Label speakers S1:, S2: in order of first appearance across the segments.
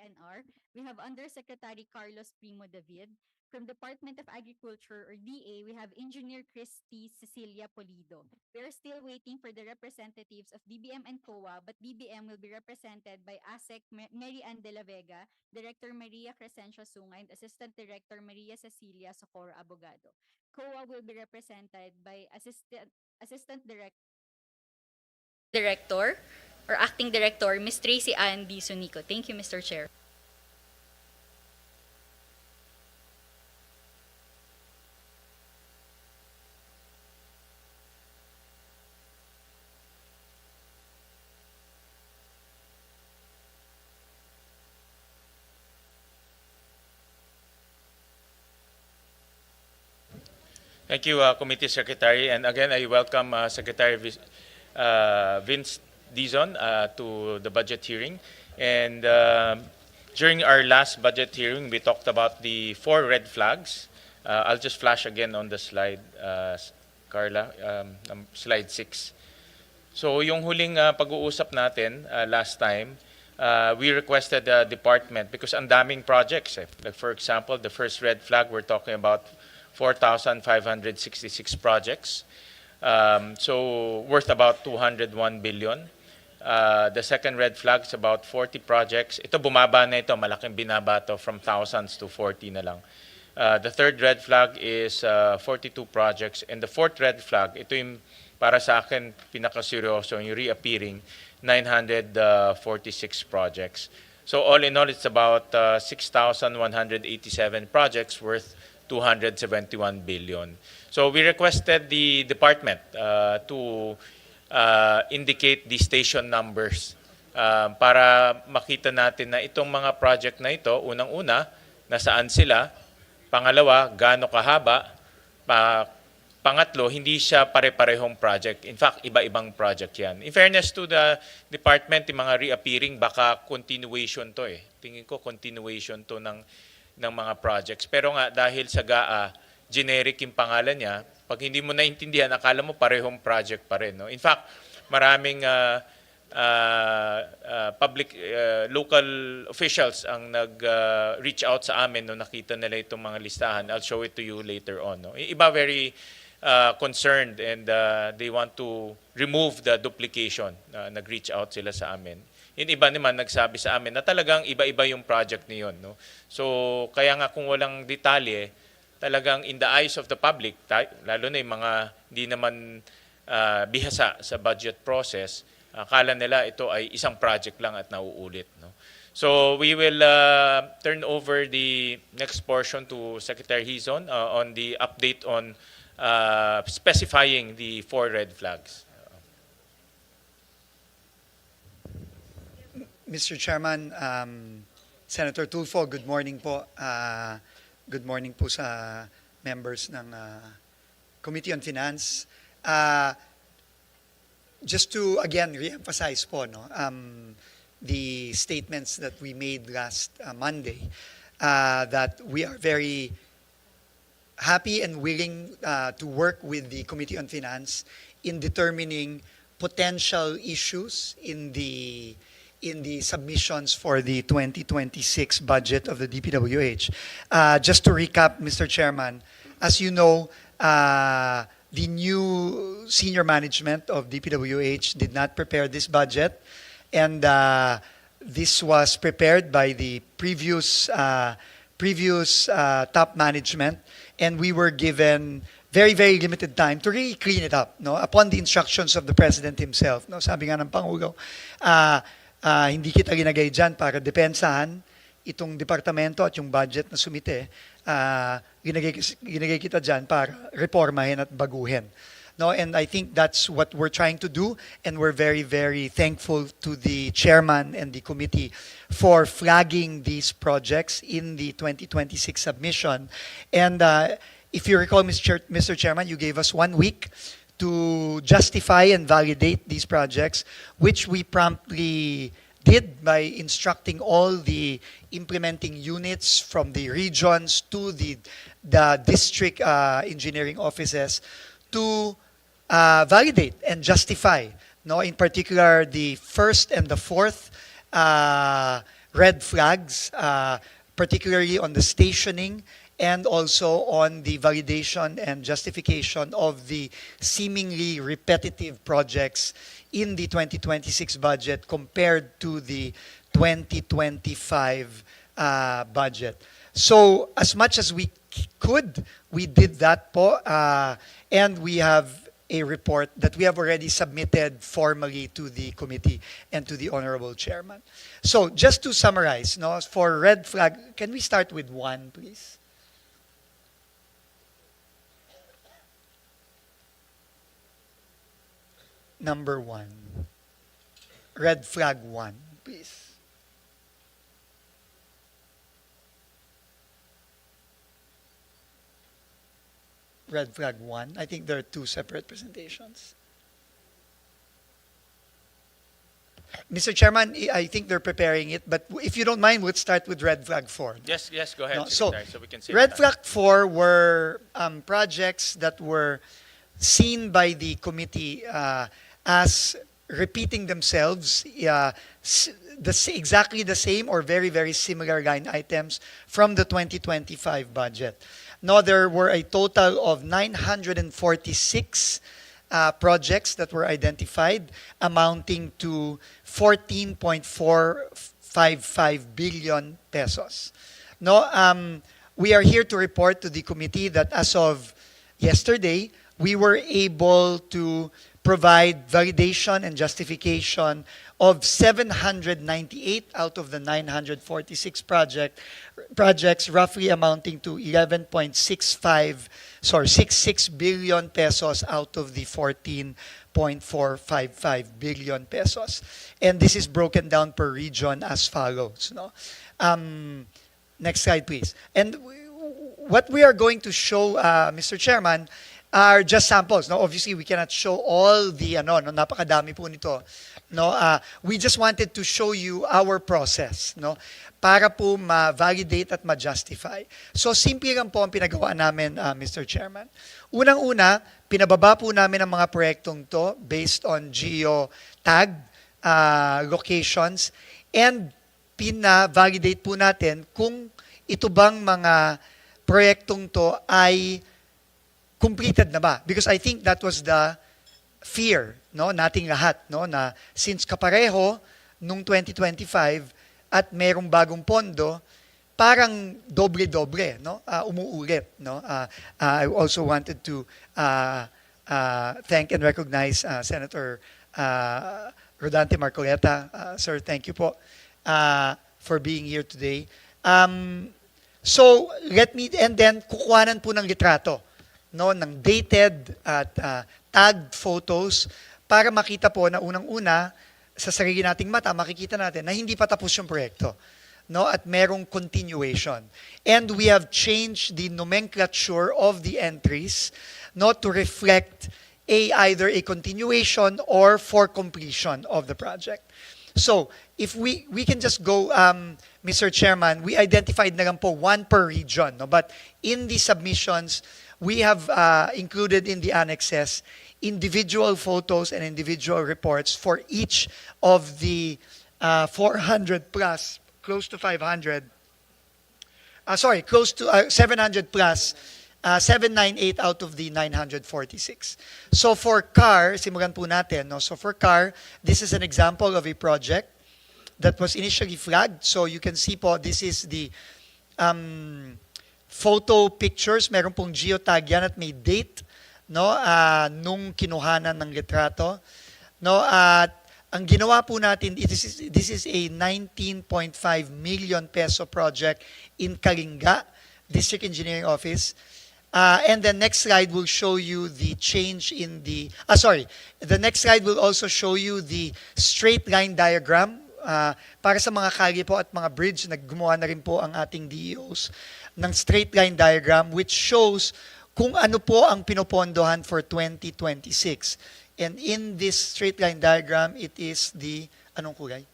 S1: DNR, we have Undersecretary Carlos Primo David. From Department of Agriculture or DA, we have Engineer Christy Cecilia Polido. We are still waiting for the representatives of DBM and COA, but DBM will be represented by ASEC Mary Ann de la Vega, Director Maria Crescencio Sunga, and Assistant Director Maria Cecilia Socorro Abogado. COA will be represented by Assistant Director or Acting Director, Ms. Tracy Ann D. Sunico. Thank you, Mr. Chair.
S2: Thank you, Committee Secretary. And again, I welcome Secretary Vince Dizon to the budget hearing. And during our last budget hearing, we talked about the 4 red flags. I'll just flash again on the slide, Carla, slide 6. So yung huling pag-uusap natin last time, we requested the department because ang daming projects. Like for example, the first red flag, we're talking about 4,566 projects. So worth about 201 billion. The second red flag is about 40 projects. Ito bumaba na ito, malaking binaba to from thousands to 40 na lang. The third red flag is 42 projects. And the fourth red flag, ito yung para sa akin pinakaseryoso, yung reappearing, 946 projects. So all in all, it's about 6,187 projects worth 271 billion. So we requested the department to indicate the station numbers para makita natin na itong mga project na ito, unang-una, nasaan sila, pangalawa, gaano kahaba, pangatlo, hindi siya pare-parehong project. In fact, iba-ibang project yan. In fairness to the department, yung mga reappearing, baka continuation to eh. Tingin ko continuation to ng mga projects. Pero nga, dahil sa GAA, generic yung pangalan niya, pag hindi mo naintindihan, akala mo parehong project pa rin. No? In fact, maraming local officials ang nag-reach out sa amin nung nakita nila itong mga listahan. I'll show it to you later on. No? Iba very concerned and they want to remove the duplication. Nag-reach out sila sa amin. Yung iba naman nagsabi sa amin na talagang iba-iba yung project niyon. No? So, kaya nga kung walang detalye, talagang in the eyes of the public, lalo na yung mga hindi naman bihasa sa budget process, akala nila ito ay isang project lang at nauulit. No? So, we will turn over the next portion to Secretary Hizon on the update on specifying the 4 red flags.
S3: Mr. Chairman, Senator Tulfo, good morning po. Good morning po sa members ng Committee on Finance. Just to again re-emphasize po the statements that we made last Monday, that we are very happy and willing to work with the Committee on Finance in determining potential issues in the submissions for the 2026 budget of the DPWH. Just to recap, Mr. Chairman, as you know, the new senior management of DPWH did not prepare this budget, and this was prepared by the previous top management, and we were given very, very limited time to really clean it up, no? Upon the instructions of the President himself. No? Sabi nga ng Pangulo, hindi kita ginagay dyan para depensahan itong departamento at yung budget na sumite. Ginagay kita dyan para reformahin at baguhin. No, and I think that's what we're trying to do, and we're very, very thankful to the chairman and the committee for flagging these projects in the 2026 submission. And if you recall, Mr. Chairman, you gave us 1 week to justify and validate these projects, which we promptly did by instructing all the implementing units from the regions to the district engineering offices to validate and justify. No, in particular, the first and the fourth red flags, particularly on the stationing and also on the validation and justification of the seemingly repetitive projects in the 2026 budget compared to the 2025 budget. So as much as we could, we did that po, and we have a report that we have already submitted formally to the committee and to the Honorable Chairman. So just to summarize, no, for red flag, can we start with one, please? Number one. Red flag one, please. Red flag one. I think there are two separate presentations. Mr. Chairman, I think they're preparing it, but if you don't mind, we'll start with red flag four.
S2: Yes, go ahead,
S3: No, so,
S2: Secretary, so we can see
S3: Red flag four were projects that were seen by the committee as repeating themselves, exactly the same or very, very similar line items from the 2025 budget. No, there were a total of 946 projects that were identified, amounting to 14.455 billion pesos. No, we are here to report to the committee that as of yesterday, we were able to provide validation and justification of 798 out of the 946 projects, roughly amounting to 66 billion pesos out of the 14.455 billion pesos. And this is broken down per region as follows. No? Next slide, please. And what we are going to show, Mr. Chairman, are just samples. No, obviously we cannot show all the napakadami po nito. No, we just wanted to show you our process, no, para po ma-validate at ma-justify. So simple lang po ang pinagawa namin, Mr. Chairman. Unang-una, pinababa po namin ang mga proyektong to based on geo tag locations, and pina-validate po natin kung ito bang mga proyektong to ay completed na ba? Because I think that was the fear, no, nating lahat, no, na since kapareho nung 2025 at merong bagong pondo, parang doble-doble, no, umuulit, no. I also wanted to thank and recognize Senator Rodante Marcoleta. Sir, thank you po for being here today. So and then kukuhanan po ng litrato, no, ng dated at tagged photos para makita po na unang-una sa sarili nating mata, makikita natin na hindi pa tapos yung proyekto, no, at merong continuation. And we have changed the nomenclature of the entries, no, to reflect either a continuation or for completion of the project. So, if we can just go, Mr. Chairman, we identified na lang po one per region, no, but in the submissions, we have included in the annexes individual photos and individual reports for each of the 400 plus, close to 500, close to 700 plus, 798 out of the 946. So for CAR, simulan po natin, no? So for CAR, this is an example of a project that was initially flagged. So you can see po, this is the photo pictures, meron pong geotag yan at may date, no, nung kinuhanan ng litrato, no, at ang ginawa po natin, this is a 19.5 million peso project in Kalinga District Engineering Office. And the next slide will show you the change in the the next slide will also show you the straight line diagram para sa mga kalye po at mga bridge. Naggumawa na rin po ang ating DEOs ng straight line diagram, which shows kung ano po ang pinopondohan for 2026. And in this straight line diagram, it is the, anong kulay?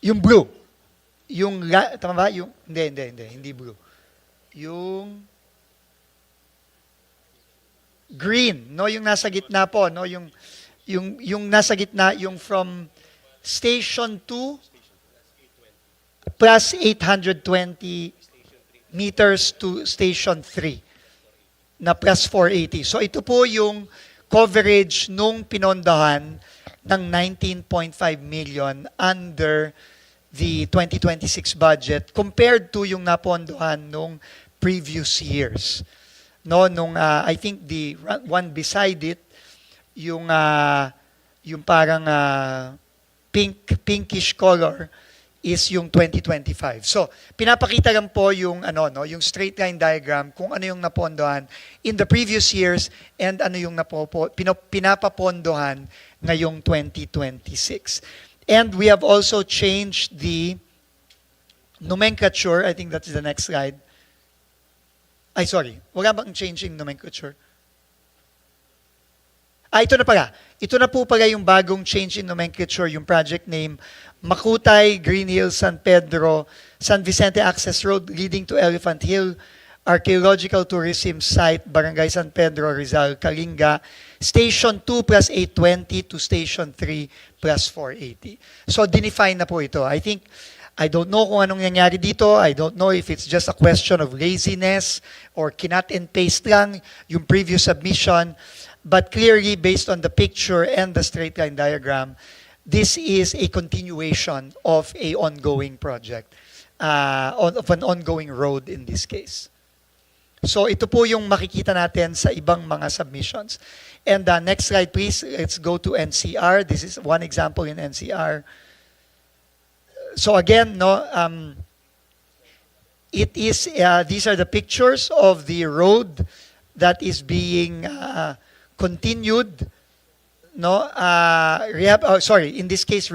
S3: Yung blue. Tama ba? Hindi blue. Yung green, no, yung nasa gitna po, no, yung nasa gitna, yung from Station 2 plus 820 meters to Station 3 na plus 480. So ito po yung coverage nung pinondahan ng 19.5 million under the 2026 budget compared to yung napondohan nung previous years. No, nung I think the one beside it, yung parang pinkish color is yung 2025. So, pinapakita lang po yung yung straight line diagram kung ano yung napondohan in the previous years and ano yung pinapapondohan ngayong 2026. And we have also changed the nomenclature. I think that's the next slide. Ay, sorry. Wala bang changing nomenclature? Ito na pala. Ito na po pala yung bagong change in nomenclature, yung project name, Makutay, Green Hills, San Pedro, San Vicente Access Road leading to Elephant Hill, Archaeological Tourism Site, Barangay San Pedro, Rizal, Kalinga, Station 2 plus 820 to Station 3 plus 480. So, dinefine na po ito. I don't know kung anong nangyari dito. I don't know if it's just a question of laziness or kinat and paste lang yung previous submission. But clearly, based on the picture and the straight line diagram, this is a continuation of a ongoing project, of an ongoing road in this case. So ito po yung makikita natin sa ibang mga submissions. And next slide, please. Let's go to NCR. This is one example in NCR. So again, it is these are the pictures of the road that is being continued, in this case,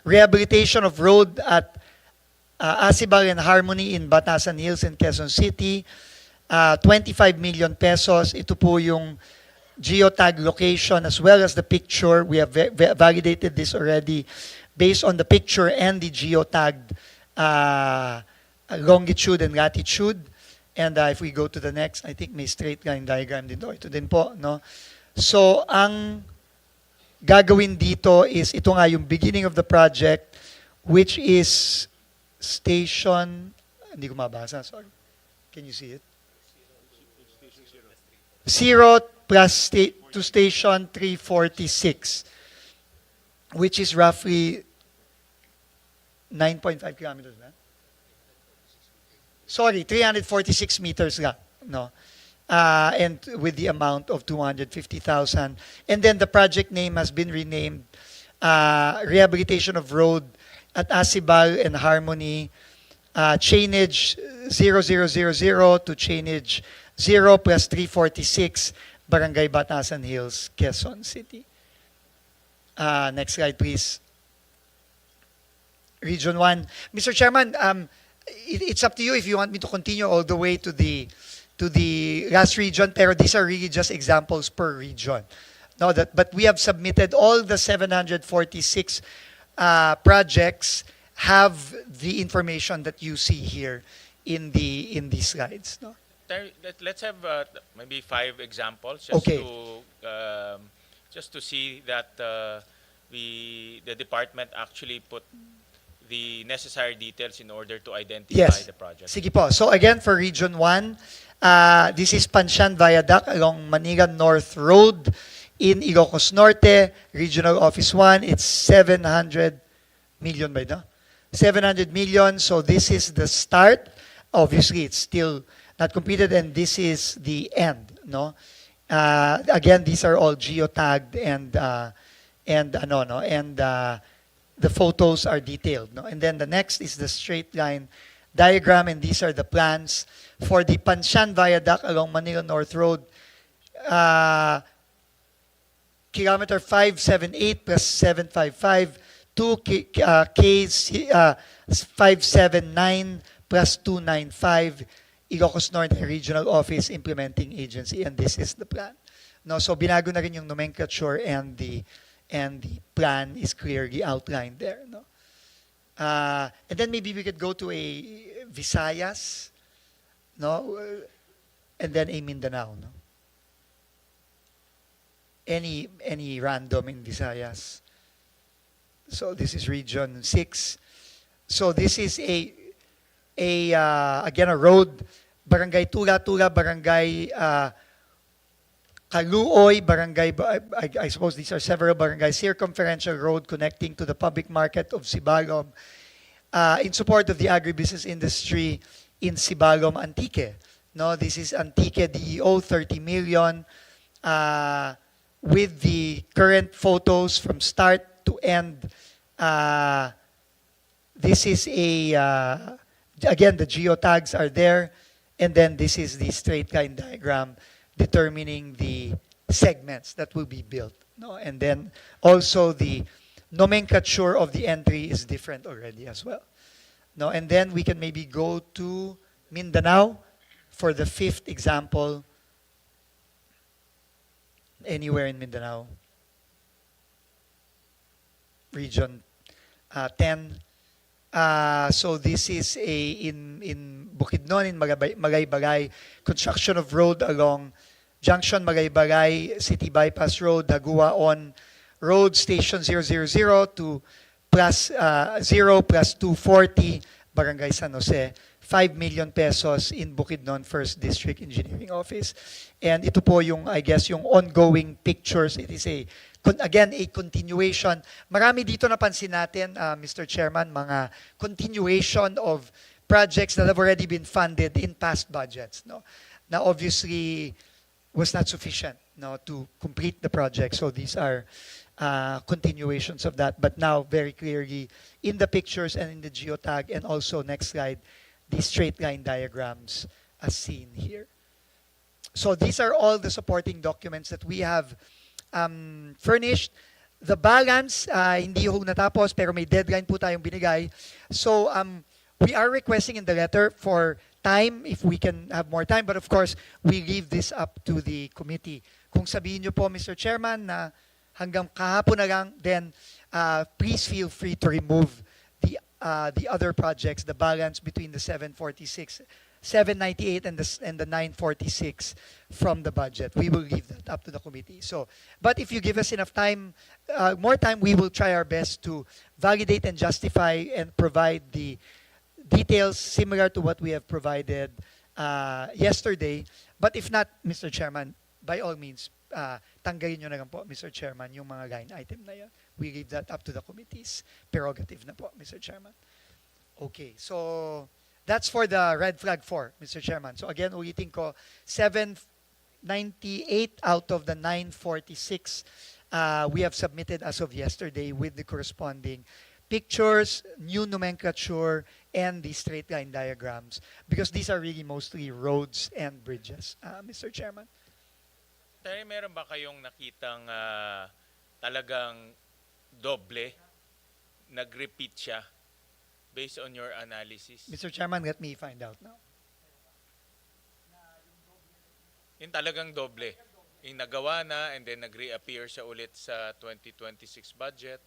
S3: rehabilitation of road at Asibal and Harmony in Batasan Hills in Quezon City, 25 million pesos. Ito po yung geotag location as well as the picture. We have validated this already based on the picture and the geotagged longitude and latitude. And if we go to the next, I think may straight line diagram din to. Ito din po, no? So, ang gagawin dito is, ito nga yung beginning of the project, which is station, hindi ko mabasa, sorry. Can you see it? 0 plus to station 346, which is roughly 9.5 kilometers na? Sorry, 346 meters lang, no? And with the amount of 250,000. And then the project name has been renamed Rehabilitation of Road at Asibal and Harmony, chainage 0000 to chainage 0 plus 346, Barangay Batasan Hills, Quezon City. Next slide, please. Region 1. Mr. Chairman, it's up to you if you want me to continue all the way to the last region, pero these are really just examples per region. No, but we have submitted all the 746 projects have the information that you see here in these slides. No?
S2: Let's have maybe 5 examples just to see that the department actually put the necessary details in order to identify the project.
S3: Sige po. So again, for Region 1, this is Panshan Viaduct along Manila North Road in Ilocos Norte, Regional Office 1. It's 700 million by now. 700 million. So this is the start. Obviously, it's still not completed, and this is the end. No. Again, these are all geotagged and the photos are detailed. No? And then the next is the straight line diagram, and these are the plans for the Panshan Viaduct along Manila North Road. Kilometer 578 plus 755, 2 Ks 579 plus 295, Ilocos Norte Regional Office Implementing Agency, and this is the plan. No, so binago na rin yung nomenclature and the plan is clearly outlined there. No? And then maybe we could go to a Visayas, no, and then a Mindanao. No? Any random in Visayas? So this is Region 6. So this is again a road, Barangay Tula-Tula, Barangay Kaluoy, I suppose these are several barangays, circumferential road connecting to the public market of Sibalom, in support of the agribusiness industry in Sibalom, Antique. No, this is Antique DEO, 30 million, with the current photos from start to end. This is again, the geotags are there, and then this is the straight line diagram determining the segments that will be built. No? And then also the nomenclature of the entry is different already as well. No? And then we can maybe go to Mindanao for the fifth example. Anywhere in Mindanao. Region 10. So this is in Bukidnon, in Magay-Bagay, construction of road along Junction Magay-Bagay, City Bypass Road, Dagua on Road Station 000 to plus 0 plus 240, Barangay San Jose. 5 million pesos in Bukidnon First District Engineering Office. And ito po yung, I guess, yung ongoing pictures. It is again, a continuation. Marami dito napansin natin, Mr. Chairman, mga continuation of projects that have already been funded in past budgets. No? Now, obviously, was not sufficient, no, to complete the project. So these are continuations of that. But now, very clearly, in the pictures and in the geotag, and also, next slide, the straight line diagrams as seen here. So these are all the supporting documents that we have furnished. The balance, hindi ho natapos, pero may deadline po tayong binigay. So we are requesting in the letter for time, if we can have more time, but of course, we leave this up to the committee. Kung sabihin nyo po, Mr. Chairman, na hanggang kahapon na lang, then please feel free to remove the other projects, the balance between the 798 and the 946 from the budget. We will leave that up to the committee. So, but if you give us enough time, more time, we will try our best to validate and justify and provide the details similar to what we have provided yesterday. But if not, Mr. Chairman, by all means, tanggalin nyo na lang po, Mr. Chairman, yung mga line item na yan. We leave that up to the committee's prerogative na po, Mr. Chairman. Okay, so that's for the red flag 4, Mr. Chairman. So again, ulitin ko, 798 out of the 946 we have submitted as of yesterday with the corresponding pictures, new nomenclature, and the straight line diagrams, because these are really mostly roads and bridges, Mr. Chairman.
S2: Tay, meron ba kayong nakitang talagang doble, nag-repeat siya based on your analysis?
S3: Mr. Chairman, let me find out now.
S2: Yung talagang doble. Yung nagawa na and then nag-reappear siya ulit sa 2026 budget.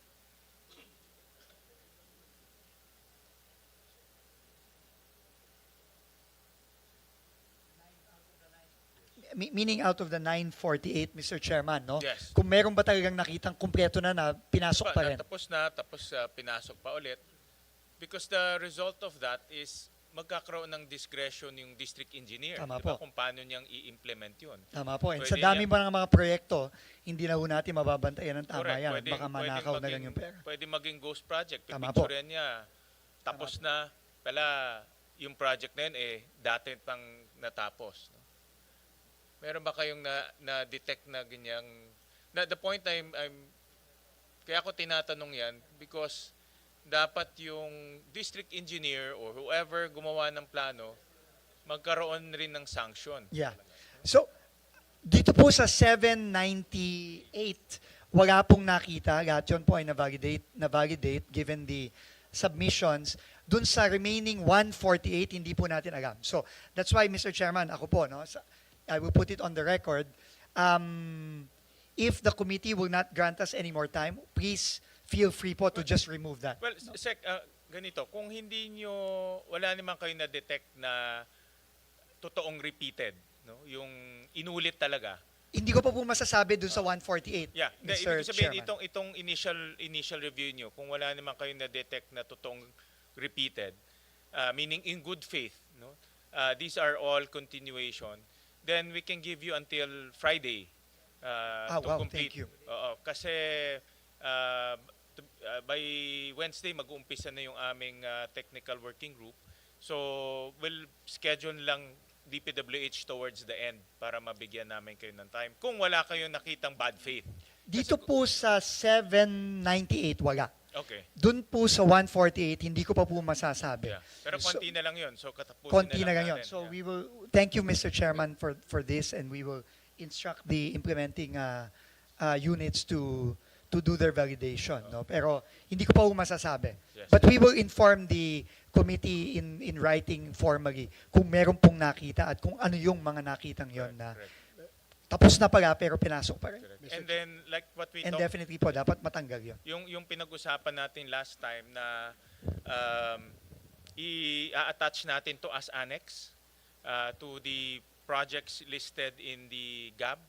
S3: Meaning out of the 948, Mr. Chairman, no?
S2: Yes.
S3: Kung meron ba talagang nakitang kumpleto na pinasok pa rin?
S2: Tapos pinasok pa ulit. Because the result of that is magkakaroon ng discretion yung district engineer.
S3: Tama
S2: diba?
S3: po.
S2: Kung paano niyang i-implement yun.
S3: Tama po. And
S2: Pwede
S3: sa dami
S2: niya-
S3: ba ng mga proyekto, hindi na ho natin mababantayan ng tama
S2: Correct.
S3: yan. Baka manakaw na lang yung pera.
S2: Pwede maging ghost project.
S3: Tama po.
S2: Pipicturean niya. Tapos na, pala yung project na yun, dati pang natapos. No? Meron ba kayong na-detect na ganyang... the point kaya ako tinatanong yan because dapat yung district engineer or whoever gumawa ng plano, magkaroon rin ng sanction.
S3: Yeah. So, dito po sa 798, wala pong nakita. Lahat yun po ay na-validate given the submissions. Dun sa remaining 148, hindi po natin alam. So, that's why, Mr. Chairman, ako po, no, I will put it on the record. If the committee will not grant us any more time, please feel free po to just remove that.
S2: Well, Sec, ganito, kung hindi nyo, wala naman kayo na-detect na totoong repeated, no? Yung inulit talaga,
S3: Hindi ko pa po masasabi dun sa 148,
S2: Yeah,
S3: Mr.
S2: ibig sabihin
S3: Chairman.
S2: itong initial review nyo, kung wala naman kayo na detect na totoong repeated, meaning in good faith, no? These are all continuation. Then we can give you until Friday to
S3: Wow,
S2: complete.
S3: thank you.
S2: Oo, kasi by Wednesday mag-uumpisa na yung aming technical working group. So we'll schedule lang DPWH towards the end para mabigyan namin kayo ng time. Kung wala kayong nakitang bad faith.
S3: Dito po sa 798, wala.
S2: Okay.
S3: Dun po sa 148, hindi ko pa po masasabi.
S2: Yeah. Pero konti na lang yun. So katapusin
S3: Konti
S2: na
S3: na
S2: lang
S3: lang yun.
S2: natin.
S3: So
S2: Yeah.
S3: we will, thank you Mr. Chairman for this, and we will instruct the implementing units to do their validation. No? Pero hindi ko pa po masasabi.
S2: Yes.
S3: But we will inform the committee in writing formally kung meron pong nakita at kung ano yung mga nakitang yon na
S2: Correct.
S3: tapos na pala pero pinasok pa rin.
S2: Correct. And then like what we
S3: And
S2: talked,
S3: definitely po, dapat matanggal yun.
S2: yung pinag-usapan natin last time na i-attach natin to as annex to the projects listed in the GAB.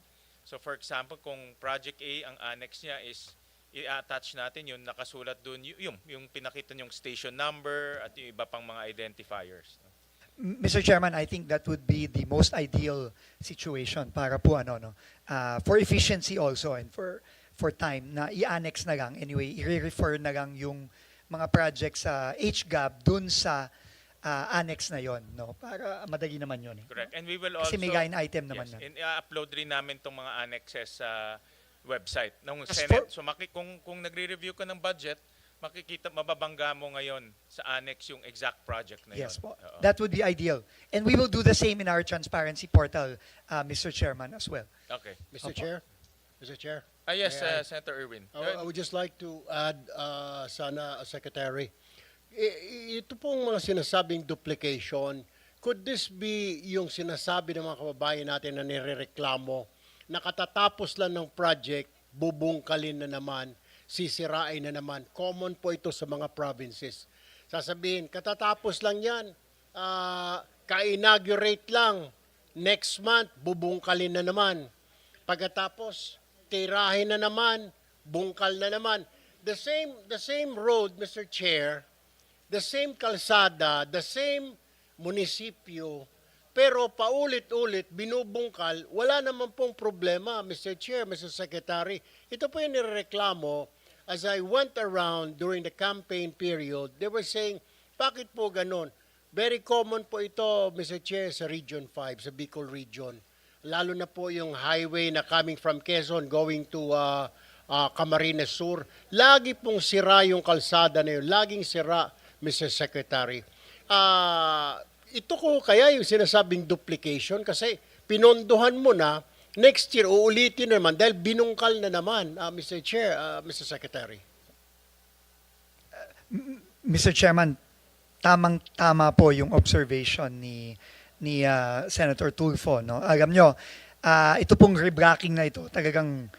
S2: So for example, kung project A, ang annex niya is i-attach natin yun, nakasulat dun, yung pinakita yung station number at yung iba pang mga identifiers.
S3: Mr. Chairman, I think that would be the most ideal situation para po for efficiency also and for time na i-annex na lang. Anyway, i-refer na lang yung mga projects sa HGAB dun sa annex na yon, no? Para madali naman yun.
S2: Correct. And we will also,
S3: Kasi may line item naman
S2: yes,
S3: yan.
S2: and i-upload rin namin itong mga annexes sa website ng
S3: As
S2: Senate. So kung nagre-review ka ng budget, makikita, mababangga mo ngayon sa annex yung exact project na yun.
S3: Yes po.
S2: Oo.
S3: That would be ideal. And we will do the same in our transparency portal, Mr. Chairman, as well.
S2: Okay.
S4: Mr.
S3: Opo.
S4: Chair? Mr. Chair?
S2: Yes,
S4: May I-
S2: Senator Irwin.
S4: I would just like to add, sana, Secretary, ito pong mga sinasabing duplication, could this be yung sinasabi ng mga kababayan natin na nirereklamo na katatapos lang ng project, bubungkalin na naman, sisirain na naman. Common po ito sa mga provinces. Sasabihin, katatapos lang yan, ka-inaugurate lang, next month, bubungkalin na naman. Pagkatapos, tirahin na naman, bungkal na naman. The same road, Mr. Chair, the same kalsada, the same munisipyo, pero paulit-ulit binubungkal, wala naman pong problema, Mr. Chair, Mr. Secretary. Ito po yung nirereklamo. As I went around during the campaign period, they were saying, bakit po ganon? Very common po ito, Mr. Chair, sa Region 5, sa Bicol Region. Lalo na po yung highway na coming from Quezon going to Camarines Sur. Lagi pong sira yung kalsada na yun. Laging sira, Mr. Secretary. Ito ko kaya yung sinasabing duplication kasi pinondohan mo na, next year uulitin naman dahil binungkal na naman, Mr. Chair, Mr. Secretary.
S3: Mr. Chairman, tamang-tama po yung observation ni Senator Tulfo. No? Alam nyo, ito pong rebracking na ito, talagang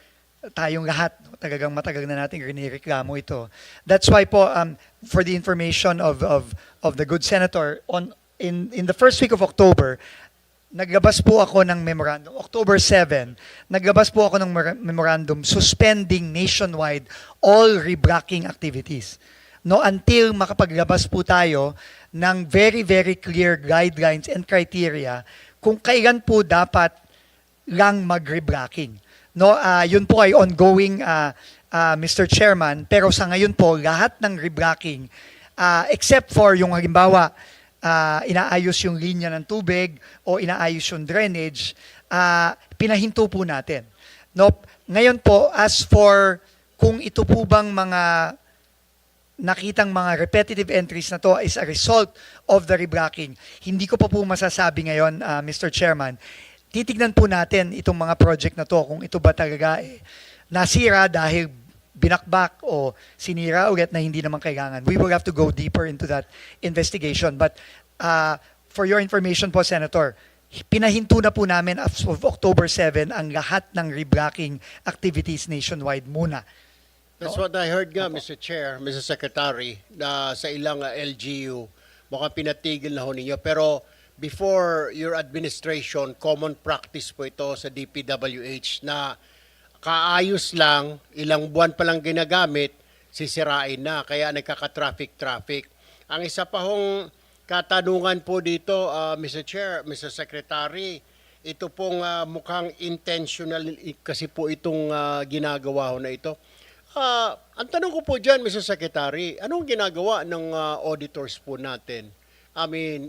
S3: tayong lahat, no? Talagang matagal na natin rinireklamo ito. That's why po, for the information of the good senator, in the first week of October, naglabas po ako ng memorandum, October 7, naglabas po ako ng memorandum suspending nationwide all rebracking activities. No, until makapaglabas po tayo ng very, very clear guidelines and criteria kung kailan po dapat lang mag-rebracking. No, yun po ay ongoing, Mr. Chairman, pero sa ngayon po, lahat ng rebracking, except for yung halimbawa, inaayos yung linya ng tubig o inaayos yung drainage, pinahinto po natin. No, ngayon po, as for kung ito po bang mga nakitang mga repetitive entries na to is a result of the rebracking, hindi ko pa po masasabi ngayon, Mr. Chairman. Titignan po natin itong mga project na to kung ito ba talaga nasira dahil binakbak o sinira ulit na hindi naman kailangan. We will have to go deeper into that investigation. But for your information po, Senator, pinahinto na po namin as of October 7 ang lahat ng rebracking activities nationwide muna.
S4: That's what I heard nga, Mr. Chair, Mr. Secretary, na sa ilang LGU, mukhang pinatigil na ho ninyo. Pero before your administration, common practice po ito sa DPWH na kaayos lang, ilang buwan pa lang ginagamit, sisirain na. Kaya nagkaka-traffic. Ang isa pa hong katanungan po dito, Mr. Chair, Mr. Secretary, ito pong mukhang intentional kasi po itong ginagawa ho na ito. Ang tanong ko po dyan, Mr. Secretary, anong ginagawa ng auditors po natin? I mean,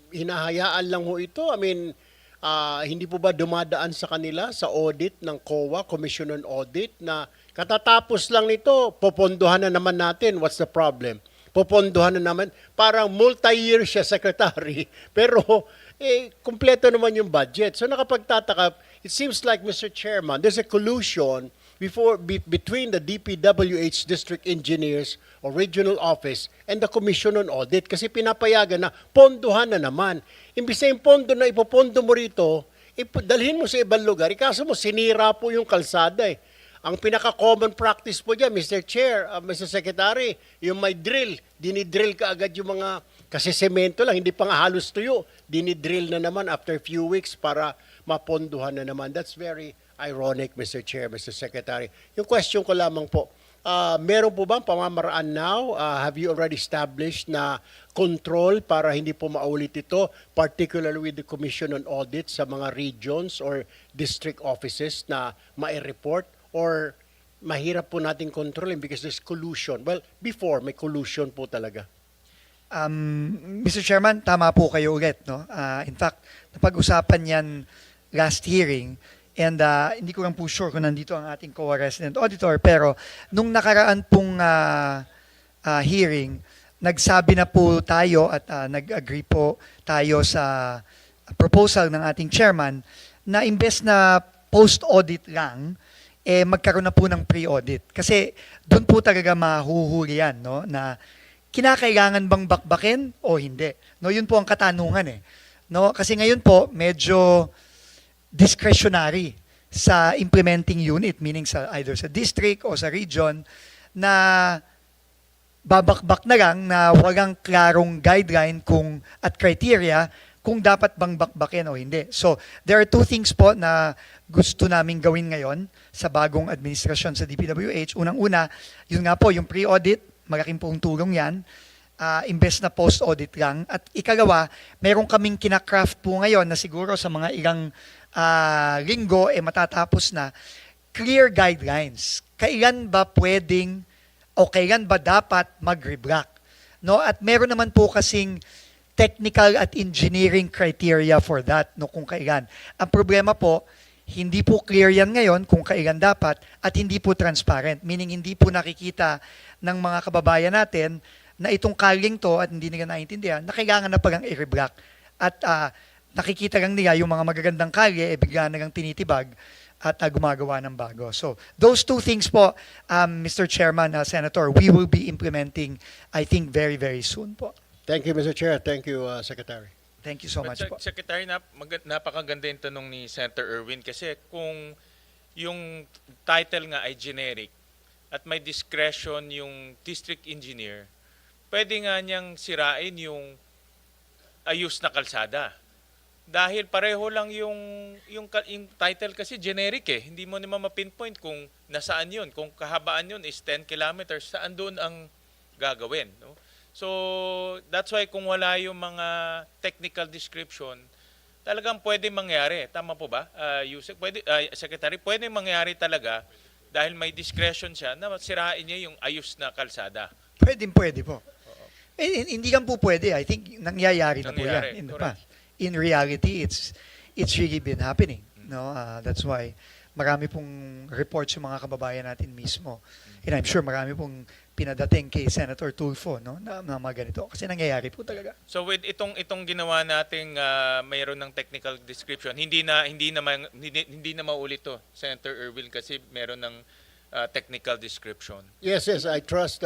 S4: hinahayaan lang ho ito? I mean, hindi po ba dumadaan sa kanila sa audit ng COA, Commission on Audit, na katatapos lang nito, popondohan na naman natin, what's the problem? Popondohan na naman, parang multi-year siya, Secretary, pero kumpleto naman yung budget. So nakapagtataka, it seems like, Mr. Chairman, there's a collusion between the DPWH District Engineers or Regional Office and the Commission on Audit kasi pinapayagan na pondohan na naman. Imbis na yung pondo na ipopondo mo rito, dalhin mo sa ibang lugar, ikaso mo, sinira po yung kalsada eh. Ang pinaka-common practice po dyan, Mr. Chair, Mr. Secretary, yung may drill, dinidrill ka agad yung mga, kasi semento lang, hindi pa nga halos tuyo, dinidrill na naman after few weeks para mapondohan na naman. That's very ironic, Mr. Chair, Mr. Secretary. Yung question ko lamang po, meron po ba pamamaraan now? Have you already established na control para hindi po maulit ito, particularly with the Commission on Audit sa mga regions or district offices na mai-report? Or mahirap po natin kontrolin because there's collusion? Well, before, may collusion po talaga.
S3: Mr. Chairman, tama po kayo ulit. No? In fact, napag-usapan yan last hearing and hindi ko lang po sure kung nandito ang ating COA resident auditor pero nung nakaraan pong hearing, nagsabi na po tayo at nag-agree po tayo sa proposal ng ating chairman na imbes na post-audit lang, magkaroon na po ng pre-audit. Kasi doon po talaga mahuhuli yan, no? Na kinakailangan bang bakbakin o hindi. No, yun po ang katanungan eh. No, kasi ngayon po medyo discretionary sa implementing unit, meaning sa either sa district o sa region na babakbak na lang na walang klarong guideline kung at criteria kung dapat bang bakbakin o hindi. So, there are two things po na gusto namin gawin ngayon sa bagong administrasyon sa DPWH. Unang-una, yun nga po, yung pre-audit, malaking pong tulong yan, imbes na post-audit lang. At ikalawa, meron kaming kinakraft po ngayon na siguro sa mga ilang linggo, matatapos na, clear guidelines. Kailan ba pwedeng o kailan ba dapat mag-reblock? No? At meron naman po kasing technical at engineering criteria for that, no, kung kailan. Ang problema po, hindi po clear yan ngayon kung kailan dapat at hindi po transparent. Meaning hindi po nakikita ng mga kababayan natin na itong kaling to at hindi nila naiintindihan na kailangan na palang i-reblock. At nakikita lang nila yung mga magagandang kalye, bigla na lang tinitibag at gumagawa ng bago. So those two things po, Mr. Chairman, Senator, we will be implementing, I think, very, very soon po.
S4: Thank you, Mr. Chair. Thank you, Secretary.
S3: Thank you so much po.
S2: Secretary, napakaganda yung tanong ni Senator Erwin kasi kung yung title nga ay generic at may discretion yung district engineer, pwede nga niyang sirain yung ayos na kalsada. Dahil pareho lang yung title kasi generic eh. Hindi mo naman mapinpoint kung nasaan yun. Kung kahabaan yun is 10 kilometers, saan doon ang gagawin. No? So, that's why kung wala yung mga technical description, talagang pwede mangyari. Tama po ba, Yusek? Secretary, pwede mangyari talaga dahil may discretion siya na sirain niya yung ayos na kalsada.
S3: Pwede po. Hindi lang po pwede. I think nangyayari na po yan in the past. In reality, it's really been happening. No, that's why marami pong reports yung mga kababayan natin mismo. And I'm sure marami pong pinadating kay Senator Tulfo, no, na mga ganito. Kasi nangyayari po talaga.
S2: So with itong ginawa nating mayroon ng technical description, hindi na maulit to, Senator Erwin, kasi meron ng technical description.
S4: Yes, I trust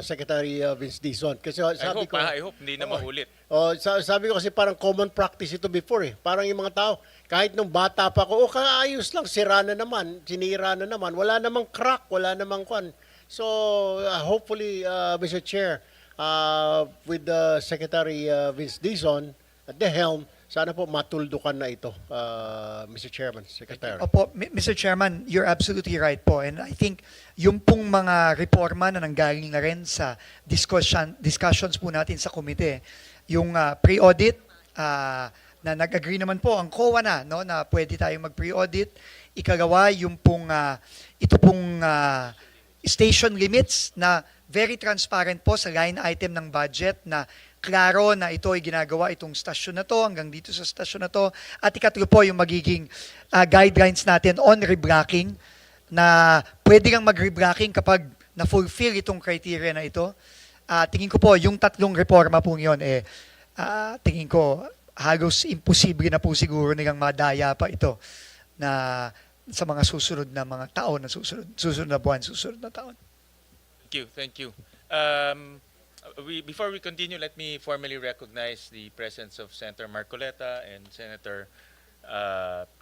S4: Secretary Vince Dizon. Kasi sabi
S2: I hope hindi na maulit.
S4: Sabi ko kasi parang common practice ito before eh. Parang yung mga tao, kahit nung bata pa ko, kaayos lang, sira na naman, sinira na naman, wala namang crack, wala namang kwan. So, hopefully, Mr. Chair, with Secretary Vince Dizon, at the helm, sana po matuldukan na ito, Mr. Chairman, Secretary.
S3: Opo, Mr. Chairman, you're absolutely right po. And I think yung pong mga reforma na nanggaling na rin sa discussions po natin sa komite, yung pre-audit, na nag-agree naman po ang COA na pwede tayong mag-pre-audit. Ikagawa, yung pong, ito pong station limits na very transparent po sa line item ng budget na klaro na ito ay ginagawa itong stasyon na to hanggang dito sa stasyon na to. At ikatlo po yung magiging guidelines natin on reblocking na pwede kang mag-reblocking kapag na-fulfill itong criteria na ito. Tingin ko po yung tatlong reforma po yun, tingin ko halos imposible na po siguro nilang madaya pa ito na sa mga susunod na mga taon na susunod na buwan, susunod na taon.
S2: Thank you. Before we continue, let me formally recognize the presence of Senator Marcoleta and Senator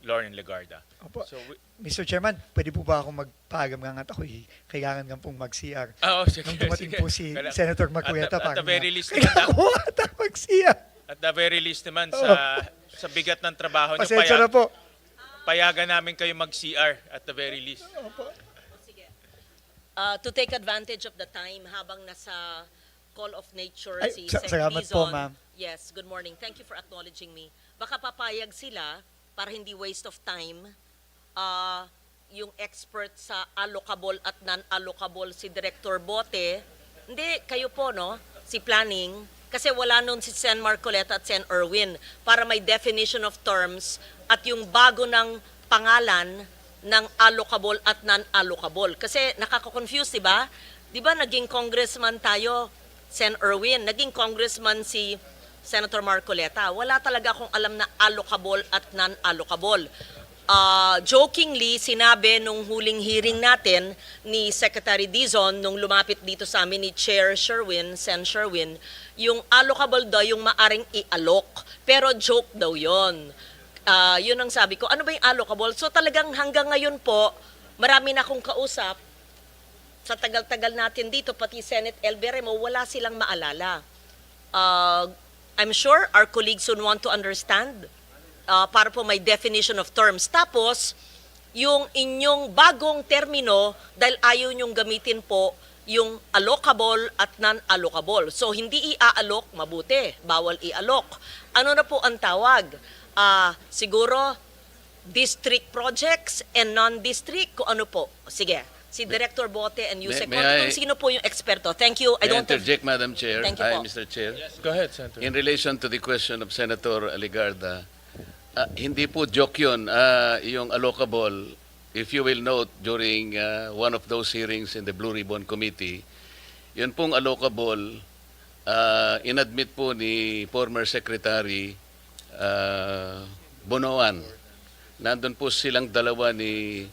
S2: Lauren Legarda.
S3: Opo.
S2: So,
S3: Mr. Chairman, pwede po ba akong magpagam nga at ako kailangan nga pong mag-CR.
S2: sige,
S3: Nung dumating
S2: sige.
S3: po si
S2: Kaya-
S3: Senator Marcoleta,
S2: at the very least
S3: kailangan ko ata mag-CR.
S2: At the very least naman, sa bigat ng trabaho nyo,
S3: Pasensya na po.
S2: payagan namin kayo mag-CR at the very least.
S5: To take advantage of the time habang nasa Call of Nature
S3: Ay,
S5: si
S3: salamat
S5: Sec.
S3: po,
S5: Dizon.
S3: ma'am.
S5: Yes, good morning. Thank you for acknowledging me. Baka papayag sila para hindi waste of time yung expert sa allocable at non-allocable si Director Bote. Hindi, kayo po, no? Si Planning. Kasi wala nun si Sen. Marcoleta at Sen. Erwin para may definition of terms at yung bago ng pangalan ng allocable at non-allocable. Kasi nakaka-confuse, di ba? Di ba naging congressman tayo, Sen. Erwin, naging congressman si Senator Marcoleta. Wala talaga akong alam na allocable at non-allocable. Jokingly, sinabi nung huling hearing natin ni Secretary Dizon nung lumapit dito sa amin ni Chair Sherwin, Sen. Sherwin, yung allocable daw yung maaring i-allok. Pero joke daw yon. Yun ang sabi ko. Ano ba yung allocable? So talagang hanggang ngayon po, marami na akong kausap sa tagal-tagal natin dito, pati Senate El Berremo, wala silang maalala. I'm sure our colleagues would want to understand para po may definition of terms. Tapos, yung inyong bagong termino, dahil ayaw nyong gamitin po yung allocable at non-allocable. So, hindi i-allok, mabuti. Bawal i-allok. Ano na po ang tawag? Siguro, district projects and non-district, kung ano po. Sige, si Director Bote and Yusek. Kung sino po yung eksperto. Thank you. I
S6: May I
S5: don't have...
S6: interject, Madam Chair?
S5: Thank you
S6: Hi,
S5: po.
S6: Mr. Chair.
S2: Go ahead, Senator.
S6: In relation to the question of Senator Aligarda, hindi po joke yun. Yung allocable, if you will note, during one of those hearings in the Blue Ribbon Committee, yun pong allocable, inadmit po ni former Secretary Bonoan. Nandun po silang dalawa ni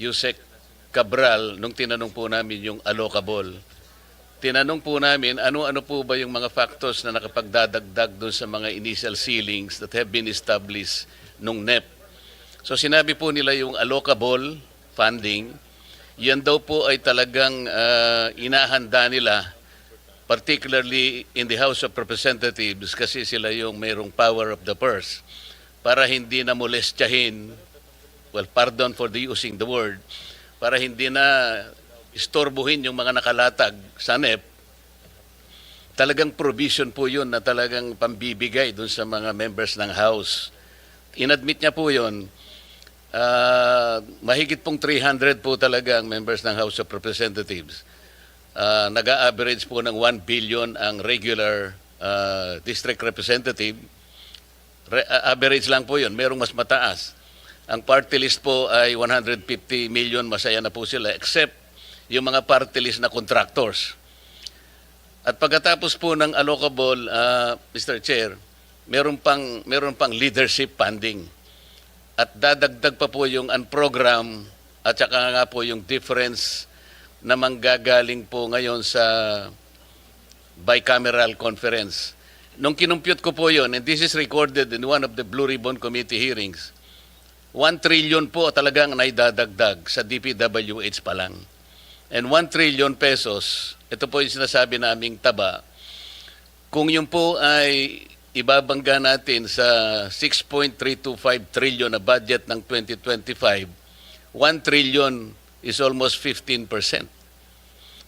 S6: Yusek Cabral nung tinanong po namin yung allocable. Tinanong po namin ano-ano po ba yung mga factors na nakapagdadagdag doon sa mga initial ceilings that have been established nung NEP. So sinabi po nila yung allocable funding, yan daw po ay talagang inahanda nila, particularly in the House of Representatives kasi sila yung mayroong power of the purse para hindi na molestyahin, well, pardon for the using the word, para hindi na istorbohin yung mga nakalatag sa NEP, talagang provision po yun na talagang pambibigay dun sa mga members ng House. Inadmit niya po yun. Mahigit pong 300 po talaga ang members ng House of Representatives. Nag-a-average po ng 1 billion ang regular district representative. Average lang po yun. Merong mas mataas. Ang party list po ay 150 million. Masaya na po sila. Except yung mga party list na contractors. At pagkatapos po ng allocable, Mr. Chair, meron pang leadership funding. At dadagdag pa po yung unprogram at saka nga po yung difference na manggagaling po ngayon sa bicameral conference. Nung kinumpute ko po yun, and this is recorded in one of the Blue Ribbon Committee hearings, 1 trillion po talagang naidadagdag sa DPWH pa lang. And 1 trillion pesos, ito po yung sinasabi naming taba, kung yun po ay ibabangga natin sa 6.325 trillion na budget ng 2025, 1 trillion is almost 15%.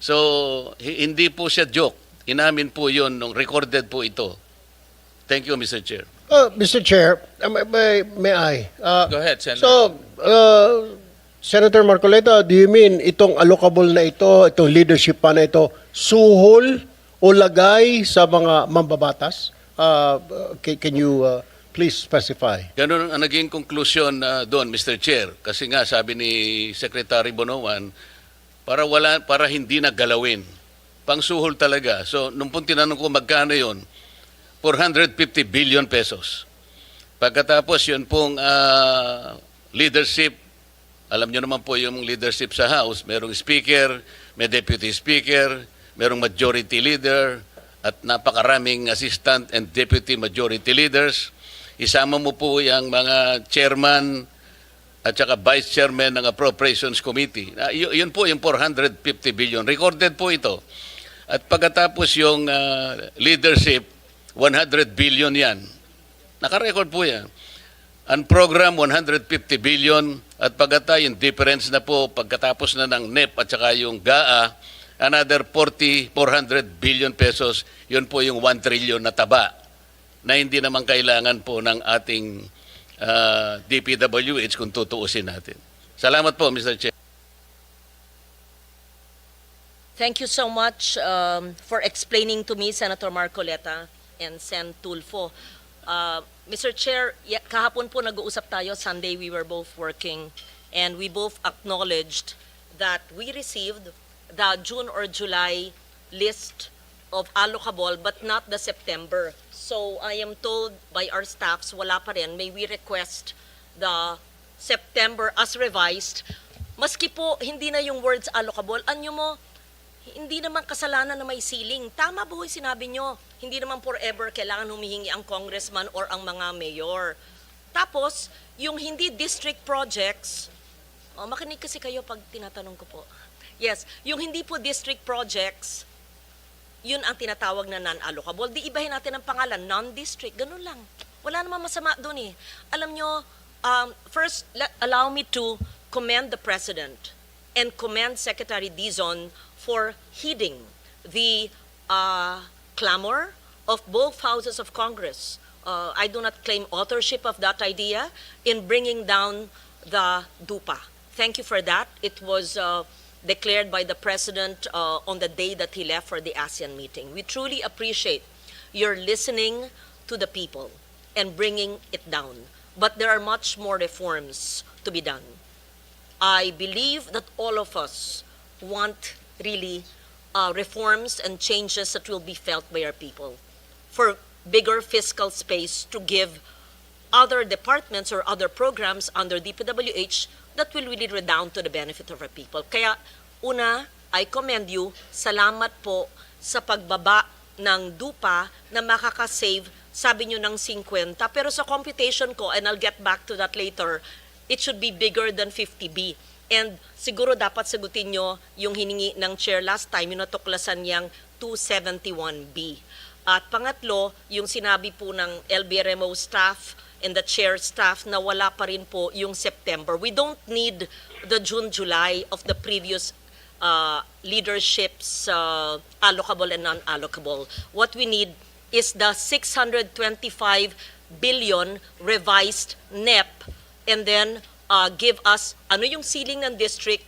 S6: So, hindi po siya joke. Inamin po yun, nung recorded po ito. Thank you, Mr. Chair.
S4: Mr. Chair, may I?
S2: Go ahead, Senator.
S4: So, Senator Marcoleta, do you mean itong allocable na ito, itong leadership pa na ito, suhol o lagay sa mga mambabatas? Can you please specify?
S6: Ganun ang naging conclusion doon, Mr. Chair. Kasi nga, sabi ni Secretary Bonoan, para hindi na galawin. Pangsuhol talaga. So, nung pong tinanong ko magkano yon, 450 billion pesos. Pagkatapos, yun pong leadership, alam nyo naman po yung leadership sa House, merong speaker, may deputy speaker, merong majority leader, at napakaraming assistant and deputy majority leaders. Isama mo po yung mga chairman at saka vice chairman ng Appropriations Committee. Yun po yung 450 billion. Recorded po ito. At pagkatapos yung leadership, 100 billion yan. Nakarecord po yan. Ang program, 150 billion. At pagkatapos yung difference na po, pagkatapos na ng NEP at saka yung GAA, another 400 billion pesos. Yun po yung 1 trillion na taba na hindi naman kailangan po ng ating DPWH kung tutuusin natin. Salamat po, Mr. Chair.
S5: Thank you so much for explaining to me, Senator Marcoleta and Sen. Tulfo. Mr. Chair, kahapon po nag-uusap tayo. Sunday we were both working and we both acknowledged that we received the June or July list of allocable but not the September. So I am told by our staffs, wala pa rin. May we request the September as revised. Maski po hindi na yung words allocable, anyo mo, hindi naman kasalanan na may ceiling. Tama po yung sinabi nyo. Hindi naman forever kailangan humihingi ang congressman or ang mga mayor. Tapos, yung hindi district projects, makinig kasi kayo pag tinatanong ko po. Yes, yung hindi po district projects, yun ang tinatawag na non-allocable. Di ibahin natin ang pangalan, non-district, ganun lang. Wala namang masama doon eh. Alam nyo, first, allow me to commend the President and commend Secretary Dizon for heeding the clamor of both houses of Congress. I do not claim authorship of that idea in bringing down the DUPA. Thank you for that. It was declared by the President on the day that he left for the ASEAN meeting. We truly appreciate your listening to the people and bringing it down. But there are much more reforms to be done. I believe that all of us want really reforms and changes that will be felt by our people for bigger fiscal space to give other departments or other programs under DPWH that will really redound to the benefit of our people. Kaya, una, I commend you. Salamat po sa pagbaba ng DUPA na makakasave, sabi nyo, ng 50. Pero sa computation ko, and I'll get back to that later, it should be bigger than 50B. And siguro dapat sagutin nyo yung hiningi ng chair last time, yung natuklasan niyang 271B. At pangatlo, yung sinabi po ng LBRMO staff and the chair staff na wala pa rin po yung September. We don't need the June-July of the previous leadership's allocable and non-allocable. What we need is the 625 billion revised NEP and then give us ano yung ceiling ng district,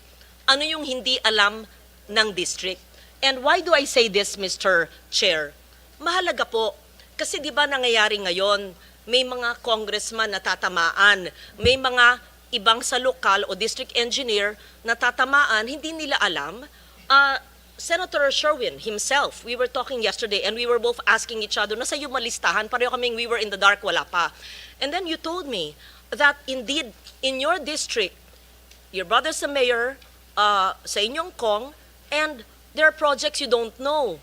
S5: ano yung hindi alam ng district. And why do I say this, Mr. Chair? Mahalaga po, kasi di ba nangyayari ngayon, may mga congressman na tatamaan, may mga ibang sa lokal o district engineer na tatamaan, hindi nila alam. Senator Sherwin himself, we were talking yesterday and we were both asking each other, nasa yung malistahan, pareho kaming we were in the dark, wala pa. And then you told me that indeed, in your district, your brother's the mayor, sa inyong Kong, and there are projects you don't know.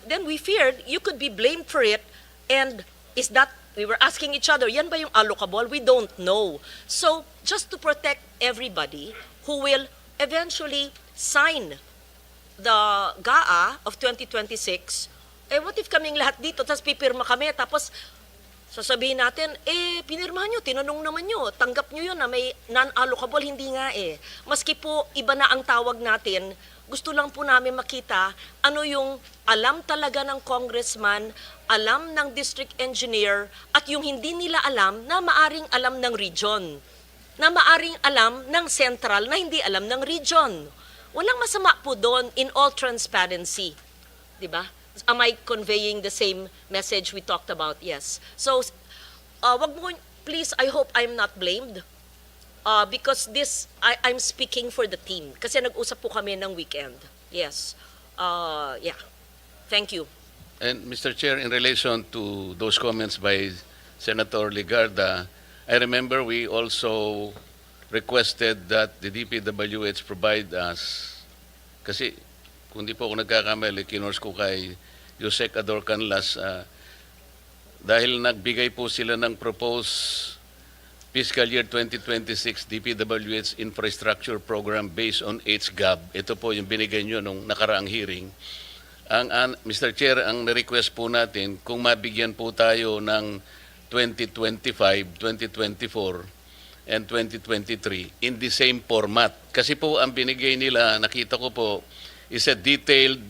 S5: Then we feared you could be blamed for it, and is that, we were asking each other, yan ba yung allocable? We don't know. So, just to protect everybody who will eventually sign the GAA of 2026, what if kaming lahat dito, tapos pipirma kami, tapos sasabihin natin, pinirmahan nyo, tinanong naman nyo, tanggap nyo yun na may non-allocable, hindi nga eh. Maski po iba na ang tawag natin, gusto lang po namin makita ano yung alam talaga ng congressman, alam ng district engineer, at yung hindi nila alam na maaring alam ng region, na maaring alam ng central na hindi alam ng region. Walang masama po doon in all transparency. Diba? Am I conveying the same message we talked about? Yes. So, wag mo, please, I hope I'm not blamed. Because this, I'm speaking for the team. Kasi nag-usap po kami ng weekend. Yes. Yeah. Thank you.
S6: And Mr. Chair, in relation to those comments by Senator Ligarda, I remember we also requested that the DPWH provide us, kasi kung di po ako nagkakamali, kinors ko kay Yusek Ador Canlas, dahil nagbigay po sila ng proposed fiscal year 2026 DPWH infrastructure program based on HGAB. Ito po yung binigay nyo nung nakaraang hearing. Mr. Chair, ang request po natin, kung mabigyan po tayo ng 2025, 2024, and 2023 in the same format. Kasi po ang binigay nila, nakita ko po, is a detailed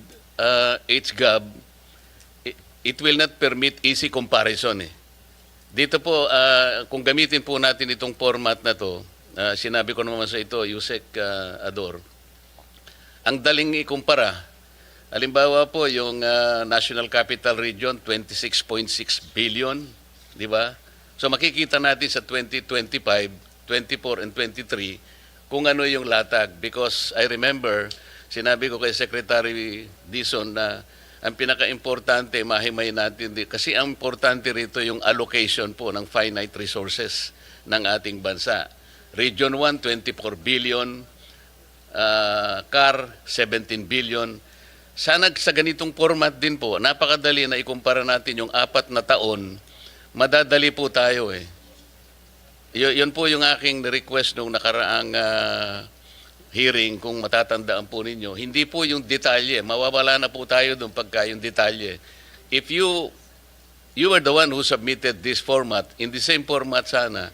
S6: HGAB. It will not permit easy comparison eh. Dito po, kung gamitin po natin itong format na to, sinabi ko naman sa ito, Yusek Ador, ang daling ikumpara. Halimbawa po, yung National Capital Region, 26.6 billion, di ba? So makikita natin sa 2025, 24 and 23 kung ano yung latag. Because I remember, sinabi ko kay Secretary Dizon na ang pinaka-importante, mahimay natin, kasi ang importante rito yung allocation po ng finite resources ng ating bansa. Region 1, 24 billion, CAR, 17 billion. Sana sa ganitong format din po, napakadali na ikumpara natin yung 4 na taon, madadali po tayo eh. Yun po yung aking request nung nakaraang hearing, kung matatandaan po ninyo. Hindi po yung detalye. Mawawala na po tayo doon pagka yung detalye. If you are the one who submitted this format, in the same format sana,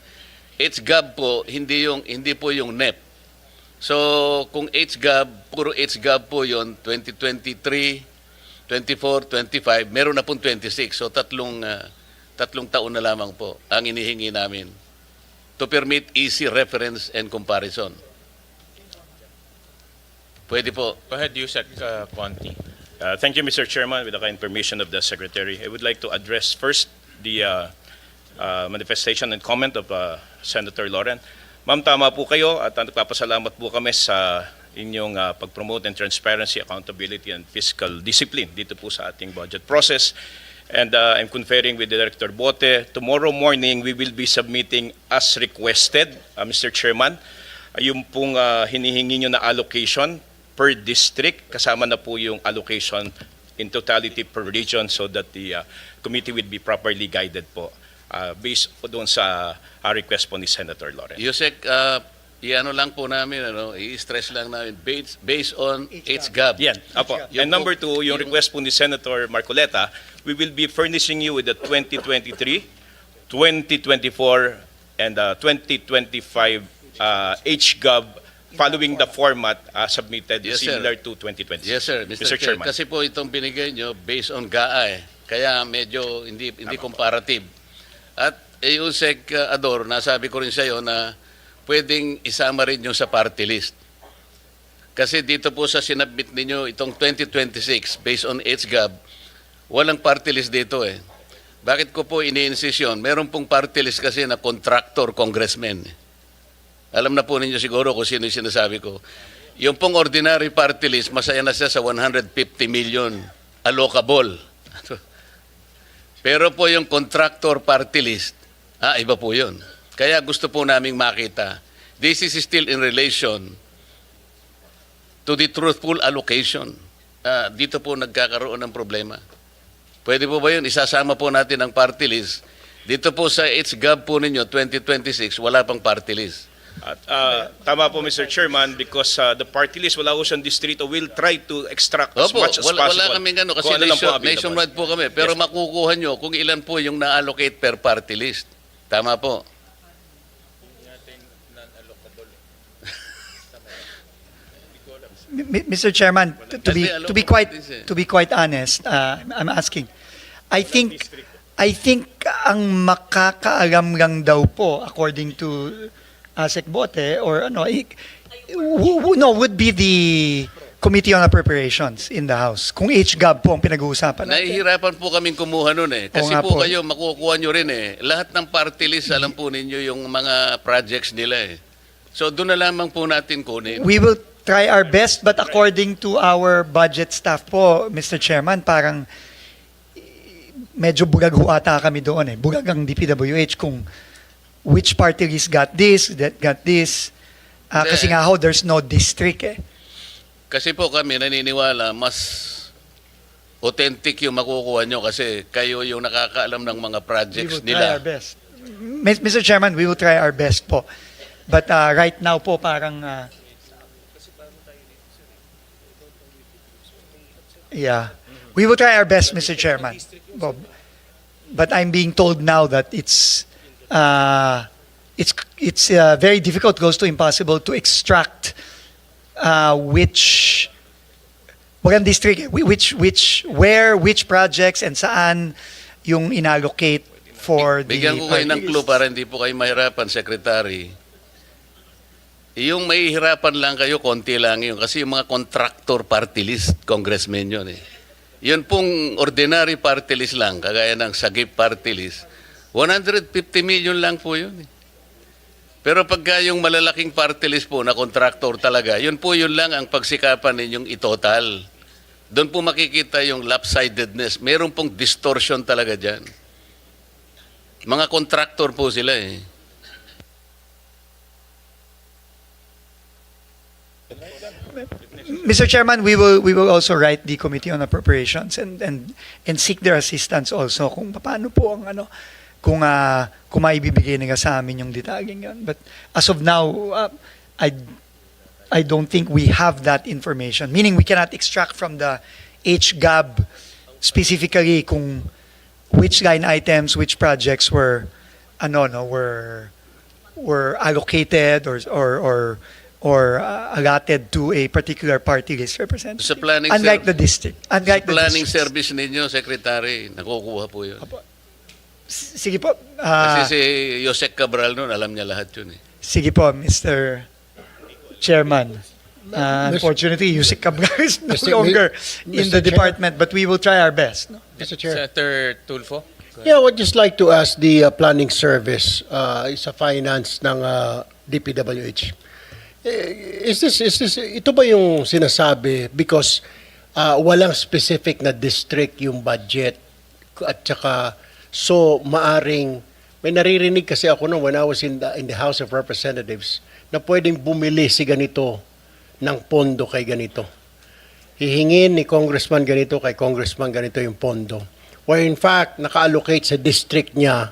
S6: HGAB po, hindi po yung NEP. So, kung HGAB, puro HGAB po yon 2023, 24, 25, meron na pong 26. So, tatlong taon na lamang po ang inihingi namin to permit easy reference and comparison. Pwede po.
S2: Go ahead, Yusek Conti.
S7: Thank you, Mr. Chairman. With the kind permission of the Secretary, I would like to address first the manifestation and comment of Senator Lauren. Ma'am, tama po kayo at nagpapasalamat po kami sa inyong pag-promote and transparency, accountability, and fiscal discipline dito po sa ating budget process. And I'm conferring with Director Bote. Tomorrow morning, we will be submitting as requested, Mr. Chairman, yung pong hinihingi nyo na allocation per district, kasama na po yung allocation in totality per region so that the committee will be properly guided po based po doon sa request po ni Senator Lauren.
S6: Yusek, iano lang po namin, i-stress lang namin, based on HGAB.
S7: Yan, apo. And number two, yung request po ni Senator Marcoleta, we will be furnishing you with the 2023, 2024, and 2025 HGAB following the format submitted
S6: Yes,
S7: similar
S6: sir.
S7: to 2026.
S6: Yes, sir. Mr. Chair,
S7: Chairman.
S6: kasi po itong binigay nyo based on GAA eh. Kaya medyo hindi comparative. At Yusek Ador, nasabi ko rin sa iyo na pwedeng isama rin yung sa party list. Kasi dito po sa sinabit ninyo itong 2026 based on HGAB, walang party list dito eh. Bakit ko po ini-insist yun? Meron pong party list kasi na contractor congressman. Alam na po ninyo siguro kung sino yung sinasabi ko. Yung pong ordinary party list, masaya na siya sa 150 million allocable. Pero po yung contractor party list, iba po yun. Kaya gusto po naming makita, this is still in relation to the truthful allocation. Dito po nagkakaroon ng problema. Pwede po ba yun? Isasama po natin ang party list. Dito po sa HGAB po ninyo, 2026, wala pang party list.
S7: At tama po Mr. Chairman, because the party list wala ko siyang distrito will try to extract as
S6: Opo,
S7: much as
S6: wala
S7: possible.
S6: kaming ano, kasi
S7: kung ano lang po available.
S6: nationwide po kami. Pero
S7: Yes.
S6: makukuha nyo kung ilan po yung na-allocate per party list. Tama po.
S3: Mr. Chairman, to be quite honest, I'm asking. I think ang makakaalam lang daw po according to Asek Bote or ano would be the Committee on Appropriations in the House. Kung HGAB po ang pinag-uusapan natin.
S6: Nahihirapan po kaming kumuha nun eh. Kasi
S3: nga
S6: po
S3: po.
S6: kayo, makukuha nyo rin eh. Lahat ng party list, alam po ninyo yung mga projects nila eh. So doon na lamang po natin kunin.
S3: We will try our best, but according to our budget staff po, Mr. Chairman, parang medyo bulag ho ata kami doon eh. Bulag ang DPWH kung which party list got this, that got this. Kasi nga ho, there's no district eh.
S6: Kasi po kami naniniwala, mas authentic yung makukuha nyo kasi kayo yung nakakaalam ng mga
S3: We
S6: projects
S3: will try our
S6: nila.
S3: best. Mr. Chairman, we will try our best po. But right now po, parang... yeah. We will try our best, Mr. Chairman. But I'm being told now that it's very difficult, close to impossible to extract which district, which projects and saan yung inallocate for the
S6: Bigyan ko kayo ng
S3: parties.
S6: clue para hindi po kayo mahirapan, Secretary. Yung mahihirapan lang kayo, konti lang yun. Kasi yung mga contractor party list, congressmen yun eh. Yun pong ordinary party list lang, kagaya ng Sagip party list, 150 million lang po yun eh. Pero pagka yung malalaking party list po na contractor talaga, yun lang ang pagsikapan ninyong itotal. Doon po makikita yung lopsidedness. Meron pong distortion talaga dyan. Mga contractor po sila eh.
S3: Mr. Chairman, we will also write the Committee on Appropriations and seek their assistance also kung paano po ang ano kung maibibigay nila sa amin yung detalyeng yun. But as of now, I don't think we have that information. Meaning we cannot extract from the HGAB specifically kung which line items, which projects were allocated or allotted to a particular party list representative.
S6: Sa planning
S3: Unlike the district. Unlike
S6: sa planning
S3: the districts.
S6: service ninyo, Secretary, nakukuha po yun.
S3: Sige po.
S6: Kasi si Yosek Cabral noon, alam niya lahat yun eh.
S3: Sige po, Mr. Chairman. Unfortunately, Yusik Cabral is no
S4: Mr.
S3: longer in the
S4: Chair.
S3: department, but we will try our best. No?
S4: Mr. Chair.
S2: Senator Tulfo?
S4: Yeah, I would just like to ask the planning service sa finance ng DPWH. Ito ba yung sinasabi because walang specific na district yung budget at saka so maaring may naririnig kasi ako nung when I was in the House of Representatives na pwedeng bumili si ganito ng pondo kay ganito. Hihingin ni congressman ganito kay congressman ganito yung pondo. Where in fact, naka-allocate sa district niya,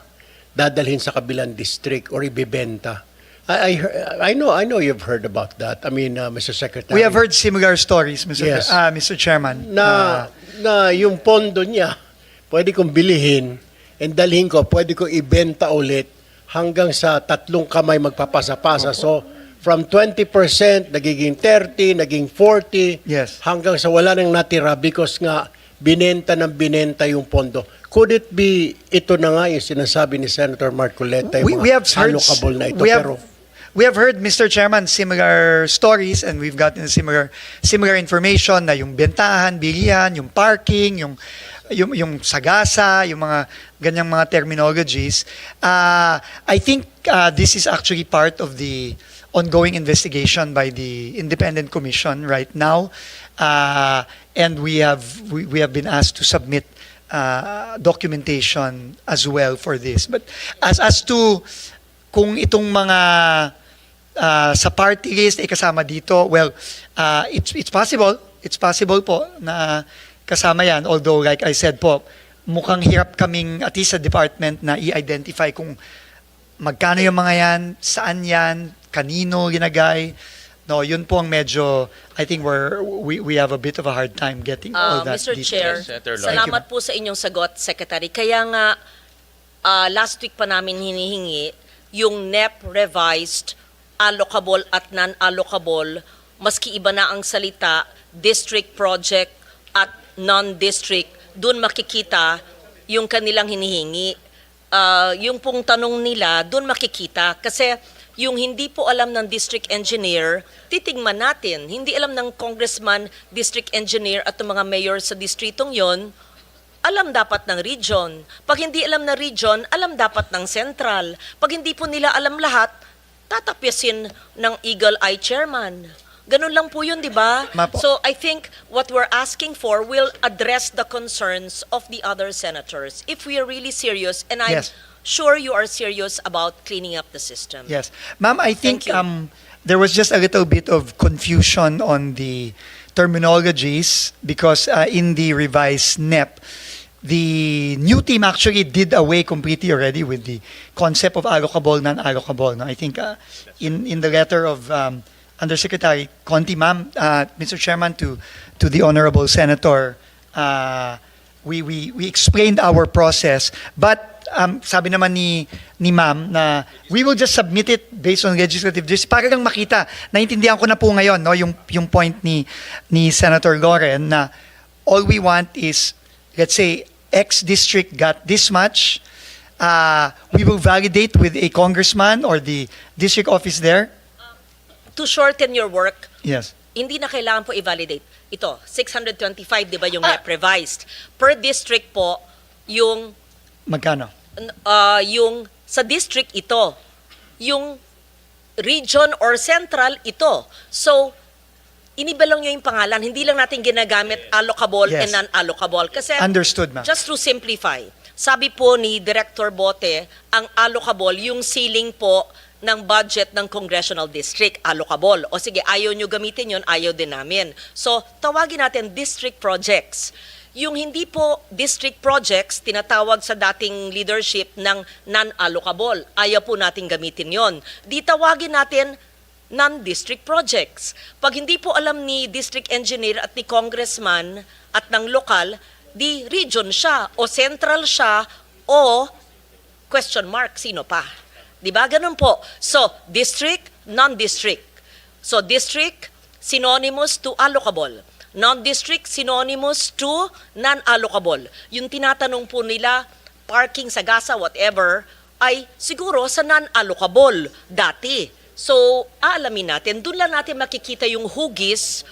S4: dadalhin sa kabilang district or ibibenta. I know you've heard about that. I mean, Mr. Secretary.
S3: We have heard similar stories, Mr.
S4: Yes.
S3: Mr. Chairman.
S4: na yung pondo niya, pwede kong bilihin and dalhin ko, pwede ko ibenta ulit hanggang sa 3 kamay magpapasa-pasa. So, from 20%, nagiging 30, naging 40,
S3: Yes.
S4: hanggang sa wala nang natira because nga binenta yung pondo. Could it be, ito na nga yung sinasabi ni Senator Marcoleta, yung
S3: we have heard
S4: allocable na ito.
S3: we have heard, Mr. Chairman, similar stories and we've gotten similar information na yung bentahan, bilihan, yung parking, yung sagasa, yung mga ganyang mga terminologies. I think this is actually part of the ongoing investigation by the Independent Commission right now, and we have been asked to submit documentation as well for this. But as to kung itong mga sa party list ay kasama dito, well, it's possible po na kasama yan. Although, like I said po, mukhang hirap kaming, at least sa department, na i-identify kung magkano yung mga yan, saan yan, kanino ginagay. No, yun po ang medyo, I think we have a bit of a hard time getting all that
S5: Mr.
S3: details.
S5: Chair,
S2: Senator Lauren.
S5: salamat po sa inyong sagot, Secretary. Kaya nga, last week pa namin hinihingi yung NEP revised, allocable at non-allocable, maski iba na ang salita, district project at non-district, doon makikita yung kanilang hinihingi. Yung pong tanong nila, doon makikita. Kasi yung hindi po alam ng district engineer, titingnan natin. Hindi alam ng congressman, district engineer at ng mga mayor sa distritong yon, alam dapat ng region. Pag hindi alam ng region, alam dapat ng central. Pag hindi po nila alam lahat, tatapyasin ng Eagle Eye Chairman. Ganun lang po yun, di ba?
S3: Mapo.
S5: So I think what we're asking for will address the concerns of the other senators. If we are really serious, and I'm
S3: Yes.
S5: sure you are serious about cleaning up the system.
S3: Yes. Ma'am, I think
S5: Thank you.
S3: there was just a little bit of confusion on the terminologies because in the revised NEP, the new team actually did away completely already with the concept of allocable, non-allocable. No? I think in the letter of Undersecretary Conti, ma'am, Mr. Chairman, to the Honorable Senator, we explained our process, but sabi naman ni ma'am na we will just submit it based on legislative justice para lang makita. Naintindihan ko na po ngayon no yung point ni Senator Loren na all we want is, let's say, X district got this much. We will validate with a congressman or the district office there.
S5: To shorten your work,
S3: Yes.
S5: hindi na kailangan po i-validate. Ito, 625, di ba yung NEP revised? Per district po, yung
S3: Magkano?
S5: yung sa district ito, yung region or central ito. So, iniba lang yung pangalan, hindi lang natin ginagamit allocable
S3: Yes.
S5: and non-allocable. Kasi,
S3: Understood, ma'am.
S5: just to simplify, sabi po ni Director Bote, ang allocable, yung ceiling po ng budget ng congressional district, allocable. O sige, ayaw nyo gamitin yun, ayaw din namin. So, tawagin natin district projects. Yung hindi po district projects, tinatawag sa dating leadership ng non-allocable. Ayaw po natin gamitin yon. Di tawagin natin non-district projects. Pag hindi po alam ni district engineer at ni congressman at ng lokal, di region siya o central siya o question mark, sino pa? Di ba? Ganun po. So, district, non-district. So, district, synonymous to allocable. Non-district, synonymous to non-allocable. Yung tinatanong po nila, parking sa gasa, whatever, ay siguro sa non-allocable dati. So, aalamin natin, doon lang natin makikita yung hugis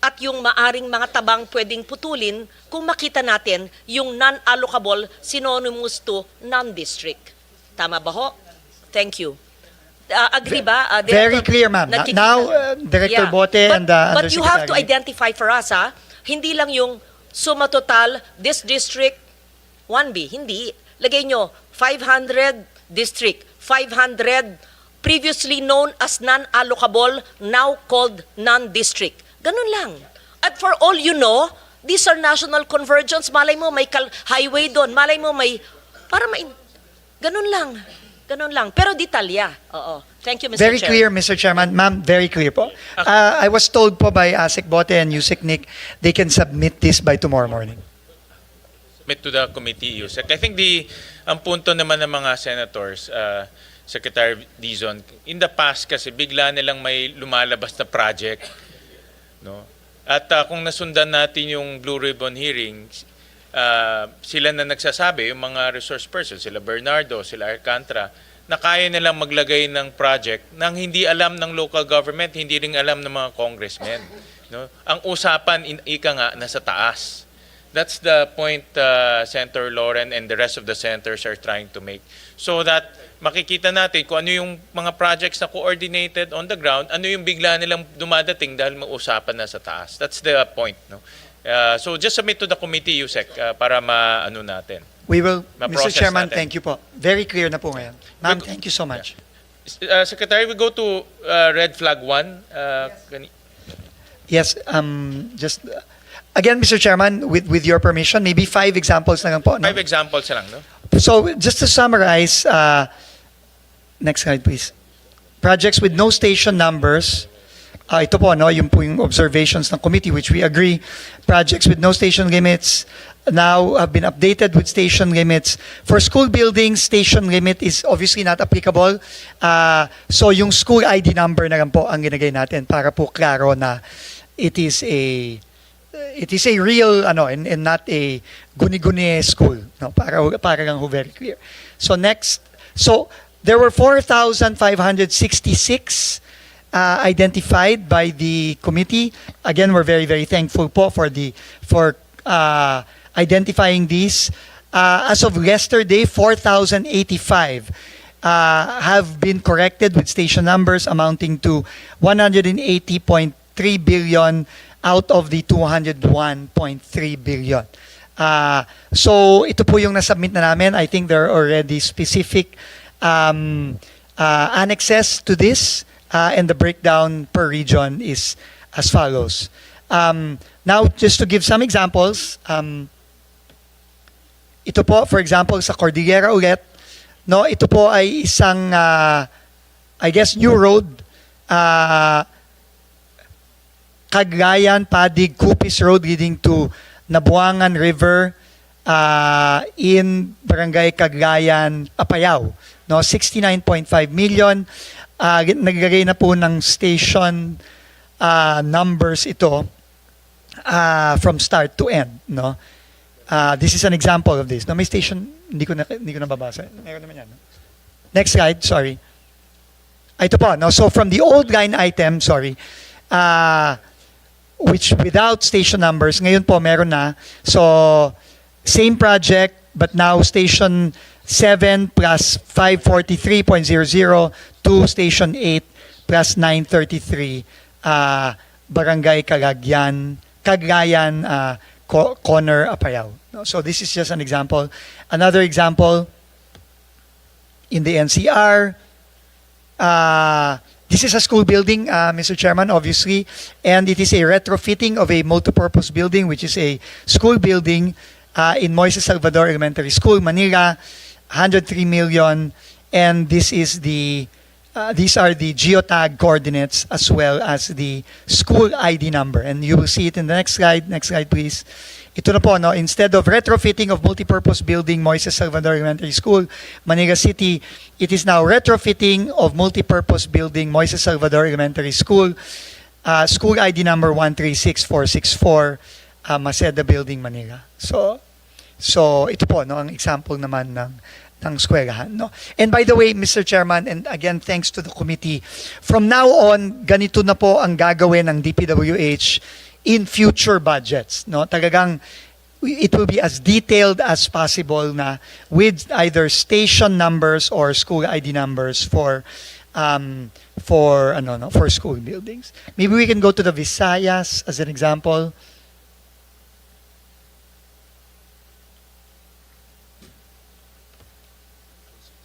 S5: at yung maaring mga tabang pwedeng putulin kung makita natin yung non-allocable synonymous to non-district. Tama ba ho? Thank you. Agree ba?
S3: Very
S5: Director,
S3: clear, ma'am.
S5: nakikita-
S3: Now, Director Bote and
S5: But you have to
S3: Undersecretary.
S5: identify for us, hindi lang yung suma total, this district, 1B, hindi. Lagay nyo, 500 district, 500 previously known as non-allocable, now called non-district. Ganun lang. At for all you know, these are national convergence. Malay mo may highway doon. Malay mo may, ganun lang. Ganun lang. Pero detalya. Oo. Thank you, Mr.
S3: Very
S5: Chair.
S3: clear, Mr. Chairman. Ma'am, very clear po. I was told po by ASEC Bote and Yusek Nick, they can submit this by tomorrow morning.
S2: Submit to the committee, Yusek. I think ang punto naman ng mga senators, Secretary Dizon, in the past kasi bigla nilang may lumalabas na project. No? At kung nasundan natin yung Blue Ribbon hearings, sila na nagsasabi, yung mga resource persons, sila Bernardo, sila Alcantara, na kaya nilang maglagay ng project nang hindi alam ng local government, hindi rin alam ng mga congressmen. No? Ang usapan, ika nga, nasa taas. That's the point Senator Loren and the rest of the senators are trying to make. So that makikita natin kung ano yung mga projects na coordinated on the ground, ano yung bigla nilang dumadating dahil may usapan na sa taas. That's the point. No? So just submit to the committee, Yusek, para maano natin.
S3: We will, Mr.
S2: Ma-process
S3: Chairman,
S2: natin.
S3: thank you po. Very clear na po ngayon. Ma'am, thank you so much.
S2: Secretary, we go to red flag 1.
S3: Yes, just again, Mr. Chairman, with your permission, maybe 5 examples na lang po. No?
S2: 5 examples lang, no?
S3: So just to summarize, next slide please. projects with no station numbers, ito po, no, yung po yung observations ng committee, which we agree. Projects with no station limits now have been updated with station limits. For school buildings, station limit is obviously not applicable. So yung school ID number na lang po ang ginagay natin para po klaro na it is a real and not a guni-guni school, no, para lang ho very clear. So next, so there were 4,566 identified by the committee. Again, we're very, very thankful po for identifying these. As of yesterday, 4,085 have been corrected with station numbers amounting to 180.3 billion out of the 201.3 billion. So ito po yung nasubmit na namin. I think there are already specific annexes to this. And the breakdown per region is as follows. Now, just to give some examples, ito po, for example, sa Cordillera ulit, no, ito po ay isang, I guess, new road, Cagayan, Padig, Cupis Road leading to Nabuangan River in Barangay Cagayan, Apayao. No, 69.5 million. Naglagay na po ng station numbers ito from start to end, no. This is an example of this. No, may station hindi ko nababasa. Meron naman yan. No? Next slide, sorry. Ito po, no. So from the old line item, sorry, which without station numbers, ngayon po meron na. So same project but now station 7 plus 543.00 to station 8 plus 933 Barangay Cagayan Corner Apayao. So this is just an example. Another example in the NCR. This is a school building, Mr. Chairman, obviously, and it is a retrofitting of a multipurpose building, which is a school building in Moises Salvador Elementary School, Manila, 103 million, and this is these are the geotag coordinates as well as the school ID number, and you will see it in the next slide. Next slide, please. Ito na po, no, instead of retrofitting of multipurpose building Moises Salvador Elementary School, Manila City, it is now retrofitting of multipurpose building Moises Salvador Elementary School, school ID number 136464, Maceda Building, Manila. So ito po, no, ang example naman ng eskwelahan, no. And by the way, Mr. Chairman, and again thanks to the committee, from now on ganito na po ang gagawin ng DPWH in future budgets, no. Talagang it will be as detailed as possible na with either station numbers or school ID numbers for school buildings. Maybe we can go to the Visayas as an example.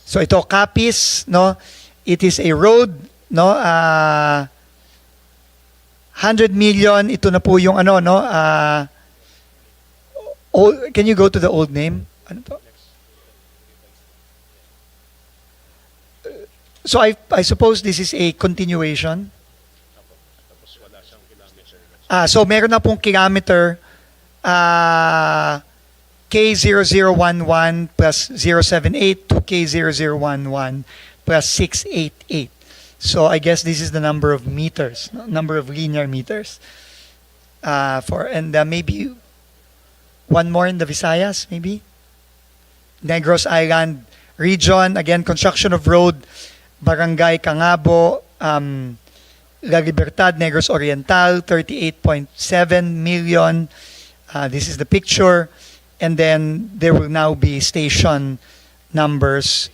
S3: So ito, Capiz, no? It is a road, no? 100 million, ito na po yung no? Can you go to the old name? Ano to? So I suppose this is a continuation. So meron na pong kilometer, K0011 plus 078 to K0011 plus 688. So I guess this is the number of meters, number of linear meters. Maybe one more in the Visayas, maybe? Negros Island region, again, construction of road, Barangay Cangabo, La Libertad, Negros Oriental, 38.7 million. This is the picture. And then there will now be station numbers,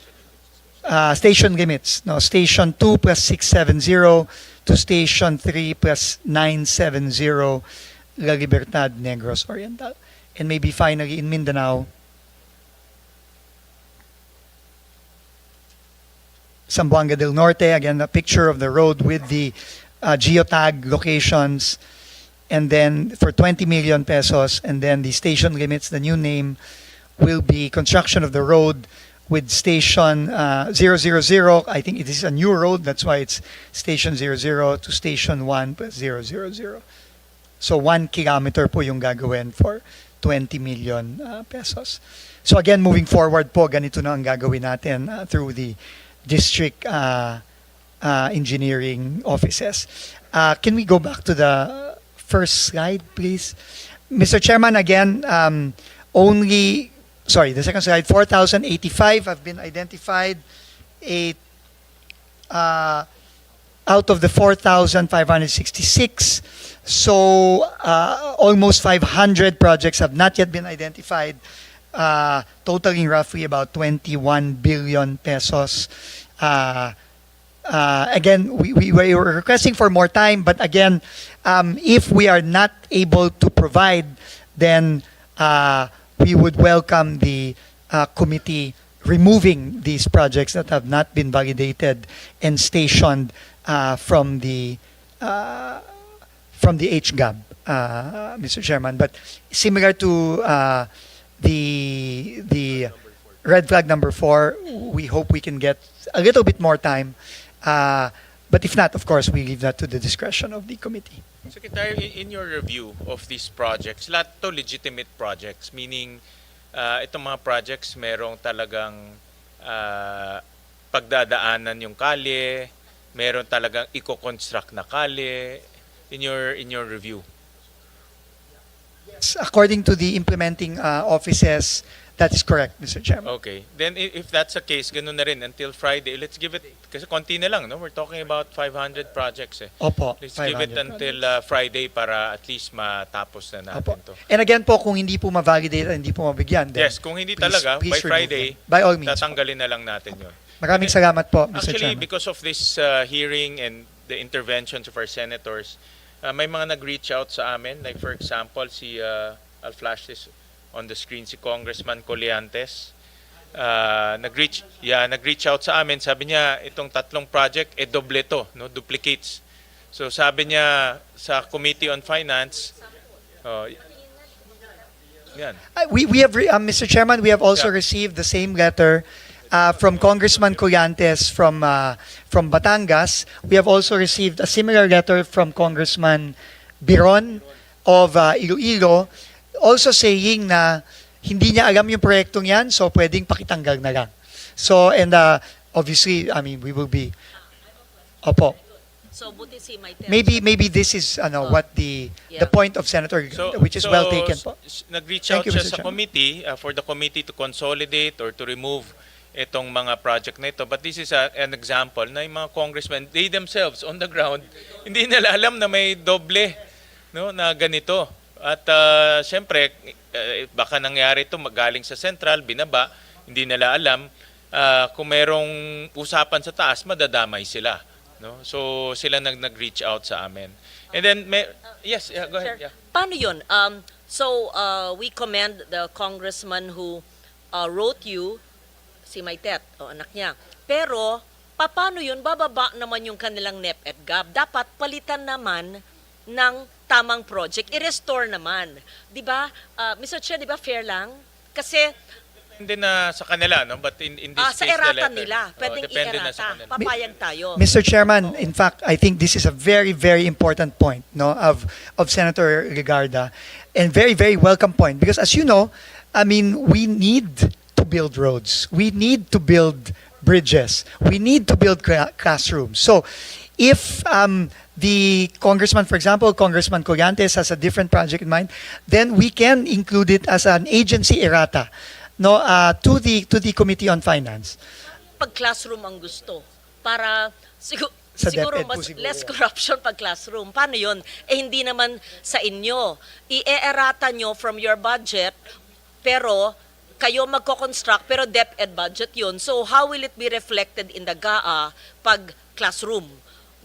S3: station limits. No, station 2 plus 670 to station 3 plus 970, La Libertad, Negros Oriental. And maybe finally in Mindanao, Zamboanga del Norte, again a picture of the road with the geotag locations. And then for 20 million pesos, and then the station limits, the new name will be construction of the road with station 000. I think it is a new road. That's why it's station 00 to station 1 plus 000. So 1 kilometer po yung gagawin for 20 million pesos. So again, moving forward po, ganito na ang gagawin natin through the district engineering offices. Can we go back to the first slide, please? Mr. Chairman, again, the second slide, 4,085 have been identified. Out of the 4,566, so almost 500 projects have not yet been identified, totaling roughly about 21 billion pesos. Again, we were requesting for more time, but again, if we are not able to provide, then we would welcome the committee removing these projects that have not been validated and stationed from the HGAB, Mr. Chairman. But similar to the red flag number 4, we hope we can get a little bit more time. But if not, of course, we leave that to the discretion of the committee.
S2: Secretary, in your review of these projects, lahat to legitimate projects, meaning itong mga projects merong talagang pagdadaanan yung kalye, meron talagang i-construct na kalye in your review.
S3: According to the implementing offices, that is correct, Mr. Chairman.
S2: Okay. Then if that's the case, ganun na rin until Friday. Let's give it, kasi konti na lang, no? We're talking about 500 projects eh.
S3: Opo,
S2: Let's give it
S3: 500
S2: until Friday para at least matapos na natin
S3: Opo.
S2: to.
S3: And again po, kung hindi po ma-validate at hindi po mabigyan, then
S2: Yes, kung hindi talaga, by
S3: remove
S2: Friday,
S3: them. By all means.
S2: tatanggalin na lang natin yun.
S3: Maraming salamat po, Mr.
S2: Actually,
S3: Chairman.
S2: because of this hearing and the interventions of our senators, may mga nag-reach out sa amin. Like for example, I'll flash this on the screen, si Congressman Colliantes. Nag-reach out sa amin. Sabi niya, itong tatlong project, doble to, no? Duplicates. So sabi niya sa Committee on Finance, yan.
S3: We have, Mr. Chairman, we have also received the same letter from Congressman Colliantes from Batangas. We have also received a similar letter from Congressman Biron of Iloilo, also saying na hindi niya alam yung proyektong yan, so pwedeng pakitanggal na lang. So, and obviously, I mean, we will be, opo.
S5: So, buti si Maite.
S3: Maybe this is what the point of Senator, which is well taken po.
S2: Nag-reach
S3: Thank
S2: out
S3: you,
S2: siya
S3: Mr.
S2: sa
S3: Chairman.
S2: committee for the committee to consolidate or to remove itong mga project na ito. But this is an example na yung mga congressmen, they themselves on the ground, hindi nila alam na may doble, no, na ganito. At siyempre, baka nangyari ito galing sa central, binaba, hindi nila alam. Kung merong usapan sa taas, madadamay sila. No? So sila nag-reach out sa amin. And then, yes, go ahead. Yeah.
S5: Paano yun? We commend the congressman who wrote you, si Maitet, anak niya. Pero, paano yun? Bababa naman yung kanilang NEP at GAB. Dapat palitan naman ng tamang project. I-restore naman. Di ba? Mr. Chair, di ba fair lang? Kasi,
S2: Hindi na sa kanila, no? But in this
S5: sa
S2: case, the
S5: erata
S2: letter.
S5: nila. Pwedeng
S2: depende na sa
S5: i-erata.
S2: kanila.
S5: Papayag tayo.
S3: Mr. Chairman, in fact, I think this is a very, very important point, no, of Senator Legarda, and very, very welcome point, because as you know, I mean, we need to build roads, we need to build bridges, we need to build classrooms. So, if the congressman, for example, Congressman Colliantes has a different project in mind, then we can include it as an agency errata, no, to the Committee on Finance.
S5: Pag classroom ang gusto, para
S3: Sa
S5: siguro
S3: DepEd po
S5: mas
S3: siguro
S5: less
S3: yan.
S5: corruption pag classroom. Paano yun? Hindi naman sa inyo. I-erata nyo from your budget, pero kayo magko-construct, pero DepEd budget yun. So how will it be reflected in the GAA pag classroom?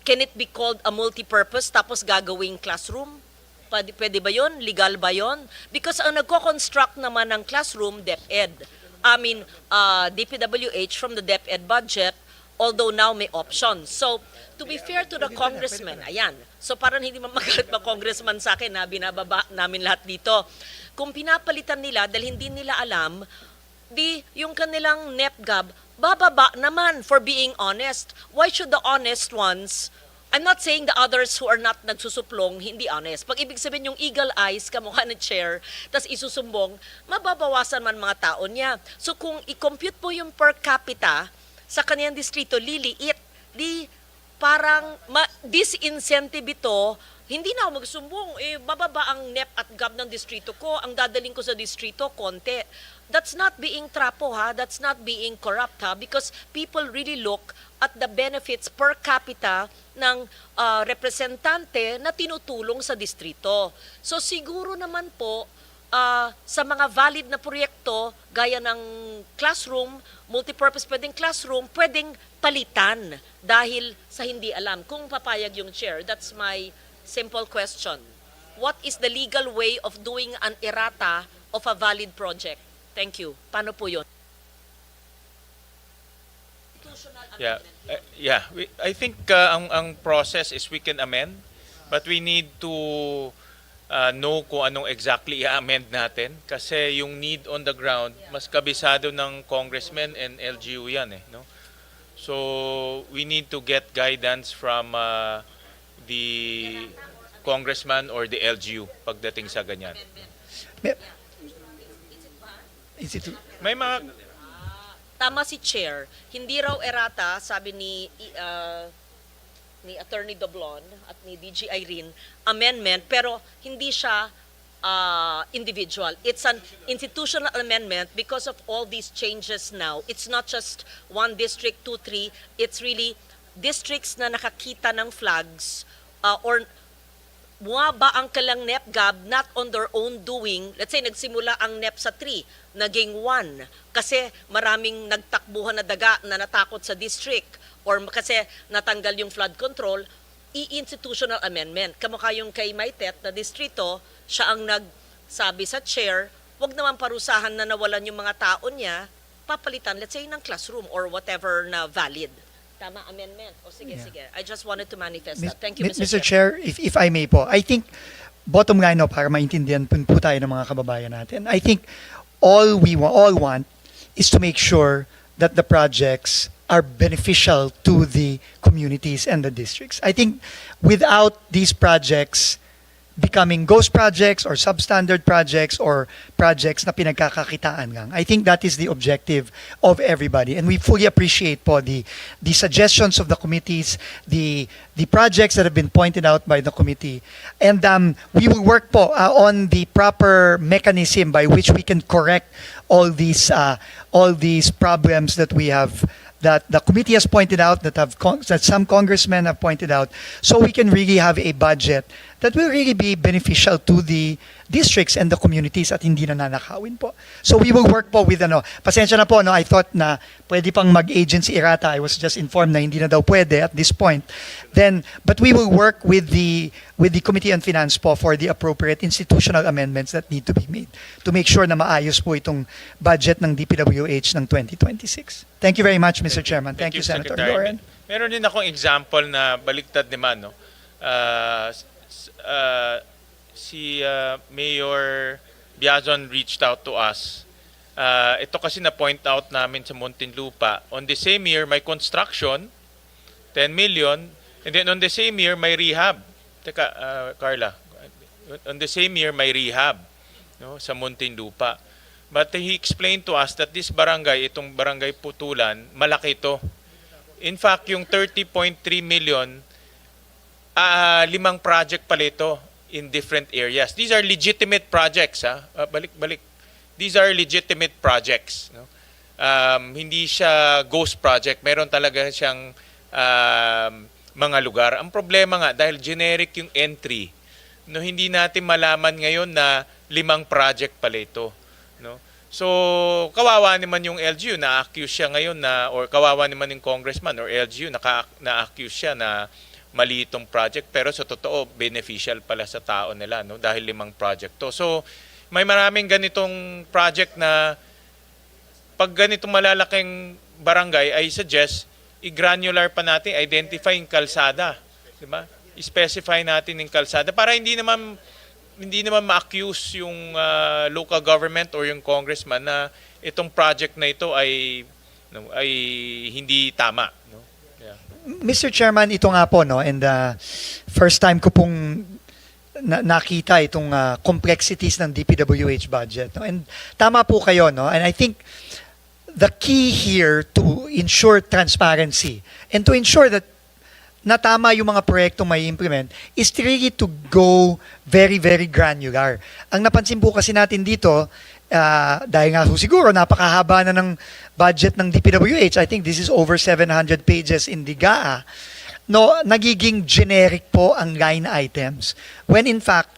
S5: Can it be called a multi-purpose tapos gagawing classroom? Pwede ba yun? Legal ba yun? Because ang nagko-construct naman ng classroom, DepEd. DPWH from the DepEd budget, although now may options. So, to be fair to the congressman, ayan. So, parang hindi magalit pa congressman sa akin na binababa namin lahat dito. Kung pinapalitan nila dahil hindi nila alam yung kanilang NEPGAB, bababa naman for being honest. Why should the honest ones, I'm not saying the others who are not nagsusuplong, hindi honest. Pag ibig sabihin yung eagle eyes, kamukha ng chair, tas isusumbong, mababawasan man mga tao niya. So kung i-compute po yung per capita sa kaniyang distrito, liliit, di parang disincentive ito, hindi na ako magsumbong, bababa ang NEP at GAB ng distrito ko, ang dadaling ko sa distrito, konti. That's not being trapo ha, that's not being corrupt ha, because people really look at the benefits per capita ng representante na tinutulong sa distrito. So siguro naman po, sa mga valid na proyekto, gaya ng classroom, multipurpose pwedeng classroom, pwedeng palitan dahil sa hindi alam. Kung papayag yung chair, that's my simple question. What is the legal way of doing an errata of a valid project? Thank you. Paano po yun?
S2: I think ang process is we can amend, but we need to know kung anong exactly i-amend natin kasi yung need on the ground mas kabisado ng congressmen and LGU yan no? So we need to get guidance from the congressman or the LGU pagdating sa ganyan. May mga
S5: Tama si Chair, hindi raw errata, sabi ni Attorney Doblon at ni DG Irene, amendment, pero hindi siya individual. It's an institutional amendment because of all these changes now. It's not just one district, 2, 3. It's really districts na nakakita ng flags or bumaba ang kalang NEPGAB not on their own doing. Let's say nagsimula ang NEP sa 3, naging 1 kasi maraming nagtakbuhan na daga na natakot sa district or kasi natanggal yung flood control, i-institutional amendment. Kamukha yung kay Maitet na distrito, siya ang nagsabi sa chair, wag naman parusahan na nawalan yung mga tao niya, papalitan, let's say, ng classroom or whatever na valid. Tama, amendment. O sige, sige. I just wanted to manifest that. Thank you,
S3: Mr.
S5: Mr.
S3: Chair, if I may po, I think, bottom line no, para maintindihan po tayo ng mga kababayan natin, I think all we all want is to make sure that the projects are beneficial to the communities and the districts. I think without these projects becoming ghost projects or substandard projects or projects na pinagkakakitaan lang. I think that is the objective of everybody. And we fully appreciate po the suggestions of the committees, the projects that have been pointed out by the committee. And we will work po on the proper mechanism by which we can correct all these problems that we have, that the committee has pointed out, that some congressmen have pointed out, so we can really have a budget that will really be beneficial to the districts and the communities at hindi na nanakawin po. So we will work po with pasensya na po, I thought na pwede pang mag-agency errata. I was just informed na hindi na daw pwede at this point. But we will work with the Committee on Finance po for the appropriate institutional amendments that need to be made to make sure na maayos po itong budget ng DPWH ng 2026. Thank you very much, Mr. Chairman. Thank you, Senator
S2: Secretary.
S3: Loren.
S2: Meron din akong example na baliktad naman, no? Si Mayor Biazon reached out to us. Ito kasi na-point out namin sa Muntinlupa. On the same year, may construction, 10 million, and then on the same year, may rehab. Teka, Carla, on the same year, may rehab, no, sa Muntinlupa. But he explained to us that this barangay, itong barangay Putulan, malaki ito. In fact, yung 30.3 million, 5 project pala ito in different areas. These are legitimate projects. Balik. These are legitimate projects. No? Hindi siya ghost project. Meron talaga siyang mga lugar. Ang problema nga, dahil generic yung entry, no, hindi natin malaman ngayon na 5 project pala ito. No? So, kawawa naman yung LGU, na-accuse siya ngayon na, or kawawa naman yung congressman or LGU, na-accuse siya na mali itong project, pero sa totoo, beneficial pala sa tao nila, no? Dahil 5 project to. So, may maraming ganitong project na pag ganitong malalaking barangay, I suggest, i-granular pa natin, identify yung kalsada. Diba? I-specify natin yung kalsada para hindi naman ma-accuse yung local government or yung congressman na itong project na ito ay ay hindi tama, no? Yeah.
S3: Mr. Chairman, ito nga po, no, and first time ko pong nakita itong complexities ng DPWH budget, no? And tama po kayo, no? And I think the key here to ensure transparency and to ensure that na tama yung mga proyektong may implement is really to go very, very granular. Ang napansin po kasi natin dito, dahil nga siguro napakahaba na ng budget ng DPWH, I think this is over 700 pages in the GAA, no, nagiging generic po ang line items. When in fact,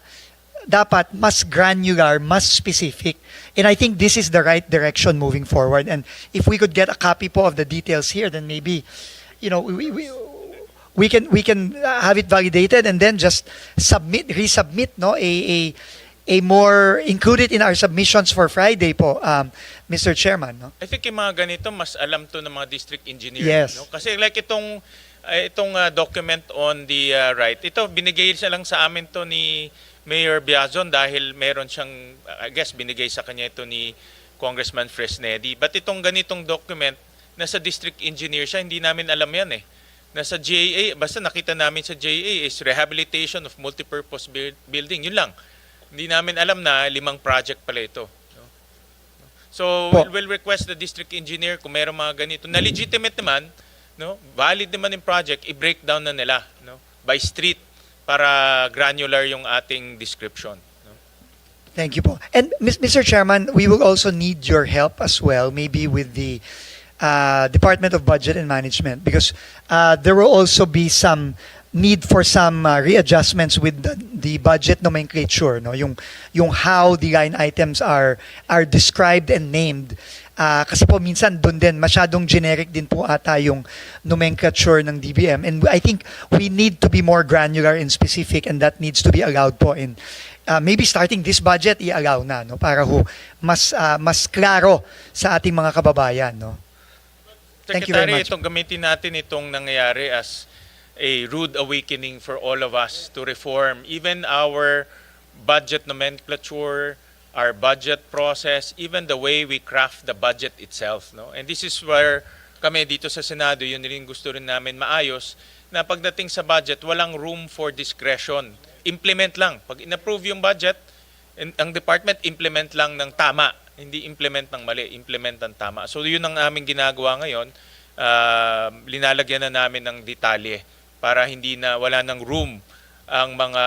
S3: dapat mas granular, mas specific. And I think this is the right direction moving forward. And if we could get a copy po of the details here, then maybe, you know, we can have it validated and then just resubmit, no, a more included in our submissions for Friday po, Mr. Chairman, no.
S2: I think yung mga ganito mas alam to ng mga district engineer,
S3: Yes.
S2: no? Kasi like itong document on the right, ito binigay siya lang sa amin to ni Mayor Biazon dahil meron siyang, I guess binigay sa kanya ito ni Congressman Fresnedi. But itong ganitong document, nasa district engineer siya, hindi namin alam yan eh. Nasa GAA, basta nakita namin sa GAA is rehabilitation of multipurpose building, yun lang. Hindi namin alam na 5 project pala ito. No? So we'll request the district engineer kung meron mga ganito na legitimate naman, no, valid naman yung project, i-breakdown na nila, no, by street para granular yung ating description. No?
S3: Thank you po. And Mr. Chairman, we will also need your help as well, maybe with the Department of Budget and Management, because there will also be some need for some readjustments with the budget nomenclature, no, yung how the line items are described and named. Kasi po minsan doon din masyadong generic din po ata yung nomenclature ng DBM, and I think we need to be more granular and specific, and that needs to be allowed po in maybe starting this budget i-allow na, no, para ho mas klaro sa ating mga kababayan, no. Thank you very
S2: Secretary,
S3: much.
S2: itong gamitin natin itong nangyayari as a rude awakening for all of us to reform even our budget nomenclature, our budget process, even the way we craft the budget itself, no? And this is where kami dito sa Senado, yun rin gusto rin namin maayos, na pagdating sa budget, walang room for discretion. Implement lang. Pag in-approve yung budget, ang department implement lang ng tama, hindi implement ng mali, implement ng tama. So yun ang aming ginagawa ngayon, linalagyan na namin ng detalye para wala ng room ang mga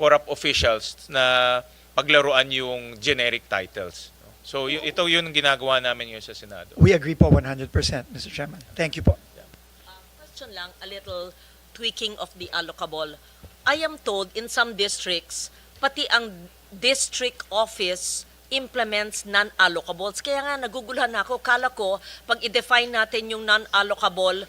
S2: corrupt officials na paglaruan yung generic titles. So ito yun ang ginagawa namin ngayon sa Senado.
S3: We agree po 100%, Mr. Chairman. Thank you po.
S5: Question lang, a little tweaking of the allocable. I am told in some districts, pati ang district office implements non-allocables. Kaya nga naguguluhan ako, kala ko pag i-define natin yung non-allocable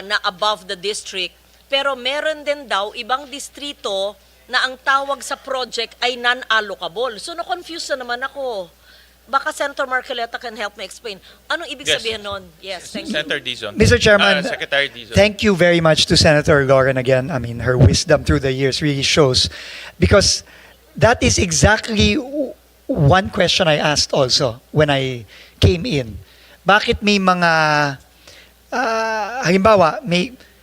S5: na above the district, pero meron din daw ibang distrito na ang tawag sa project ay non-allocable. So na-confuse na naman ako. Baka Senator Marcoleta can help me explain. Anong ibig
S2: Yes.
S5: sabihin nun? Yes, thank you.
S2: Senator Dizon.
S3: Mr. Chairman,
S2: Secretary Dizon.
S3: thank you very much to Senator Lauren again. I mean, her wisdom through the years really shows, because that is exactly one question I asked also when I came in. Bakit may mga halimbawa,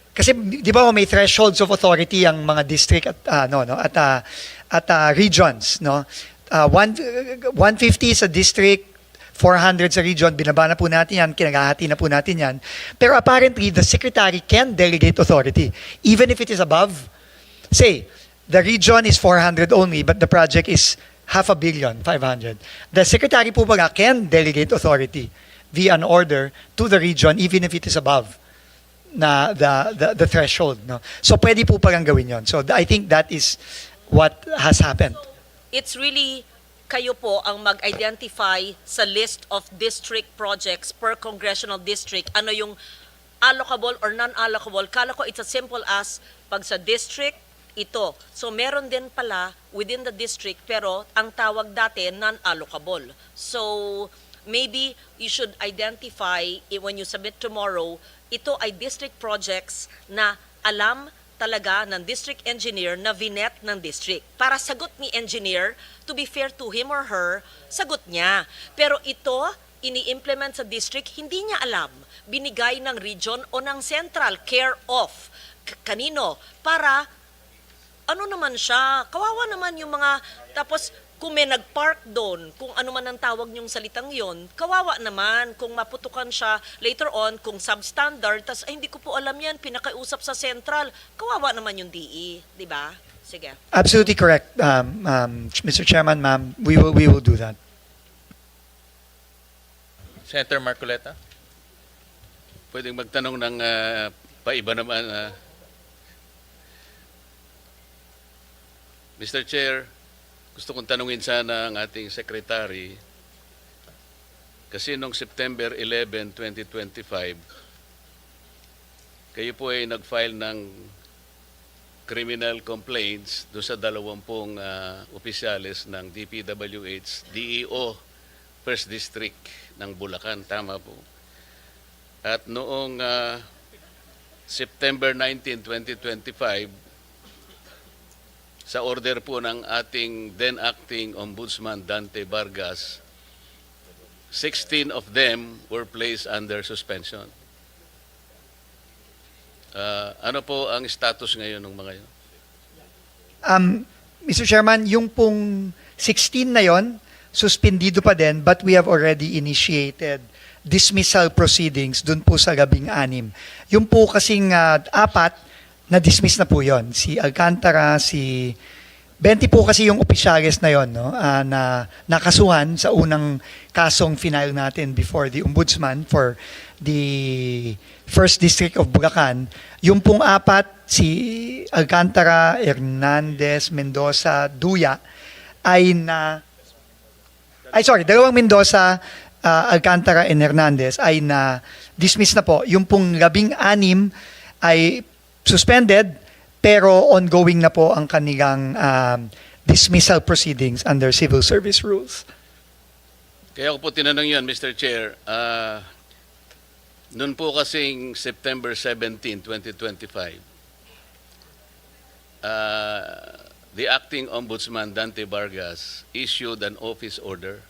S3: kasi di ba may thresholds of authority ang mga district at regions, no? 150 sa district, 400 sa region, binaba na po natin yan, kinagahati na po natin yan. Pero apparently, the secretary can delegate authority, even if it is above. Say, the region is 400 only, but the project is 500 million, 500. The secretary po baga can delegate authority via an order to the region, even if it is above na the threshold, no? So pwede po pagang gawin yon. So I think that is what has happened.
S5: It's really kayo po ang mag-identify sa list of district projects per congressional district. Ano yung allocable or non-allocable? Kala ko it's as simple as pag sa district, ito. So meron din pala within the district, pero ang tawag dati non-allocable. So maybe you should identify when you submit tomorrow, ito ay district projects na alam talaga ng district engineer na vinet ng district. Para sagot ni engineer, to be fair to him or her, sagot niya. Pero ito, ini-implement sa district, hindi niya alam. Binigay ng region o ng central, care of. Kanino? Para, ano naman siya, kawawa naman yung mga, tapos kung may nag-park doon, kung ano man ang tawag niyong salitang yon, kawawa naman kung maputukan siya later on, kung substandard, tas ay hindi ko po alam yan, pinakausap sa central, kawawa naman yung DE, di ba? Sige.
S3: Absolutely correct, Mr. Chairman, ma'am. We will do that.
S2: Senator Marcoleta?
S6: Pwedeng magtanong ng paiba naman. Mr. Chair, gusto kong tanungin sana ang ating secretary kasi noong September 11, 2025, kayo po ay nag-file ng criminal complaints doon sa 20 opisyales ng DPWH, DEO, First District ng Bulacan. Tama po. At noong September 19, 2025, sa order po ng ating then acting Ombudsman Dante Vargas, 16 of them were placed under suspension. Ano po ang status ngayon ng mga yun?
S3: Mr. Chairman, yung pong 16 na yon, suspendido pa din, but we have already initiated dismissal proceedings dun po sa 16. Yung po kasing 4, na-dismiss na po yon. Si Alcantara, si 20 po kasi yung opisyales na yon, no? Na nakasuhan sa unang kasong final natin before the Ombudsman for the First District of Bulacan. Yung pong 4, si Alcantara, Hernandez, Mendoza, Duya, ay 2 Mendoza, Alcantara and Hernandez ay na-dismiss na po. Yung pong 16 ay suspended, pero ongoing na po ang kanilang dismissal proceedings under civil service rules.
S6: Kaya ko po tinanong yun, Mr. Chair. Noon po kasing September 17, 2025, the acting Ombudsman Dante Vargas issued an office order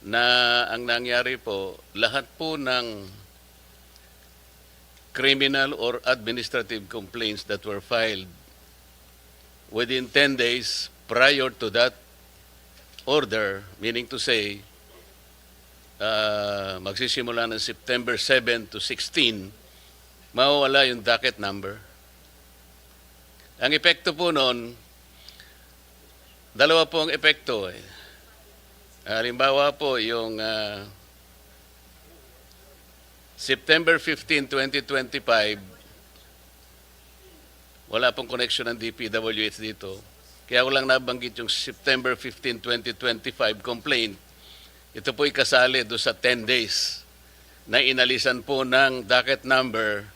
S6: na ang nangyari po, lahat po ng criminal or administrative complaints that were filed within 10 days prior to that order, meaning to say, magsisimula ng September 7 to 16, mawawala yung docket number. Ang epekto po noon, dalawa po ang epekto. Halimbawa po yung September 15, 2025, wala pong connection ng DPWH dito. Kaya ko lang nabanggit yung September 15, 2025 complaint. Ito po ikasali doon sa 10 days na inalisan po ng docket number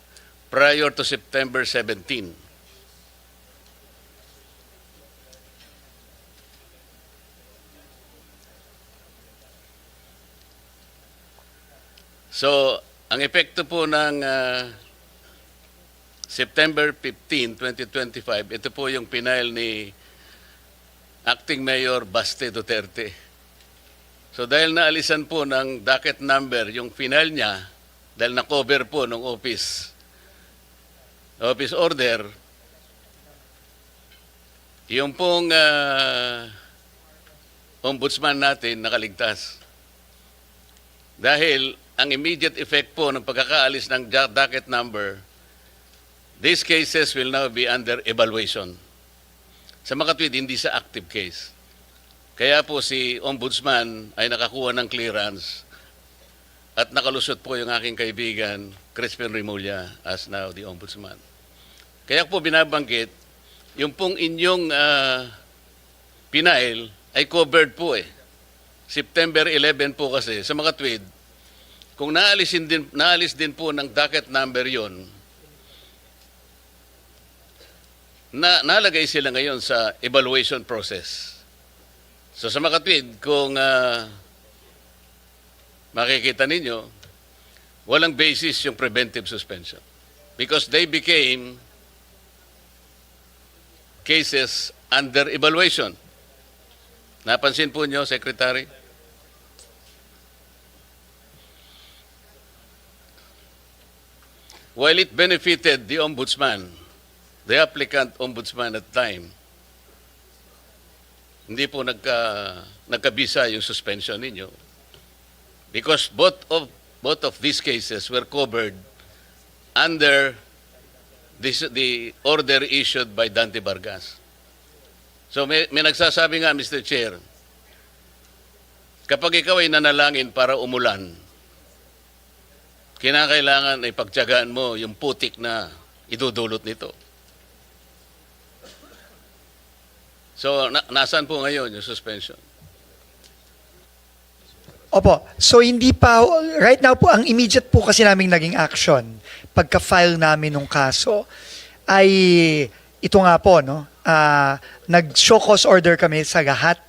S6: prior to September 17. So, ang epekto po ng September 15, 2025, ito po yung pinail ni Acting Mayor Baste Duterte. So dahil naalisan po ng docket number yung final niya, dahil na-cover po ng office order, yung pong ombudsman natin nakaligtas. Dahil ang immediate effect po ng pagkakaalis ng docket number, these cases will now be under evaluation. Sa makatwid, hindi sa active case. Kaya po si Ombudsman ay nakakuha ng clearance at nakalusot po yung aking kaibigan, Crispin Remulla, as now the Ombudsman. Kaya po binabanggit, yung pong inyong pinail ay covered po September 11 po kasi, sa makatwid, kung naalis din po ng docket number yon, nalagay sila ngayon sa evaluation process. So sa makatwid, kung makikita ninyo, walang basis yung preventive suspension. Because they became cases under evaluation. Napansin po nyo, Secretary? While it benefited the Ombudsman, the applicant Ombudsman at the time, hindi po nagkabisa yung suspension ninyo. Because both of these cases were covered under the order issued by Dante Vargas. So may nagsasabi nga, Mr. Chair, kapag ikaw ay nanalangin para umulan, kinakailangan ay pagtiyagaan mo yung putik na idudulot nito. So, nasaan po ngayon yung suspension?
S3: Opo. So hindi pa, right now po, ang immediate po kasi naming naging action pagka-file namin ng kaso ay ito nga po, no? Nag-show cause order kami sa lahat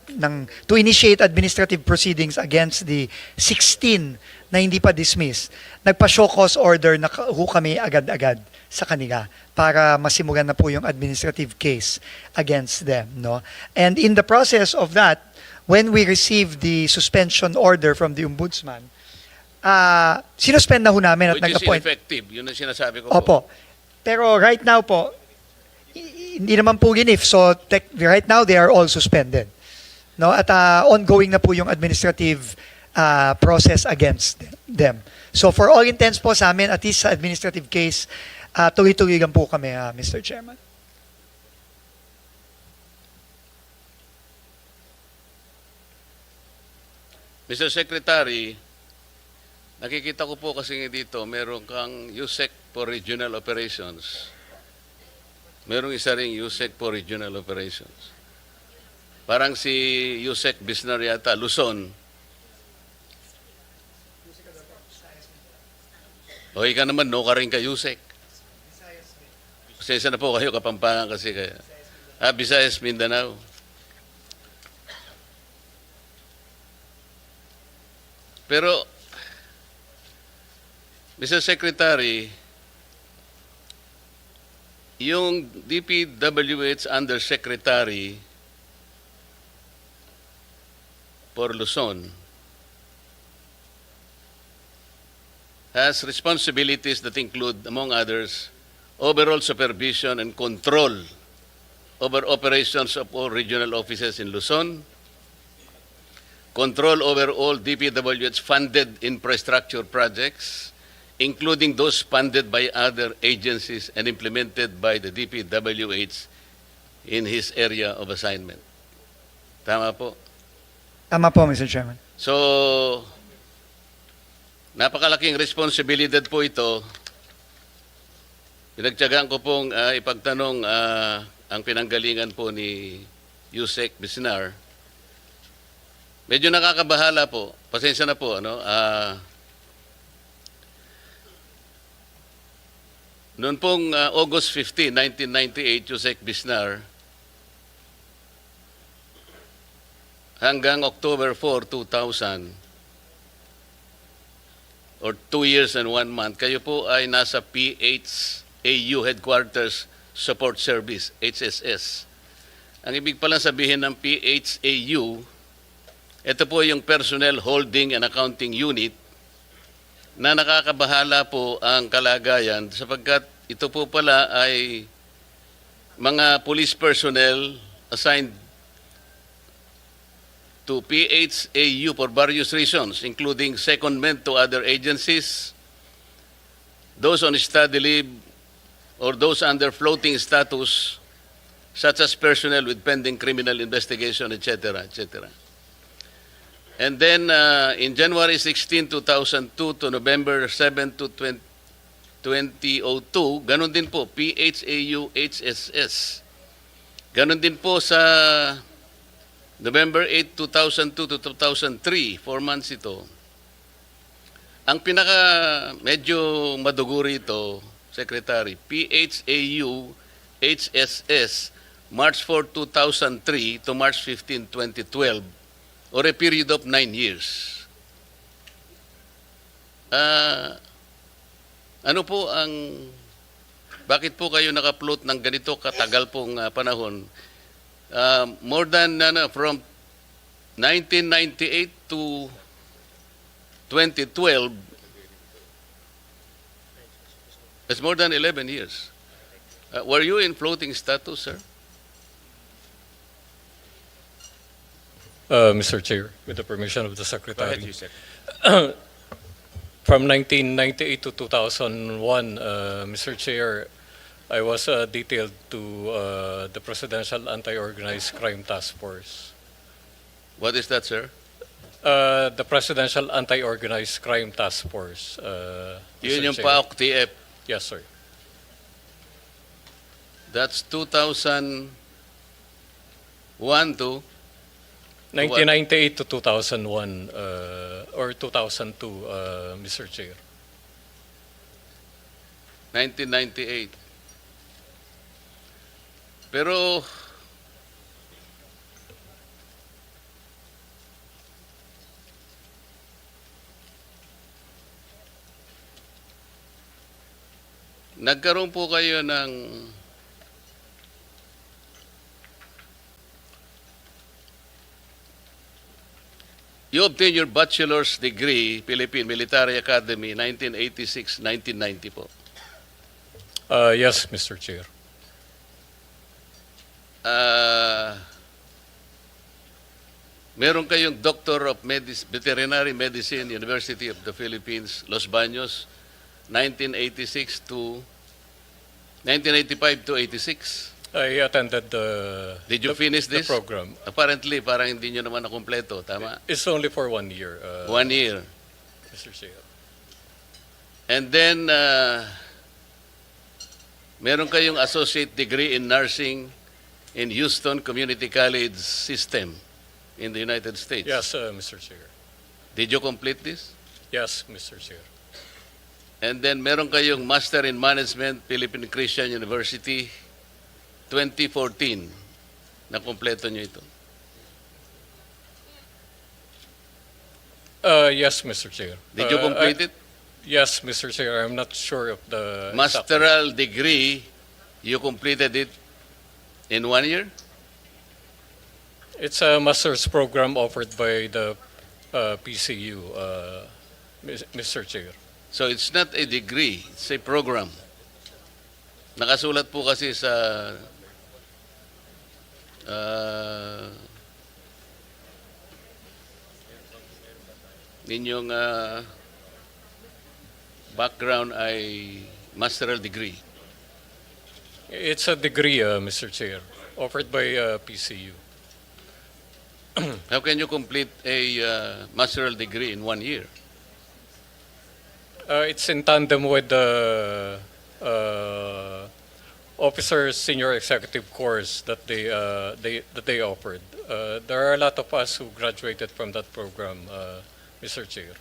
S3: to initiate administrative proceedings against the 16 na hindi pa dismiss. Nagpa-show cause order na kami agad-agad sa kanila para masimulan na po yung administrative case against them, no? And in the process of that, when we received the suspension order from the Ombudsman, sinuspend na ho namin at
S6: Which is
S3: nag-appoint.
S6: ineffective. Yun ang sinasabi ko
S3: Opo. Pero right now po, hindi naman po ginif. So right now they are all suspended. No? At ongoing na po yung administrative process against them. So for all intents po sa amin, at least sa administrative case, tuloy-tuloy lang po kami, Mr. Chairman.
S6: Mr. Secretary, nakikita ko po kasi dito, meron kang USEC for Regional Operations. Merong isa ring USEC for Regional Operations. Parang si USEC Bisnar yata, Luzon. O ika naman, no ka rin ka USEC. Pasensya na po kayo, Kapampangan kasi kaya. Visayas, Mindanao. Pero, Mr. Secretary, yung DPWH Undersecretary for Luzon has responsibilities that include, among others, overall supervision and control over operations of all regional offices in Luzon, control over all DPWH funded infrastructure projects, including those funded by other agencies and implemented by the DPWH in his area of assignment. Tama po?
S3: Tama po, Mr. Chairman.
S6: So, napakalaking responsibilidad po ito. Pinagtiyagaan ko pong ipagtanong ang pinanggalingan po ni Yusek Bisnar. Medyo nakakabahala po. Pasensya na po. Noon pong August 15, 1998, Yusek Bisnar, hanggang October 4, 2000, or 2 years and 1 month, kayo po ay nasa PHAU Headquarters Support Service, HSS. Ang ibig pala sabihin ng PHAU, ito po yung Personnel Holding and Accounting Unit na nakakabahala po ang kalagayan sapagkat ito po pala ay mga police personnel assigned to PHAU for various reasons, including secondment to other agencies, those on study leave, or those under floating status, such as personnel with pending criminal investigation, etc., etc. And then in January 16, 2002 to November 7 to 2002, ganun din po, PHAU HSS. Ganun din po sa November 8, 2002 to 2003, 4 months ito. Ang pinaka medyo maduguri ito, Secretary, PHAU HSS, March 4, 2003 to March 15, 2012, or a period of 9 years. Ano po ang Bakit po kayo naka-float ng ganito katagal pong panahon? More than from 1998 to 2012, it's more than 11 years. Were you in floating status, sir?
S8: Mr. Chair, with the permission of the
S2: Go
S8: Secretary.
S2: ahead, Yusek.
S8: From 1998 to 2001, Mr. Chair, I was detailed to the Presidential Anti-Organized Crime Task Force.
S6: What is that, sir?
S8: The Presidential Anti-Organized Crime Task Force.
S6: Yun
S8: Mr.
S6: yung
S8: Chair.
S6: PAOK-TF.
S8: Yes, sir.
S6: That's 2001 to
S8: 1998 to 2001 or 2002, Mr. Chair.
S6: 1998. Pero nagkaroon po kayo ng you obtained your bachelor's degree, Philippine Military Academy, 1986-1990 po.
S8: Yes, Mr. Chair.
S6: Meron kayong Doctor of Veterinary Medicine, University of the Philippines, Los Baños, 1986 to 1985 to 86.
S8: I attended the
S6: Did you finish
S8: the
S6: this?
S8: program.
S6: Apparently, parang hindi nyo naman nakumpleto. Tama?
S8: It's only for 1 year,
S6: 1 year.
S8: Mr. Chair.
S6: And then, meron kayong associate degree in nursing in Houston Community College System in the United States.
S8: Yes, Mr. Chair.
S6: Did you complete this?
S8: Yes, Mr. Chair.
S6: And then, meron kayong Master in Management, Philippine Christian University, 2014. Nakompleto nyo ito.
S8: Yes, Mr. Chair.
S6: Did you complete it?
S8: Yes, Mr. Chair. I'm not sure of the exact-
S6: Masteral degree, you completed it in 1 year?
S8: It's a master's program offered by the PCU, Mr. Chair.
S6: So it's not a degree, it's a program. Nakasulat po kasi sa ninyong background ay masteral degree.
S8: It's a degree, Mr. Chair, offered by PCU.
S6: How can you complete a masteral degree in 1 year?
S8: It's in tandem with the officer senior executive course that they offered. There are a lot of us who graduated from that program, Mr. Chair.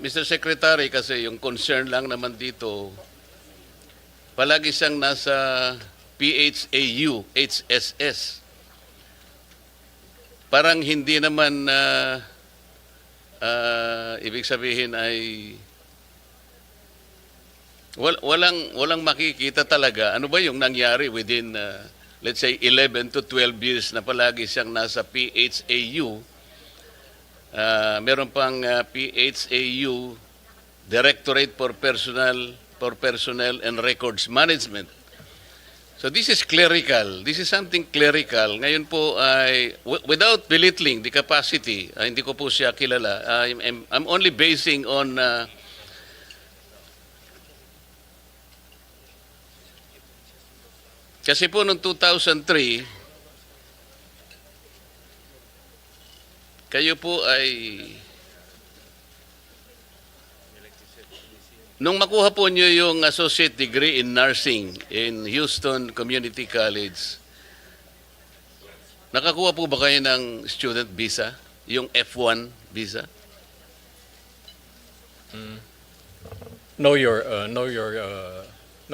S6: Mr. Secretary, kasi yung concern lang naman dito, palagi siyang nasa PHAU, HSS. Parang hindi naman ibig sabihin ay walang makikita talaga. Ano ba yung nangyari within, let's say, 11 to 12 years na palagi siyang nasa PHAU? Meron pang PHAU, Directorate for Personnel and Records Management. So this is clerical. This is something clerical. Ngayon po ay without belittling the capacity, hindi ko po siya kilala. I'm only basing on kasi po noong 2003 kayo po ay nung makuha po niyo yung associate degree in nursing in Houston Community College, nakakuha po ba kayo ng student visa? Yung F1 visa?
S8: No,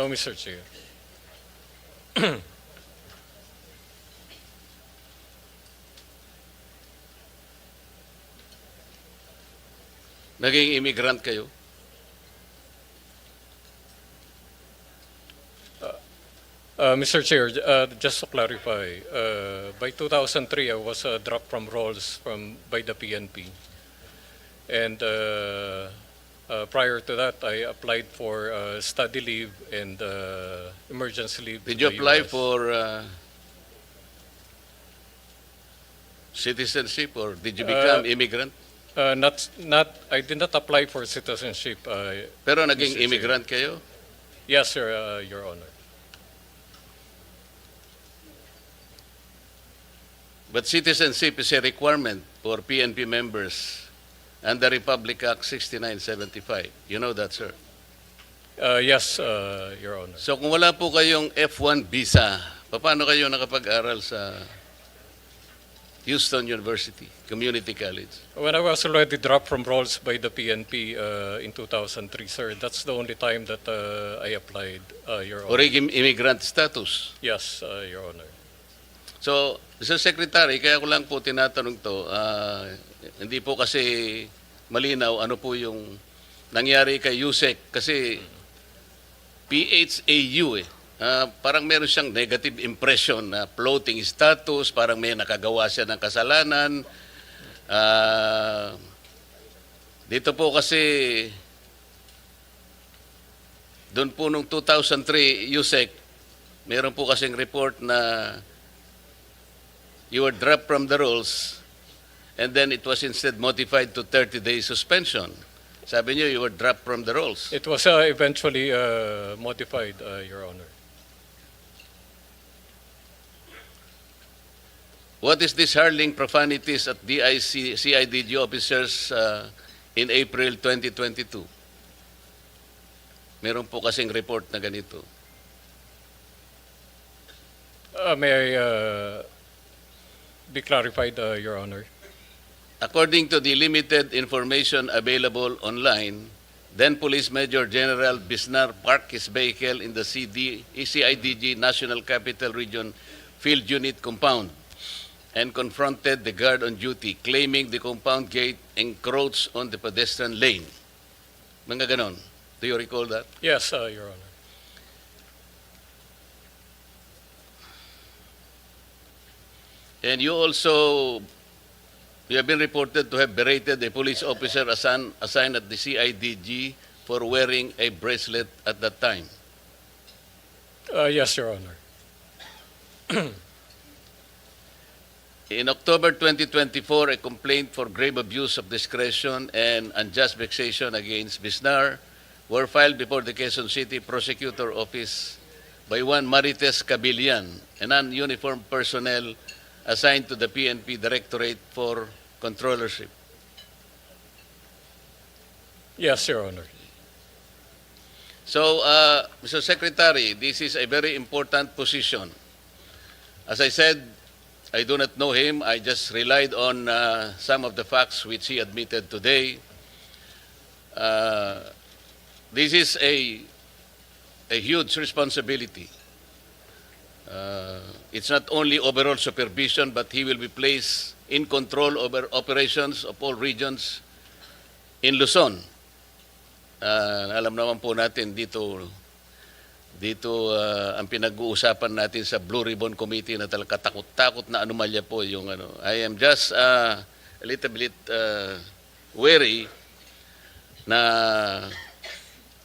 S8: Mr. Chair.
S6: Naging immigrant kayo?
S8: Mr. Chair, just to clarify, by 2003, I was dropped from roles by the PNP. And prior to that, I applied for study leave and emergency leave.
S6: Did
S8: to
S6: you
S8: the
S6: apply
S8: US.
S6: for citizenship or did you become immigrant?
S8: I did not apply for citizenship.
S6: Pero
S8: Mr.
S6: naging
S8: Chair.
S6: immigrant kayo?
S8: Yes, sir, Your Honor.
S6: But citizenship is a requirement for PNP members under Republic Act 6975. You know that, sir.
S8: Yes, Your Honor.
S6: So kung wala po kayong F1 visa, paano kayo nakapag-aral sa Houston University Community College?
S8: When I was already dropped from roles by the PNP in 2003, sir, that's the only time that I applied, Your
S6: Or
S8: Honor.
S6: immigrant status?
S8: Yes, Your Honor.
S6: So, Mr. Secretary, kaya ko lang po tinatanong to, hindi po kasi malinaw ano po yung nangyari kay Yusek kasi PHAU parang meron siyang negative impression na floating status, parang may nakagawa siya ng kasalanan. Dito po kasi doon po nung 2003, Yusek, meron po kasing report na you were dropped from the roles and then it was instead modified to 30-day suspension. Sabi niyo, you were dropped from the roles.
S8: It was eventually modified, Your Honor.
S6: What is this hurling profanities at CIDG officers in April 2022? Meron po kasing report na ganito.
S8: May I be clarified, Your Honor?
S6: According to the limited information available online, then Police Major General Bisnar parked his vehicle in the CIDG National Capital Region Field Unit compound and confronted the guard on duty, claiming the compound gate encroached on the pedestrian lane. Mga ganon. Do you recall that?
S8: Yes, Your Honor.
S6: And you have been reported to have berated a police officer assigned at the CIDG for wearing a bracelet at that time.
S8: Yes, Your Honor.
S6: In October 2024, a complaint for grave abuse of discretion and unjust vexation against Bisnar were filed before the Quezon City Prosecutor Office by one Marites Cabilian, a non-uniformed personnel assigned to the PNP Directorate for Controllership.
S8: Yes, Your Honor.
S6: So, Mr. Secretary, this is a very important position. As I said, I do not know him. I just relied on some of the facts which he admitted today. This is a huge responsibility. It's not only overall supervision, but he will be placed in control over operations of all regions in Luzon. Alam naman po natin dito ang pinag-uusapan natin sa Blue Ribbon Committee na talaga takot-takot na anomalya po yung ano. I am just a little bit wary na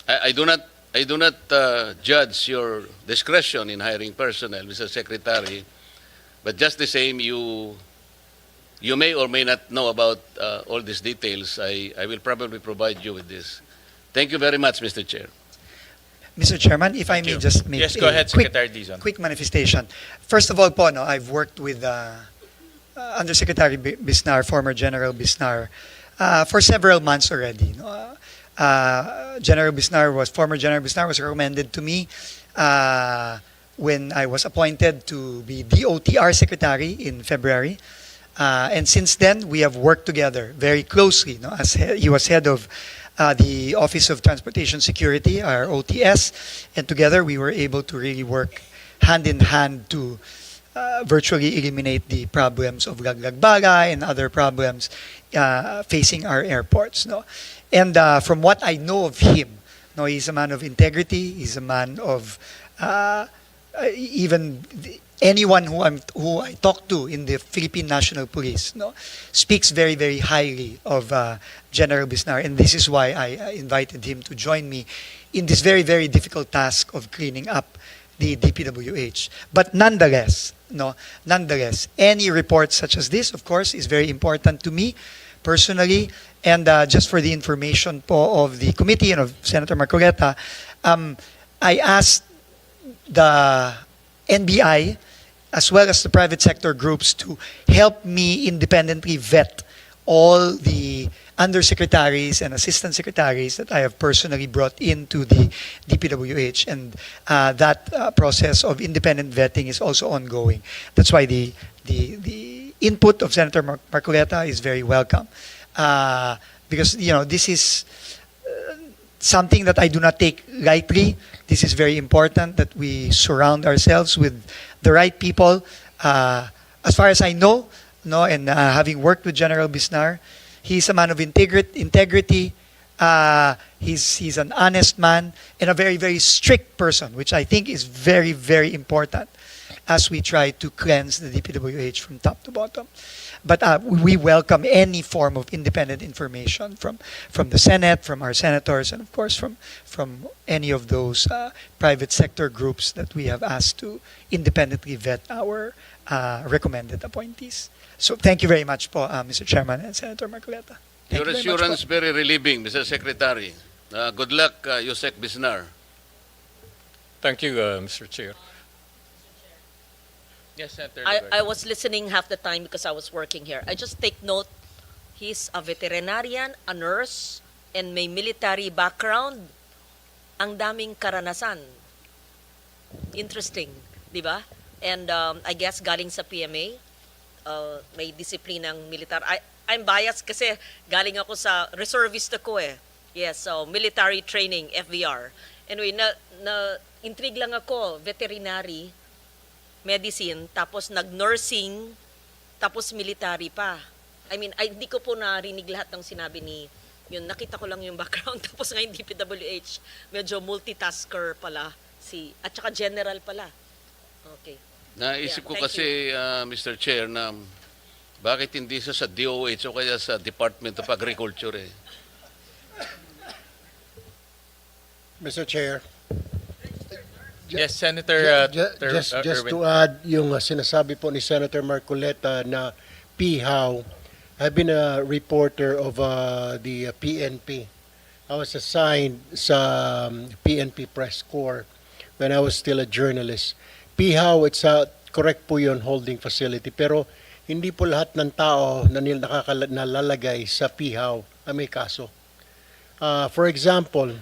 S6: I do not judge your discretion in hiring personnel, Mr. Secretary, but just the same, you may or may not know about all these details. I will probably provide you with this. Thank you very much, Mr. Chair.
S3: Mr. Chairman, if I may
S2: you.
S3: just make
S2: Yes, go ahead,
S3: quick,
S2: Secretary Dizon.
S3: quick manifestation. First of all po, no, I've worked with Undersecretary Bisnar, former General Bisnar, for several months already. No? Former General Bisnar was recommended to me when I was appointed to be DOTR Secretary in February. And since then, we have worked together very closely. No? As he was head of the Office of Transportation Security, our OTS, and together we were able to really work hand in hand to virtually eliminate the problems of laglag-bagay and other problems facing our airports. No? And from what I know of him, no, he's a man of integrity, he's a man of even anyone who I talk to in the Philippine National Police, no, speaks very, very highly of General Bisnar, and this is why I invited him to join me in this very, very difficult task of cleaning up the DPWH. But nonetheless, any report such as this, of course, is very important to me personally. And just for the information po of the committee and of Senator Marcoleta, I asked the NBI as well as the private sector groups to help me independently vet all the undersecretaries and assistant secretaries that I have personally brought into the DPWH, and that process of independent vetting is also ongoing. That's why the input of Senator Marcoleta is very welcome, because this is something that I do not take lightly. This is very important that we surround ourselves with the right people. As far as I know, and having worked with General Bisnar, he's a man of integrity. He's an honest man and a very, very strict person, which I think is very, very important as we try to cleanse the DPWH from top to bottom. But we welcome any form of independent information from the Senate, from our senators, and of course from any of those private sector groups that we have asked to independently vet our recommended appointees. So thank you very much po, Mr. Chairman and Senator Marcoleta. Thank
S6: Your
S3: you very much
S6: assurance
S3: po.
S6: very relieving, Mr. Secretary. Good luck, Yusek Bisnar.
S8: Thank you, Mr. Chair.
S2: Yes, Senator.
S5: I was listening half the time because I was working here. I just take note, he's a veterinarian, a nurse, and may military background. Ang daming karanasan. Interesting, di ba? And I guess galing sa PMA, may disiplinang militar. I'm biased kasi galing ako sa reservist ako eh. Yes, so military training, FVR. Anyway, intrigue lang ako, veterinary, medicine, tapos nag-nursing, tapos military pa. I mean, hindi ko po narinig lahat ng sinabi ni, yun, nakita ko lang yung background, tapos ngayon DPWH, medyo multitasker pala, at saka general pala. Okay.
S6: Naisip ko
S5: Thank
S6: kasi, Mr. Chair, na bakit hindi sa DOH o kaya sa Department of Agriculture eh?
S4: Mr. Chair.
S2: Yes, Senator.
S4: Just
S2: Erwin.
S4: to add yung sinasabi po ni Senator Marcoleta na PHAW, I've been a reporter of the PNP. I was assigned sa PNP Press Corps when I was still a journalist. PHAW, it's correct po yun, holding facility. Pero hindi po lahat ng tao na nalalagay sa PHAW ay may kaso. For example,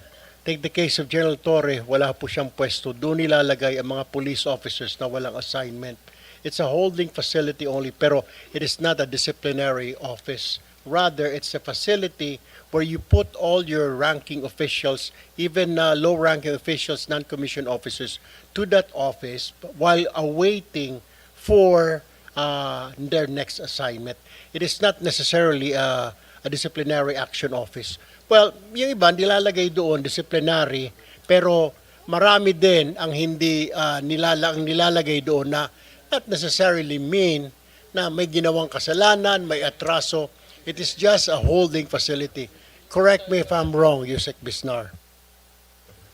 S4: take the case of General Torre, wala po siyang pwesto. Doon nilalagay ang mga police officers na walang assignment. It's a holding facility only, pero it is not a disciplinary office. Rather, it's a facility where you put all your ranking officials, even low-ranking officials, non-commissioned officers, to that office while awaiting for their next assignment. It is not necessarily a disciplinary action office. Well, yung iba nilalagay doon disciplinary, pero marami din ang hindi nilalagay doon na not necessarily mean na may ginawang kasalanan, may atraso. It is just a holding facility. Correct me if I'm wrong, Yusek Bisnar.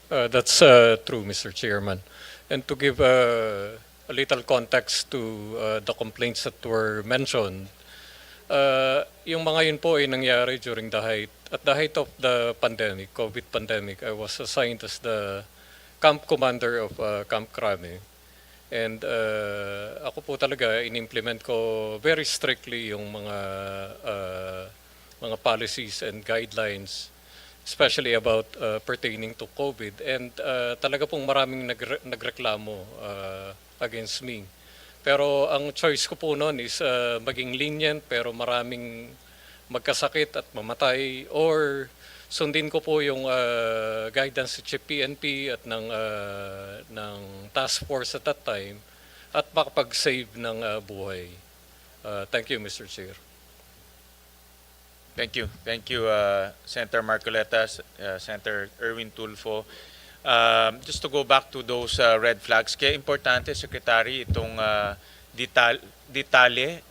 S8: That's true, Mr. Chairman. And to give a little context to the complaints that were mentioned, yung mga yun po ay nangyari during at the height of the pandemic, COVID pandemic. I was assigned as the camp commander of Camp Crame. And ako po talaga in-implement ko very strictly yung mga policies and guidelines, especially about pertaining to COVID. And talaga pong maraming nagreklamo against me. Pero ang choice ko po noon is maging lenient pero maraming magkasakit at mamatay, or sundin ko po yung guidance sa Chief PNP at ng task force at that time at makapag-save ng buhay. Thank you, Mr. Chair.
S2: Thank you. Thank you, Senator Marcoleta, Senator Erwin Tulfo. just to go back to those red flags, kaya importante, Secretary, itong detalye,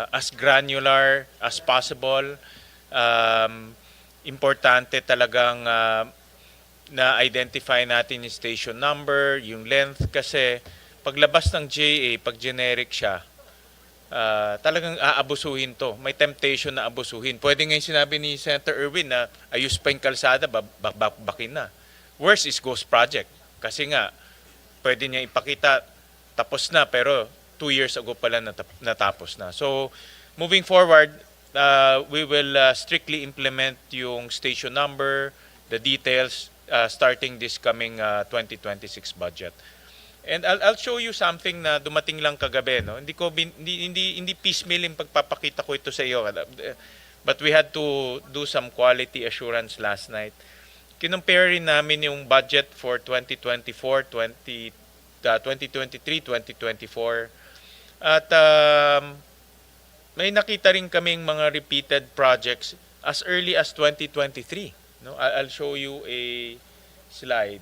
S2: as granular as possible. Importante talagang na-identify natin yung station number, yung length, kasi paglabas ng GA, pag generic siya, talagang aabusuhin to. May temptation na abusuhin. Pwede nga yung sinabi ni Senator Erwin na ayos pa yung kalsada, bakin na. Worst is ghost project. Kasi nga, pwede niya ipakita, tapos na, pero 2 years ago pala natapos na. So, moving forward, we will strictly implement yung station number, the details, starting this coming 2026 budget. And I'll show you something na dumating lang kagabi, no? Hindi piecemeal yung pagpapakita ko ito sa iyo. But we had to do some quality assurance last night. Kinumpare rin namin yung budget for 2024, 2023, 2024. At may nakita rin kaming mga repeated projects as early as 2023. No? I'll show you a slide.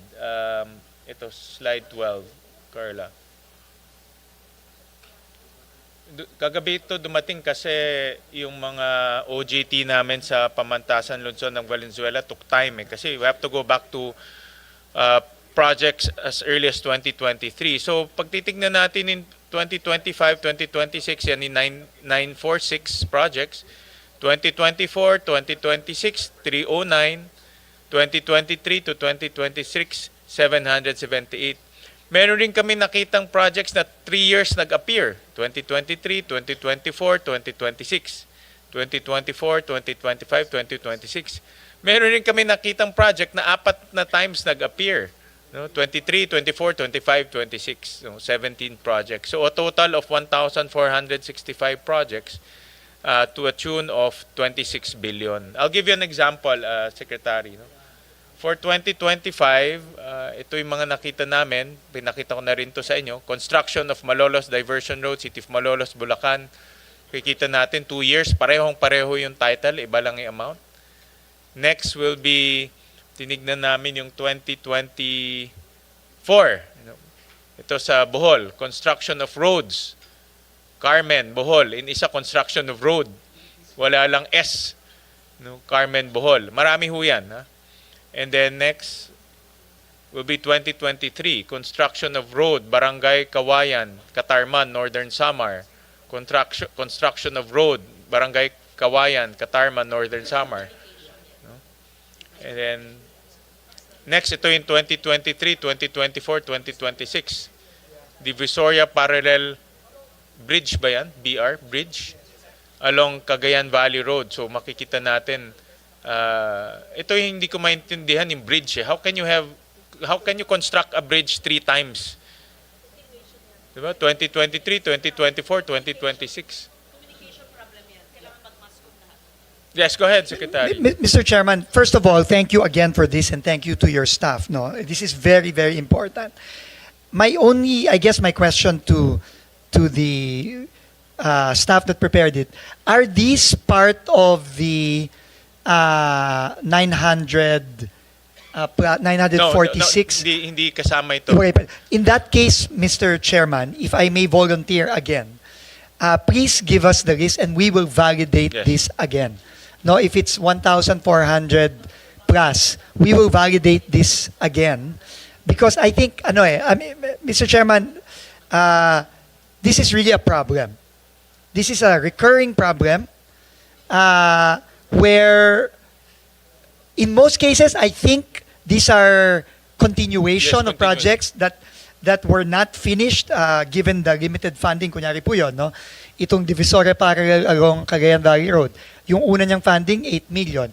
S2: Ito, slide 12, Carla. Kagabi ito dumating kasi yung mga OJT namin sa Pamantasan Luzon ng Valenzuela took time kasi we have to go back to projects as early as 2023. So pag titignan natin in 2025, 2026, yan yung 946 projects. 2024, 2026, 309. 2023 to 2026, 778. Meron rin kami nakitang projects na 3 years nag-appear. 2023, 2024, 2026. 2024, 2025, 2026. Meron rin kami nakitang project na 4 na times nag-appear. No? 23, 24, 25, 26. No? 17 projects. So a total of 1,465 projects to a tune of 26 billion. I'll give you an example, Secretary. No? For 2025, ito yung mga nakita namin, pinakita ko na rin to sa inyo, construction of Malolos Diversion Road, City of Malolos, Bulacan. Kikita natin 2 years, pareho yung title, iba lang yung amount. Next will be, tinignan namin yung 2024. Ito sa Bohol, construction of roads. Carmen, Bohol, in isa construction of road. Wala lang S. No? Carmen, Bohol. Marami ho yan. Ha? And then next will be 2023, construction of road, Barangay Kawayan, Katarman, Northern Samar. Construction of road, Barangay Kawayan, Katarman, Northern Samar. No? And then next, ito yung 2023, 2024, 2026. Divisoria Parallel Bridge ba yan? BR, Bridge? Along Cagayan Valley Road. So makikita natin, ito yung hindi ko maintindihan yung bridge. How can you construct a bridge 3 times? Diba? 2023, 2024, 2026. Yes, go ahead, Secretary.
S3: Mr. Chairman, first of all, thank you again for this and thank you to your staff. No, this is very, very important. My question to the staff that prepared it, are these part of the 946?
S2: No, hindi kasama ito.
S3: Okay, but in that case, Mr. Chairman, if I may volunteer again, please give us the list and we will validate this again. No, if it's 1,400 plus, we will validate this again because I think, Mr. Chairman, this is really a problem. This is a recurring problem where in most cases, I think these are continuation of projects that were not finished given the limited funding. Kunyari po yun, no? Itong Divisoria Parallel along Cagayan Valley Road. Yung una niyang funding, 8 million.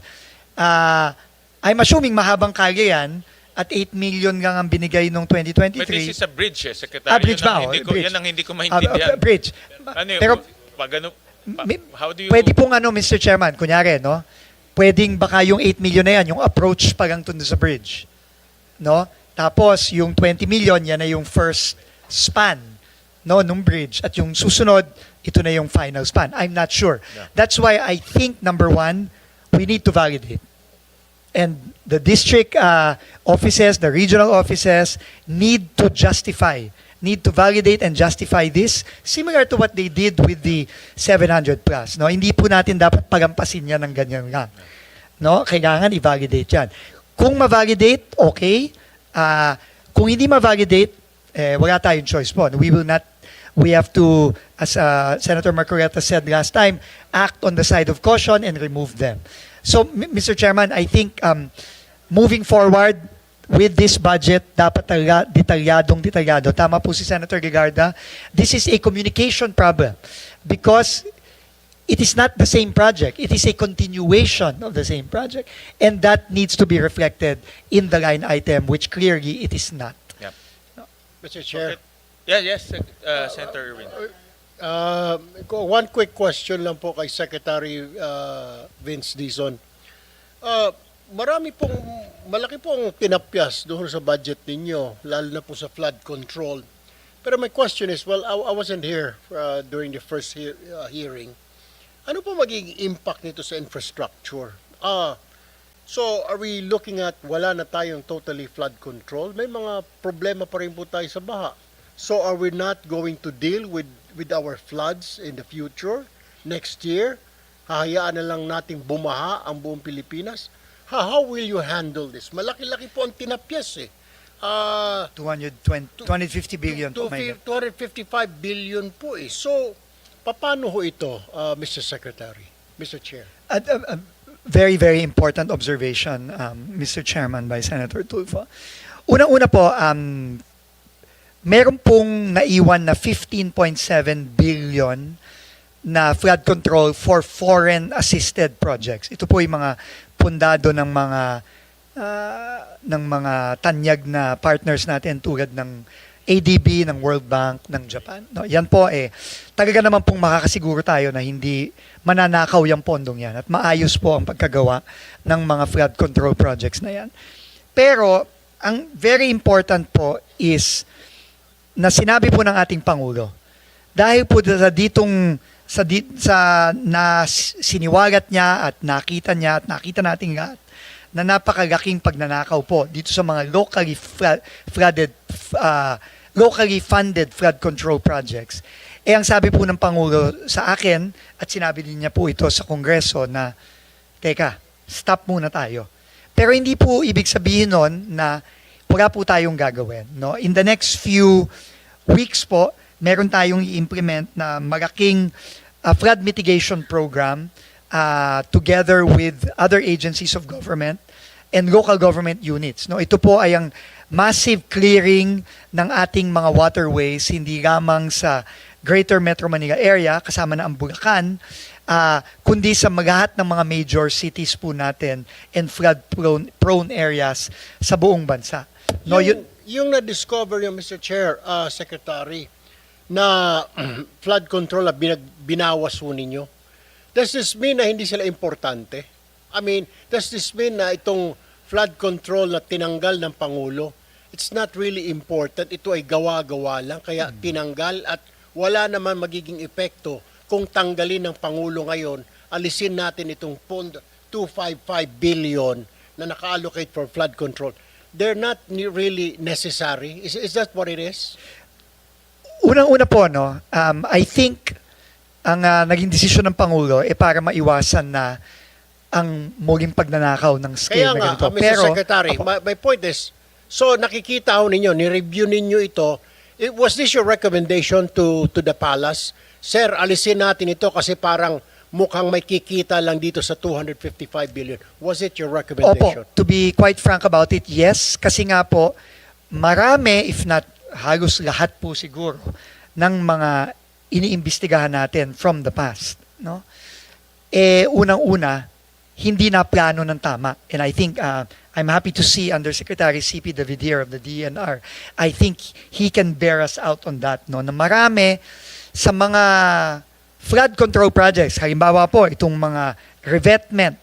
S3: I'm assuming mahabang kalye yan at 8 million lang ang binigay nung 2023.
S2: But this is a bridge, Secretary.
S3: Bridge ba?
S2: Yan ang hindi ko maintindihan.
S3: Bridge.
S2: Ano yun?
S3: Pero,
S2: how do you...
S3: pwede pong Mr. Chairman, kunyari, no? Pwedeng baka yung 8 million na yan, yung approach pa lang tundo sa bridge. No? Tapos, yung 20 million, yan na yung first span, no, nung bridge. At yung susunod, ito na yung final span. I'm not sure.
S2: Yeah.
S3: That's why I think, number one, we need to validate. And the district offices, the regional offices need to justify, need to validate and justify this, similar to what they did with the 700 plus. No? Hindi po natin dapat pagampasin yan ng ganyan lang. No? Kailangan i-validate yan. Kung ma-validate, okay. Kung hindi ma-validate, wala tayong choice po. We have to, as Senator Marcoleta said last time, act on the side of caution and remove them. So, Mr. Chairman, I think moving forward with this budget, dapat talaga detalyado. Tama po si Senator Gigarda. This is a communication problem because it is not the same project. It is a continuation of the same project. And that needs to be reflected in the line item, which clearly it is not.
S2: Yep.
S4: Mr. Chair.
S2: Yes, Senator Irwin.
S4: One quick question lang po kay Secretary Vince Dizon. Malaki pong tinapyas doon sa budget ninyo, lalo na po sa flood control. Pero my question is, well, I wasn't here during the first hearing. Ano po magiging impact nito sa infrastructure? So are we looking at wala na tayong totally flood control? May mga problema pa rin po tayo sa baha. So are we not going to deal with our floods in the future, next year? Hahayaan na lang nating bumaha ang buong Pilipinas? How will you handle this? Malaki-laki po ang tinapyas eh.
S3: 250 billion po.
S4: 255 billion po eh. So, paano ho ito, Mr. Secretary, Mr. Chair?
S3: A very, very important observation, Mr. Chairman, by Senator Tulfo. Unang-una po, meron pong naiwan na 15.7 billion na flood control for foreign assisted projects. Ito po yung mga pundado ng mga tanyag na partners natin tulad ng ADB, ng World Bank, ng Japan. No, yan po talaga naman pong makakasiguro tayo na hindi mananakaw yung pondong yan at maayos po ang pagkagawa ng mga flood control projects na yan. Pero ang very important po is na sinabi po ng ating Pangulo, dahil po siniwagat niya at nakita nating lahat na napakalaking pagnanakaw po dito sa mga locally funded flood control projects. Ang sabi po ng Pangulo sa akin at sinabi din niya po ito sa Kongreso na, teka, stop muna tayo. Pero hindi po ibig sabihin nun na wala po tayong gagawin. No? In the next few weeks po, meron tayong i-implement na malaking flood mitigation program together with other agencies of government and local government units. No, ito po ay ang massive clearing ng ating mga waterways, hindi lamang sa Greater Metro Manila area, kasama na ang Bulacan, kundi sa lahat ng mga major cities po natin and flood-prone areas sa buong bansa. No,
S4: yung na-discover yung Mr. Chair, Secretary, na flood control na binawas ho ninyo, does this mean na hindi sila importante? I mean, does this mean na itong flood control na tinanggal ng Pangulo, it's not really important, ito ay gawa-gawa lang, kaya tinanggal at wala naman magiging epekto kung tanggalin ng Pangulo ngayon, alisin natin itong pond 255 billion na naka-allocate for flood control. They're not really necessary. Is that what it is?
S3: Unang-una po, no, I think ang naging desisyon ng Pangulo para maiwasan na ang muling pagnanakaw ng scale
S4: Kaya
S3: na ganito.
S4: Mr. Secretary, my point is, so nakikita ho ninyo, ni-review ninyo ito, was this your recommendation to the palace? Sir, alisin natin ito kasi parang mukhang may kikita lang dito sa 255 billion. Was it your recommendation?
S3: Opo, to be quite frank about it, yes. Kasi nga po, marami, if not halos lahat po siguro, ng mga iniimbestigahan natin from the past. No? Unang-una, hindi na plano ng tama. And I think, I'm happy to see Undersecretary C.P. David here of the DNR. I think he can bear us out on that. No? Na marami sa mga flood control projects, halimbawa po, itong mga revetment,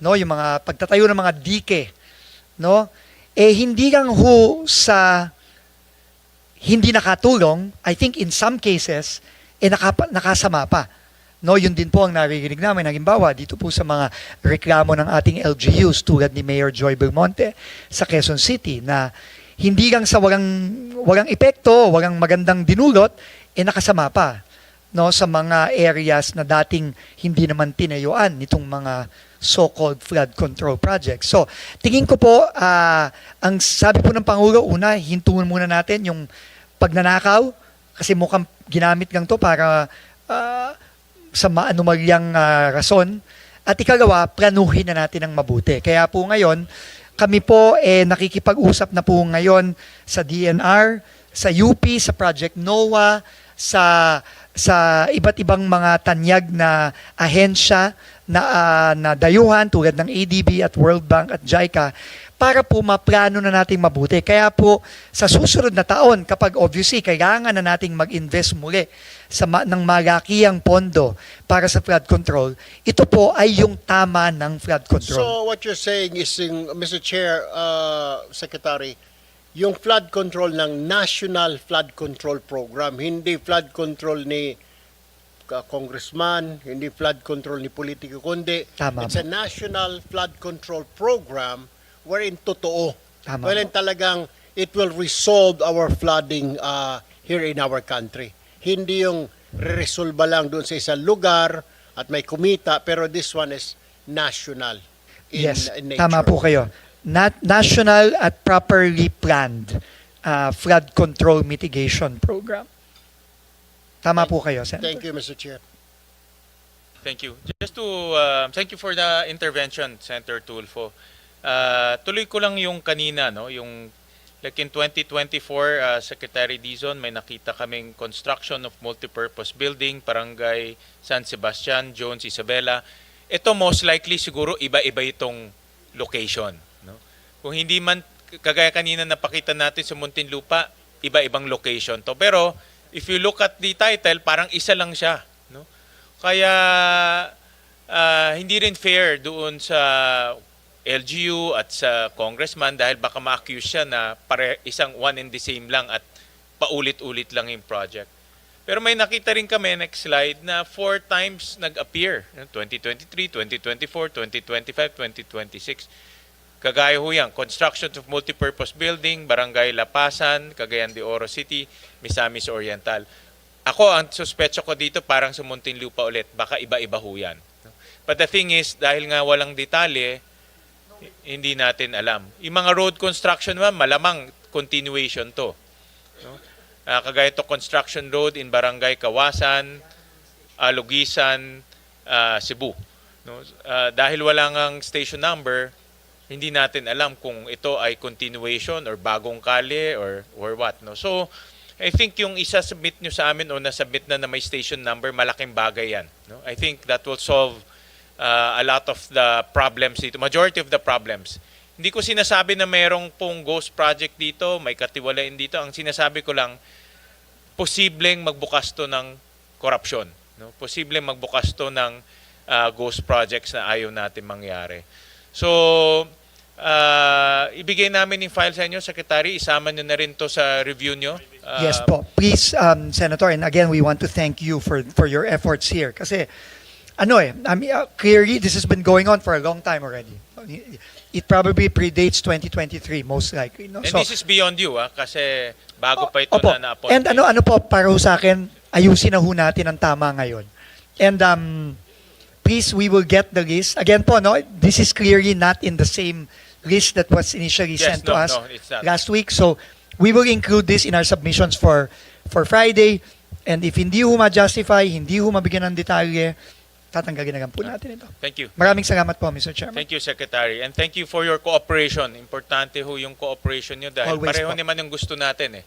S3: no, yung mga pagtatayo ng mga dike, no, hindi lang ho sa hindi nakatulong, I think in some cases, nakasama pa. No, yun din po ang naririnig namin. Halimbawa, dito po sa mga reklamo ng ating LGUs tulad ni Mayor Joy Belmonte sa Quezon City na hindi lang sa walang epekto, walang magandang dinulot, nakasama pa, no, sa mga areas na dating hindi naman tinayuan nitong mga so-called flood control projects. So, tingin ko po, ang sabi po ng Pangulo, una, hintuan muna natin yung pagnanakaw, kasi mukhang ginamit lang to para sa maanumalyang rason. At ikalawa, planuhin na natin ng mabuti. Kaya po ngayon, kami po nakikipag-usap na po ngayon sa DNR, sa UP, sa Project NOAA, sa iba't ibang mga tanyag na ahensya na dayuhan tulad ng ADB at World Bank at JICA para po maplano na nating mabuti. Kaya po sa susunod na taon, kapag obviously kailangan na nating mag-invest muli ng malakiang pondo para sa flood control, ito po ay yung tama ng flood control.
S4: So what you're saying is, Mr. Chair, Secretary, yung flood control ng National Flood Control Program, hindi flood control ni congressman, hindi flood control ni politiko, kundi
S3: Tama
S4: it's
S3: po.
S4: a National Flood Control Program wherein totoo.
S3: Tama
S4: Wherein
S3: po.
S4: talagang it will resolve our flooding here in our country. Hindi yung resolba lang doon sa isang lugar at may kumita, pero this one is national in,
S3: Yes,
S4: in nature.
S3: tama po kayo. National at properly planned flood control mitigation program. Tama po kayo, Senator.
S4: Thank you, Mr. Chair.
S2: Thank you. Just to thank you for the intervention, Senator Tulfo. Tuloy ko lang yung kanina, no, yung like in 2024, Secretary Dizon, may nakita kaming construction of multipurpose building, Barangay San Sebastian, Jones, Isabela. Ito most likely siguro iba-iba itong location, no. Kung hindi man kagaya kanina napakita natin sa Muntinlupa, iba-ibang location to. Pero if you look at the title, parang isa lang siya, no. Kaya hindi rin fair doon sa LGU at sa congressman dahil baka ma-accuse siya na isang one and the same lang at paulit-ulit lang yung project. Pero may nakita rin kami, next slide, na 4 times nag-appear. 2023, 2024, 2025, 2026. Kagaya ho yan, construction of multipurpose building, Barangay Lapasan, Cagayan de Oro City, Misamis Oriental. Ako, ang suspecho ko dito parang sa Muntinlupa ulit, baka iba-iba ho yan. But the thing is, dahil nga walang detalye, hindi natin alam. Yung mga road construction naman, malamang continuation to. No? Kagaya to construction road in Barangay Kawasan, Lugisan, Cebu. No? Dahil wala ngang station number, hindi natin alam kung ito ay continuation or bagong kalye or what. No? So, I think yung isa-submit nyo sa amin o nasubmit na may station number, malaking bagay yan. No? I think that will solve a lot of the problems dito, majority of the problems. Hindi ko sinasabi na mayroong pong ghost project dito, may katiwalain dito. Ang sinasabi ko lang, posibleng magbukas to ng korupsyon. No? Posibleng magbukas to ng ghost projects na ayaw natin mangyari. So, ibigay namin yung file sa inyo, Secretary. Isama nyo na rin to sa review nyo.
S3: Yes po. Please, Senator, and again, we want to thank you for your efforts here. Kasi, clearly, this has been going on for a long time already. It probably predates 2023, most likely. No?
S2: And this is beyond you, kasi bago pa ito
S3: Opo.
S2: na na-appoint.
S3: And ano po, para sa akin, ayusin na ho natin ang tama ngayon. And please, we will get the list. Again po, no, this is clearly not in the same list that was initially
S2: Yes,
S3: sent to us
S2: it's not.
S3: last week. So, we will include this in our submissions for Friday. And if hindi ho ma-justify, hindi ho mabigyan ng detalye, tatanggalin na lang po natin ito.
S2: Thank you.
S3: Maraming salamat po, Mr. Chairman.
S2: Thank you, Secretary. And thank you for your cooperation. Importante ho yung cooperation nyo dahil
S3: Always
S2: pareho
S3: po.
S2: naman yung gusto natin.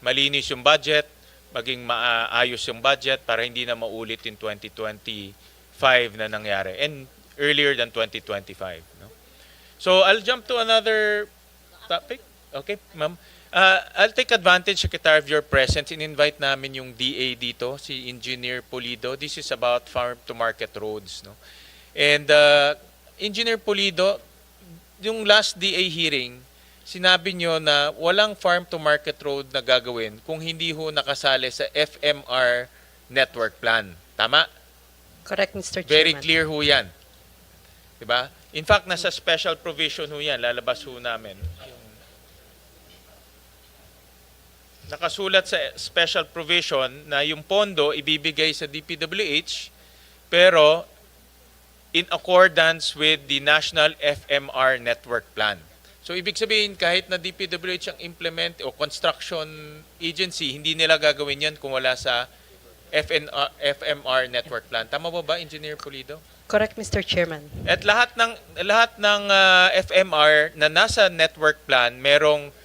S2: Malinis yung budget, maging maayos yung budget para hindi na maulit in 2025 na nangyari and earlier than 2025. No? So I'll jump to another topic. Okay, ma'am. I'll take advantage, Secretary, of your presence. In-invite namin yung DA dito, si Engineer Pulido. This is about farm-to-market roads. No? And Engineer Pulido, yung last DA hearing, sinabi nyo na walang farm-to-market road na gagawin kung hindi ho nakasali sa FMR network plan. Tama?
S9: Correct, Mr.
S2: Very
S9: Chairman.
S2: clear ho yan. Diba? In fact, nasa special provision ho yan. Lalabas ho namin. Nakasulat sa special provision na yung pondo ibibigay sa DPWH pero in accordance with the National FMR Network Plan. So ibig sabihin kahit na DPWH ang implement o construction agency, hindi nila gagawin yan kung wala sa FMR Network Plan. Tama ba Engineer Pulido?
S9: Correct, Mr. Chairman.
S2: At lahat ng FMR na nasa network plan, merong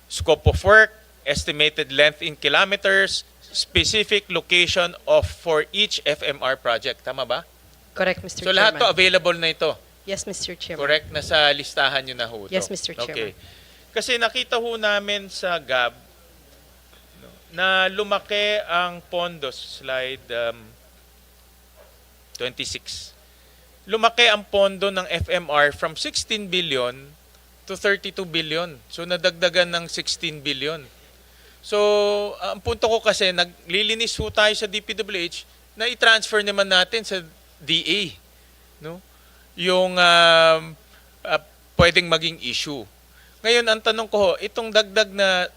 S2: scope of work, estimated length in kilometers, specific location of for each FMR project. Tama ba?
S9: Correct, Mr.
S2: So
S9: Chairman.
S2: lahat to available na ito.
S9: Yes, Mr. Chairman.
S2: Correct? Nasa listahan nyo na ho ito.
S9: Yes, Mr. Chairman.
S2: Okay. Kasi nakita ho namin sa GAB na lumaki ang pondo. Slide 26. Lumaki ang pondo ng FMR from 16 billion to 32 billion. So nadagdagan ng 16 billion. So ang punto ko kasi naglilinis ho tayo sa DPWH na i-transfer naman natin sa DA, no? Yung pwedeng maging issue. Ngayon ang tanong ko ho, itong dagdag na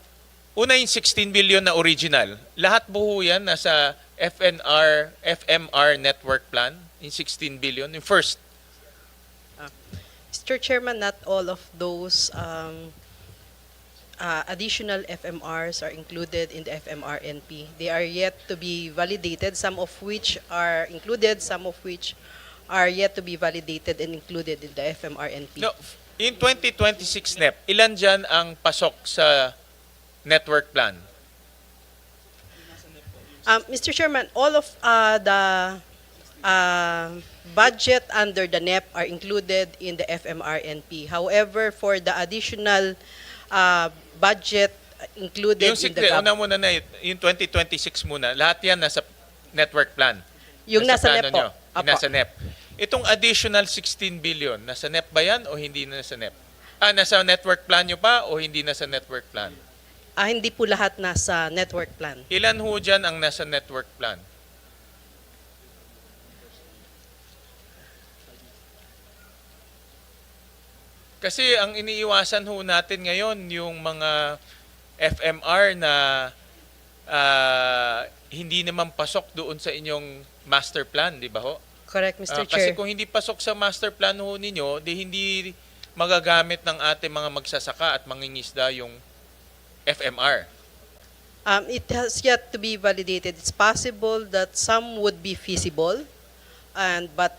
S2: una yung 16 billion na original, lahat buho yan nasa FMR network plan in 16 billion, yung first.
S9: Mr. Chairman, not all of those additional FMRs are included in the FMRNP. They are yet to be validated, some of which are included, some of which are yet to be validated and included in the FMRNP.
S2: No, in 2026 NEP, ilan dyan ang pasok sa network plan?
S9: Mr. Chairman, all of the budget under the NEP are included in the FMRNP. However, for the additional budget included
S2: Yung
S9: in the
S2: una muna na, yung 2026 muna, lahat yan nasa network plan.
S9: Yung nasa
S2: plano
S9: NEP po.
S2: nyo, yung
S9: Apo.
S2: nasa NEP. Itong additional 16 billion, nasa NEP ba yan o hindi nasa NEP? Nasa network plan nyo pa o hindi nasa network plan?
S9: Hindi po lahat nasa network plan.
S2: Ilan ho dyan ang nasa network plan? Kasi ang iniiwasan ho natin ngayon yung mga FMR na hindi naman pasok doon sa inyong master plan, di ba ho?
S9: Correct, Mr.
S2: Kasi
S9: Chair.
S2: kung hindi pasok sa master plan ho ninyo, di hindi magagamit ng ating mga magsasaka at mangingisda yung FMR.
S9: It has yet to be validated. It's possible that some would be feasible, but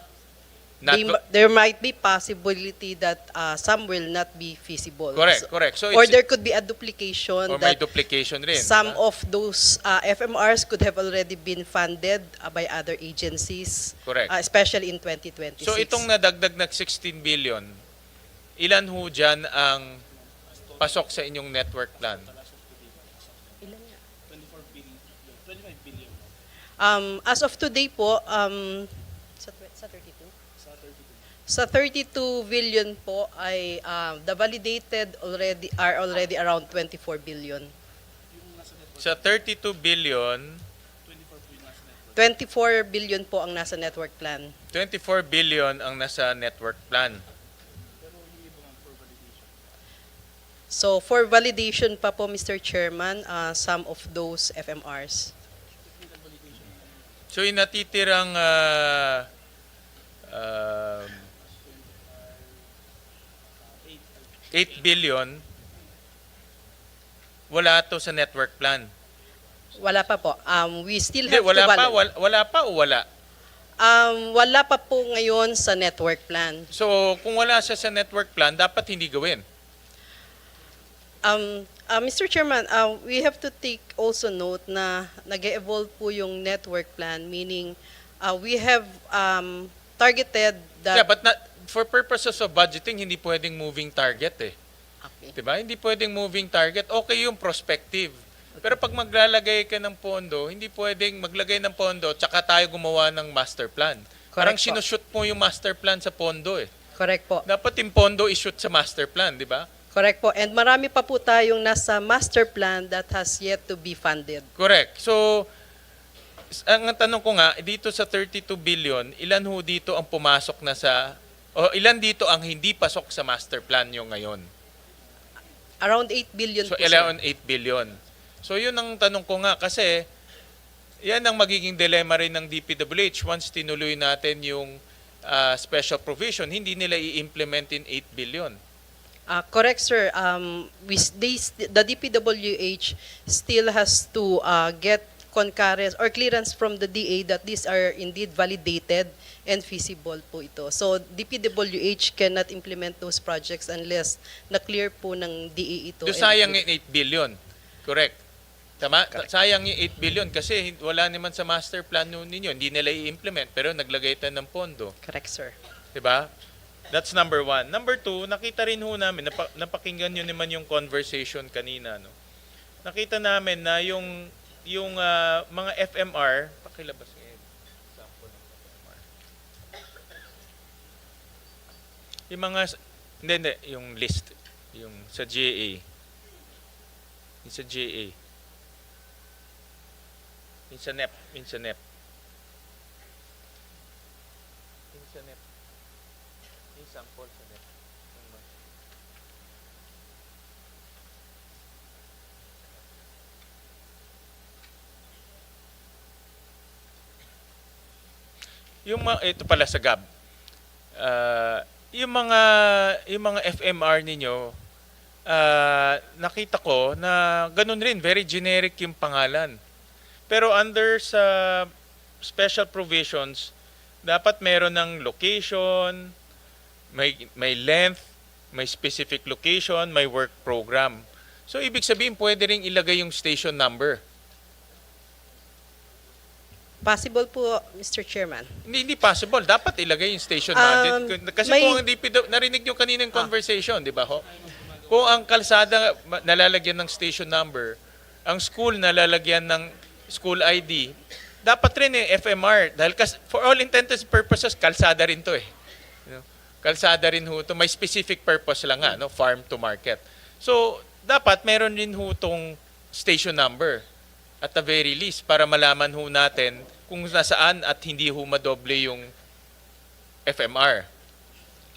S2: Not
S9: there might be possibility that some will not be feasible.
S2: correct, correct. So
S9: Or
S2: it's,
S9: there could be a duplication
S2: or may
S9: that
S2: duplication rin.
S9: some
S2: di ba?
S9: of those FMRs could have already been funded by other agencies,
S2: Correct.
S9: especially in 2026.
S2: So itong nadagdag na 16 billion, ilan ho dyan ang pasok sa inyong network plan?
S9: As of today po, sa 32 billion po ay the validated are already around 24 billion.
S2: Sa 32 billion,
S9: 24 billion po ang nasa network plan.
S2: 24 billion ang nasa network plan.
S9: So for validation pa po, Mr. Chairman, some of those FMRs.
S2: So yung natitirang 8 billion, wala to sa network plan.
S9: Wala pa po. We still
S2: Hindi,
S9: have
S2: wala
S9: to
S2: pa, wala pa o wala?
S9: Wala pa po ngayon sa network plan.
S2: So kung wala siya sa network plan, dapat hindi gawin.
S9: Mr. Chairman, we have to take also note na nag-evolve po yung network plan, meaning we have targeted that...
S2: Yeah, but not, for purposes of budgeting, hindi pwedeng moving target eh.
S9: Okay.
S2: Diba? Hindi pwedeng moving target. Okay yung prospective. Pero pag maglalagay ka ng pondo, hindi pwedeng maglagay ng pondo tsaka tayo gumawa ng master plan. Parang
S9: Correct po.
S2: sinushoot mo yung master plan sa pondo eh.
S9: Correct po.
S2: Dapat yung pondo ishoot sa master plan, di ba?
S9: Correct po. And marami pa po tayong nasa master plan that has yet to be funded.
S2: Correct. So, ang tanong ko nga, dito sa 32 billion, ilan ho dito ang pumasok na sa, o ilan dito ang hindi pasok sa master plan nyo ngayon?
S9: Around 8 billion
S2: So,
S9: po, sir.
S2: 8 billion. So, yun ang tanong ko nga kasi yan ang magiging dilemma rin ng DPWH once tinuloy natin yung special provision, hindi nila i-implement in 8 billion.
S9: Correct, sir. The DPWH still has to get concurrence or clearance from the DA that these are indeed validated and feasible po ito. So, DPWH cannot implement those projects unless na-clear po ng DA ito.
S2: So, sayang yung 8 billion. Correct. Tama? Sayang yung 8 billion kasi wala naman sa master plan ninyo. Hindi nila i-implement pero naglagay tayo ng pondo.
S9: Correct, sir.
S2: Diba? That's number one. Number two, nakita rin ho namin, napakinggan nyo naman yung conversation kanina. No? Nakita namin na yung mga FMR, pakilabas ngayon. Sample ng FMR. Yung mga, hindi, yung list. Yung sa GA. Yung sa GA. Yung sa NEP. Yung sa NEP. Yung sa NEP. Yung sample sa NEP. Ito pala sa GAB. Yung mga FMR ninyo, nakita ko na ganun rin, very generic yung pangalan. Pero under sa special provisions, dapat meron ng location, may length, may specific location, may work program. So ibig sabihin pwede ring ilagay yung station number.
S9: Possible po, Mr. Chairman.
S2: Hindi possible. Dapat ilagay yung station number. Kasi kung hindi, narinig nyo kanina yung conversation, di ba ho? Kung ang kalsada nalalagyan ng station number, ang school nalalagyan ng school ID, dapat rin yung FMR. Dahil for all intents and purposes, kalsada rin to eh. Kalsada rin ho to. May specific purpose lang nga, no? Farm to market. So, dapat meron rin ho tong station number at the very least para malaman ho natin kung nasaan at hindi ho madoble yung FMR.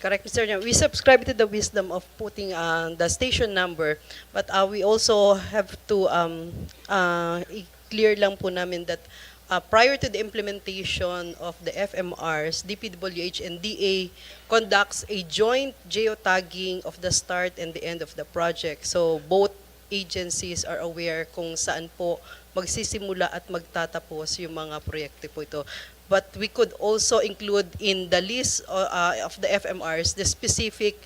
S9: Correct, Mr. Chairman. We subscribe to the wisdom of putting the station number, but we also have to clear lang po namin that prior to the implementation of the FMRs, DPWH and DA conducts a joint geotagging of the start and the end of the project. So both agencies are aware kung saan po magsisimula at magtatapos yung mga proyekto po ito. But we could also include in the list of the FMRs the specific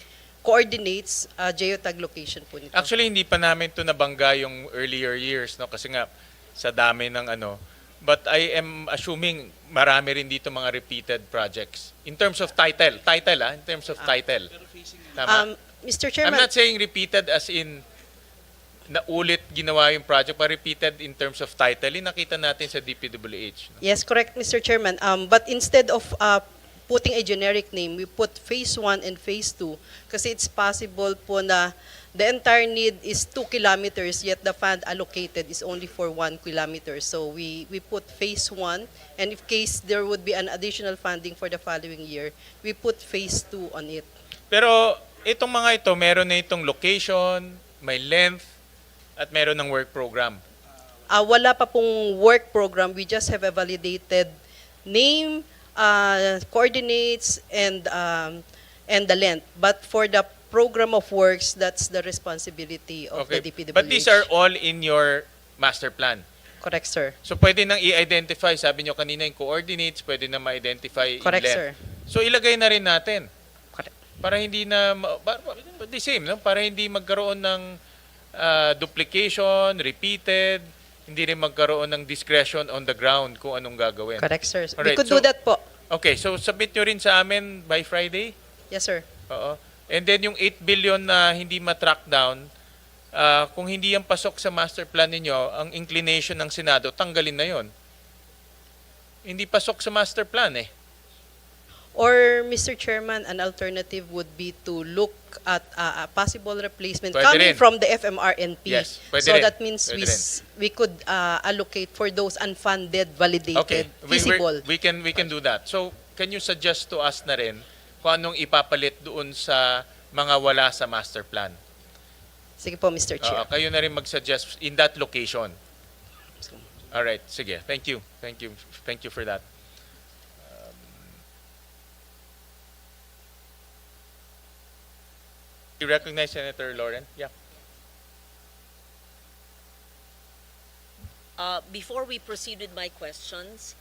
S9: coordinates, geotag location po nito.
S2: Actually, hindi pa namin ito nabangga yung earlier years, no? Kasi nga, sa dami ng ano. But I am assuming marami rin dito mga repeated projects. In terms of title. In terms of title. Tama?
S9: Mr.
S2: I'm
S9: Chairman,
S2: not saying repeated as in na ulit ginawa yung project, but repeated in terms of title. Yung nakita natin sa DPWH. No?
S9: yes, correct, Mr. Chairman. But instead of putting a generic name, we put phase 1 and phase 2 kasi it's possible po na the entire need is 2 kilometers yet the fund allocated is only for 1 kilometer. So we put phase 1 and if case there would be an additional funding for the following year, we put phase 2 on it.
S2: Pero itong mga ito, meron na itong location, may length, at meron ng work program.
S9: Wala pa pong work program. We just have a validated name, coordinates, and the length. But for the program of works, that's the responsibility of the DPWH.
S2: But these are all in your master plan.
S9: Correct, sir.
S2: So pwede nang i-identify, sabi nyo kanina yung coordinates, pwede na ma-identify yung
S9: Correct,
S2: length.
S9: sir.
S2: So ilagay na rin natin.
S9: Correct.
S2: Para hindi na, the same, no? Para hindi magkaroon ng duplication, repeated, hindi rin magkaroon ng discretion on the ground kung anong gagawin.
S9: Correct, sir.
S2: Alright,
S9: We could
S2: so-
S9: do that po.
S2: Okay, so submit nyo rin sa amin by Friday?
S9: Yes, sir.
S2: Oo. And then yung 8 billion na hindi ma-track down, kung hindi yan pasok sa master plan ninyo, ang inclination ng Senado, tanggalin na yon. Hindi pasok sa master plan eh.
S9: Or, Mr. Chairman, an alternative would be to look at a possible replacement
S2: Pwede
S9: coming
S2: rin.
S9: from the FMRNP.
S2: Yes, pwede
S9: so
S2: rin.
S9: that means
S2: Pwede
S9: we could allocate for those unfunded, validated,
S2: Okay,
S9: feasible.
S2: we can do that. So, can you suggest to us na rin kung anong ipapalit doon sa mga wala sa master plan?
S9: Sige po, Mr. Chair.
S2: Kayo na rin mag-suggest in that location. All right, sige. Thank you. Thank you. Thank you for that. You recognize Senator Lauren? Yeah.
S5: Before we proceed with my questions,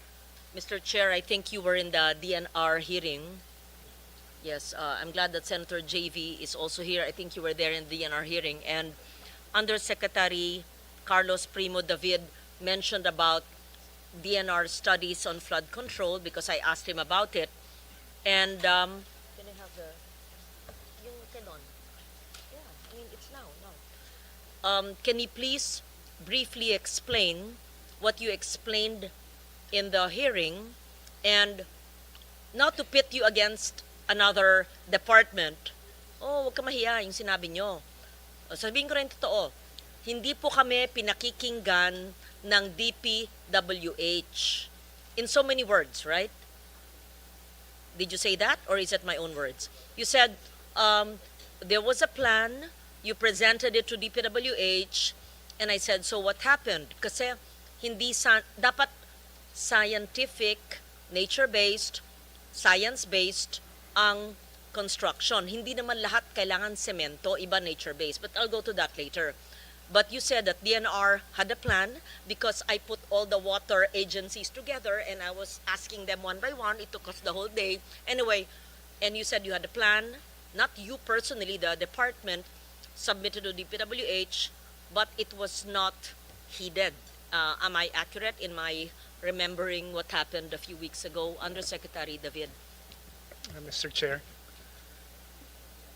S5: Mr. Chair, I think you were in the DNR hearing. Yes, I'm glad that Senator JV is also here. I think you were there in the DNR hearing. And Undersecretary Carlos Primo David mentioned about DNR studies on flood control because I asked him about it. And can I have the yung canon? Yeah, I mean it's now. Can you please briefly explain what you explained in the hearing, and not to pit you against another department? Oh, wag ka mahiya yung sinabi nyo. Sabihin ko rin totoo, hindi po kami pinakikinggan ng DPWH. In so many words, right? Did you say that, or is it my own words? You said there was a plan, you presented it to DPWH, and I said, so what happened? Kasi hindi dapat scientific, nature-based, science-based ang construction. Hindi naman lahat kailangan semento, iba nature-based. But I'll go to that later. But you said that DNR had a plan because I put all the water agencies together and I was asking them one by one. It took us the whole day. Anyway, and you said you had a plan, not you personally, the department submitted to DPWH, but it was not heeded. Am I accurate in my remembering what happened a few weeks ago? Undersecretary David.
S10: Mr. Chair,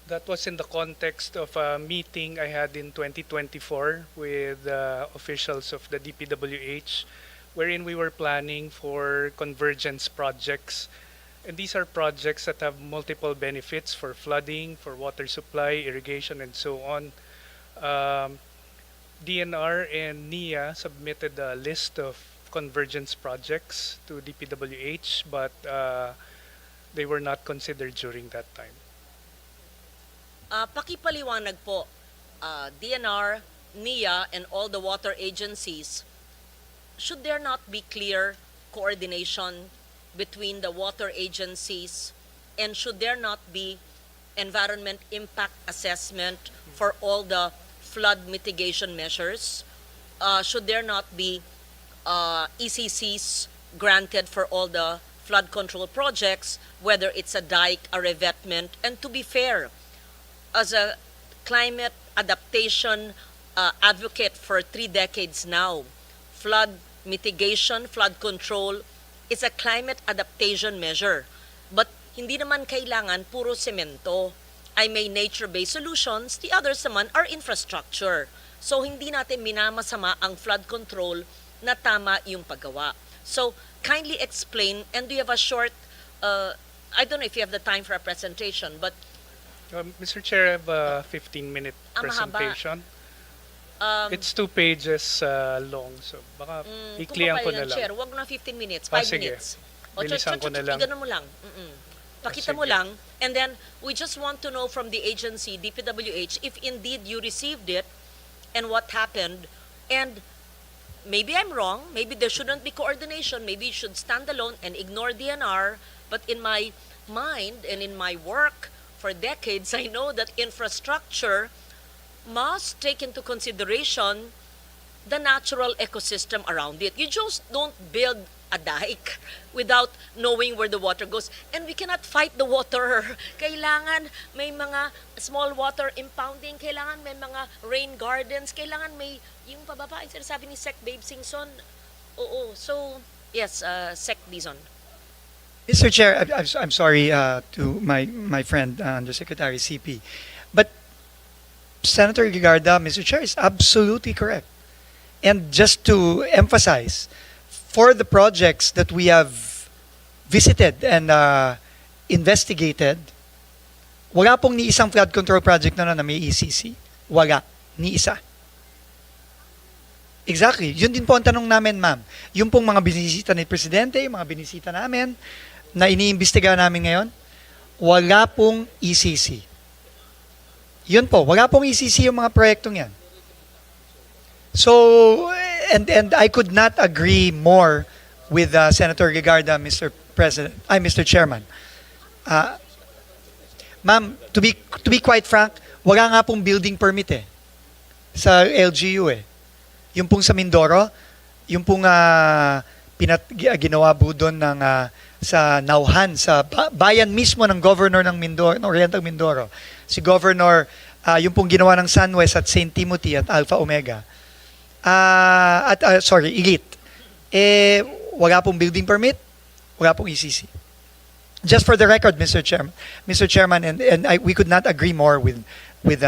S10: that was in the context of a meeting I had in 2024 with officials of the DPWH, wherein we were planning for convergence projects. And these are projects that have multiple benefits for flooding, for water supply, irrigation, and so on. DNR and NIA submitted a list of convergence projects to DPWH, but they were not considered during that time.
S5: Pakipaliwanag po, DNR, NIA, and all the water agencies, should there not be clear coordination between the water agencies, and should there not be environment impact assessment for all the flood mitigation measures? Should there not be ECCs granted for all the flood control projects, whether it's a dike, a revetment? And to be fair, as a climate adaptation advocate for 3 decades now, flood mitigation, flood control is a climate adaptation measure. But hindi naman kailangan puro semento. I may nature-based solutions, the others naman are infrastructure. So hindi natin minamasama ang flood control na tama yung paggawa. So kindly explain, and do you have a short, I don't know if you have the time for a presentation, but
S10: Mr. Chair, I have a 15-minute
S5: mahaba.
S10: presentation. It's 2 pages long, so baka iklihan ko na lang.
S5: Chair, wag na 15 minutes, 5
S10: sige.
S5: minutes.
S10: Bilisan ko na lang.
S5: Ganun mo lang. Pakita mo
S10: sige.
S5: lang, and then we just want to know from the agency, DPWH, if indeed you received it and what happened. And maybe I'm wrong, maybe there shouldn't be coordination, maybe you should stand alone and ignore DNR, but in my mind and in my work for decades, I know that infrastructure must take into consideration the natural ecosystem around it. You just don't build a dike without knowing where the water goes. And we cannot fight the water. Kailangan may mga small water impounding, kailangan may mga rain gardens, kailangan may yung pababa, yung sinasabi ni Sec Babe Singson. Oo, so yes, Sec Dizon.
S3: Mr. Chair, I'm sorry to my friend, Undersecretary CP, but Senator Gigarda, Mr. Chair, is absolutely correct. And just to emphasize, for the projects that we have visited and investigated, wala pong ni isang flood control project na may ECC. Wala. Ni isa. Exactly. Yun din po ang tanong namin, ma'am. Yung pong mga binisita ni Presidente, yung mga binisita namin, na iniimbestiga namin ngayon, wala pong ECC. Yun po, wala pong ECC yung mga proyektong yan. So, and I could not agree more with Senator Gigarda, Mr. Chairman. Ma'am, to be quite frank, wala nga pong building permit sa LGU Yung pong sa Mindoro, yung pong ginawa po doon ng sa Nauhan, sa bayan mismo ng governor ng Mindoro, ng Oriental Mindoro. Si Governor, yung pong ginawa ng Sunwest at St. Timothy at Alpha Omega. Elite. Wala pong building permit, wala pong ECC. Just for the record, Mr. Chairman, and we could not agree more with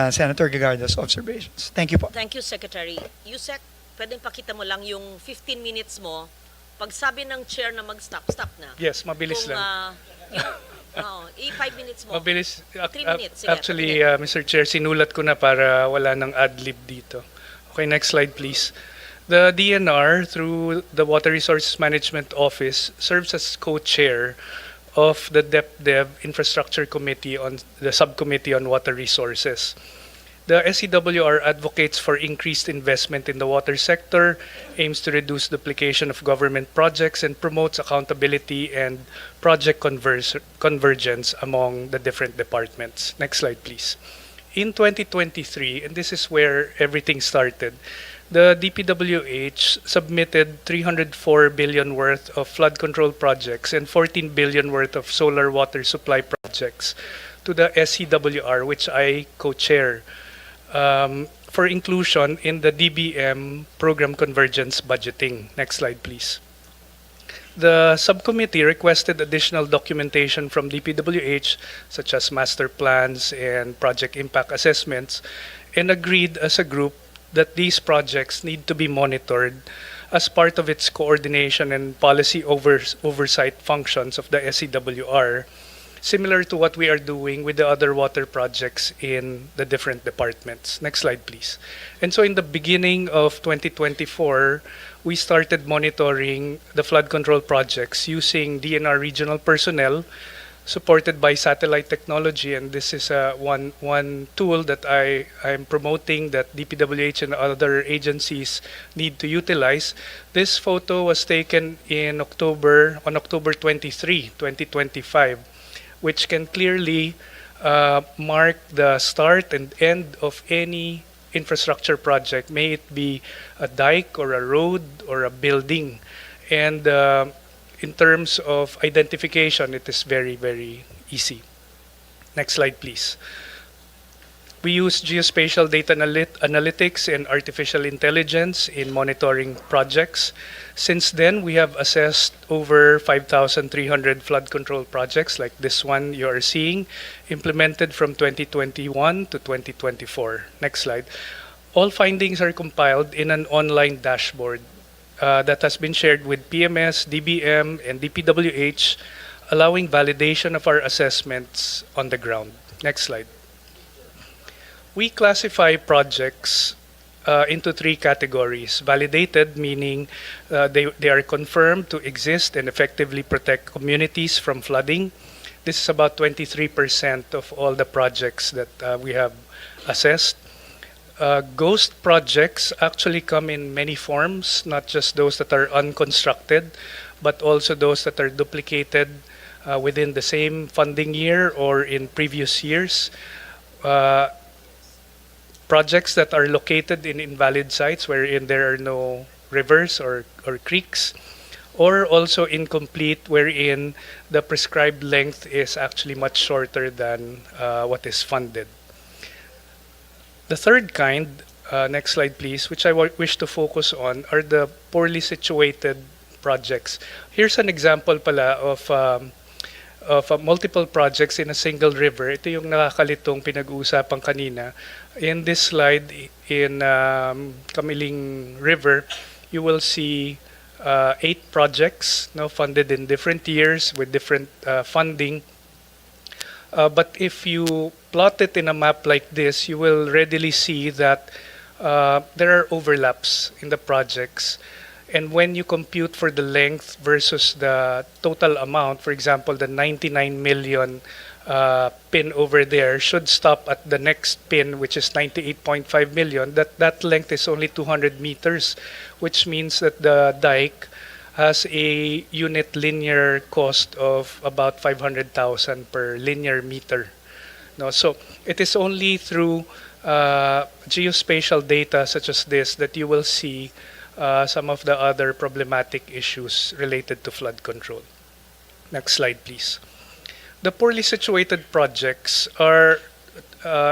S3: Senator Gigarda's observations. Thank you po.
S5: Thank you, Secretary. Yusek, pwedeng pakita mo lang yung 15 minutes mo. Pag sabi ng chair na mag-stop, stop na.
S10: Yes, mabilis lang.
S5: 5 minutes mo.
S10: Mabilis.
S5: 3 minutes. Sige,
S10: Actually, Mr. Chair, sinulat ko na para wala ng ad-lib dito. Okay, next slide please. The DNR, through the Water Resources Management Office, serves as co-chair of the DepDev Infrastructure Committee on the Subcommittee on Water Resources. The SCWR advocates for increased investment in the water sector, aims to reduce duplication of government projects, and promotes accountability and project convergence among the different departments. Next slide, please. In 2023, and this is where everything started, the DPWH submitted 304 billion worth of flood control projects and 14 billion worth of solar water supply projects to the SCWR, which I co-chair, for inclusion in the DBM program convergence budgeting. Next slide, please. The subcommittee requested additional documentation from DPWH, such as master plans and project impact assessments, and agreed as a group that these projects need to be monitored as part of its coordination and policy oversight functions of the SCWR, similar to what we are doing with the other water projects in the different departments. Next slide, please. And so in the beginning of 2024, we started monitoring the flood control projects using DNR regional personnel supported by satellite technology, and this is one tool that I'm promoting that DPWH and other agencies need to utilize. This photo was taken on October 23, 2025, which can clearly mark the start and end of any infrastructure project, may it be a dike or a road or a building. And in terms of identification, it is very, very easy. Next slide, please. We use geospatial data analytics and artificial intelligence in monitoring projects. Since then, we have assessed over 5,300 flood control projects like this one you are seeing, implemented from 2021 to 2024. Next slide. All findings are compiled in an online dashboard that has been shared with PMS, DBM, and DPWH, allowing validation of our assessments on the ground. Next slide. We classify projects into three categories. Validated, meaning they are confirmed to exist and effectively protect communities from flooding. This is about 23% of all the projects that we have assessed. Ghost projects actually come in many forms, not just those that are unconstructed, but also those that are duplicated within the same funding year or in previous years. Projects that are located in invalid sites wherein there are no rivers or creeks, or also incomplete wherein the prescribed length is actually much shorter than what is funded. The third kind, next slide please, which I wish to focus on, are the poorly situated projects. Here's an example pala of multiple projects in a single river. Ito yung nakakalitong pinag-uusapan kanina. In this slide, in Kamiling River, you will see 8 projects funded in different years with different funding. But if you plot it in a map like this, you will readily see that there are overlaps in the projects. And when you compute for the length versus the total amount, for example, the 99 million pin over there should stop at the next pin, which is 98.5 million. That length is only 200 meters, which means that the dike has a unit linear cost of about 500,000 per linear meter. No, so it is only through geospatial data such as this that you will see some of the other problematic issues related to flood control. Next slide, please. The poorly situated projects are,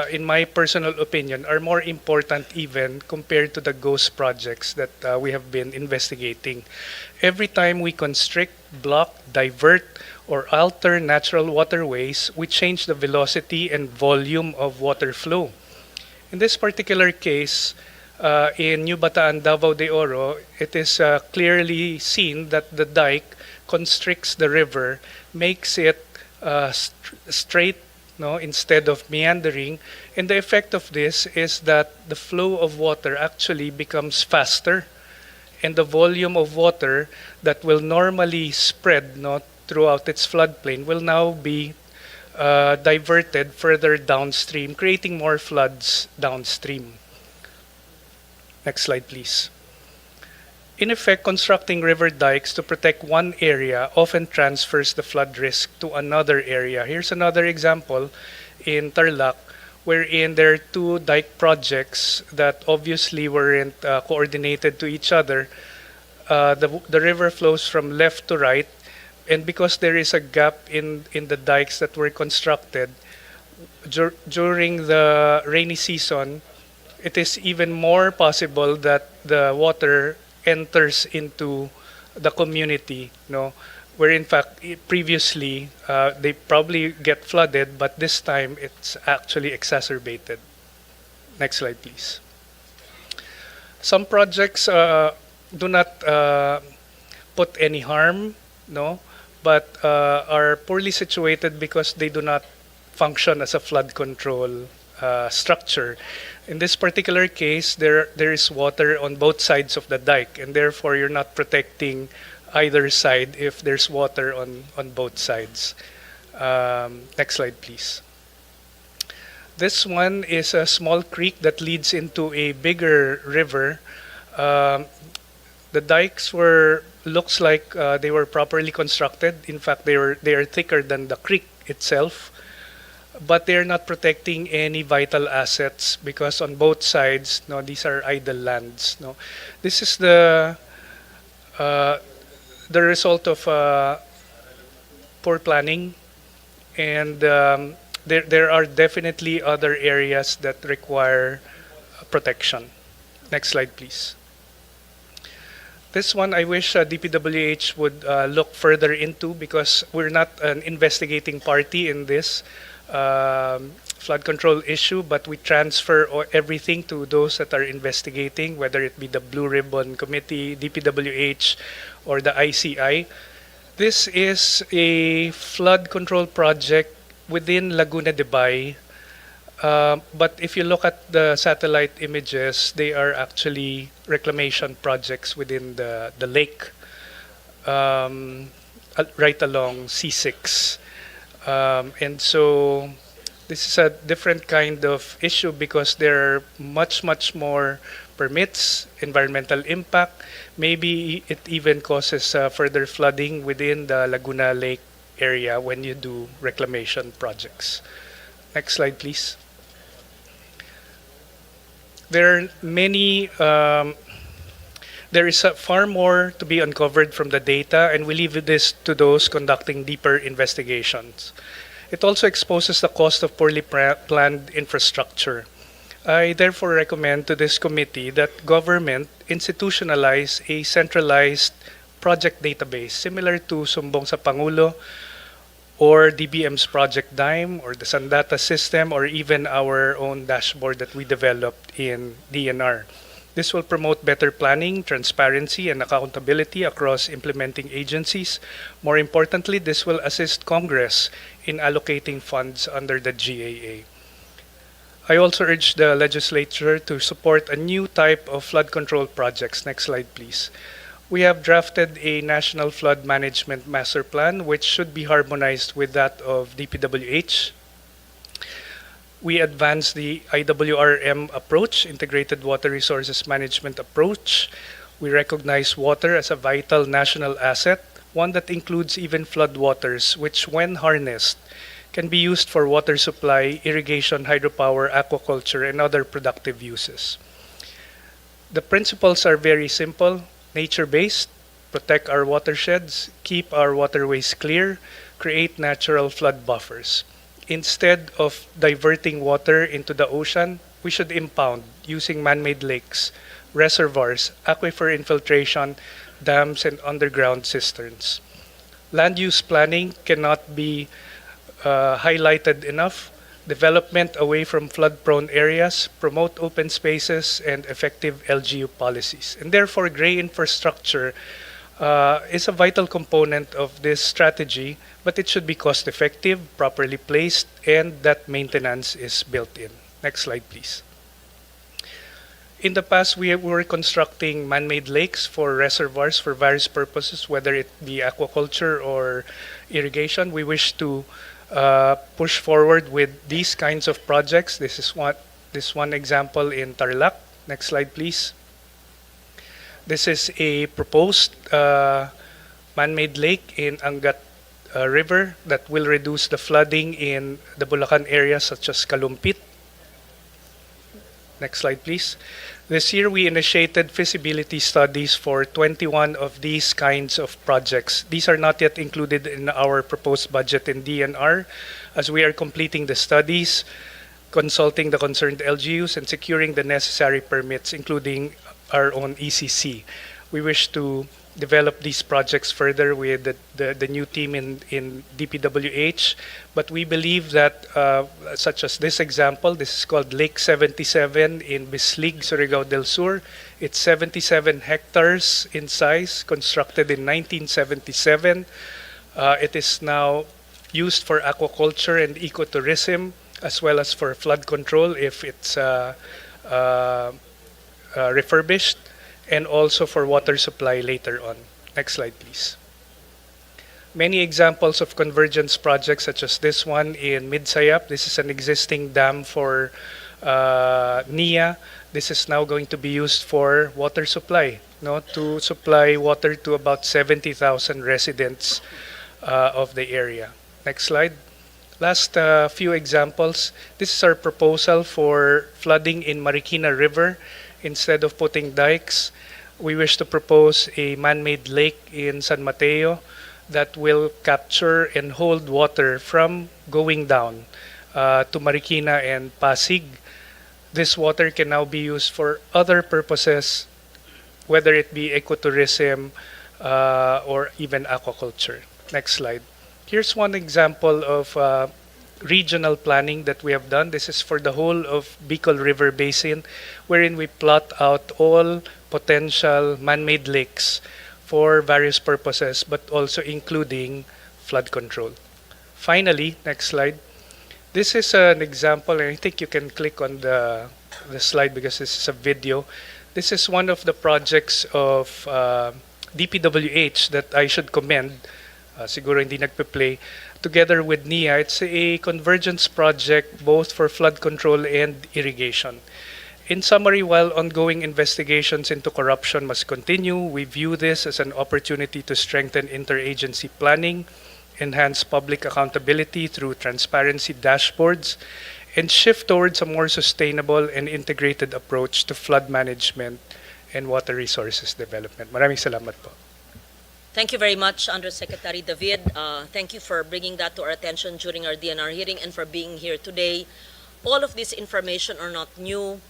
S10: in my personal opinion, are more important even compared to the ghost projects that we have been investigating. Every time we constrict, block, divert, or alter natural waterways, we change the velocity and volume of water flow. In this particular case, in New Bataan, Davao de Oro, it is clearly seen that the dike constricts the river, makes it straight, no, instead of meandering, and the effect of this is that the flow of water actually becomes faster, and the volume of water that will normally spread, no, throughout its floodplain will now be diverted further downstream, creating more floods downstream. Next slide, please. In effect, constructing river dikes to protect one area often transfers the flood risk to another area. Here's another example in Tarlac, wherein there are two dike projects that obviously weren't coordinated to each other. The river flows from left to right, and because there is a gap in the dikes that were constructed, during the rainy season, it is even more possible that the water enters into the community, no, where in fact previously they probably get flooded, but this time it's actually exacerbated. Next slide, please. Some projects do not put any harm, no, but are poorly situated because they do not function as a flood control structure. In this particular case, there is water on both sides of the dike, and therefore you're not protecting either side if there's water on both sides. Next slide, please. This one is a small creek that leads into a bigger river. The dikes looks like they were properly constructed. In fact, they are thicker than the creek itself, but they're not protecting any vital assets because on both sides, no, these are idle lands. No, this is the result of poor planning, and there are definitely other areas that require protection. Next slide, please. This one I wish DPWH would look further into because we're not an investigating party in this flood control issue, but we transfer everything to those that are investigating, whether it be the Blue Ribbon Committee, DPWH, or the ICI. This is a flood control project within Laguna de Bay, but if you look at the satellite images, they are actually reclamation projects within the lake, right along C6. And so this is a different kind of issue because there are much more permits, environmental impact. Maybe it even causes further flooding within the Laguna Lake area when you do reclamation projects. Next slide, please. There are many there is far more to be uncovered from the data, and we leave this to those conducting deeper investigations. It also exposes the cost of poorly planned infrastructure. I therefore recommend to this committee that government institutionalize a centralized project database similar to Sumbong sa Pangulo or DBM's Project Dime or the Sandata system or even our own dashboard that we developed in DNR. This will promote better planning, transparency, and accountability across implementing agencies. More importantly, this will assist Congress in allocating funds under the GAA. I also urge the legislature to support a new type of flood control projects. Next slide, please. We have drafted a National Flood Management Master Plan, which should be harmonized with that of DPWH. We advance the IWRM approach, Integrated Water Resources Management approach. We recognize water as a vital national asset, one that includes even floodwaters, which when harnessed, can be used for water supply, irrigation, hydropower, aquaculture, and other productive uses. The principles are very simple, nature-based, protect our watersheds, keep our waterways clear, create natural flood buffers. Instead of diverting water into the ocean, we should impound using man-made lakes, reservoirs, aquifer infiltration, dams, and underground cisterns. Land use planning cannot be highlighted enough. Development away from flood-prone areas, promote open spaces, and effective LGU policies. And therefore, gray infrastructure is a vital component of this strategy, but it should be cost-effective, properly placed, and that maintenance is built in. Next slide, please. In the past, we were constructing man-made lakes for reservoirs for various purposes, whether it be aquaculture or irrigation. We wish to push forward with these kinds of projects. This is one example in Tarlac. Next slide, please. This is a proposed man-made lake in Angat River that will reduce the flooding in the Bulacan area such as Kalumpit. Next slide, please. This year, we initiated feasibility studies for 21 of these kinds of projects. These are not yet included in our proposed budget in DNR, as we are completing the studies, consulting the concerned LGUs, and securing the necessary permits, including our own ECC. We wish to develop these projects further with the new team in DPWH, but we believe that, such as this example, this is called Lake 77 in Bislig, Surigao del Sur. It's 77 hectares in size, constructed in 1977. It is now used for aquaculture and ecotourism, as well as for flood control if it's refurbished, and also for water supply later on. Next slide, please. Many examples of convergence projects such as this one in Midsayap. This is an existing dam for NIA. This is now going to be used for water supply, to supply water to about 70,000 residents of the area. Next slide. Last few examples. This is our proposal for flooding in Marikina River. Instead of putting dikes, we wish to propose a man-made lake in San Mateo that will capture and hold water from going down to Marikina and Pasig. This water can now be used for other purposes, whether it be ecotourism or even aquaculture. Next slide. Here's one example of regional planning that we have done. This is for the whole of Bicol River Basin, wherein we plot out all potential man-made lakes for various purposes, but also including flood control. Finally, next slide. This is an example, and I think you can click on the slide because this is a video. This is one of the projects of DPWH that I should commend. Siguro hindi nagpe-play. Together with NIA, it's a convergence project both for flood control and irrigation. In summary, while ongoing investigations into corruption must continue, we view this as an opportunity to strengthen interagency planning, enhance public accountability through transparency dashboards, and shift towards a more sustainable and integrated approach to flood management and water resources development. Maraming salamat po.
S5: Thank you very much, Undersecretary David. Thank you for bringing that to our attention during our DNR hearing and for being here today. All of this information are not new.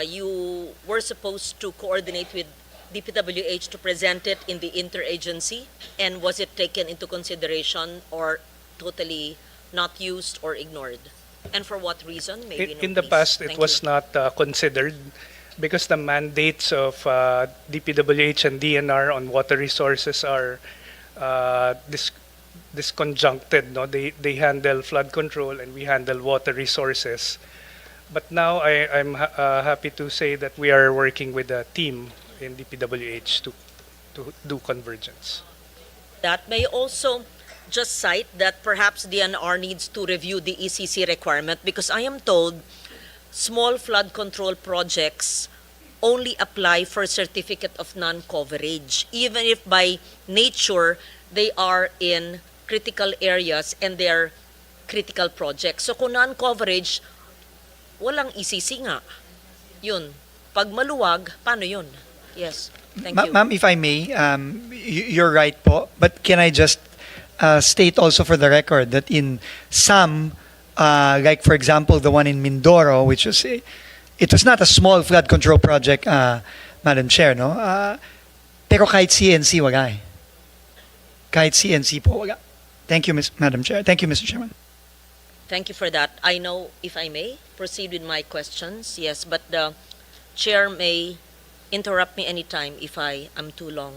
S5: You were supposed to coordinate with DPWH to present it in the interagency, and was it taken into consideration or totally not used or ignored? And for what reason? Maybe
S10: In the past, it was not considered. because the mandates of DPWH and DNR on water resources are disconjuncted. No, they handle flood control and we handle water resources. But now I'm happy to say that we are working with a team in DPWH to do convergence.
S5: That may also just cite that perhaps DNR needs to review the ECC requirement, because I am told small flood control projects only apply for certificate of non-coverage, even if by nature they are in critical areas and they're critical projects. So kung non-coverage, walang ECC nga. Yun. Pag maluwag, paano yun? Yes. Thank you.
S3: Ma'am, if I may, you're right po, but can I just state also for the record that in some, like for example, the one in Mindoro, which was, it was not a small flood control project, Madam Chair, no? Pero kahit CNC, wala eh. Kahit CNC po, wala. Thank you, Madam Chair. Thank you, Mr. Chairman.
S5: Thank you for that. I know, if I may, proceed with my questions. Yes, but the chair may interrupt me anytime if I am too long.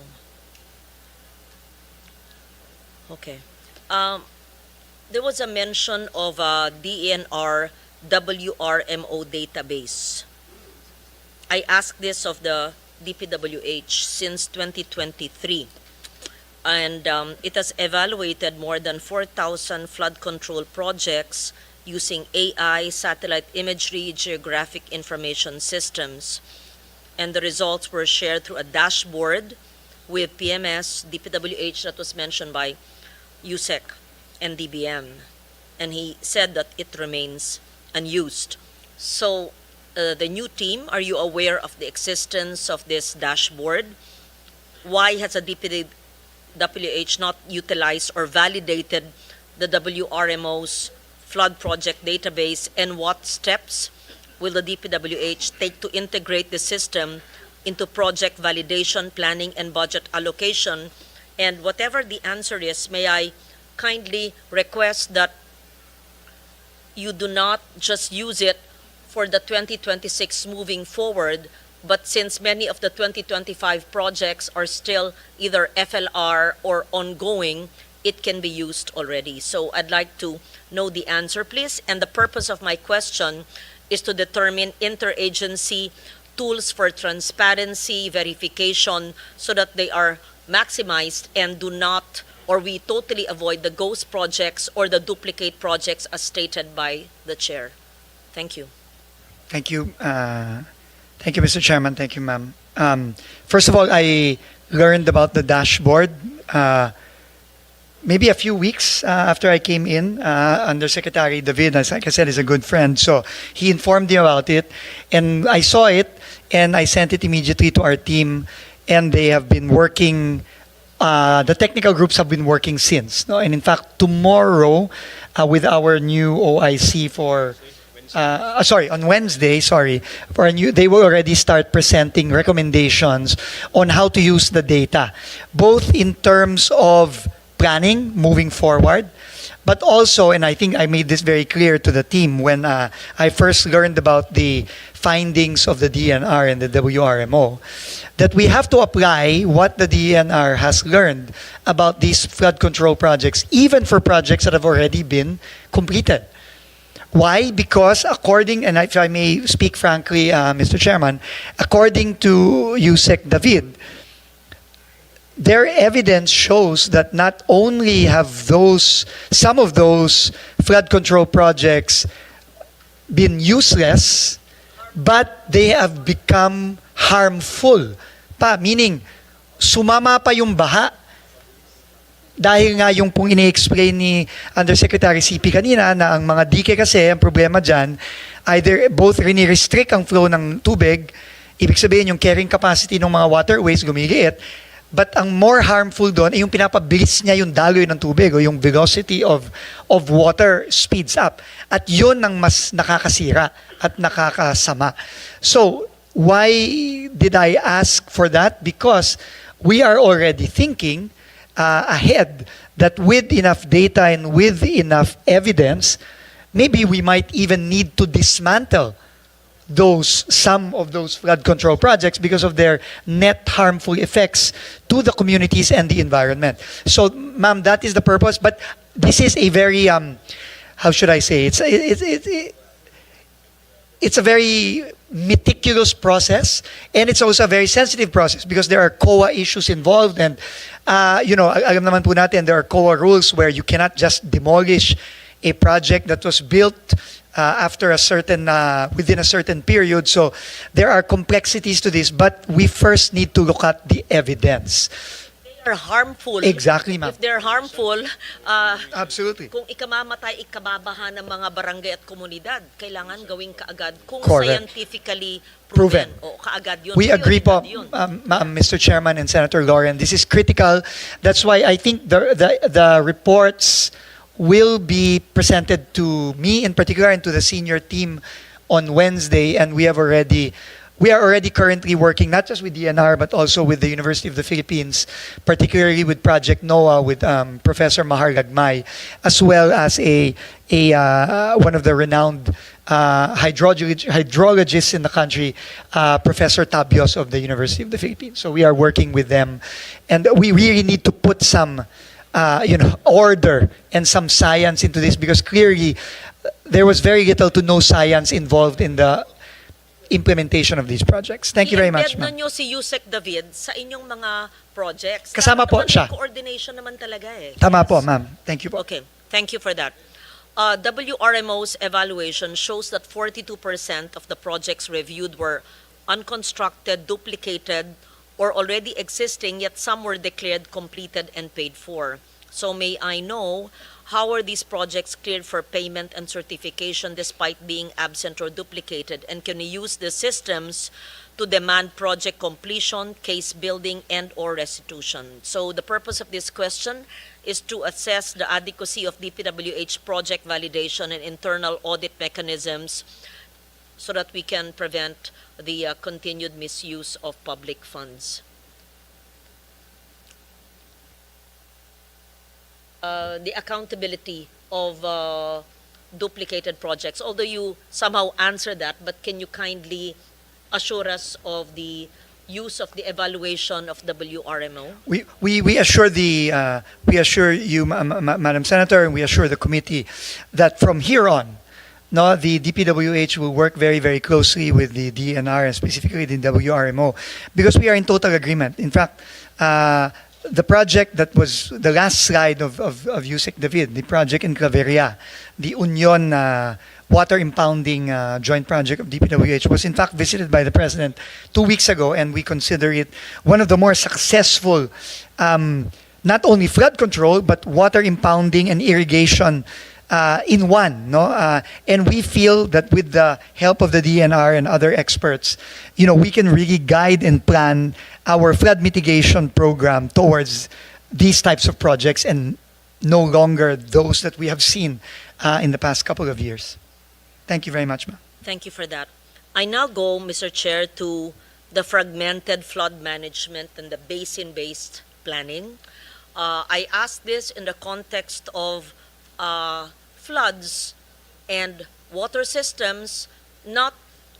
S5: Okay. There was a mention of a DNR WRMO database. I asked this of the DPWH since 2023. And it has evaluated more than 4,000 flood control projects using AI, satellite imagery, geographic information systems. And the results were shared through a dashboard with PMS, DPWH, that was mentioned by USEC and DBM. And he said that it remains unused. So the new team, are you aware of the existence of this dashboard? Why has a DPWH not utilized or validated the WRMO's flood project database, and what steps will the DPWH take to integrate the system into project validation, planning, and budget allocation? And whatever the answer is, may I kindly request that you do not just use it for the 2026 moving forward, but since many of the 2025 projects are still either FLR or ongoing, it can be used already. So I'd like to know the answer, please. And the purpose of my question is to determine interagency tools for transparency, verification, so that they are maximized and do not, or we totally avoid the ghost projects or the duplicate projects as stated by the chair. Thank you.
S3: Thank you. Thank you, Mr. Chairman. Thank you, ma'am. First of all, I learned about the dashboard maybe a few weeks after I came in. Undersecretary David, as like I said, is a good friend. So he informed me about it, and I saw it, and I sent it immediately to our team, and they have been working. The technical groups have been working since. No? And in fact, tomorrow, with our new OIC for... on Wednesday, for a new, they will already start presenting recommendations on how to use the data, both in terms of planning moving forward, but also, and I think I made this very clear to the team when I first learned about the findings of the DNR and the WRMO, that we have to apply what the DNR has learned about these flood control projects, even for projects that have already been completed. Why? Because according, and if I may speak frankly, Mr. Chairman, according to USEC David, their evidence shows that not only have some of those flood control projects been useless, but they have become harmful. Meaning, sumama pa yung baha. Dahil nga yung pong ini-explain ni Undersecretary CP kanina na ang mga dike kasi, ang problema dyan, either both rini-restrict ang flow ng tubig, ibig sabihin yung carrying capacity ng mga waterways gumiliit, but ang more harmful doon ay yung pinapabilis niya yung daloy ng tubig o yung velocity of water speeds up. At yun ang mas nakakasira at nakakasama. So, why did I ask for that? Because we are already thinking ahead that with enough data and with enough evidence, maybe we might even need to dismantle some of those flood control projects because of their net harmful effects to the communities and the environment. So, ma'am, that is the purpose. But this is a very how should I say? It's a very meticulous process, and it's also a very sensitive process because there are COA issues involved, and alam naman po natin, there are COA rules where you cannot just demolish a project that was built after a certain within a certain period. So there are complexities to this, but we first need to look at the evidence.
S5: They are harmful.
S3: Exactly, ma'am.
S5: If they're harmful,
S3: Absolutely.
S5: kung ikamamatay, ikababahan ng mga barangay at komunidad, kailangan gawing kaagad kung
S3: Correct.
S5: scientifically proven.
S3: Proven.
S5: O kaagad yun.
S3: We agree po,
S5: Prioridad yun.
S3: Mr. Chairman and Senator Lauren. This is critical. That's why I think the reports will be presented to me in particular and to the senior team on Wednesday, and we are already currently working not just with DNR but also with the University of the Philippines, particularly with Project NOAA with Professor Mahar Lagmay, as well as one of the renowned hydrologists in the country, Professor Tabios of the University of the Philippines. So we are working with them, and we really need to put some order and some science into this, because clearly there was very little to no science involved in the implementation of these projects. Thank you very much,
S5: I-embed
S3: ma'am.
S5: na nyo si Yusek David sa inyong mga projects.
S3: Kasama
S5: Dapat
S3: po
S5: naman
S3: siya.
S5: may coordination naman talaga eh.
S3: Tama po, ma'am. Thank you po.
S5: Okay, thank you for that. WRMO's evaluation shows that 42% of the projects reviewed were unconstructed, duplicated, or already existing, yet some were declared completed and paid for. So may I know, how are these projects cleared for payment and certification despite being absent or duplicated? And can we use the systems to demand project completion, case building, and or restitution? So the purpose of this question is to assess the adequacy of DPWH project validation and internal audit mechanisms so that we can prevent the continued misuse of public funds. The accountability of duplicated projects, although you somehow answered that, but can you kindly assure us of the use of the evaluation of WRMO?
S3: We assure you, Madam Senator, and we assure the committee that from here on, no, the DPWH will work very, very closely with the DNR and specifically the WRMO, because we are in total agreement. In fact, the project that was the last slide of Yusek David, the project in Claveria, the Union water impounding joint project of DPWH, was in fact visited by the President 2 weeks ago, and we consider it one of the more successful, not only flood control, but water impounding and irrigation in one, no? And we feel that with the help of the DNR and other experts, we can really guide and plan our flood mitigation program towards these types of projects and no longer those that we have seen in the past couple of years. Thank you very much, ma'am.
S5: Thank you for that. I now go, Mr. Chair, to the fragmented flood management and the basin-based planning. I ask this in the context of floods and water systems not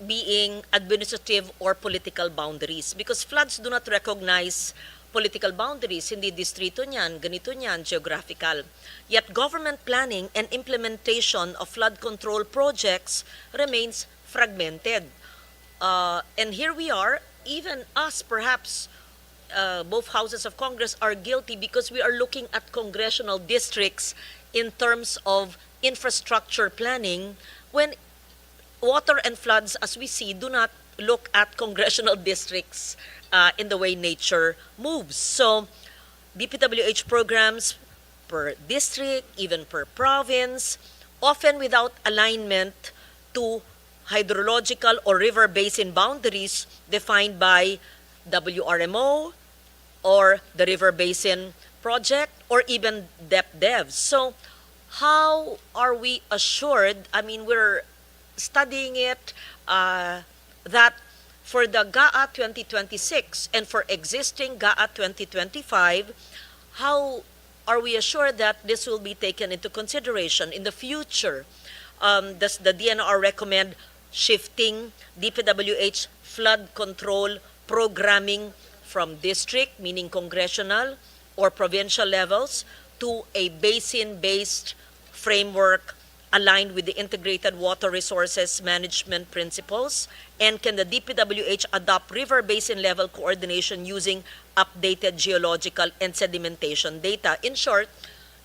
S5: being administrative or political boundaries, because floods do not recognize political boundaries, hindi distrito niyan, ganito niyan, geographical. Yet government planning and implementation of flood control projects remains fragmented. And here we are, even us perhaps, both houses of Congress are guilty because we are looking at congressional districts in terms of infrastructure planning when water and floods, as we see, do not look at congressional districts in the way nature moves. So DPWH programs per district, even per province, often without alignment to hydrological or river basin boundaries defined by WRMO or the River Basin Project or even DepDev. So how are we assured, we're studying it, that for the GAA 2026 and for existing GAA 2025, how are we assured that this will be taken into consideration in the future? Does the DNR recommend shifting DPWH flood control programming from district, meaning congressional or provincial levels, to a basin-based framework aligned with the integrated water resources management principles? And can the DPWH adopt river basin level coordination using updated geological and sedimentation data? In short,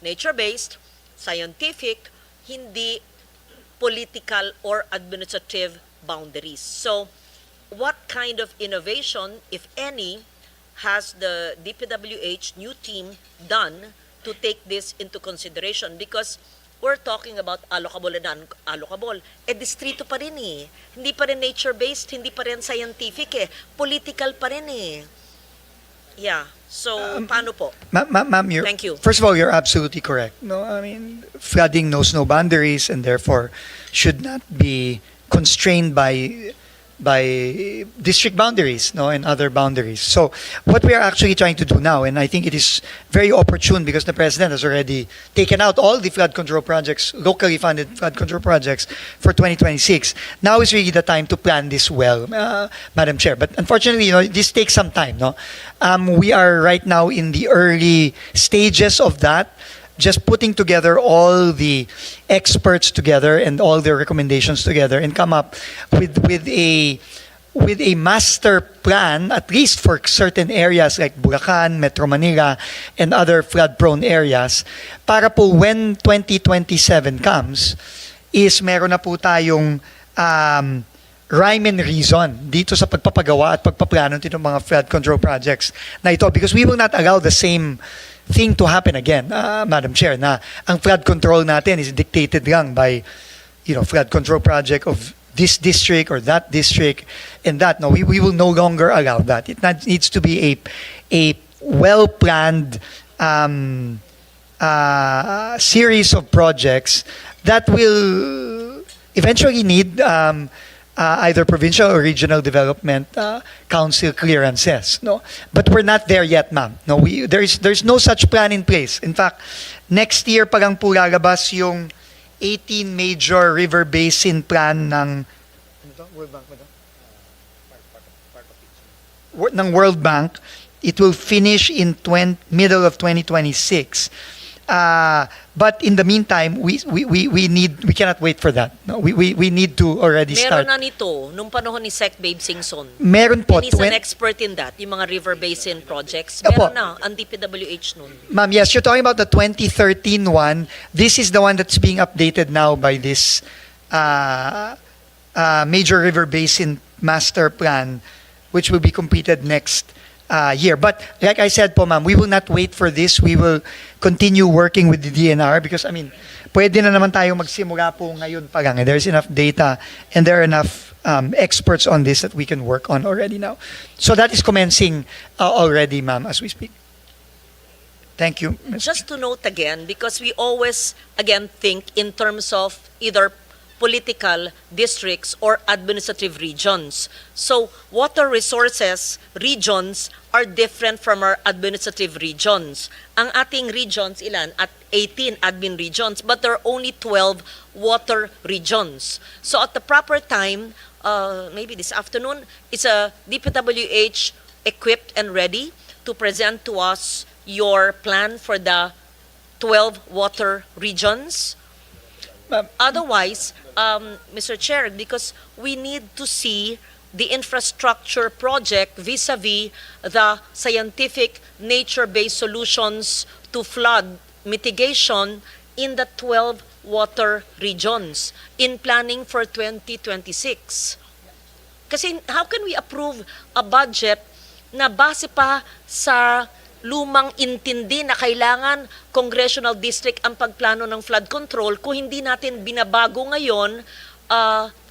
S5: nature-based, scientific, hindi political or administrative boundaries. So, what kind of innovation, if any, has the DPWH new team done to take this into consideration? Because we're talking about allocable and non-allocable. Distrito pa rin eh. Hindi pa rin nature-based, hindi pa rin scientific eh. Political pa rin eh. Yeah. So, paano po?
S3: Ma'am,
S5: Thank you.
S3: First of all, you're absolutely correct. No, I mean, flooding knows no boundaries and therefore should not be constrained by district boundaries, no, and other boundaries. So what we are actually trying to do now, and I think it is very opportune because the President has already taken out all the flood control projects, locally funded flood control projects for 2026. Now is really the time to plan this well, Madam Chair. But unfortunately, this takes some time, no? We are right now in the early stages of that, just putting together all the experts together and all their recommendations together and come up with a master plan, at least for certain areas like Bulacan, Metro Manila, and other flood-prone areas, para po when 2027 comes, is meron na po tayong rhyme and reason dito sa pagpapagawa at pagpaplano ng mga flood control projects na ito, because we will not allow the same thing to happen again, Madam Chair, na ang flood control natin is dictated lang by, flood control project of this district or that district and that. No, we will no longer allow that. It needs to be a well-planned series of projects that will eventually need either provincial or regional development council clearances, no, but we're not there yet, ma'am. No, there's no such plan in place. In fact, next year pa lang po lalabas yung 18 major river basin plan ng World Bank. It will finish in middle of 2026. But in the meantime, we cannot wait for that. No, we need to already start.
S5: Meron na nito nung panahon ni Sec. Babe Singson.
S3: Meron po.
S5: And he's an expert in that, yung mga river basin projects.
S3: Opo.
S5: Meron na ang DPWH nun.
S3: Ma'am, yes, you're talking about the 2013 one. This is the one that's being updated now by this major river basin master plan, which will be completed next year. But like I said po, ma'am, we will not wait for this. We will continue working with the DNR because, pwede na naman tayo magsimula po ngayon pa lang. There's enough data and there are enough experts on this that we can work on already now. So that is commencing already, ma'am, as we speak. Thank you.
S5: Just to note again, because we always, again, think in terms of either political districts or administrative regions. So water resources regions are different from our administrative regions. Ang ating regions ilan? At 18 admin regions, but there are only 12 water regions. So at the proper time, maybe this afternoon, is a DPWH equipped and ready to present to us your plan for the 12 water regions? Otherwise, Mr. Chair, because we need to see the infrastructure project vis-a-vis the scientific nature-based solutions to flood mitigation in the 12 water regions in planning for 2026. Kasi how can we approve a budget na base pa sa lumang intindi na kailangan congressional district ang pagplano ng flood control kung hindi natin binabago ngayon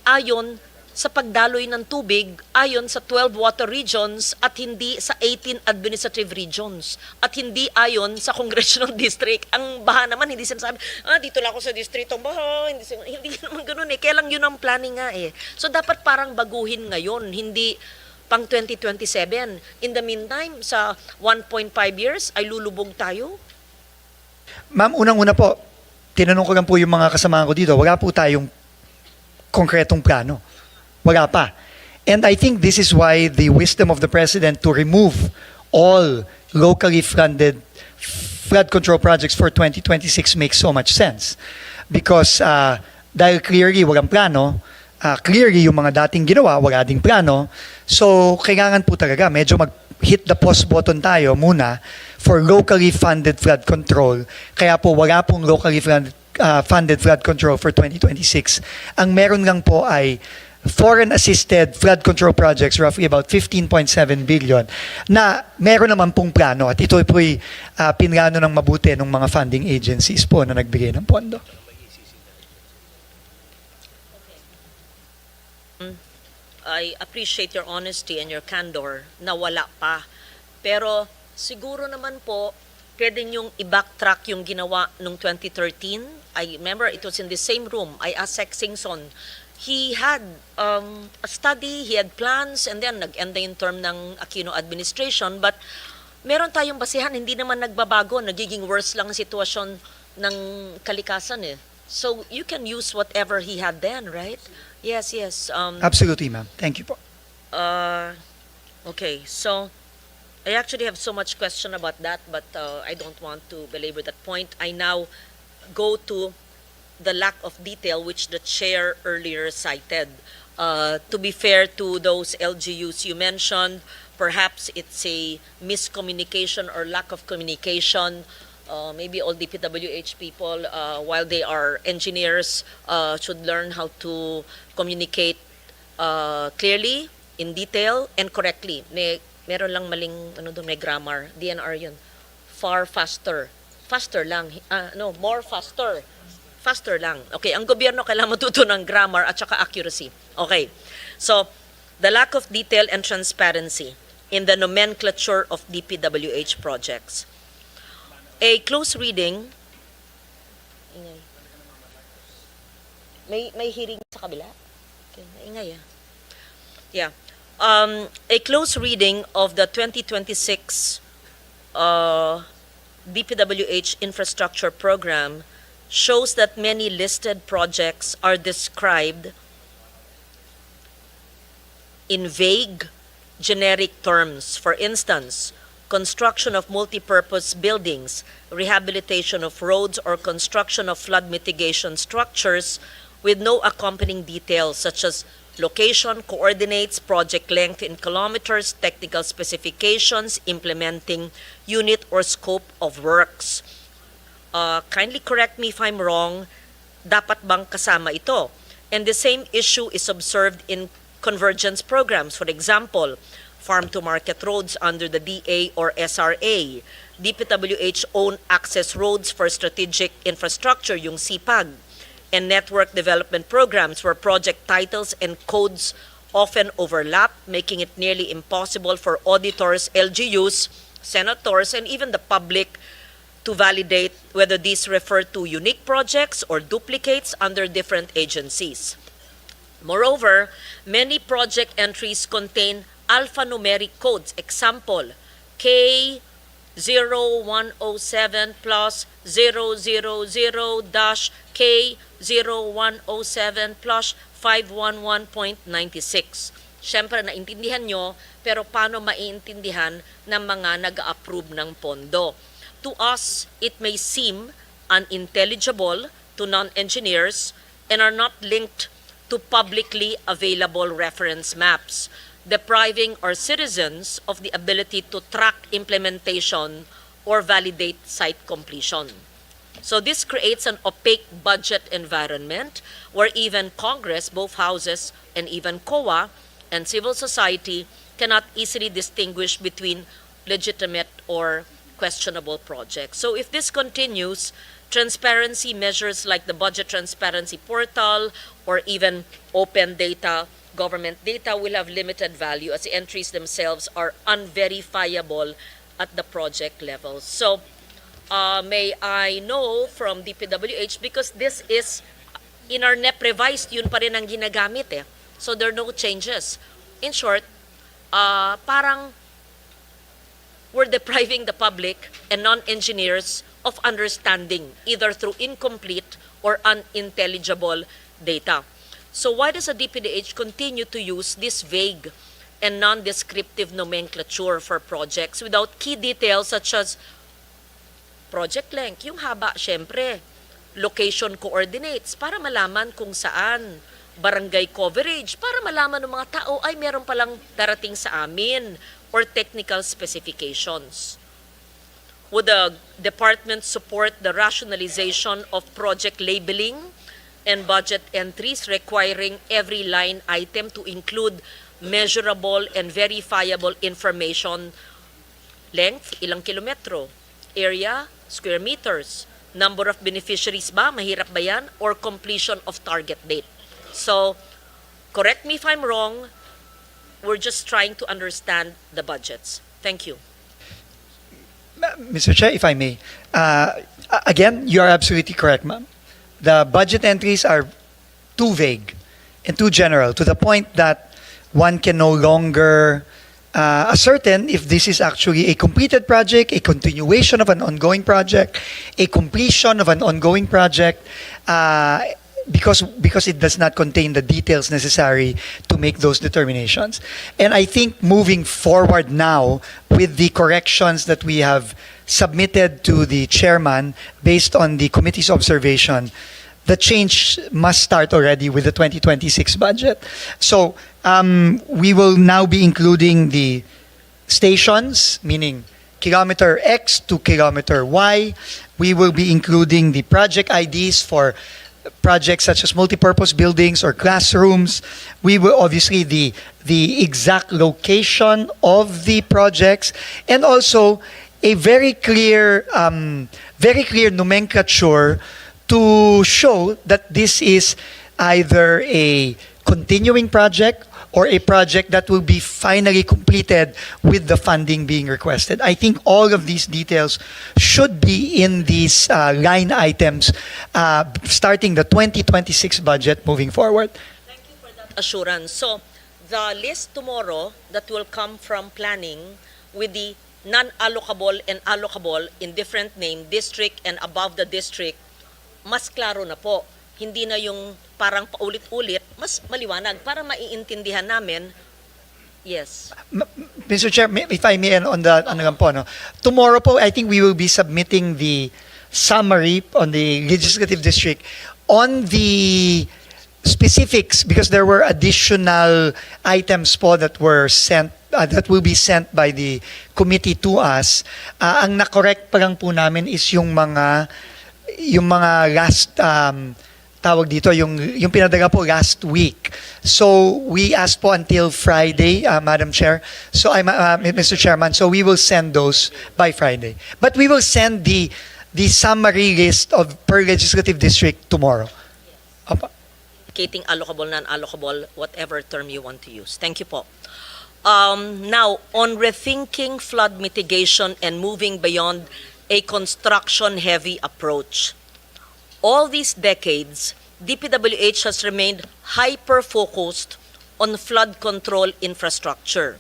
S5: ayon sa pagdaloy ng tubig, ayon sa 12 water regions at hindi sa 18 administrative regions at hindi ayon sa congressional district. Ang baha naman, hindi sinasabi, dito lang ako sa distrito, baha, hindi naman ganun eh. Kaya lang yun ang planning nga eh. So dapat parang baguhin ngayon, hindi pang 2027. In the meantime, sa 1.5 years, ay lulubog tayo?
S3: Ma'am, unang-una po, tinanong ko lang po yung mga kasamahan ko dito, wala po tayong konkretong plano. Wala pa. And I think this is why the wisdom of the President to remove all locally funded flood control projects for 2026 makes so much sense. Because dahil clearly walang plano, clearly yung mga dating ginawa, wala ding plano, so kailangan po talaga medyo mag-hit the pause button tayo muna for locally funded flood control. Kaya po wala pong locally funded flood control for 2026. Ang meron lang po ay foreign-assisted flood control projects, roughly about 15.7 billion, na meron naman pong plano at ito po'y pinlano ng mabuti ng mga funding agencies po na nagbigay ng pondo.
S5: I appreciate your honesty and your candor na wala pa. Pero siguro naman po, pwede niyong i-backtrack yung ginawa nung 2013. I remember it was in the same room. I asked Sec Singson, he had a study, he had plans, and then nag-end na yung term ng Aquino administration. But meron tayong basihan, hindi naman nagbabago, nagiging worse lang ang sitwasyon ng kalikasan eh. So you can use whatever he had then, right? Yes, yes.
S3: Absolutely, ma'am. Thank you po.
S5: Okay, so I actually have so much question about that, but I don't want to belabor that point. I now go to the lack of detail which the chair earlier cited. To be fair to those LGUs you mentioned, perhaps it's a miscommunication or lack of communication. Maybe all DPWH people, while they are engineers, should learn how to communicate clearly, in detail, and correctly. Meron lang maling, may grammar. DNR yun. Far faster. Faster lang. More faster. Faster lang. Okay, ang gobyerno kailangan matuto ng grammar at saka accuracy. Okay. So, the lack of detail and transparency in the nomenclature of DPWH projects. A close reading, may hearing sa kabila? Okay, maingay ah. Yeah. A close reading of the 2026 DPWH infrastructure program shows that many listed projects are described in vague, generic terms. For instance, construction of multipurpose buildings, rehabilitation of roads, or construction of flood mitigation structures with no accompanying details such as location, coordinates, project length in kilometers, technical specifications, implementing unit or scope of works. Kindly correct me if I'm wrong, dapat bang kasama ito? And the same issue is observed in convergence programs. For example, farm-to-market roads under the DA or SRA, DPWH-owned access roads for strategic infrastructure, yung CPAG, and network development programs where project titles and codes often overlap, making it nearly impossible for auditors, LGUs, senators, and even the public to validate whether these refer to unique projects or duplicates under different agencies. Moreover, many project entries contain alphanumeric codes. Example, K0107 plus 000-K0107 plus 511.96. Siyempre, naintindihan nyo, pero paano maiintindihan ng mga nag-approve ng pondo? To us, it may seem unintelligible to non-engineers and are not linked to publicly available reference maps, depriving our citizens of the ability to track implementation or validate site completion. So this creates an opaque budget environment where even Congress, both houses, and even COA and civil society cannot easily distinguish between legitimate or questionable projects. So if this continues, transparency measures like the Budget Transparency Portal or even open data, government data will have limited value as the entries themselves are unverifiable at the project level. So may I know from DPWH, because this is in our NEP revised, yun pa rin ang ginagamit eh. So there are no changes. In short, parang we're depriving the public and non-engineers of understanding either through incomplete or unintelligible data. So why does the DPWH continue to use this vague and non-descriptive nomenclature for projects without key details such as project length, yung haba syempre, location coordinates para malaman kung saan, barangay coverage para malaman ng mga tao ay meron palang darating sa amin, or technical specifications. Would the department support the rationalization of project labeling and budget entries requiring every line item to include measurable and verifiable information, length, ilang kilometro, area, square meters, number of beneficiaries ba, mahirap ba yan, or completion of target date? So, correct me if I'm wrong, we're just trying to understand the budgets. Thank you.
S3: Mr. Chair, if I may, again, you are absolutely correct, ma'am. The budget entries are too vague and too general to the point that one can no longer ascertain if this is actually a completed project, a continuation of an ongoing project, a completion of an ongoing project, because it does not contain the details necessary to make those determinations. And I think moving forward now with the corrections that we have submitted to the chairman based on the committee's observation, the change must start already with the 2026 budget. So we will now be including the stations, meaning kilometer X to kilometer Y. We will be including the project IDs for projects such as multipurpose buildings or classrooms. We will obviously the exact location of the projects, and also a very clear nomenclature to show that this is either a continuing project or a project that will be finally completed with the funding being requested. I think all of these details should be in these line items starting the 2026 budget moving forward.
S5: Thank you for that assurance. So, the list tomorrow that will come from planning with the non-allocable and allocable in different name, district and above the district, mas klaro na po. Hindi na yung parang paulit-ulit, mas maliwanag para maiintindihan namin. Yes.
S3: Mr. Chair, if I may, on the ano lang po, no? Tomorrow po, I think we will be submitting the summary on the legislative district on the specifics, because there were additional items po that were sent that will be sent by the committee to us. Ang na-correct pa lang po namin is yung mga last tawag dito, yung pinadala po last week. So we asked po until Friday, Madam Chair. So Mr. Chairman, so we will send those by Friday. But we will send the summary list of per legislative district tomorrow. Opo.
S5: Indicating allocable, non-allocable, whatever term you want to use. Thank you po. Now, on rethinking flood mitigation and moving beyond a construction-heavy approach. All these decades, DPWH has remained hyper-focused on flood control infrastructure,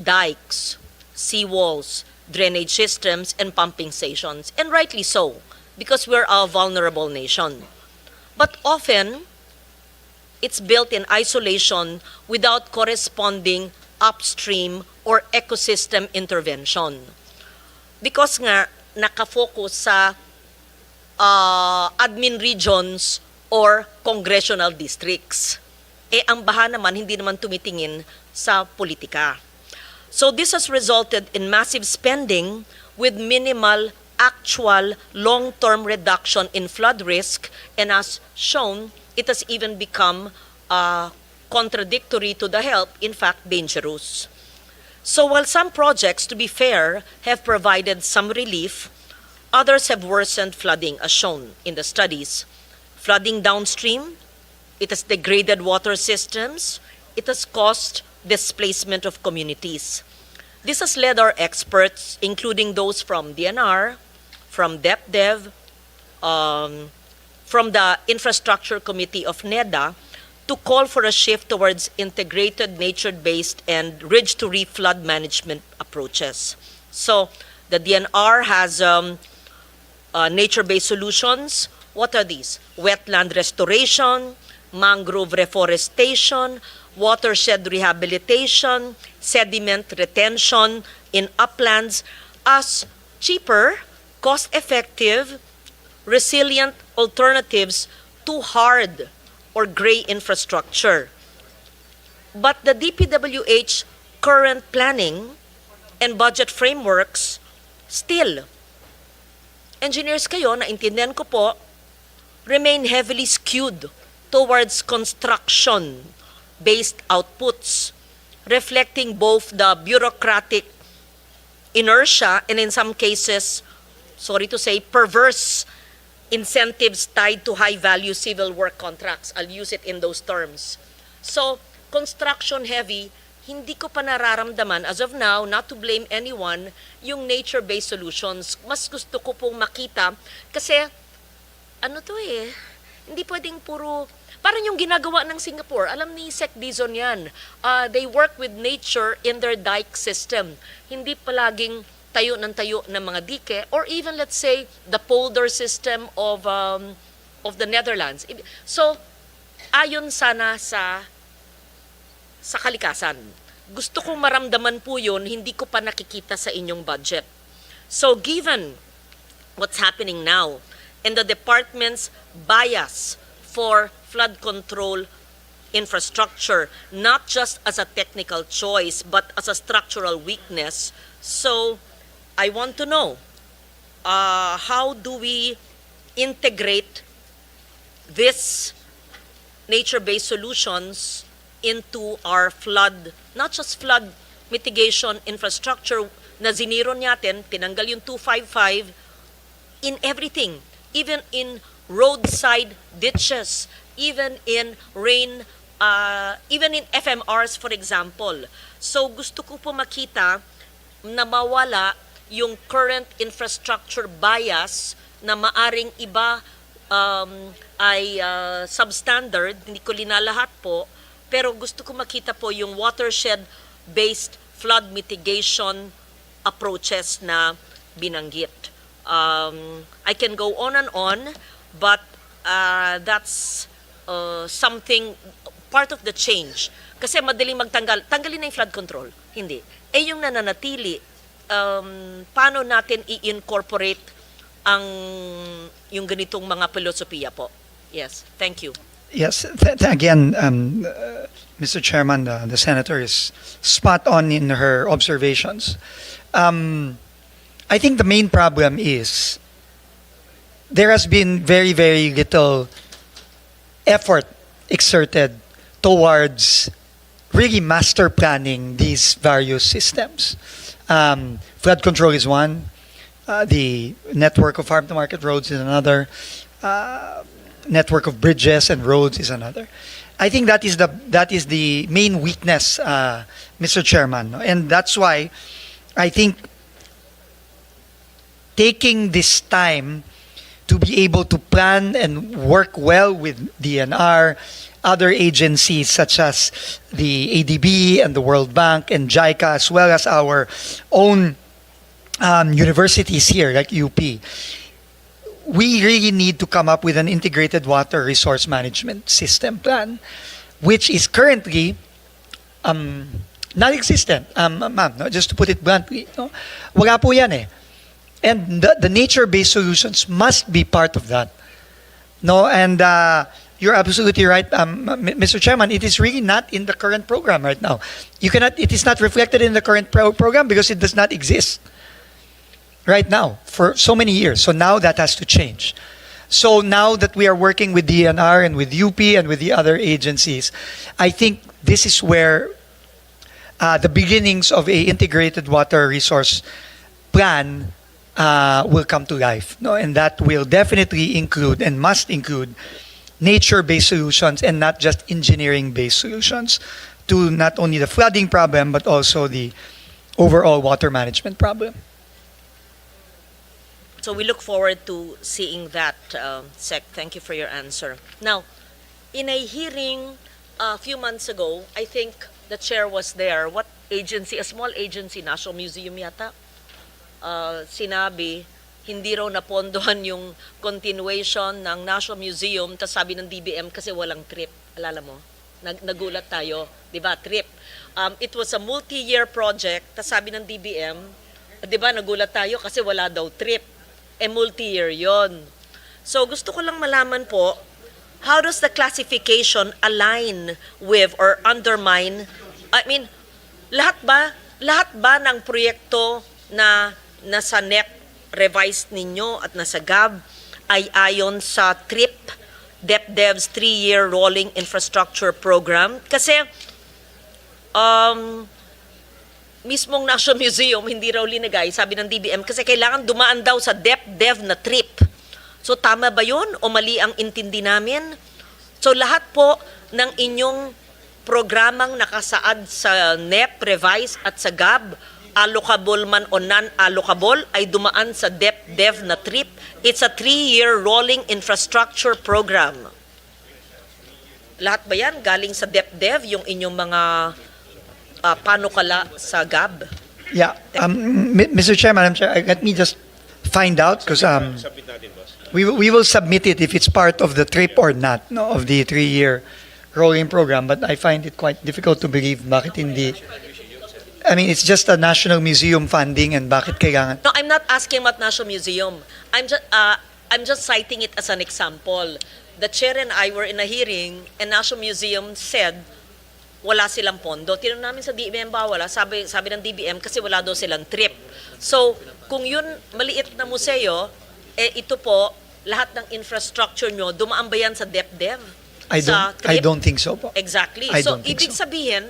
S5: dikes, seawalls, drainage systems, and pumping stations, and rightly so, because we're a vulnerable nation. But often, it's built in isolation without corresponding upstream or ecosystem intervention. Because nga, nakafocus sa admin regions or congressional districts. Ang baha naman, hindi naman tumitingin sa politika. So this has resulted in massive spending with minimal actual long-term reduction in flood risk, and as shown, it has even become contradictory to the health, in fact, dangerous. So while some projects, to be fair, have provided some relief, others have worsened flooding, as shown in the studies. Flooding downstream, it has degraded water systems, it has caused displacement of communities. This has led our experts, including those from DNR, from DepDev, from the Infrastructure Committee of NEDA, to call for a shift towards integrated nature-based and ridge-to-reef flood management approaches. So the DNR has nature-based solutions. What are these? Wetland restoration, mangrove reforestation, watershed rehabilitation, sediment retention in uplands as cheaper, cost-effective, resilient alternatives to hard or gray infrastructure. But the DPWH current planning and budget frameworks still, engineers kayo, naintindihan ko po, remain heavily skewed towards construction-based outputs, reflecting both the bureaucratic inertia and in some cases, sorry to say, perverse incentives tied to high-value civil work contracts. I'll use it in those terms. So, construction-heavy, hindi ko pa nararamdaman, as of now, not to blame anyone, yung nature-based solutions. Mas gusto ko pong makita, kasi, ano to hindi pwedeng puro, parang yung ginagawa ng Singapore, alam ni Sec Dizon yan, they work with nature in their dike system. Hindi palaging tayo ng mga dike, or even let's say, the polder system of the Netherlands. So, ayon sana sa kalikasan. Gusto kong maramdaman po yun, hindi ko pa nakikita sa inyong budget. So given what's happening now and the department's bias for flood control infrastructure, not just as a technical choice, but as a structural weakness, so I want to know, how do we integrate this nature-based solutions into our flood, not just flood mitigation infrastructure na ziniro natin, tinanggal yung 255, in everything, even in roadside ditches, even in even in FMRs, for example. So gusto ko po makita na mawala yung current infrastructure bias na maaring iba ay substandard, hindi ko linalahat po, pero gusto ko makita po yung watershed-based flood mitigation approaches na binanggit. I can go on and on, but that's something, part of the change. Kasi madaling tanggalin na yung flood control. Hindi. Yung nananatili, paano natin i-incorporate yung ganitong mga filosofiya po? Yes, thank you.
S3: Yes, again, Mr. Chairman, the Senator is spot on in her observations. I think the main problem is there has been very, very little effort exerted towards really master planning these various systems. Flood control is one. The network of farm-to-market roads is another. Network of bridges and roads is another. I think that is the main weakness, Mr. Chairman, no? And that's why I think taking this time to be able to plan and work well with DNR, other agencies such as the ADB and the World Bank and JICA, as well as our own universities here like UP, we really need to come up with an integrated water resource management system plan, which is currently non-existent, ma'am, no? Just to put it bluntly. No? Wala po yan eh. And the nature-based solutions must be part of that. No, and you're absolutely right, Mr. Chairman. It is really not in the current program right now. It is not reflected in the current program because it does not exist right now for so many years. So now that has to change. So now that we are working with DNR and with UP and with the other agencies, I think this is where the beginnings of a integrated water resource plan will come to life. No? And that will definitely include and must include nature-based solutions and not just engineering-based solutions to not only the flooding problem but also the overall water management problem.
S5: So we look forward to seeing that, Sec. Thank you for your answer. Now, in a hearing a few months ago, I think the chair was there. What agency? A small agency, National Museum yata, sinabi hindi raw napondohan yung continuation ng National Museum, tas sabi ng DBM kasi walang trip. Alala mo? Nagulat tayo, di ba? Trip. It was a multi-year project, tas sabi ng DBM, di ba, nagulat tayo kasi wala daw trip. Multi-year yon. So gusto ko lang malaman po, how does the classification align with or undermine, I mean, lahat ba ng proyekto na nasa NEP revised ninyo at nasa GAB ay ayon sa TRIP, DepDev's 3-year Rolling Infrastructure Program? Kasi mismong National Museum hindi raw linagay, sabi ng DBM, kasi kailangan dumaan daw sa DepDev na TRIP. So tama ba yun o mali ang intindi namin? So lahat po ng inyong programang nakasaad sa NEP, Revise at sa GAB, allocable man o non-allocable, ay dumaan sa DepDev na TRIP. It's a 3-year rolling infrastructure program. Lahat ba yan galing sa DepDev, yung inyong mga panukala sa GAB?
S3: Yeah, Mr. Chair, Madam Chair, let me just find out because we will submit it if it's part of the trip or not, no, of the 3-year rolling program. But I find it quite difficult to believe bakit hindi. I mean, it's just a National Museum funding and bakit kailangan.
S5: No, I'm not asking about National Museum. I'm just citing it as an example. The chair and I were in a hearing and National Museum said wala silang pondo. Tinanong namin sa DBM ba wala? Sabi ng DBM kasi wala daw silang trip. So, kung yun maliit na museo, ito po, lahat ng infrastructure nyo, dumaan ba yan sa DepDev?
S3: I don't think so po.
S5: Exactly.
S3: I
S5: So,
S3: don't think
S5: ibig
S3: so.
S5: sabihin,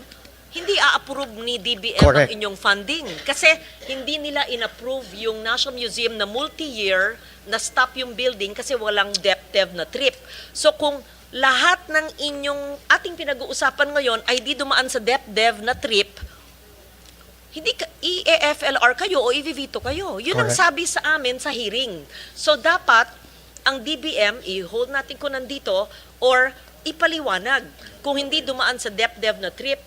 S5: hindi a-approve ni DBM
S3: Correct.
S5: ang inyong funding. Kasi hindi nila in-approve yung National Museum na multi-year na stop yung building kasi walang DepDev na trip. So, kung lahat ng inyong ating pinag-uusapan ngayon ay di dumaan sa DepDev na trip, hindi i-EFLR kayo o i-veto kayo. Yun ang
S3: Correct.
S5: sabi sa amin sa hearing. So dapat ang DBM, i-hold natin ko nandito or ipaliwanag. Kung hindi dumaan sa DepDev na trip,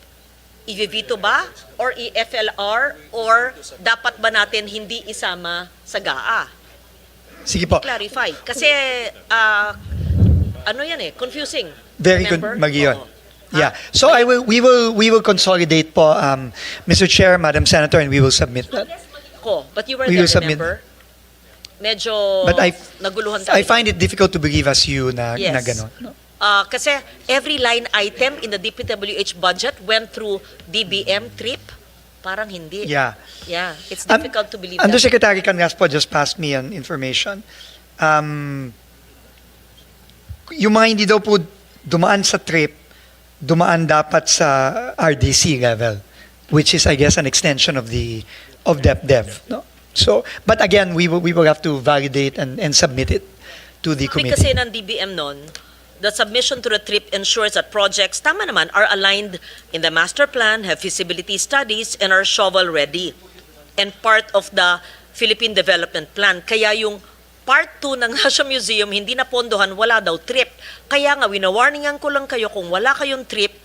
S5: i-veto ba or i-FLR or dapat ba natin hindi isama sa GAA?
S3: Sige po.
S5: Clarify. Kasi ano yan confusing.
S3: Very
S5: Remember?
S3: good, Magion.
S5: Oo.
S3: Yeah. So we will consolidate po, Mr. Chair, Madam Senator, and we will submit that.
S5: But you were
S3: We
S5: there,
S3: will submit.
S5: remember? Medyo
S3: But
S5: naguluhan tayo.
S3: I find it difficult to believe as you na
S5: Yes.
S3: gano'n. No?
S5: Kasi every line item in the DPWH budget went through DBM trip. Parang hindi.
S3: Yeah.
S5: Yeah, it's difficult to believe that.
S3: Undersecretary Canlas po just passed me an information. Yung mga hindi daw po dumaan sa trip, dumaan dapat sa RDC level, which is, I guess, an extension of DepDev. No? So, but again, we will have to validate and submit it to the
S5: Sabi
S3: committee.
S5: kasi ng DBM nun, the submission to the trip ensures that projects, tama naman, are aligned in the master plan, have feasibility studies, and are shovel-ready. And part of the Philippine Development Plan. Kaya yung Part 2 ng National Museum, hindi na pondohan, wala daw trip. Kaya nga, winawarningan ko lang kayo, kung wala kayong trip,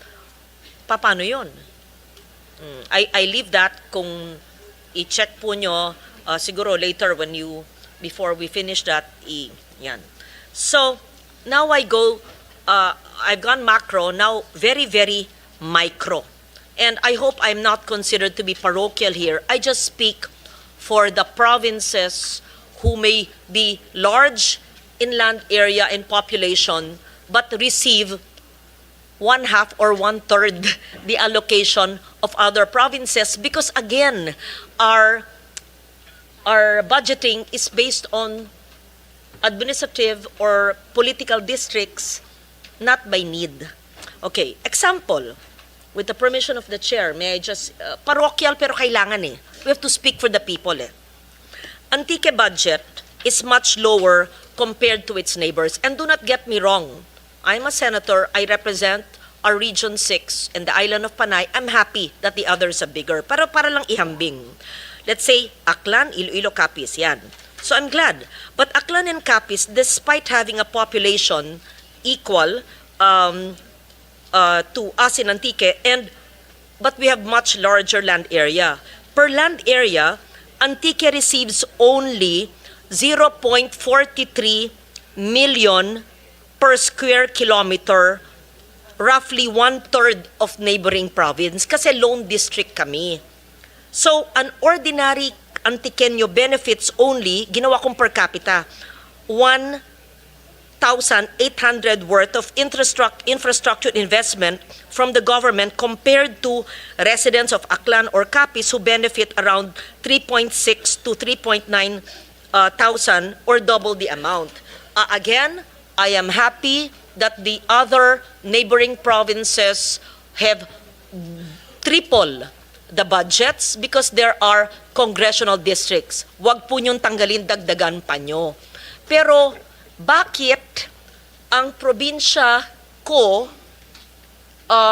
S5: paano yun? I leave that, kung i-check po nyo, siguro later before we finish that, yan. So, now I've gone macro, now very, very micro. And I hope I'm not considered to be parochial here. I just speak for the provinces who may be large inland area and population but receive 1/2 or 1/3 the allocation of other provinces because again our budgeting is based on administrative or political districts, not by need. Okay, example, with the permission of the chair, may I just parochial pero kailangan we have to speak for the people Antique budget is much lower compared to its neighbors. And do not get me wrong, I'm a senator, I represent our Region 6 and the island of Panay. I'm happy that the others are bigger. Pero para lang ihambing. Let's say, Aklan, Iloilo, Capiz, yan. So I'm glad. But Aklan and Capiz, despite having a population equal to us in Antique, but we have much larger land area. Per land area, Antique receives only 0.43 million per square kilometer, roughly 1/3 of neighboring province kasi loan district kami. So, an ordinary Antiqueño benefits only, ginawa kong per capita, 1,800 worth of infrastructure investment from the government compared to residents of Aklan or Capiz who benefit around 3.6 to 3.9 thousand or double the amount. Again, I am happy that the other neighboring provinces have triple the budgets because there are congressional districts. Huwag po niyong tanggalin, dagdagan pa nyo. Pero bakit ang probinsya ko,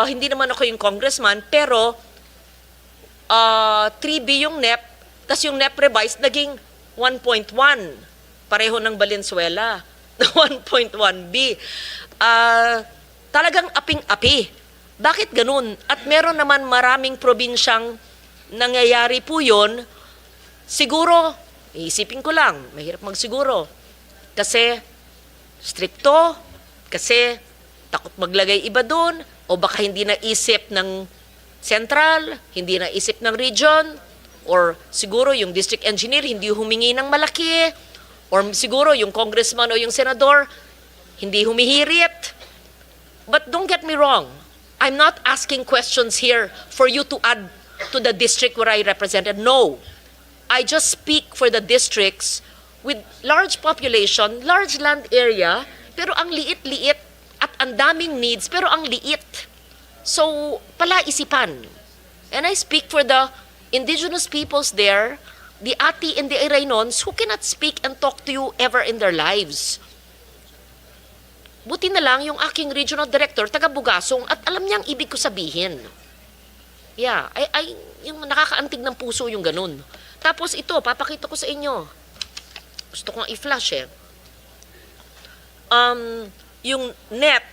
S5: hindi naman ako yung congressman, pero 3B yung NEP, tas yung NEP revised naging 1.1. Pareho ng Valenzuela na 1.1B. Talagang aping-api. Bakit ganun? At meron naman maraming probinsyang nangyayari po yun. Siguro, iisipin ko lang, mahirap magsiguro. Kasi stricto, kasi takot maglagay iba doon, o baka hindi naisip ng central, hindi naisip ng region, or siguro yung district engineer hindi humingi ng malaki, or siguro yung congressman o yung senador hindi humihirit. But don't get me wrong, I'm not asking questions here for you to add to the district where I represented. No. I just speak for the districts with large population, large land area, pero ang liit-liit at ang daming needs, pero ang liit. So, palaisipan. And I speak for the indigenous peoples there, the Ati and the Iraynons who cannot speak and talk to you ever in their lives. Buti na lang yung aking regional director, taga Bugasong, at alam niyang ibig ko sabihin. Yeah, yung nakakaantig ng puso yung ganun. Tapos ito, papakita ko sa inyo. Gusto kong i-flash eh. Yung NEP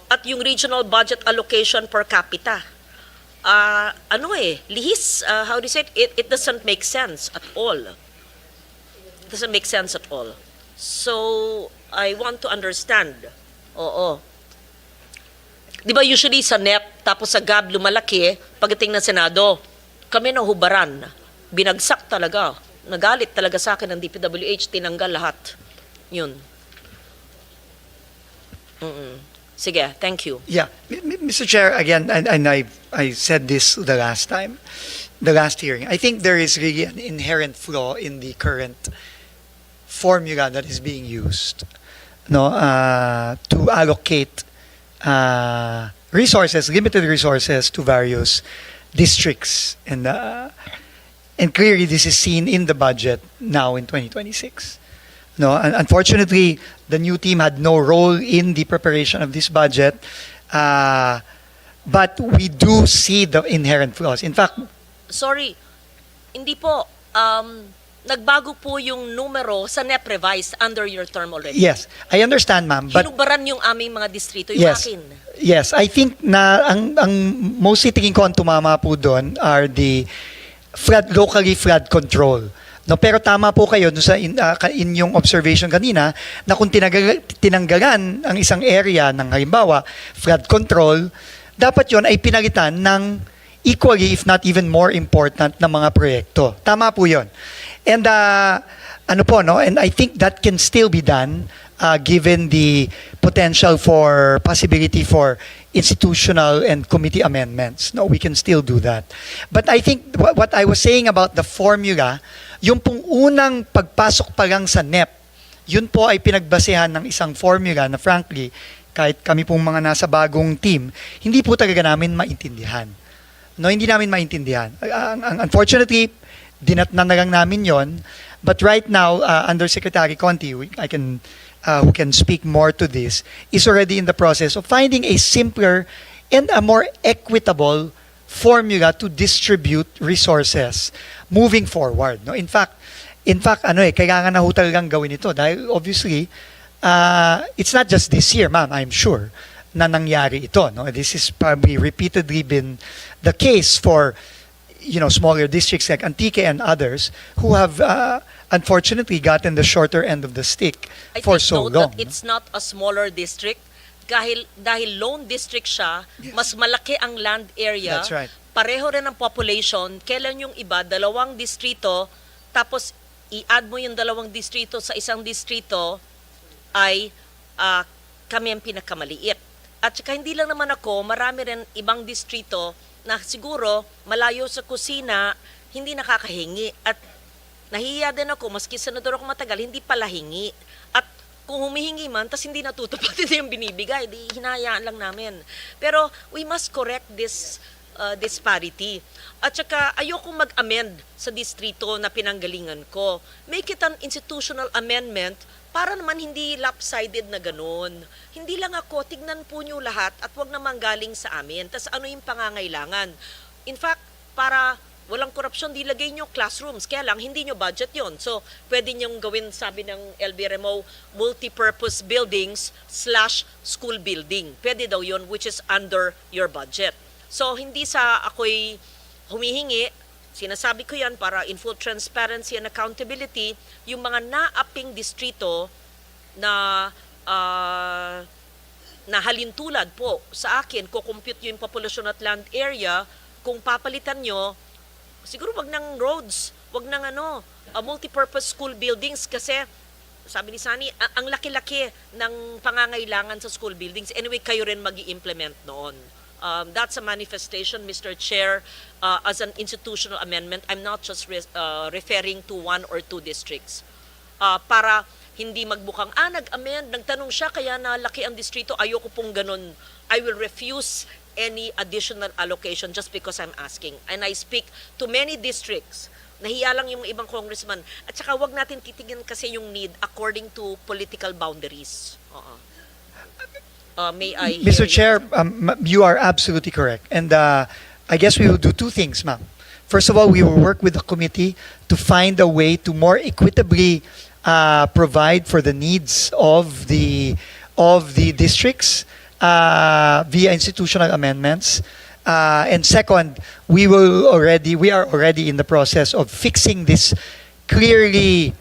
S5: at yung regional budget allocation per capita. Lihis, how do you say it? It doesn't make sense at all. It doesn't make sense at all. So, I want to understand. Oo. Di ba usually sa NEP, tapos sa GAB lumalaki, pagdating ng Senado, kami nahubaran. Binagsak talaga. Nagalit talaga sa akin ng DPWH, tinanggal lahat. Yun. Sige, thank you.
S3: Yeah, Mr. Chair, again, and I said this the last hearing. I think there is really an inherent flaw in the current formula that is being used, to allocate limited resources to various districts, and clearly this is seen in the budget now in 2026. No, unfortunately, the new team had no role in the preparation of this budget, but we do see the inherent flaws. In fact,
S5: Sorry, hindi po. Nagbago po yung numero sa NEP revised under your term already.
S3: yes, I understand, ma'am, but
S5: Hinubaran yung aming mga distrito, yung
S3: yes,
S5: akin.
S3: yes, I think na ang mostly tingin ko ang tumama po doon are the locally flood control. No, pero tama po kayo dun sa inyong observation kanina na kung tinanggalan ang isang area ng halimbawa flood control, dapat yon ay pinalitan ng equally if not even more important na mga proyekto. Tama po yon. And and I think that can still be done given the potential for possibility for institutional and committee amendments. No, we can still do that. But I think what I was saying about the formula, yung pong unang pagpasok pa lang sa NEP, yun po ay pinagbasehan ng isang formula na frankly, kahit kami pong mga nasa bagong team, hindi po talaga namin maintindihan. No, hindi namin maintindihan. Unfortunately, dinatnan na lang namin yon. But right now, Undersecretary Conti, who can speak more to this, is already in the process of finding a simpler and a more equitable formula to distribute resources moving forward. No, in fact, kailangan na ho talagang gawin ito dahil obviously it's not just this year, ma'am, I'm sure na nangyari ito. No, this is probably repeatedly been the case for smaller districts like Antique and others who have unfortunately gotten the shorter end of the stick
S5: I
S3: for
S5: take
S3: so
S5: note
S3: long.
S5: that it's not a smaller district. Dahil lone district siya, mas malaki ang land area.
S3: That's right.
S5: Pareho rin ang population. Kailan yung iba, 2 distrito, tapos i-add mo yung 2 distrito sa isang distrito, ay kami ang pinakamaliit. At saka hindi lang naman ako, marami rin ibang distrito na siguro malayo sa kusina, hindi nakakahingi. At nahihiya din ako, maski senador ako matagal, hindi pala hingi. At kung humihingi man, tas hindi natutupad din yung binibigay, di hinayaan lang namin. Pero we must correct this disparity. At saka ayokong mag-amend sa distrito na pinanggalingan ko. Make it an institutional amendment para naman hindi lopsided na ganun. Hindi lang ako, tignan po nyo lahat at wag naman galing sa amin. Tas ano yung pangangailangan? In fact, para walang korupsyon, di lagay nyo classrooms. Kaya lang, hindi nyo budget yon. So, pwede nyong gawin, sabi ng LBRMO, multi-purpose buildings / school building. Pwede daw yon, which is under your budget. So, hindi sa ako'y humihingi, sinasabi ko yan para in full transparency and accountability, yung mga naaping distrito na na halintulad po sa akin, kukompute yung populasyon at land area, kung papalitan nyo, siguro wag ng roads, wag ng multi-purpose school buildings kasi sabi ni Sani, ang laki-laki ng pangangailangan sa school buildings. Anyway, kayo rin mag-i-implement noon. That's a manifestation, Mr. Chair, as an institutional amendment. I'm not just referring to 1 or 2 districts. Para hindi magbukang, nag-amend, nagtanong siya, kaya nalaki ang distrito, ayoko pong ganun. I will refuse any additional allocation just because I'm asking. And I speak to many districts. Nahiya lang yung ibang congressman. At saka wag natin titingin kasi yung need according to political boundaries. May I hear
S3: Mr.
S5: you?
S3: Chair, you are absolutely correct. And I guess we will do 2 things, ma'am. First of all, we will work with the committee to find a way to more equitably provide for the needs of the districts via institutional amendments. And second, we are already in the process of fixing this clearly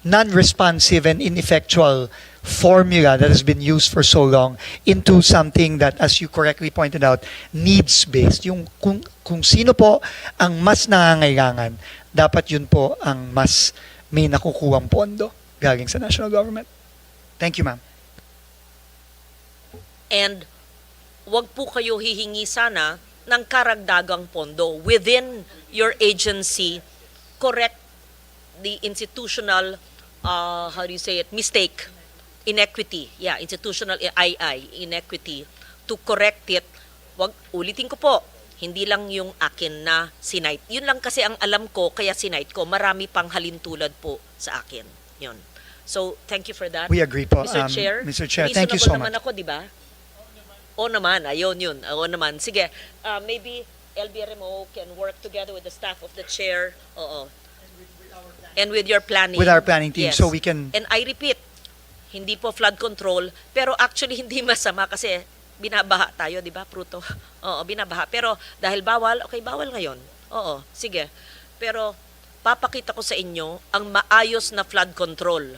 S3: non-responsive and ineffectual formula that has been used for so long into something that, as you correctly pointed out, needs-based. Yung kung sino po ang mas nangangailangan, dapat yun po ang mas may nakukuhang pondo galing sa national government. Thank you, ma'am.
S5: And wag po kayo hihingi sana ng karagdagang pondo within your agency. Correct the institutional, mistake, inequity. Yeah, institutional inequity. To correct it, ulitin ko po, hindi lang yung akin na sinight. Yun lang kasi ang alam ko, kaya sinight ko. Marami pang halintulad po sa akin. Yun. So, thank you for that.
S3: We agree po,
S5: Mr. Chair.
S3: Mr. Chair, thank you so
S5: Reasonable naman
S3: much.
S5: ako, di ba? O naman, ayun yun. Oo naman. Sige, maybe LBRMO can work together with the staff of the chair. Oo. And with your planning.
S3: With our planning team,
S5: Yes.
S3: so we can...
S5: And I repeat, hindi po flood control, pero actually hindi masama kasi binabaha tayo, di ba, Pruto? Oo, binabaha. Pero dahil bawal, okay, bawal ngayon. Oo, sige. Pero papakita ko sa inyo ang maayos na flood control.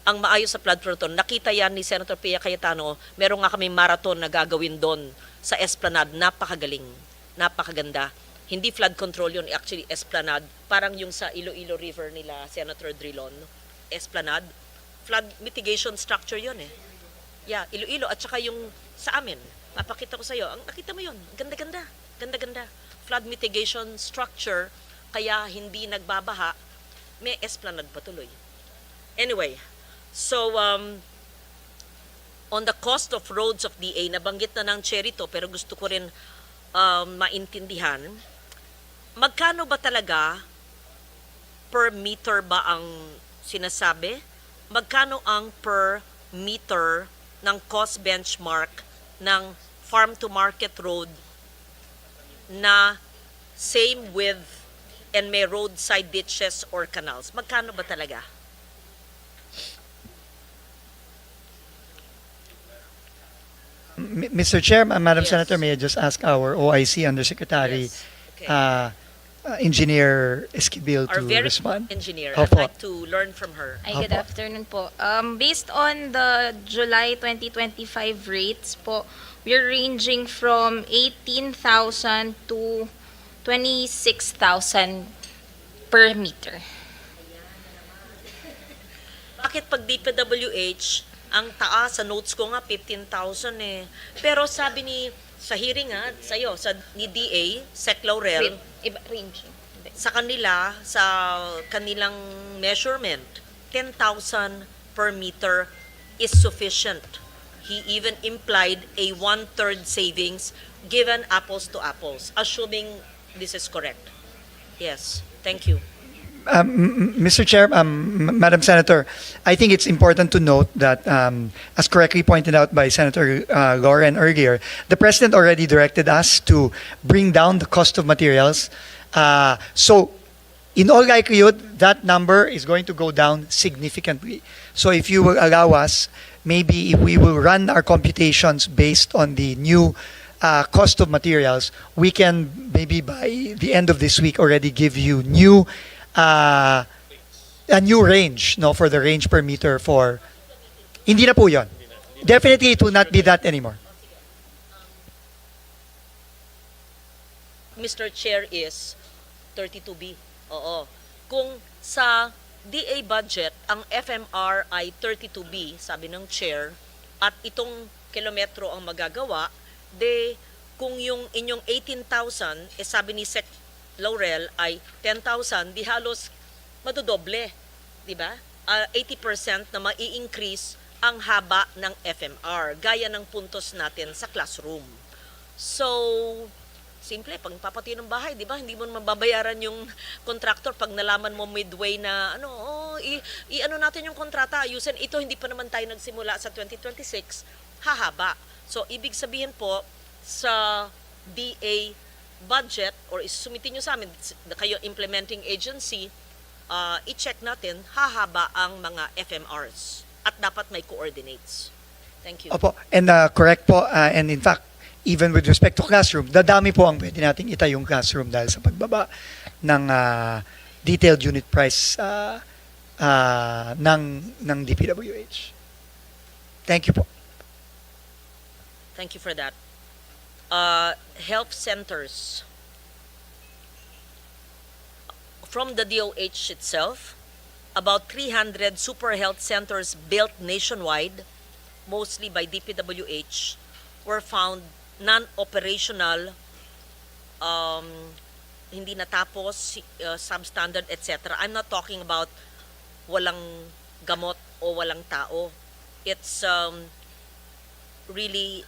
S5: Ang maayos sa flood control. Nakita yan ni Senator Pia Cayetano, meron nga kaming marathon na gagawin doon sa Esplanade. Napakagaling. Napakaganda. Hindi flood control yun, actually Esplanade. Parang yung sa Iloilo River nila, Senator Drilon. Esplanade. Flood mitigation structure yun eh. Yeah, Iloilo at saka yung sa amin. Papakita ko sa iyo. Nakita mo yun. Ganda-ganda. Ganda-ganda. Flood mitigation structure, kaya hindi nagbabaha. May Esplanade patuloy. Anyway, so on the cost of roads of DA, nabanggit na ng Cherry to, pero gusto ko rin maintindihan. Magkano ba talaga per meter ba ang sinasabi? Magkano ang per meter ng cost benchmark ng farm to market road na same with and may roadside ditches or canals? Magkano ba talaga?
S3: Mr. Chair, Madam
S5: Yes.
S3: Senator, may I just ask our OIC Undersecretary,
S5: Yes. Okay.
S3: Engineer Esquivel
S5: Our
S3: to
S5: very
S3: respond.
S5: engineer.
S3: Opo.
S5: I'd like to learn from her.
S11: Ay, good
S3: Apo.
S11: afternoon po. Based on the July 2025 rates po, we're ranging from 18,000 to 26,000 per meter.
S5: Bakit pag DPWH, ang taas sa notes ko nga 15,000 eh. Pero sabi ni sa hearing nga sa'yo, ni DA, Sec Laurel,
S11: Iba, ranging.
S5: sa kanila, sa kanilang measurement, 10,000 per meter is sufficient. He even implied a 1/3 savings given apples to apples, assuming this is correct. Yes, thank you.
S3: Mr. Chair, Madam Senator, I think it's important to note that, as correctly pointed out by Senator Lauren earlier, the President already directed us to bring down the cost of materials. So, in all likelihood, that number is going to go down significantly. So, if you will allow us, maybe if we will run our computations based on the new cost of materials, we can maybe by the end of this week already give you a new range, no, for the range per meter for hindi na po yun. Definitely it will not be that anymore.
S5: Mr. Chair is 32B. Oo. Kung sa DA budget, ang FMR ay 32B, sabi ng chair, at itong kilometro ang magagawa, de kung yung inyong 18,000, sabi ni Sec Laurel ay 10,000, di halos madodoble, di ba? 80% na mai-increase ang haba ng FMR, gaya ng puntos natin sa classroom. So, simple, pag papati ng bahay, di ba? Hindi mo mababayaran yung contractor pag nalaman mo midway na, i-ano natin yung kontrata, ayusin. Ito, hindi pa naman tayo nagsimula sa 2026, hahaba. So, ibig sabihin po, sa DA budget or isumitin nyo sa amin, kayo implementing agency, i-check natin, hahaba ang mga FMRs at dapat may coordinates. Thank you.
S3: Opo, and correct po, and in fact, even with respect to classroom, dadami po ang pwede nating itayong classroom dahil sa pagbaba ng detailed unit price ng DPWH. Thank you po.
S5: Thank you for that. Health centers. From the DOH itself, about 300 super health centers built nationwide, mostly by DPWH, were found non-operational, hindi natapos, substandard, etc. I'm not talking about walang gamot o walang tao. It's really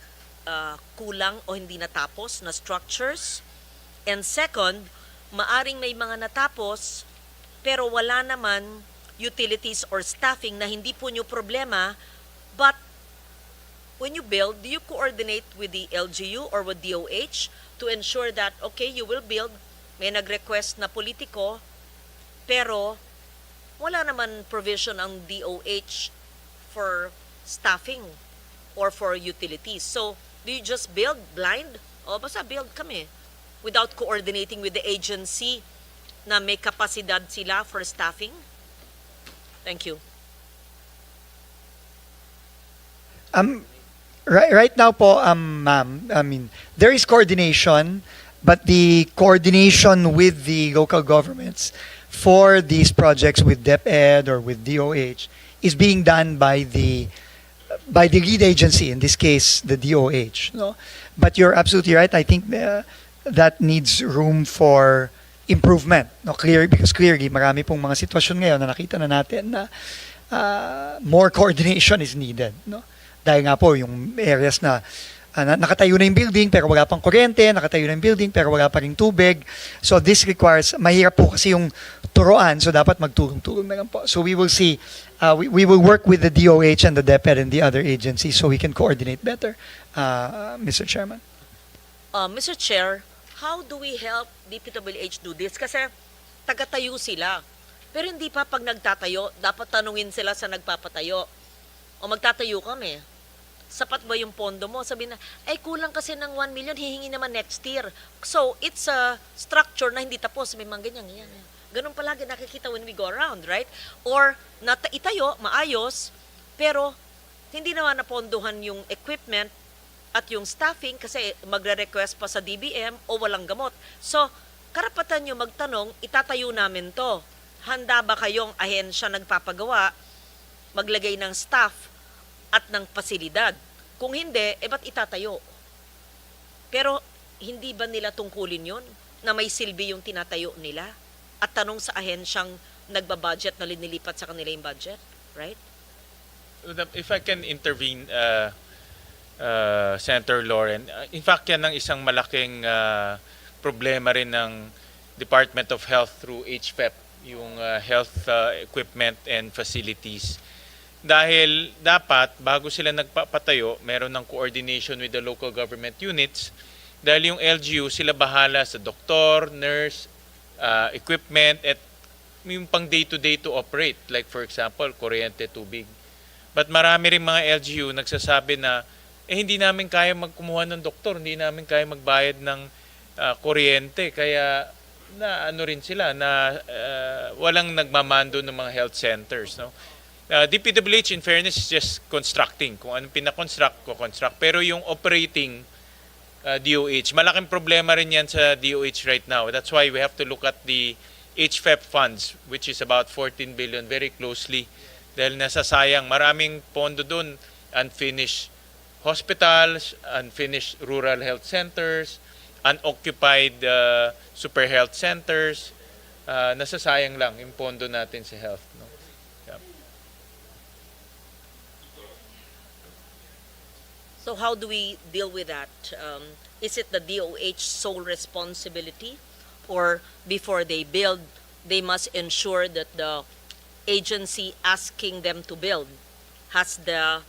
S5: kulang o hindi natapos na structures. And second, maaring may mga natapos pero wala naman utilities or staffing na hindi po nyo problema, but when you build, do you coordinate with the LGU or with DOH to ensure that, okay, you will build, may nag-request na politiko, pero wala naman provision ang DOH for staffing or for utilities. So, do you just build blind? O basta build kami without coordinating with the agency na may kapasidad sila for staffing? Thank you.
S3: Right now po, ma'am, I mean, there is coordination, but the coordination with the local governments for these projects with DepEd or with DOH is being done by the lead agency, in this case, the DOH. No? But you're absolutely right. I think that needs room for improvement. No? Because clearly, marami pong mga sitwasyon ngayon na nakita na natin na more coordination is needed. No? Dahil nga po, yung areas na nakatayo na yung building pero wala pang kuryente, nakatayo na yung building pero wala pa ring tubig. So this requires, mahirap po kasi yung turuan, so dapat magtulong-tulong na lang po. So we will see, we will work with the DOH and the DepEd and the other agencies so we can coordinate better, Mr. Chairman.
S5: Mr. Chair, how do we help DPWH do this? Kasi tagatayo sila. Pero hindi pa pag nagtatayo, dapat tanungin sila sa nagpapatayo. O magtatayo kami. sapat ba yung pondo mo? Sabi na, ay kulang kasi ng 1 million, hihingi naman next year. So, it's a structure na hindi tapos. May mga ganyan. Ganun palagi nakikita when we go around, right? Or, itayo, maayos, pero hindi naman napondohan yung equipment at yung staffing kasi magre-request pa sa DBM o walang gamot. So, karapatan nyo magtanong, itatayo namin to. Handa ba kayong ahensya nagpapagawa, maglagay ng staff at ng pasilidad? Kung hindi, ba't itatayo? Pero hindi ba nila tungkulin yun na may silbi yung tinatayo nila? At tanong sa ahensyang nagbabudget na linilipat sa kanila yung budget, right?
S2: If I can intervene, Senator Lauren, in fact yan ang isang malaking problema rin ng Department of Health through HFEP, yung health equipment and facilities. Dahil dapat, bago sila nagpapatayo, meron ng coordination with the local government units. Dahil yung LGU, sila bahala sa doktor, nurse, equipment, at yung pang day-to-day to operate. Like for example, kuryente, tubig. But marami rin mga LGU nagsasabi na, hindi namin kaya magkumuha ng doktor, hindi namin kaya magbayad ng kuryente. Kaya na ano rin sila, na walang nagmamando ng mga health centers. No? DPWH, in fairness, is just constructing. Kung anong pinakonstruct, kukonstruct. Pero yung operating DOH, malaking problema rin yan sa DOH right now. That's why we have to look at the HFEP funds, which is about 14 billion, very closely. Dahil nasasayang, maraming pondo dun, unfinished hospitals, unfinished rural health centers, unoccupied super health centers. Nasasayang lang yung pondo natin sa health. No?
S5: So how do we deal with that? Is it the DOH sole responsibility? Or before they build, they must ensure that the agency asking them to build has the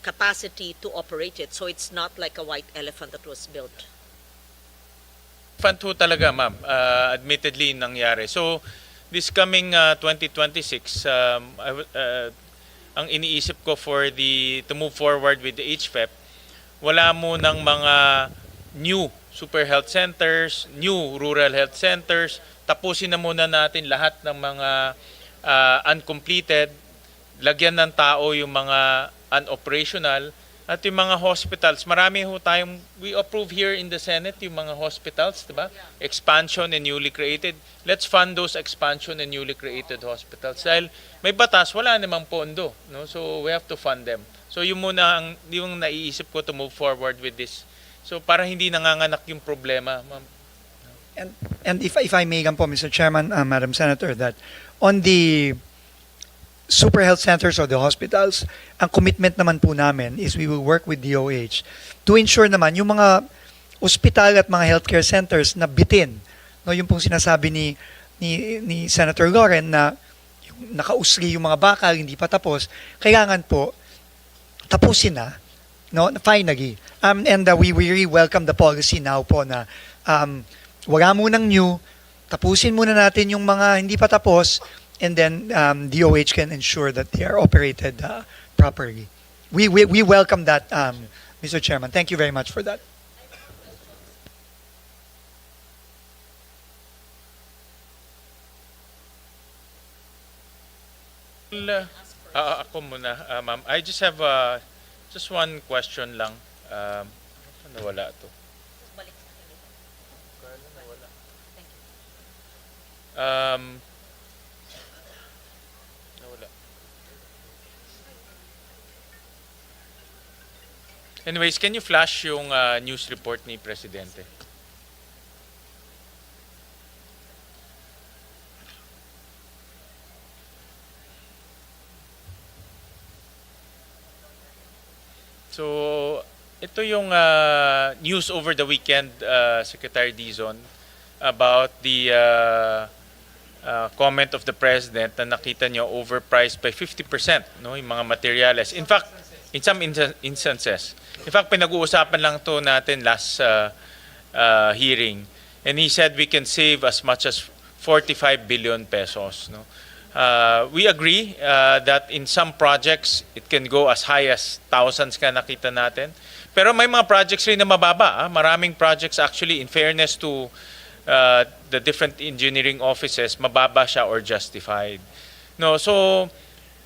S5: capacity to operate it, so it's not like a white elephant that was built?
S2: Fund ho talaga, ma'am. Admittedly, nangyari. So, this coming 2026, ang iniisip ko to move forward with the HFEP, wala mo ng mga new super health centers, new rural health centers. Tapusin na muna natin lahat ng mga uncompleted. Lagyan ng tao yung mga unoperational. At yung mga hospitals, marami ho tayong, we approve here in the Senate yung mga hospitals, diba? Expansion and newly created. Let's fund those expansion and newly created hospitals. Dahil may batas, wala namang pondo. No? So we have to fund them. So yung muna yung naiisip ko to move forward with this. So para hindi nanganganak yung problema, ma'am.
S3: And if I may po, Mr. Chairman, Madam Senator, that on the super health centers or the hospitals, ang commitment naman po namin is we will work with DOH to ensure naman yung mga ospital at mga healthcare centers na bitin. No, yung pong sinasabi ni Senator Lauren na yung nakausli yung mga bakal, hindi pa tapos, kailangan po tapusin na, no, finally. And we really welcome the policy now po na wala munang new, tapusin muna natin yung mga hindi pa tapos, and then DOH can ensure that they are operated properly. We welcome that, Mr. Chairman. Thank you very much for that.
S2: Ako muna, ma'am. I just have just one question lang. Nawala to. Nawala. Anyways, can you flash yung news report ni Presidente? So, ito yung news over the weekend, Secretary Dizon, about the comment of the President na nakita nyo overpriced by 50%, no, yung mga materials. In fact, in some instances. In fact, pinag-uusapan lang to natin last hearing. And he said we can save as much as 45 billion pesos. No? We agree that in some projects, it can go as high as thousands ka nakita natin. Pero may mga projects rin na mababa. Maraming projects actually, in fairness to the different engineering offices, mababa siya or justified. No, so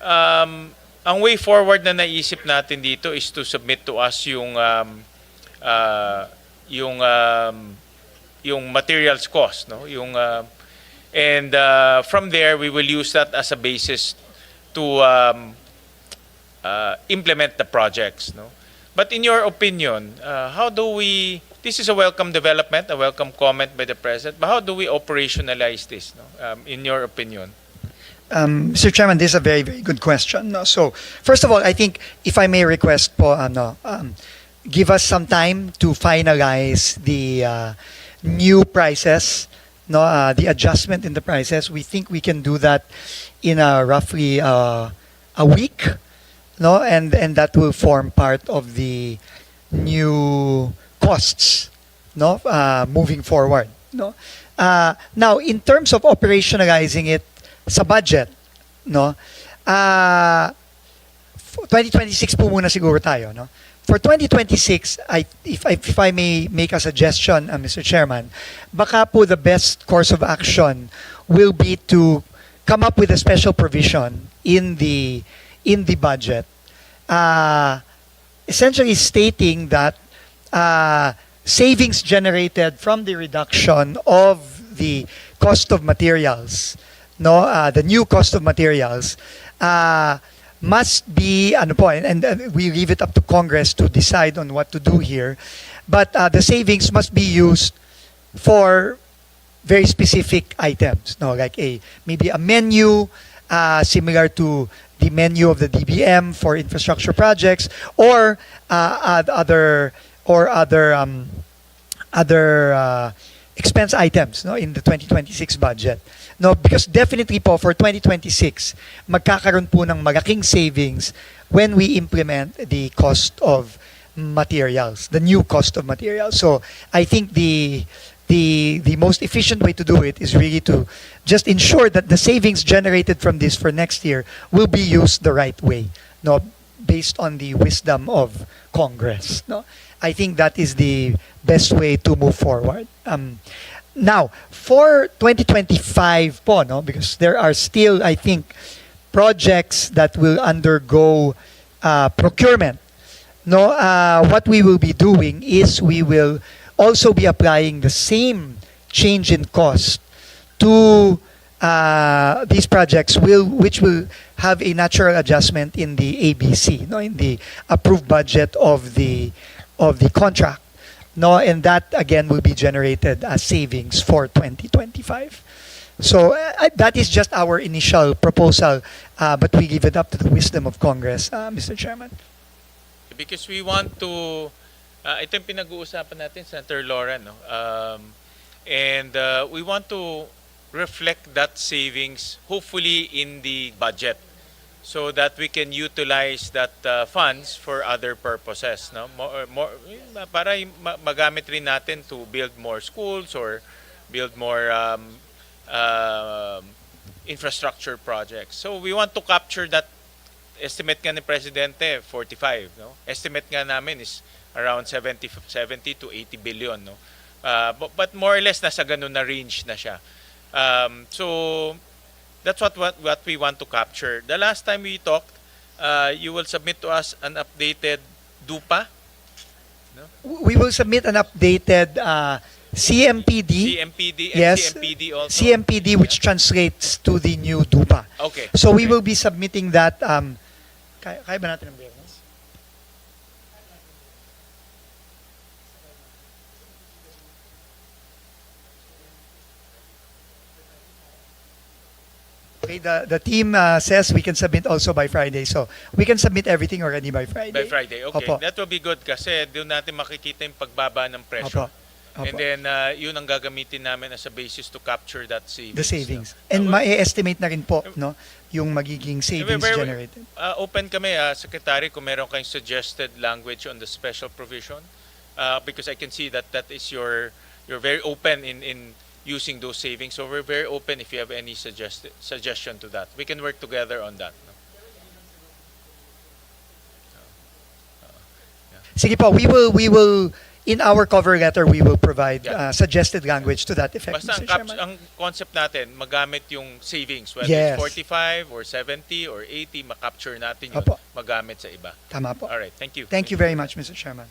S2: ang way forward na naisip natin dito is to submit to us yung materials cost, no? And from there we will use that as a basis to implement the projects, no? But in your opinion, how do we? This is a welcome development, a welcome comment by the president. But how do we operationalize this, no? In your opinion?
S3: Mr. Chairman, this is a very, very good question. No? So, first of all, I think if I may request po, give us some time to finalize the new prices, no, the adjustment in the prices. We think we can do that in roughly a week, no, and that will form part of the new costs, no, moving forward, no. Now, in terms of operationalizing it sa budget, no, 2026 po muna siguro tayo, no. For 2026, if I may make a suggestion, Mr. Chairman, baka po the best course of action will be to come up with a special provision in the budget, essentially stating that savings generated from the reduction of the cost of materials, no, the new cost of materials, must be and we leave it up to Congress to decide on what to do here, but the savings must be used for very specific items, no, like maybe a menu similar to the menu of the DBM for infrastructure projects, or other expense items, no, in the 2026 budget. No, because definitely po for 2026, magkakaroon po ng malaking savings when we implement the cost of materials, the new cost of materials. So I think the most efficient way to do it is really to just ensure that the savings generated from this for next year will be used the right way, no, based on the wisdom of Congress. No, I think that is the best way to move forward. Now, for 2025 po, no, because there are still, I think, projects that will undergo procurement. No, what we will be doing is we will also be applying the same change in cost to these projects, which will have a natural adjustment in the ABC, no, in the approved budget of the contract. No, and that again will be generated as savings for 2025. So that is just our initial proposal, but we leave it up to the wisdom of Congress, Mr. Chairman.
S2: Because we want to, ito yung pinag-uusapan natin, Senator Lauren, no? And we want to reflect that savings hopefully in the budget, so that we can utilize that funds for other purposes, no? More para magamit rin natin to build more schools or build more infrastructure projects. So we want to capture that. Estimate nga ni Presidente 45, no? Estimate nga namin is around 70 to 80 billion, no? But more or less nasa ganun na range na siya. So that's what we want to capture. The last time we talked, you will submit to us an updated DUPA. No?
S3: We will submit an updated CMPD.
S2: CMPD and
S3: yes,
S2: CMPD also.
S3: CMPD, which translates to the new DUPA.
S2: Okay.
S3: So we
S2: Okay.
S3: will be submitting that. Kaya ba natin ang Biyernes? Okay, the team says we can submit also by Friday. So we can submit everything already by Friday.
S2: By Friday. Okay.
S3: Opo.
S2: That will be good kasi doon natin makikita yung pagbaba ng presyo.
S3: Opo. Opo.
S2: And then yun ang gagamitin namin as a basis to capture that savings.
S3: The savings.
S2: No?
S3: And ma-estimate na rin po, no, yung magiging savings generated.
S2: Open kami, Secretary, kung meron kayong suggested language on the special provision. Because I can see that is you're very open in using those savings. So we're very open if you have any suggestion to that. We can work together on that. No?
S3: Sige po, we will in our cover letter we will provide
S2: Yeah.
S3: suggested language to that effect,
S2: Basta
S3: Mr. Chairman.
S2: ang concept natin, magamit yung savings, whether
S3: Yes.
S2: it's 45 or 70 or 80, makapture natin yun,
S3: Opo.
S2: magamit sa iba.
S3: Tama po.
S2: Alright, thank you.
S3: Thank you very much, Mr. Chairman.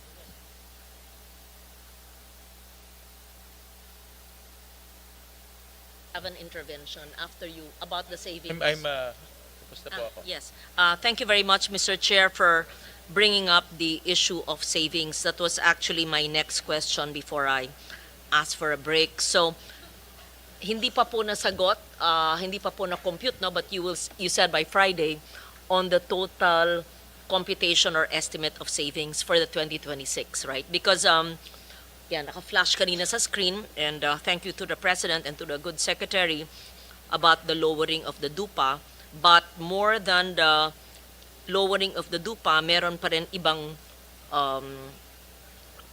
S5: Have an intervention after you about the savings.
S2: Tapos na po ako.
S5: Yes. Thank you very much, Mr. Chair, for bringing up the issue of savings. That was actually my next question before I asked for a break. So, hindi pa po nasagot, hindi pa po na-compute, no? But you said by Friday on the total computation or estimate of savings for the 2026, right? Because yan, naka-flash kanina sa screen, and thank you to the President and to the good Secretary about the lowering of the DUPA. But more than the lowering of the DUPA, meron pa rin ibang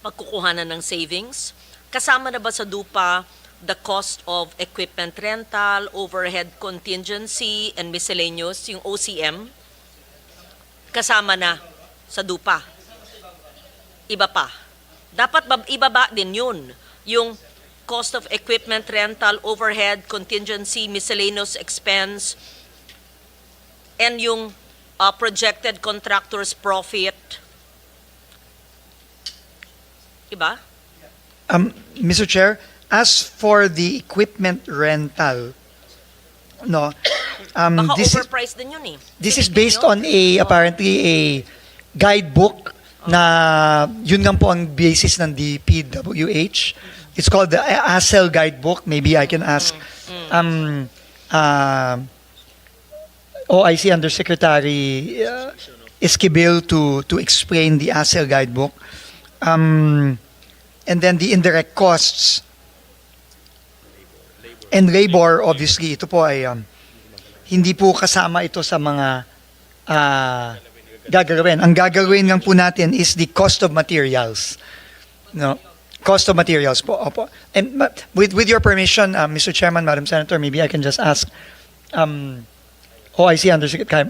S5: pagkukuhanan ng savings. Kasama na ba sa DUPA the cost of equipment rental, overhead contingency, and miscellaneous, yung OCM? Kasama na sa DUPA. Iba pa. Dapat ibaba din yun. Yung cost of equipment rental, overhead, contingency, miscellaneous expense, and yung projected contractor's profit. Iba?
S3: Mr. Chair, as for the equipment rental, no,
S5: Baka
S3: this is
S5: overpriced din yun eh.
S3: this is
S5: Silipin
S3: based
S5: nyo?
S3: on apparently a guidebook na yun lang po ang basis ng DPWH. It's called the ASEL guidebook. Maybe I can ask OIC Undersecretary Esquivel to explain the ASEL guidebook. And then the indirect costs and labor, obviously, ito po ay hindi po kasama ito sa mga gagawin. Ang gagawin lang po natin is the cost of materials. No? Cost of materials po. Opo. And with your permission, Mr. Chairman, Madam Senator, maybe I can just ask OIC Undersecretary.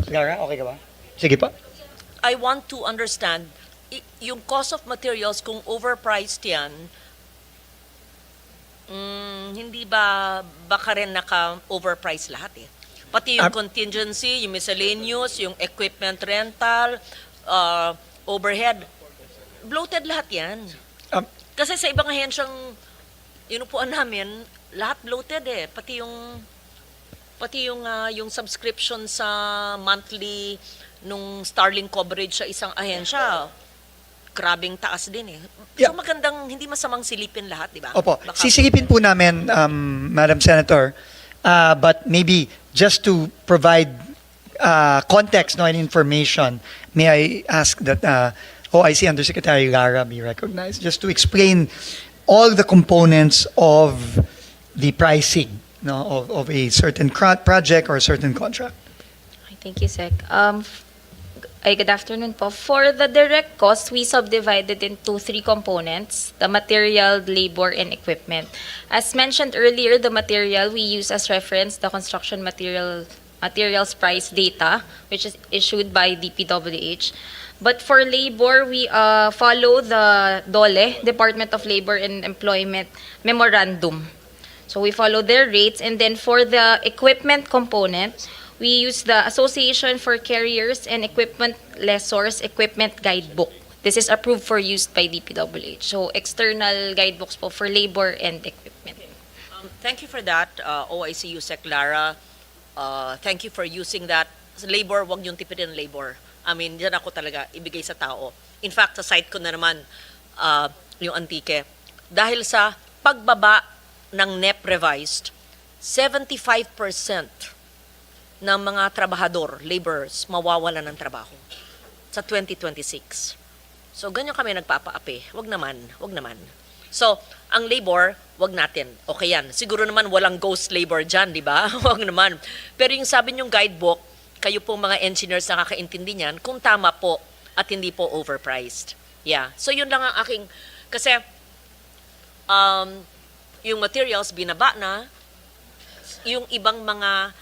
S3: Lara, okay ka ba? Sige po.
S5: I want to understand, yung cost of materials, kung overpriced yan, hindi ba baka rin naka-overpriced lahat eh? Pati yung contingency, yung miscellaneous, yung equipment rental, overhead, bloated lahat yan. Kasi sa ibang ahensyang inupuan namin, lahat bloated eh. Pati yung subscription sa monthly nung Starlink coverage sa isang ahensya, grabing taas din eh. So magandang, hindi masamang silipin lahat, di ba?
S3: Opo.
S5: Baka-
S3: Sisilipin po namin, Madam Senator, but maybe just to provide context and information, may I ask that OIC Undersecretary Lara be recognized just to explain all the components of the pricing, no, of a certain project or a certain contract.
S11: Thank you, Sec. Good afternoon po. For the direct cost, we subdivided into three components: the material, labor, and equipment. As mentioned earlier, the material, we use as reference the construction materials price data, which is issued by DPWH. But for labor, we follow the DOLE, Department of Labor and Employment Memorandum. So we follow their rates. And then for the equipment component, we use the Association for Carriers and Equipment Lessors Equipment Guidebook. This is approved for use by DPWH. So external guidebooks po for labor and equipment.
S5: Thank you for that, OIC USEC Lara. Thank you for using that. Labor, wag niyong tipidin ng labor. I mean, yan ako talaga ibigay sa tao. In fact, sa site ko na naman, yung Antique. Dahil sa pagbaba ng NEP revised, 75% ng mga trabahador, laborers, mawawala ng trabaho sa 2026. So, ganyan kami nagpapaapi. Wag naman, wag naman. So, ang labor, wag natin. Okay yan. Siguro naman walang ghost labor dyan, di ba? Wag naman. Pero yung sabi niyong guidebook, kayo po mga engineers nakakaintindi niyan, kung tama po at hindi po overpriced. Yeah. So, yun lang ang aking, kasi yung materials binaba na, yung ibang mga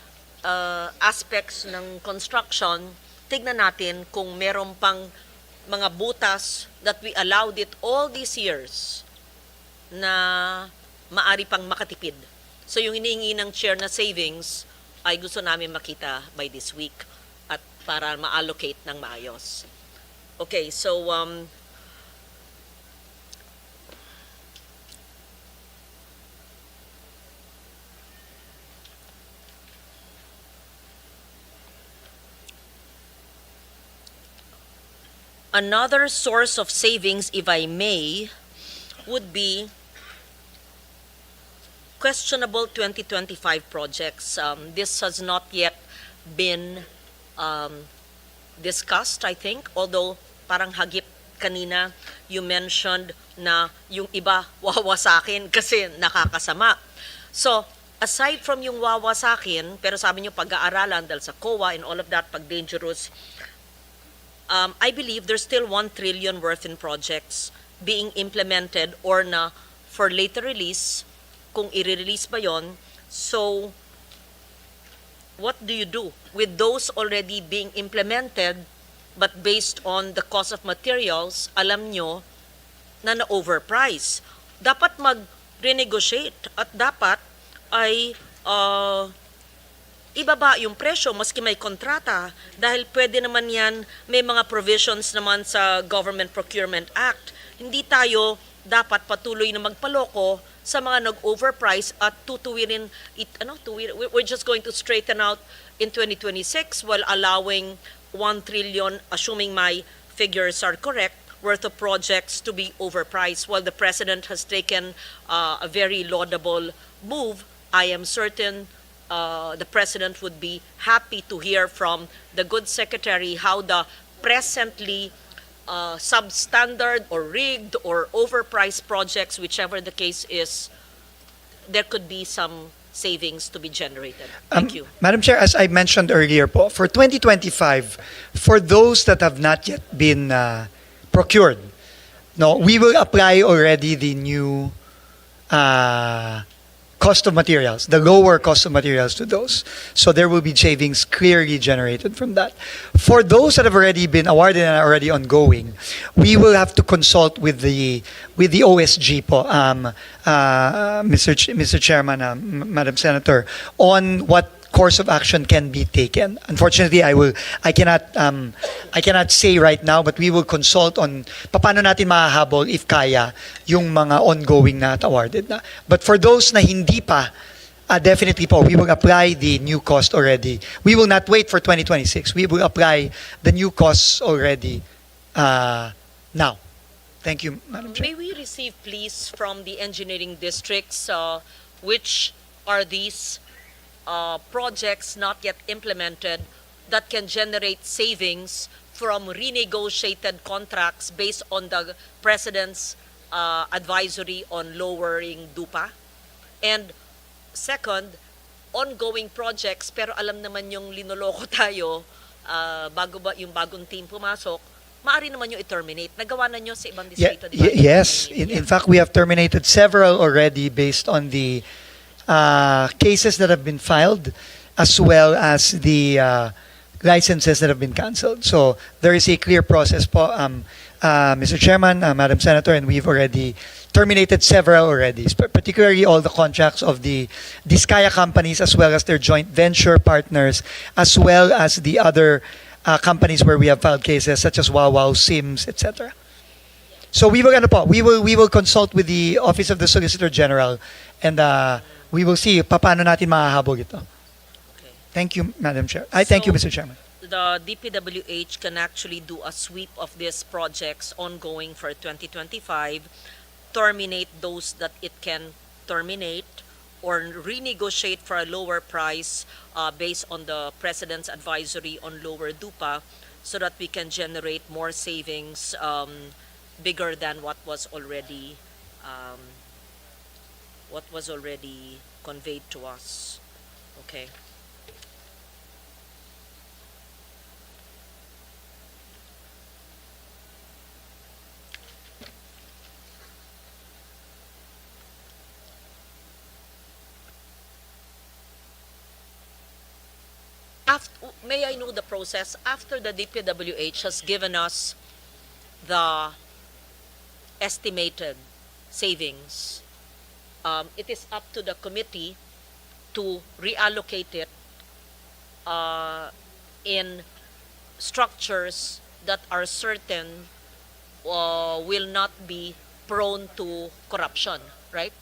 S5: aspects ng construction, tignan natin kung meron pang mga butas that we allowed it all these years na maari pang makatipid. So yung hinihingi ng chair na savings ay gusto namin makita by this week at para ma-allocate ng maayos. Okay, so another source of savings, if I may, would be questionable 2025 projects. This has not yet been discussed, I think, although parang hagip kanina, you mentioned na yung iba wawasakin kasi nakakasama. So, aside from yung wawasakin, pero sabi nyo pag-aaralan dahil sa COA and all of that, pag dangerous, I believe there's still 1 trillion worth in projects being implemented or na for later release, kung i-release ba yon. So, what do you do with those already being implemented but based on the cost of materials, alam nyo na na-overprice? Dapat mag-renegotiate at dapat ay ibaba yung presyo maski may kontrata dahil pwede naman yan, may mga provisions naman sa Government Procurement Act. Hindi tayo dapat patuloy na magpaloko sa mga nag-overprice at tutuwirin we're just going to straighten out in 2026 while allowing 1 trillion, assuming my figures are correct, worth of projects to be overpriced. While the President has taken a very laudable move, I am certain the President would be happy to hear from the good Secretary how the presently substandard or rigged or overpriced projects, whichever the case is, there could be some savings to be generated. Thank you.
S3: Madam Chair, as I mentioned earlier po, for 2025, for those that have not yet been procured, no, we will apply already the new cost of materials, the lower cost of materials to those. So there will be savings clearly generated from that. For those that have already been awarded and are already ongoing, we will have to consult with the OSG po, Mr. Chairman, Madam Senator, on what course of action can be taken. Unfortunately, I cannot say right now, but we will consult on paano natin mahahabol if kaya yung mga ongoing na at awarded na. But for those na hindi pa, definitely po, we will apply the new cost already. We will not wait for 2026. We will apply the new costs already now. Thank you, Madam Chair.
S5: May we receive, please, from the engineering districts, which are these projects not yet implemented that can generate savings from renegotiated contracts based on the President's advisory on lowering DUPA? And second, ongoing projects, pero alam naman yung linoloko tayo, bago ba yung bagong team pumasok, maaari naman yung i-terminate. Nagawa na nyo sa ibang distrito, di ba?
S3: Yes. In fact, we have terminated several already based on the cases that have been filed, as well as the licenses that have been canceled. So there is a clear process po, Mr. Chairman, Madam Senator, and we've already terminated several already, particularly all the contracts of the Diskaya companies, as well as their joint venture partners, as well as the other companies where we have filed cases, such as Wawaw, Sims, etc. So we will consult with the Office of the Solicitor General, and we will see paano natin mahahabol ito.
S5: Okay.
S3: Thank you, Madam Chair. Thank you, Mr. Chairman.
S5: The DPWH can actually do a sweep of these projects ongoing for 2025, terminate those that it can terminate, or renegotiate for a lower price based on the President's advisory on lower DUPA, so that we can generate more savings bigger than what was already conveyed to us. Okay. may I know the process after the DPWH has given us the estimated savings? It is up to the committee to reallocate it in structures that are certain will not be prone to corruption, right?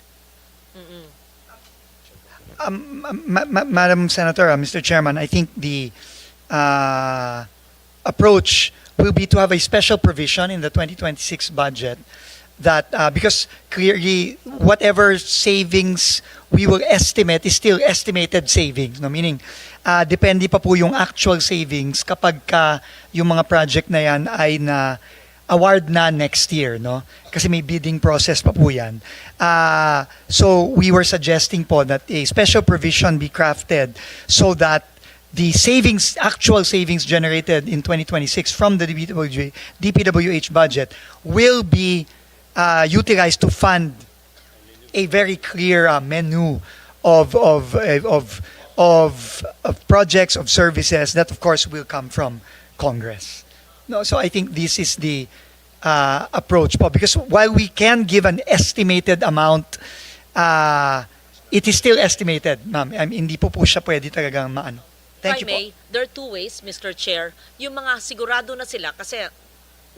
S3: Madam Senator, Mr. Chairman, I think the approach will be to have a special provision in the 2026 budget that because clearly whatever savings we will estimate is still estimated savings, no? Meaning depende pa po yung actual savings kapag ka yung mga project na yan ay na award na next year, no? Kasi may bidding process pa po yan. So we were suggesting po that a special provision be crafted so that the savings, actual savings generated in 2026 from the DPWH budget will be utilized to fund a very clear menu of projects, of services that of course will come from Congress. No, so I think this is the approach po, because while we can give an estimated amount, it is still estimated, ma'am. Hindi po siya pwede talagang maano. Thank you
S5: If I may,
S3: po.
S5: there are two ways, Mr. Chair. Yung mga sigurado na sila, kasi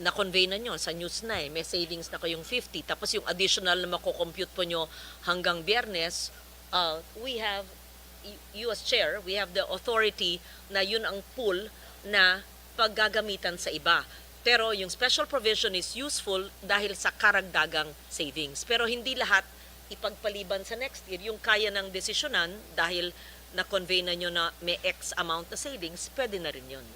S5: na-convey na nyo sa news na may savings na kayong 50, tapos yung additional na mako-compute po nyo hanggang Biyernes, we have, you as Chair, we have the authority na yun ang pool na paggagamitan sa iba. Pero yung special provision is useful dahil sa karagdagang savings. Pero hindi lahat ipagpaliban sa next year. Yung kaya ng desisyonan dahil na-convey na nyo na may X amount na savings, pwede na rin yun.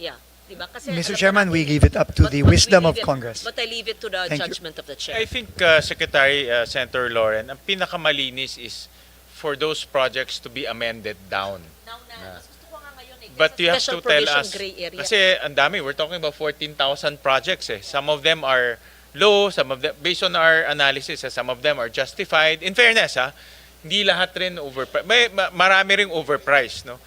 S5: Yeah. Diba? Kasi
S3: Mr.
S5: alam
S3: Chairman,
S5: natin,
S3: we leave it up to the
S5: we
S3: wisdom
S5: leave
S3: of
S5: it-
S3: Congress.
S5: But I leave it to the
S3: Thank you.
S5: judgment of the Chair.
S2: I think, Secretary Senator Lauren, ang pinakamalinis is for those projects to be amended down.
S5: Now na, mas gusto ko nga ngayon eh.
S2: But
S5: Kasi
S2: you have
S5: special
S2: to tell
S5: provision,
S2: us,
S5: gray area.
S2: kasi ang dami, we're talking about 14,000 projects eh. Some of them are low, some of them, based on our analysis, some of them are justified. In fairness, hindi lahat rin overpriced. Marami ring overpriced, no?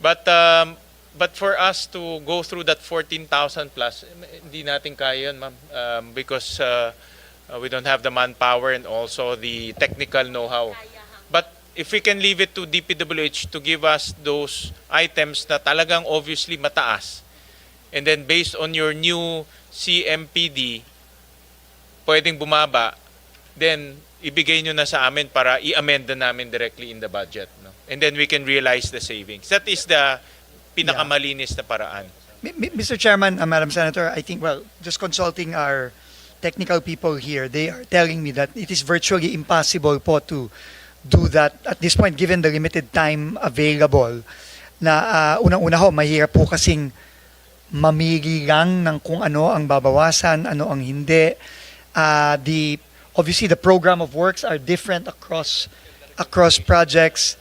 S2: But for us to go through that 14,000 plus, hindi natin kaya yun, ma'am, because we don't have the manpower and also the technical know-how. But if we can leave it to DPWH to give us those items na talagang obviously mataas, and then based on your new CMPD, pwedeng bumaba, then ibigay nyo na sa amin para i-amend na namin directly in the budget. No? And then we can realize the savings. That is the pinakamalinis na paraan.
S3: Mr. Chairman, Madam Senator, I think, well, just consulting our technical people here, they are telling me that it is virtually impossible po to do that at this point, given the limited time available. Na unang-una ho, mahirap po kasing mamili lang ng kung ano ang babawasan, ano ang hindi. Obviously, the program of works are different across projects.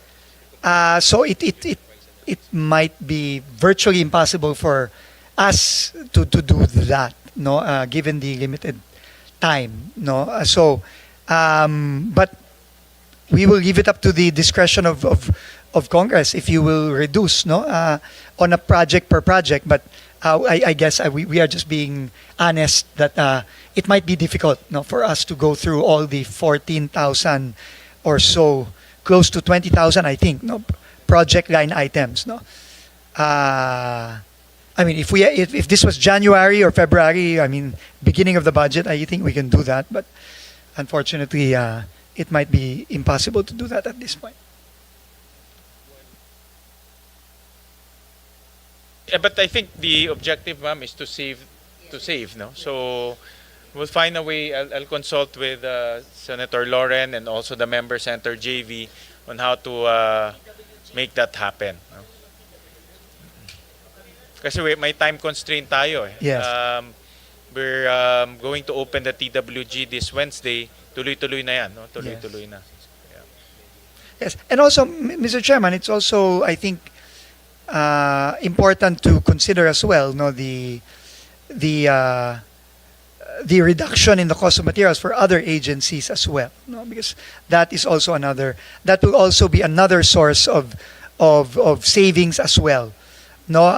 S3: So it might be virtually impossible for us to do that, no, given the limited time, no. But we will leave it up to the discretion of Congress if you will reduce, no, on a project per project. But I guess we are just being honest that it might be difficult, no, for us to go through all the 14,000 or so, close to 20,000, I think, no, project line items, no. I mean, if this was January or February, I mean, beginning of the budget, I think we can do that. But unfortunately, it might be impossible to do that at this point.
S2: Yeah, but I think the objective, ma'am, is to save, no? So we'll find a way. I'll consult with Senator Lauren and also the member Senator JV on how to make that happen. No? Kasi may time constraint tayo eh.
S3: Yes.
S2: We're going to open the TWG this Wednesday. Tuloy-tuloy na yan, no? Tuloy-tuloy na.
S3: Yes, and also, Mr. Chairman, it's also, I think, important to consider as well, no, the reduction in the cost of materials for other agencies as well, no, because that is also that will also be another source of of savings as well. No,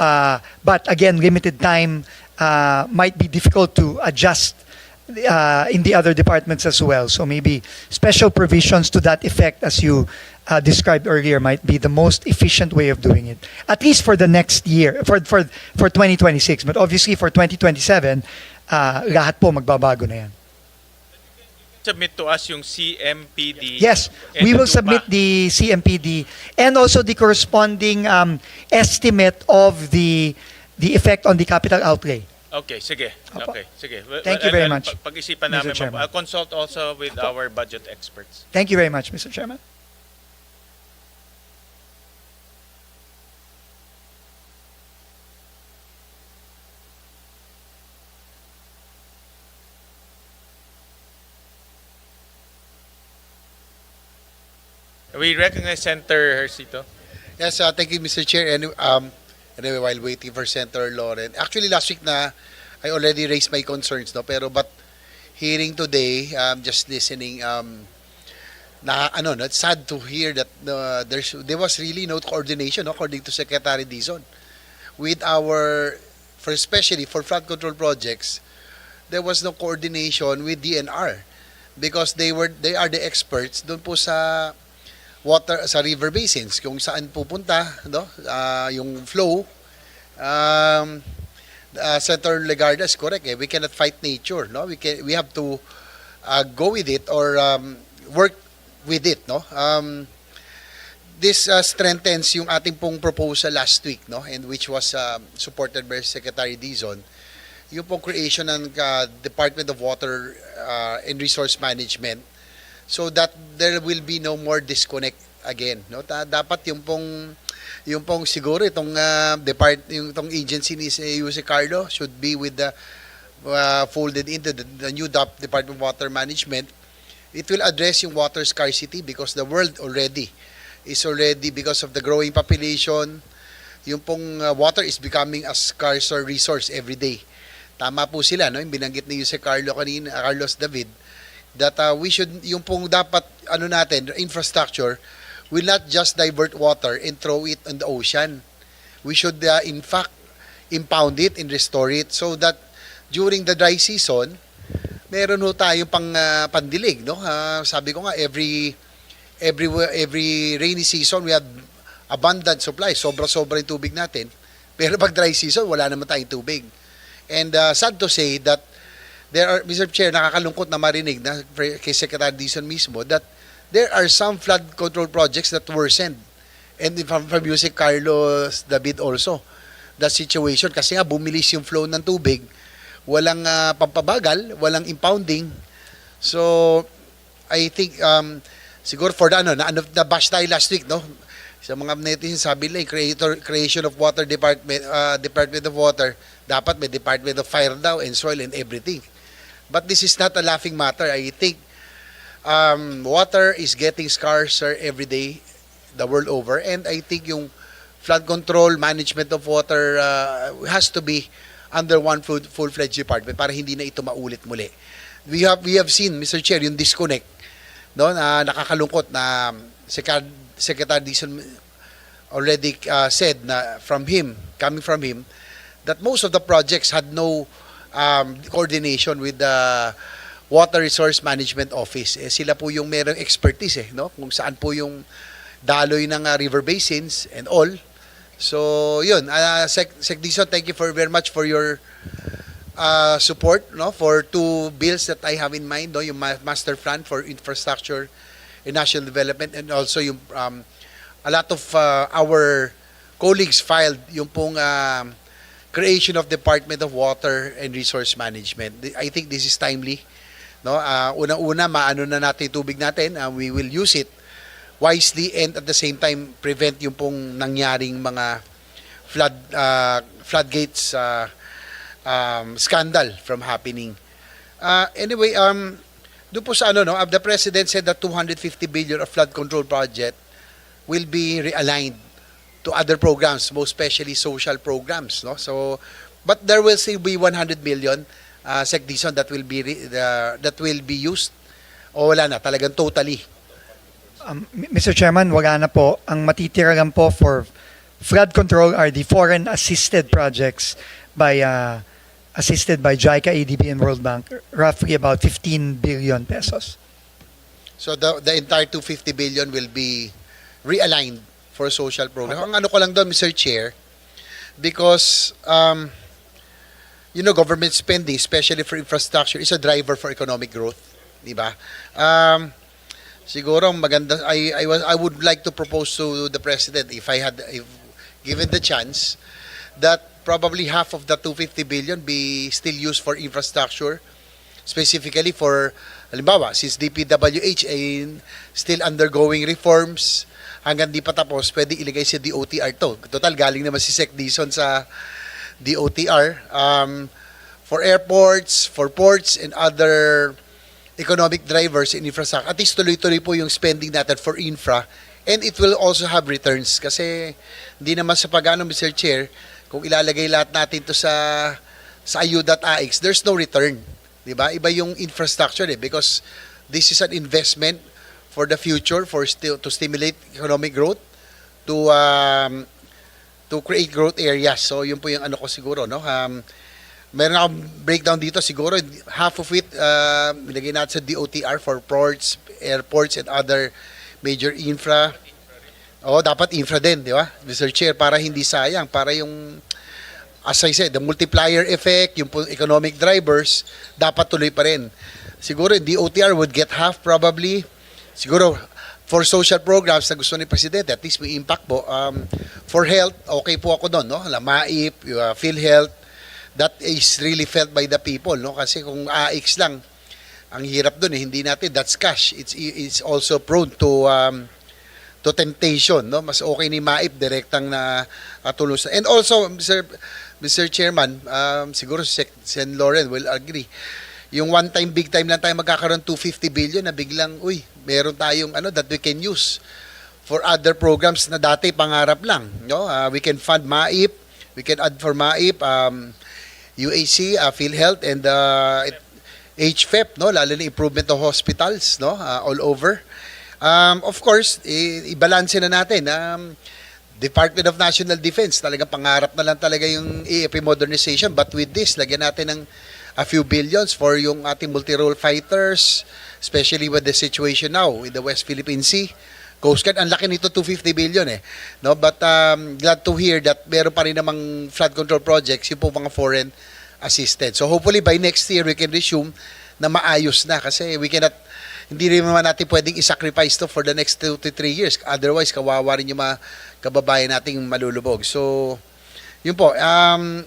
S3: but again, limited time might be difficult to adjust in the other departments as well. So maybe special provisions to that effect, as you described earlier, might be the most efficient way of doing it. At least for the next year, for 2026. But obviously for 2027, lahat po magbabago na yan.
S2: Submit to us yung CMPD.
S3: Yes,
S2: and
S3: we will
S2: the
S3: submit
S2: DUPA.
S3: the CMPD and also the corresponding estimate of the effect on the capital outlay.
S2: Okay, sige.
S3: Opo.
S2: Okay, sige.
S3: Thank you very much,
S2: Pag-isipan
S3: Mr.
S2: namin.
S3: Chairman.
S2: I'll consult also with our budget experts.
S3: Thank you very much, Mr. Chairman.
S2: We recognize Senator Hercito.
S12: Yes, thank you, Mr. Chair. Anyway, while waiting for Senator Lauren, actually last week na I already raised my concerns, no. But hearing today, just listening, it's sad to hear that there was really no coordination, no, according to Secretary Dizon, with especially for flood control projects. There was no coordination with DNR because they are the experts doon po sa water sa river basins kung saan pupunta, no, yung flow. Senator Legarda is correct, we cannot fight nature, no, we have to go with it or work with it, no. This strengthens yung ating pong proposal last week, no, and which was supported by Secretary Dizon, yung pong creation ng Department of Water and Resource Management, so that there will be no more disconnect again, no. Dapat yung pong siguro itong yung agency ni Jose Carlo should be with the folded into the new Department of Water Management. It will address yung water scarcity because the world is already because of the growing population, yung pong water is becoming a scarcer resource every day. Tama po sila, no, yung binanggit ni Jose Carlos David, that we should, yung pong dapat, infrastructure will not just divert water and throw it in the ocean. We should, in fact, impound it and restore it so that during the dry season, meron ho tayong pandilig, no? Sabi ko nga, every rainy season, we have abundant supply. Sobra-sobra yung tubig natin. Pero pag dry season, wala naman tayong tubig. And sad to say that there are, Mr. Chair, nakakalungkot na marinig na kay Secretary Dizon mismo that there are some flood control projects that worsened. And from Jose Carlos David also, the situation, kasi nga bumilis yung flow ng tubig, walang pampabagal, walang impounding. So, I think, siguro for the bash tayo last week, no? Sa mga netizens, sabi nila, creation of water department of water, dapat may Department of Fire daw and soil and everything. But this is not a laughing matter. I think water is getting scarcer every day the world over, and I think yung flood control, management of water has to be under one full-fledged department para hindi na ito maulit muli. We have seen, Mr. Chair, yung disconnect, no, na nakakalungkot na Secretary Dizon already said na coming from him, that most of the projects had no coordination with the Water Resource Management Office. Sila po yung merong expertise, no? Kung saan po yung daloy ng river basins and all. So, yun. Sec Dizon, thank you very much for your support, no, for two bills that I have in mind, no, yung master plan for infrastructure and national development, and also yung a lot of our colleagues filed yung pong creation of Department of Water and Resource Management. I think this is timely, no. Unang-una, maano na natin yung tubig natin, we will use it wisely and at the same time prevent yung pong nangyaring mga floodgates scandal from happening. Anyway, doon po sa the President said that 250 billion of flood control project will be realigned to other programs, most especially social programs, no? So, but there will still be 100 million, Sec Dizon, that will be used. O wala na, talagang totally.
S3: Mr. Chairman, wala na po. Ang matitira lang po for flood control are the foreign assisted projects by assisted by JICA, ADB, and World Bank, roughly about 15 billion pesos.
S12: So the entire 250 billion will be realigned for social program. Ang ano ko lang doon, Mr. Chair, because government spending, especially for infrastructure, is a driver for economic growth, di ba? Siguro maganda. I would like to propose to the president, if given the chance, that probably half of the 250 billion be still used for infrastructure, specifically for, halimbawa, since DPWH ay still undergoing reforms, hanggang di pa tapos, pwede ilagay sa DOTR to. Total, galing naman si Sec Dizon sa DOTR. For airports, for ports, and other economic drivers in infrastructure. At least tuloy-tuloy po yung spending natin for infra, and it will also have returns. Kasi hindi naman sa pag-ano, Mr. Chair, kung ilalagay lahat natin to sa IU.AX, there's no return. Diba? Iba yung infrastructure because this is an investment for the future, to stimulate economic growth, to create growth areas. So yun po yung ano ko siguro, no? Meron akong breakdown dito, siguro half of it nilagay natin sa DOTR for ports, airports, and other major infra. Dapat infra din, di ba? Mr. Chair, para hindi sayang, para yung, as I said, the multiplier effect, yung economic drivers, dapat tuloy pa rin. Siguro DOTR would get half probably. Siguro for social programs na gusto ni Presidente, at least may impact po. For health, okay po ako doon, no? MAIP, PhilHealth, that is really felt by the people, no? Kasi kung AX lang, ang hirap doon, hindi natin, that's cash. It's also prone to temptation, no? Mas okay ni MAIP direktang na tulong sa. And also, Mr. Chairman, siguro si Sen. Lauren will agree. Yung one time, big time lang tayo magkakaroon 250 billion na biglang, meron tayong that we can use for other programs na dati pangarap lang, no? We can fund MAIP, we can add for MAIP, UAC, PhilHealth, and HFEP, no? Lalo na improvement of hospitals, no? All over. Of course, i-balance na natin. Department of National Defense, talagang pangarap na lang talaga yung EAP modernization. But with this, lagyan natin ng a few billions for yung ating multi-role fighters, especially with the situation now in the West Philippine Sea. Coast Guard, ang laki nito, 250 billion eh. No? But glad to hear that meron pa rin namang flood control projects, yung po mga foreign assisted. So hopefully by next year, we can resume na maayos na kasi hindi rin naman natin pwedeng i-sacrifice to for the next 2 to 3 years. Otherwise, kawawa rin yung mga kababayan nating malulubog. So, yun po.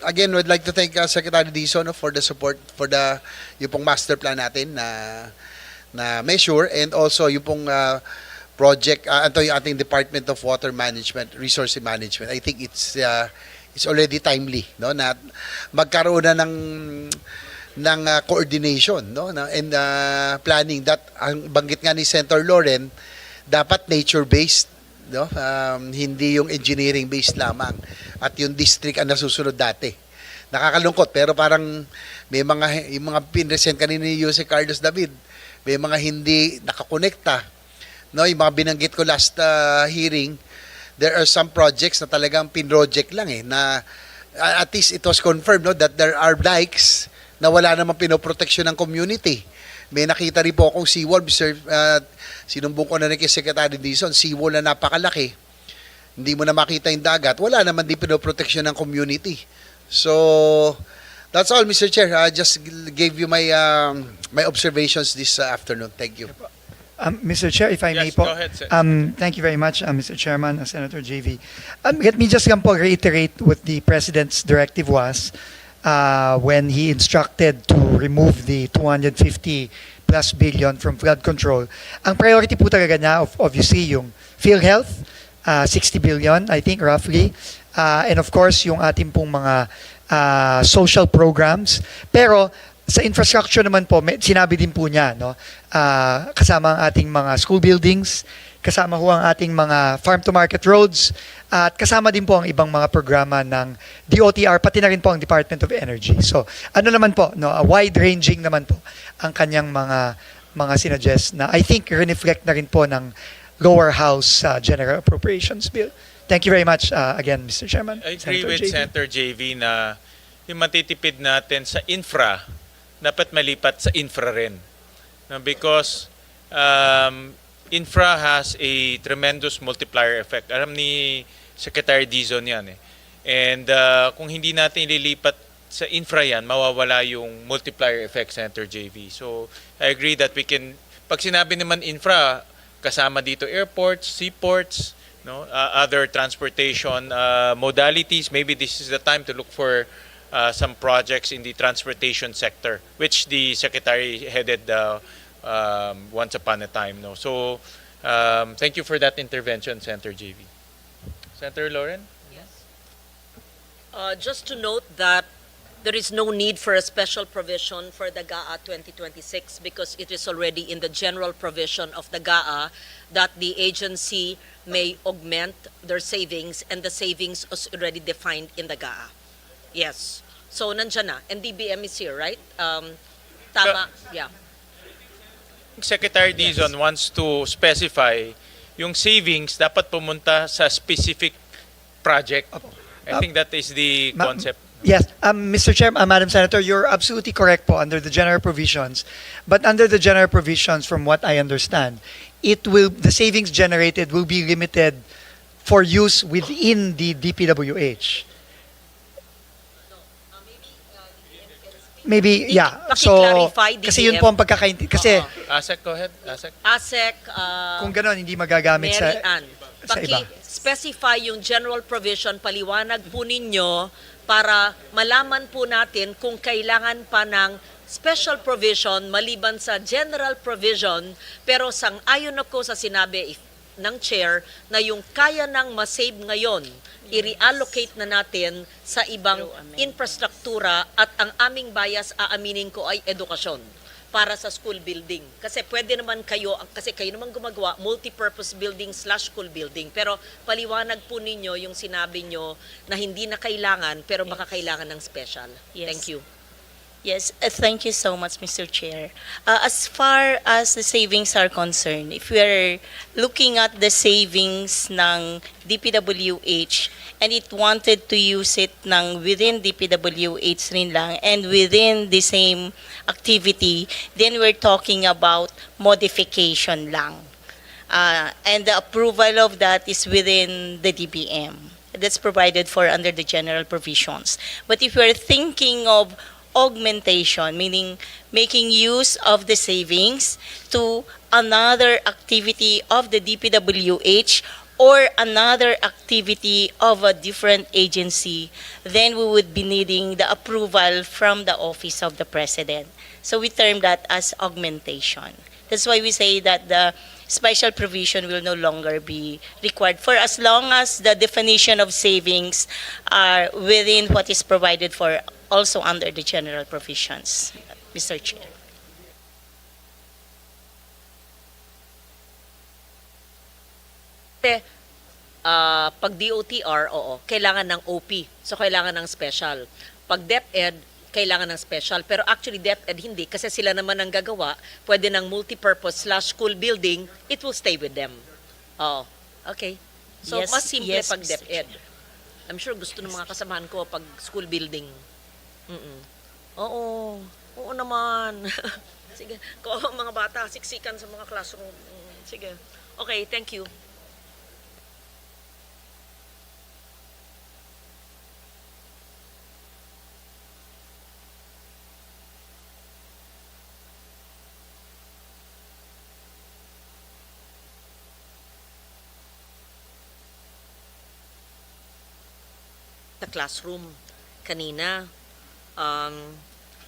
S12: Again, we'd like to thank Secretary Dizon for the support for yung pong master plan natin na measure, and also yung pong project, yung ating Department of Water Management, Resource Management. I think it's already timely, no, na magkaroon na ng coordination, no, and planning that ang banggit nga ni Senator Lauren, dapat nature-based, no, hindi yung engineering-based lamang, at yung district ang nasusunod dati. Nakakalungkot, pero parang yung mga pinresent kanina ni Jose Carlos David, may mga hindi nakakonekta, no, yung mga binanggit ko last hearing. There are some projects na talagang pinroject lang na at least it was confirmed, no, that there are dikes na wala namang pinoproteksyon ng community. May nakita rin po akong seawall, sinumbong ko na rin kay Secretary Dizon, seawall na napakalaki. Hindi mo na makita yung dagat. Wala naman din pinoproteksyon ng community. So, that's all, Mr. Chair. I just gave you my observations this afternoon. Thank you.
S3: Mr. Chair, if I may
S2: Yes,
S3: po.
S2: go ahead, Sen.
S3: Thank you very much, Mr. Chairman, Senator JV. Let me just reiterate what the President's directive was when he instructed to remove the 250 plus billion from flood control. Ang priority po talaga niya, obviously, yung PhilHealth, 60 billion, I think, roughly. And of course, yung ating pong mga social programs. Pero sa infrastructure naman po, sinabi din po niya, no, kasama ang ating mga school buildings, kasama ho ang ating mga farm-to-market roads, at kasama din po ang ibang mga programa ng DOTR, pati na rin po ang Department of Energy. So, ano naman po, no, wide-ranging naman po ang kanyang mga sinuggest na I think reflect na rin po ng lower house general appropriations bill. Thank you very much again, Mr. Chairman.
S2: I agree
S3: Senator
S2: with
S3: JV.
S2: Senator JV na yung matitipid natin sa infra, dapat malipat sa infra rin. No, because infra has a tremendous multiplier effect. Alam ni Secretary Dizon yan eh. And kung hindi natin ililipat sa infra yan, mawawala yung multiplier effect, Senator JV. So I agree that we can, pag sinabi naman infra, kasama dito airports, seaports, no, other transportation modalities. Maybe this is the time to look for some projects in the transportation sector, which the Secretary headed once upon a time. No, so thank you for that intervention, Senator JV. Senator Lauren.
S5: Just to note that there is no need for a special provision for the GAA 2026 because it is already in the general provision of the GAA that the agency may augment their savings, and the savings is already defined in the GAA. Yes. So nandiyan na. And DBM is here, right? Tama. Yeah.
S2: Secretary Dizon wants to specify yung savings dapat pumunta sa specific project. I think that is the concept.
S3: Yes, Mr. Chair, Madam Senator, you're absolutely correct po under the general provisions. But under the general provisions, from what I understand, the savings generated will be limited for use within the DPWH. Maybe, yeah. So,
S5: Paki-clarify,
S3: kasi yun
S5: DBM.
S3: po ang pagkakaintindi. Kasi
S2: ASEC, go ahead. ASEC.
S5: ASEC,
S3: kung gano'n, hindi magagamit
S5: Mary Ann,
S3: sa iba.
S5: specify yung general provision, paliwanag po ninyo para malaman po natin kung kailangan pa ng special provision maliban sa general provision, pero sang-ayon ako sa sinabi ng chair na yung kaya nang masave ngayon, i-reallocate na natin sa ibang infrastruktura, at ang aming bias, aaminin ko, ay edukasyon para sa school building. Kasi pwede naman kayo, kasi kayo naman gumagawa, multi-purpose building / school building. Pero paliwanag po ninyo yung sinabi nyo na hindi na kailangan, pero baka kailangan ng special.
S13: Yes.
S5: Thank you.
S13: Yes, thank you so much, Mr. Chair. As far as the savings are concerned, if we are looking at the savings ng DPWH and it wanted to use it ng within DPWH rin lang and within the same activity, then we're talking about modification lang. And the approval of that is within the DBM. That's provided for under the general provisions. But if we're thinking of augmentation, meaning making use of the savings to another activity of the DPWH or another activity of a different agency, then we would be needing the approval from the Office of the President. So we term that as augmentation. That's why we say that the special provision will no longer be required for as long as the definition of savings are within what is provided for also under the general provisions, Mr. Chair.
S5: Pag DOTR, oo, kailangan ng OP. So, kailangan ng special. Pag DepEd, kailangan ng special. Pero actually, DepEd hindi. Kasi sila naman ang gagawa. Pwede ng multipurpose / school building. It will stay with them. Oo. Okay. So,
S13: Yes,
S5: mas simple
S13: yes,
S5: pag
S13: Mr.
S5: DepEd. I'm sure gusto ng mga kasamahan ko pag school building. Oo. Oo naman. Sige. Kung mga bata, siksikan sa mga classroom. Sige. Okay, thank you. The classroom kanina,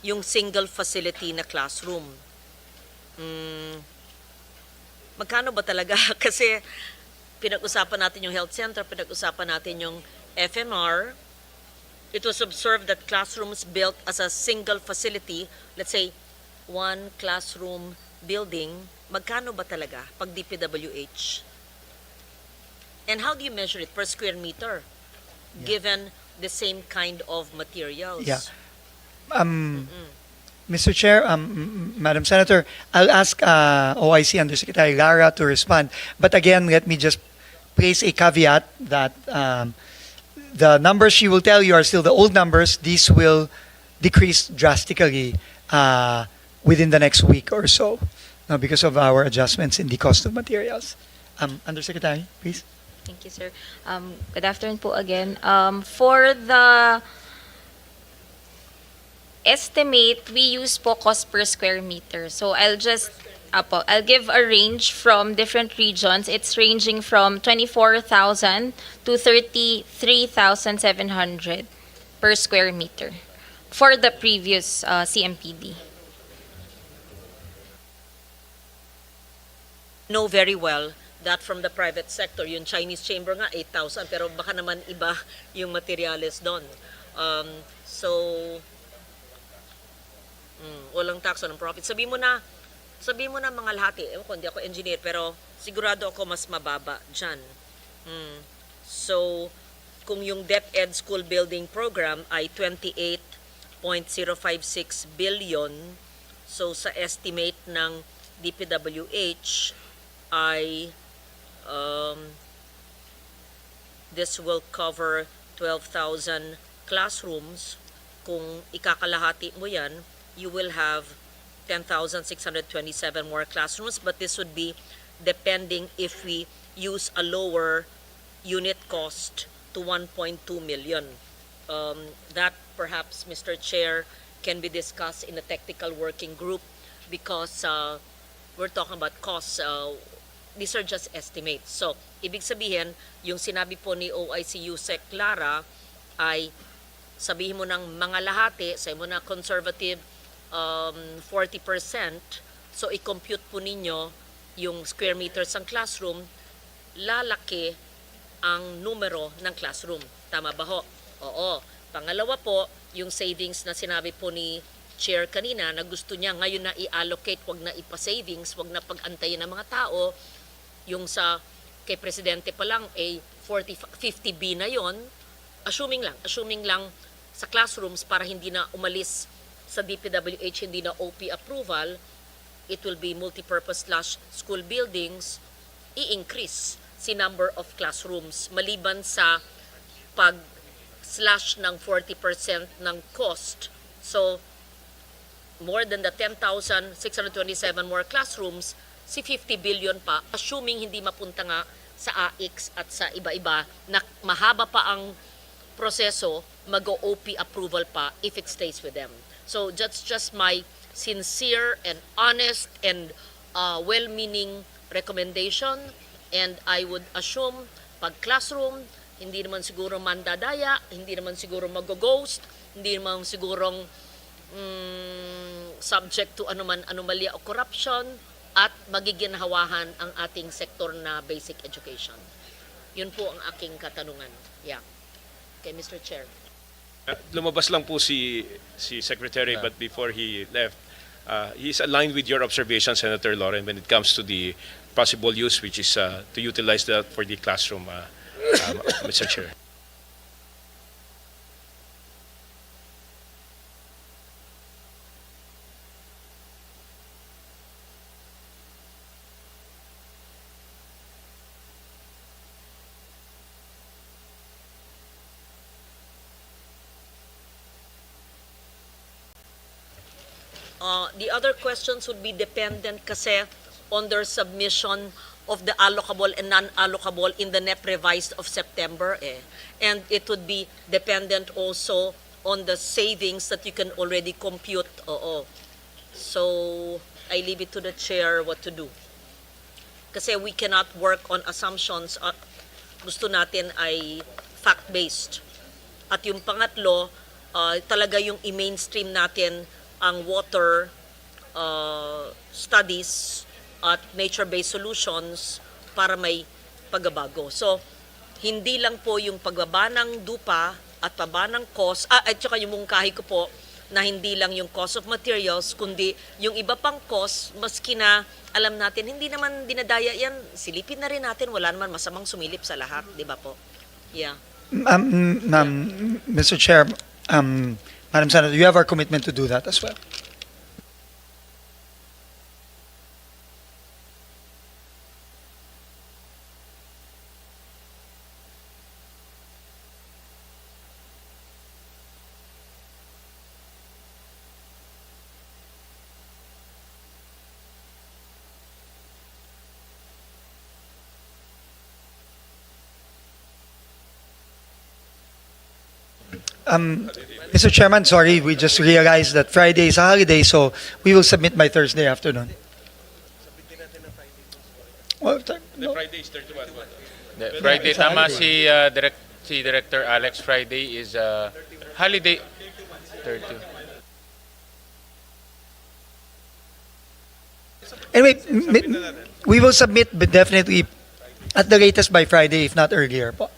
S5: yung single facility na classroom. Magkano ba talaga? Kasi pinag-usapan natin yung health center, pinag-usapan natin yung FMR. It was observed that classrooms built as a single facility, let's say one classroom building, magkano ba talaga pag DPWH? And how do you measure it per square meter? Given the same kind of materials.
S3: Yeah. Mr. Chair, Madam Senator, I'll ask OIC Undersecretary Lara to respond. But again, let me just place a caveat that the numbers she will tell you are still the old numbers. These will decrease drastically within the next week or so because of our adjustments in the cost of materials. Undersecretary, please.
S11: Thank you, sir. Good afternoon po again. For the estimate, we use po cost per square meter. So I'll give a range from different regions. It's ranging from 24,000 to 33,700 per square meter for the previous CMPD.
S5: Know very well that from the private sector, yung Chinese chamber nga 8,000, pero baka naman iba yung materials doon. Walang tax on profit. Sabi mo na mga lahati. Ewan ko, hindi ako engineer, pero sigurado ako mas mababa dyan. So, kung yung DepEd School Building Program ay 28.056 billion, so sa estimate ng DPWH ay this will cover 12,000 classrooms. Kung ikakalahati mo yan, you will have 10,627 more classrooms, but this would be depending if we use a lower unit cost to 1.2 million. That perhaps, Mr. Chair, can be discussed in a technical working group because we're talking about costs. These are just estimates. So, ibig sabihin, yung sinabi po ni OIC Yusek Lara ay sabihin mo ng mga lahati, sabihin mo na conservative 40%, so i-compute po ninyo yung square meters ng classroom, lalaki ang numero ng classroom. Tama ba ho? Oo. Pangalawa po, yung savings na sinabi po ni Chair kanina na gusto niya ngayon na i-allocate, wag na ipa-savings, wag na pag-antayin ng mga tao, yung sa kay Presidente pa lang ay 50B na yon, assuming lang sa classrooms para hindi na umalis sa DPWH, hindi na OP approval, it will be multipurpose/school buildings, i-increase si number of classrooms maliban sa pag-slash ng 40% ng cost. So, more than the 10,627 more classrooms, si 50 billion pa, assuming hindi mapunta nga sa AIX at sa iba-iba, na mahaba pa ang proseso, mag-OP approval pa if it stays with them. So that's just my sincere and honest and well-meaning recommendation, and I would assume pag classroom, hindi naman siguro mandadaya, hindi naman siguro mag-ghost, hindi naman sigurong subject to anomalya o corruption, at magiginhawahan ang ating sektor na basic education. Yun po ang aking katanungan. Yeah. Okay, Mr. Chair.
S7: Lumabas lang po si Secretary, but before he left, he's aligned with your observation, Senator Lauren, when it comes to the possible use, which is to utilize that for the classroom, Mr. Chair.
S5: The other questions would be dependent kasi on their submission of the allocable and non-allocable in the NEP revised of September. And it would be dependent also on the savings that you can already compute. So, I leave it to the chair what to do. Kasi we cannot work on assumptions. Gusto natin ay fact-based. At yung pangatlo, talaga yung i-mainstream natin ang water studies at nature-based solutions para may pagbabago. So, hindi lang po yung pagbaba ng dupa at pababa ng cost, at saka yung mungkahi ko po na hindi lang yung cost of materials, kundi yung iba pang cost, maski na alam natin, hindi naman dinadaya yan, silipin na rin natin, wala naman masamang sumilip sa lahat, di ba po? Yeah.
S3: Mr. Chair, Madam Senator, you have our commitment to do that as well. Mr. Chairman, sorry, we just realized that Friday is a holiday, so we will submit by Thursday afternoon. Well, no.
S2: Friday is 31. Friday,
S3: it's a
S2: tama
S3: holiday.
S2: si Director Alex. Friday is holiday. 30.
S3: Anyway, we will submit, but definitely at the latest by Friday, if not earlier po.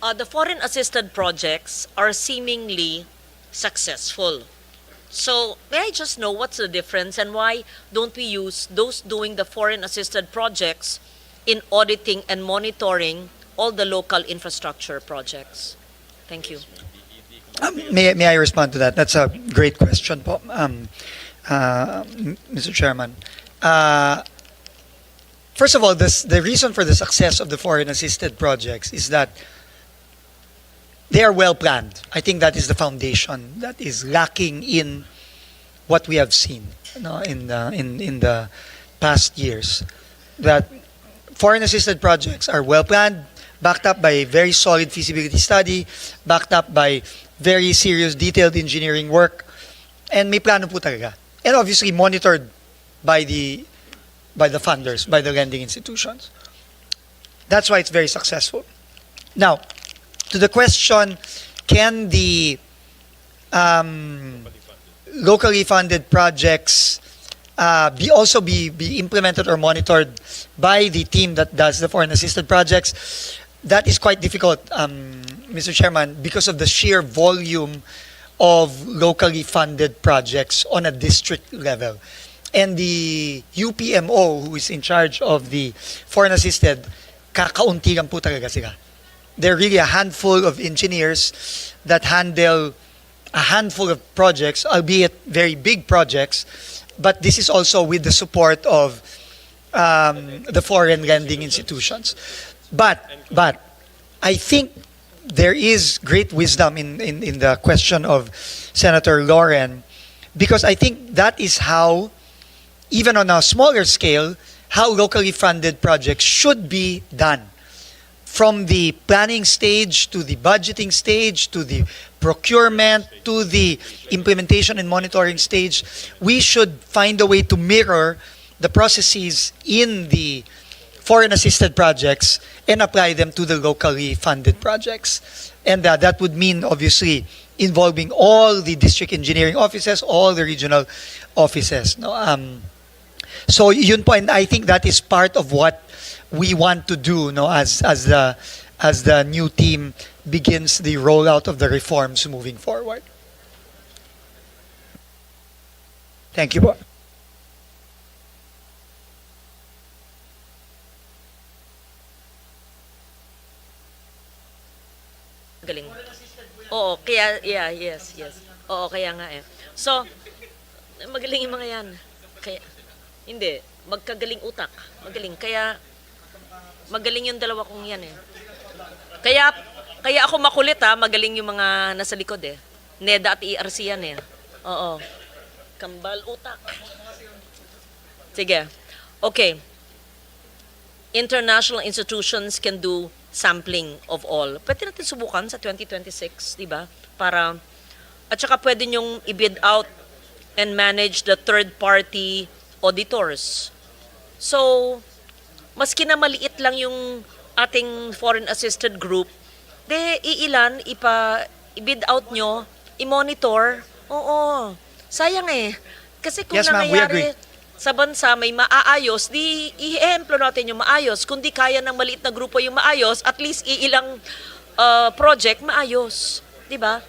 S5: The foreign assisted projects are seemingly successful. So, may I just know what's the difference and why don't we use those doing the foreign assisted projects in auditing and monitoring all the local infrastructure projects? Thank you.
S3: May I respond to that? That's a great question po, Mr. Chairman. First of all, the reason for the success of the foreign assisted projects is that they are well planned. I think that is the foundation that is lacking in what we have seen, you know, in the past years. That foreign assisted projects are well planned, backed up by a very solid feasibility study, backed up by very serious detailed engineering work, and may plano po talaga. And obviously monitored by the funders, by the lending institutions. That's why it's very successful. Now, to the question, can the locally funded projects also be implemented or monitored by the team that does the foreign assisted projects? That is quite difficult, Mr. Chairman, because of the sheer volume of locally funded projects on a district level. And the UPMO, who is in charge of the foreign assisted, kakaunti lang po talaga sila. There are really a handful of engineers that handle a handful of projects, albeit very big projects, but this is also with the support of the foreign lending institutions. But I think there is great wisdom in the question of Senator Loren, because I think that is how, even on a smaller scale, how locally funded projects should be done. From the planning stage to the budgeting stage to the procurement to the implementation and monitoring stage, we should find a way to mirror the processes in the foreign assisted projects and apply them to the locally funded projects. And that would mean obviously involving all the district engineering offices, all the regional offices. No? So yun po, and I think that is part of what we want to do, no, as the new team begins the rollout of the reforms moving forward. Thank you po.
S5: Galing. Oo, kaya, yeah, yes. Oo, kaya nga eh. So, magaling yung mga yan. Kaya, hindi, magkagaling utak. Magaling. Kaya, magaling yung dalawa kong yan eh. Kaya ako makulit ha, magaling yung mga nasa likod eh. NEDA at ERC yan eh. Oo. Kambal utak. Sige. Okay. International institutions can do sampling of all. Pwede natin subukan sa 2026, di ba? Para, at saka pwede nyong i-bid out and manage the third-party auditors. So, maski na maliit lang yung ating foreign assisted group, iilan, i-bid out nyo, i-monitor. Oo. Sayang eh. Kasi kung
S3: Yes, ma'am, we agree.
S5: nangyayari sa bansa may maaayos, di i-ehemplo natin yung maayos. Kung di kaya ng maliit na grupo yung maayos, at least iilang project maayos. Di ba?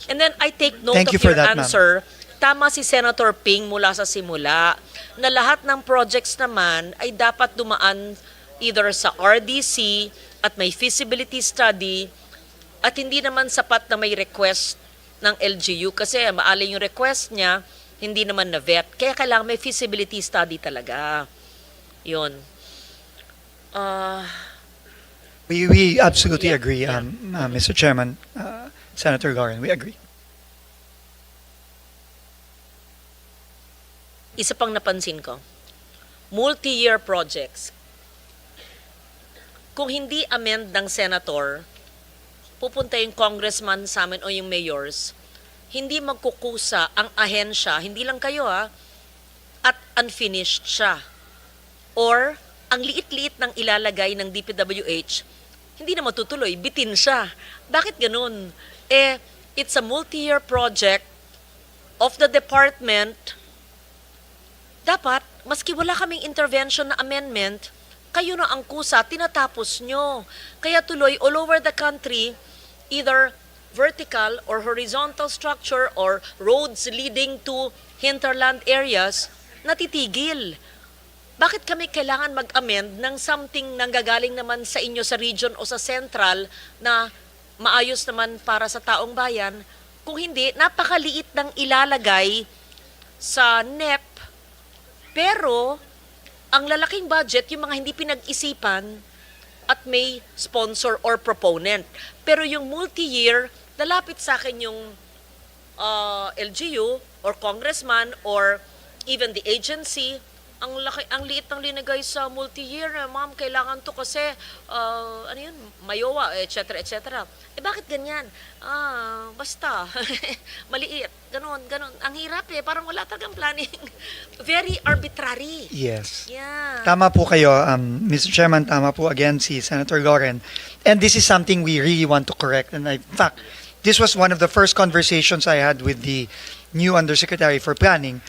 S5: And then I take note
S3: Thank
S5: of
S3: you for
S5: your
S3: that, ma'am.
S5: answer. Tama si Senator Ping mula sa simula na lahat ng projects naman ay dapat dumaan either sa RDC at may feasibility study at hindi naman sapat na may request ng LGU kasi maaling yung request niya, hindi naman na-vet. Kaya kailangan may feasibility study talaga. Yun.
S3: We absolutely agree, Mr. Chairman, Senator Lauren, we agree.
S5: Isa pang napansin ko, multi-year projects. Kung hindi amend ng senator, pupunta yung congressman sa amin o yung mayors, hindi magkukusa ang ahensya, hindi lang kayo at unfinished siya. Or, ang liit-liit ng ilalagay ng DPWH, hindi na matutuloy, bitin siya. Bakit ganun? It's a multi-year project of the department. Dapat, maski wala kaming intervention na amendment, kayo na ang kusa, tinatapos nyo. Kaya tuloy, all over the country, either vertical or horizontal structure or roads leading to hinterland areas, natitigil. Bakit kami kailangan mag-amend ng something nanggagaling naman sa inyo sa region o sa central na maayos naman para sa taong bayan? Kung hindi, napakaliit ng ilalagay sa NEP. Pero, ang lalaking budget, yung mga hindi pinag-isipan at may sponsor or proponent. Pero yung multi-year, lalapit sa akin yung LGU or congressman or even the agency, ang liit ng linagay sa multi-year, ma'am, kailangan to kasi, mayowa, etc., etc. Bakit ganyan? Basta, maliit, ganon. Ang hirap parang wala talagang planning. Very arbitrary.
S3: Yes.
S5: Yeah.
S3: Tama po kayo, Mr. Chairman, tama po again si Senator Lauren. And this is something we really want to correct. And in fact, this was one of the first conversations I had with the new Undersecretary for Planning,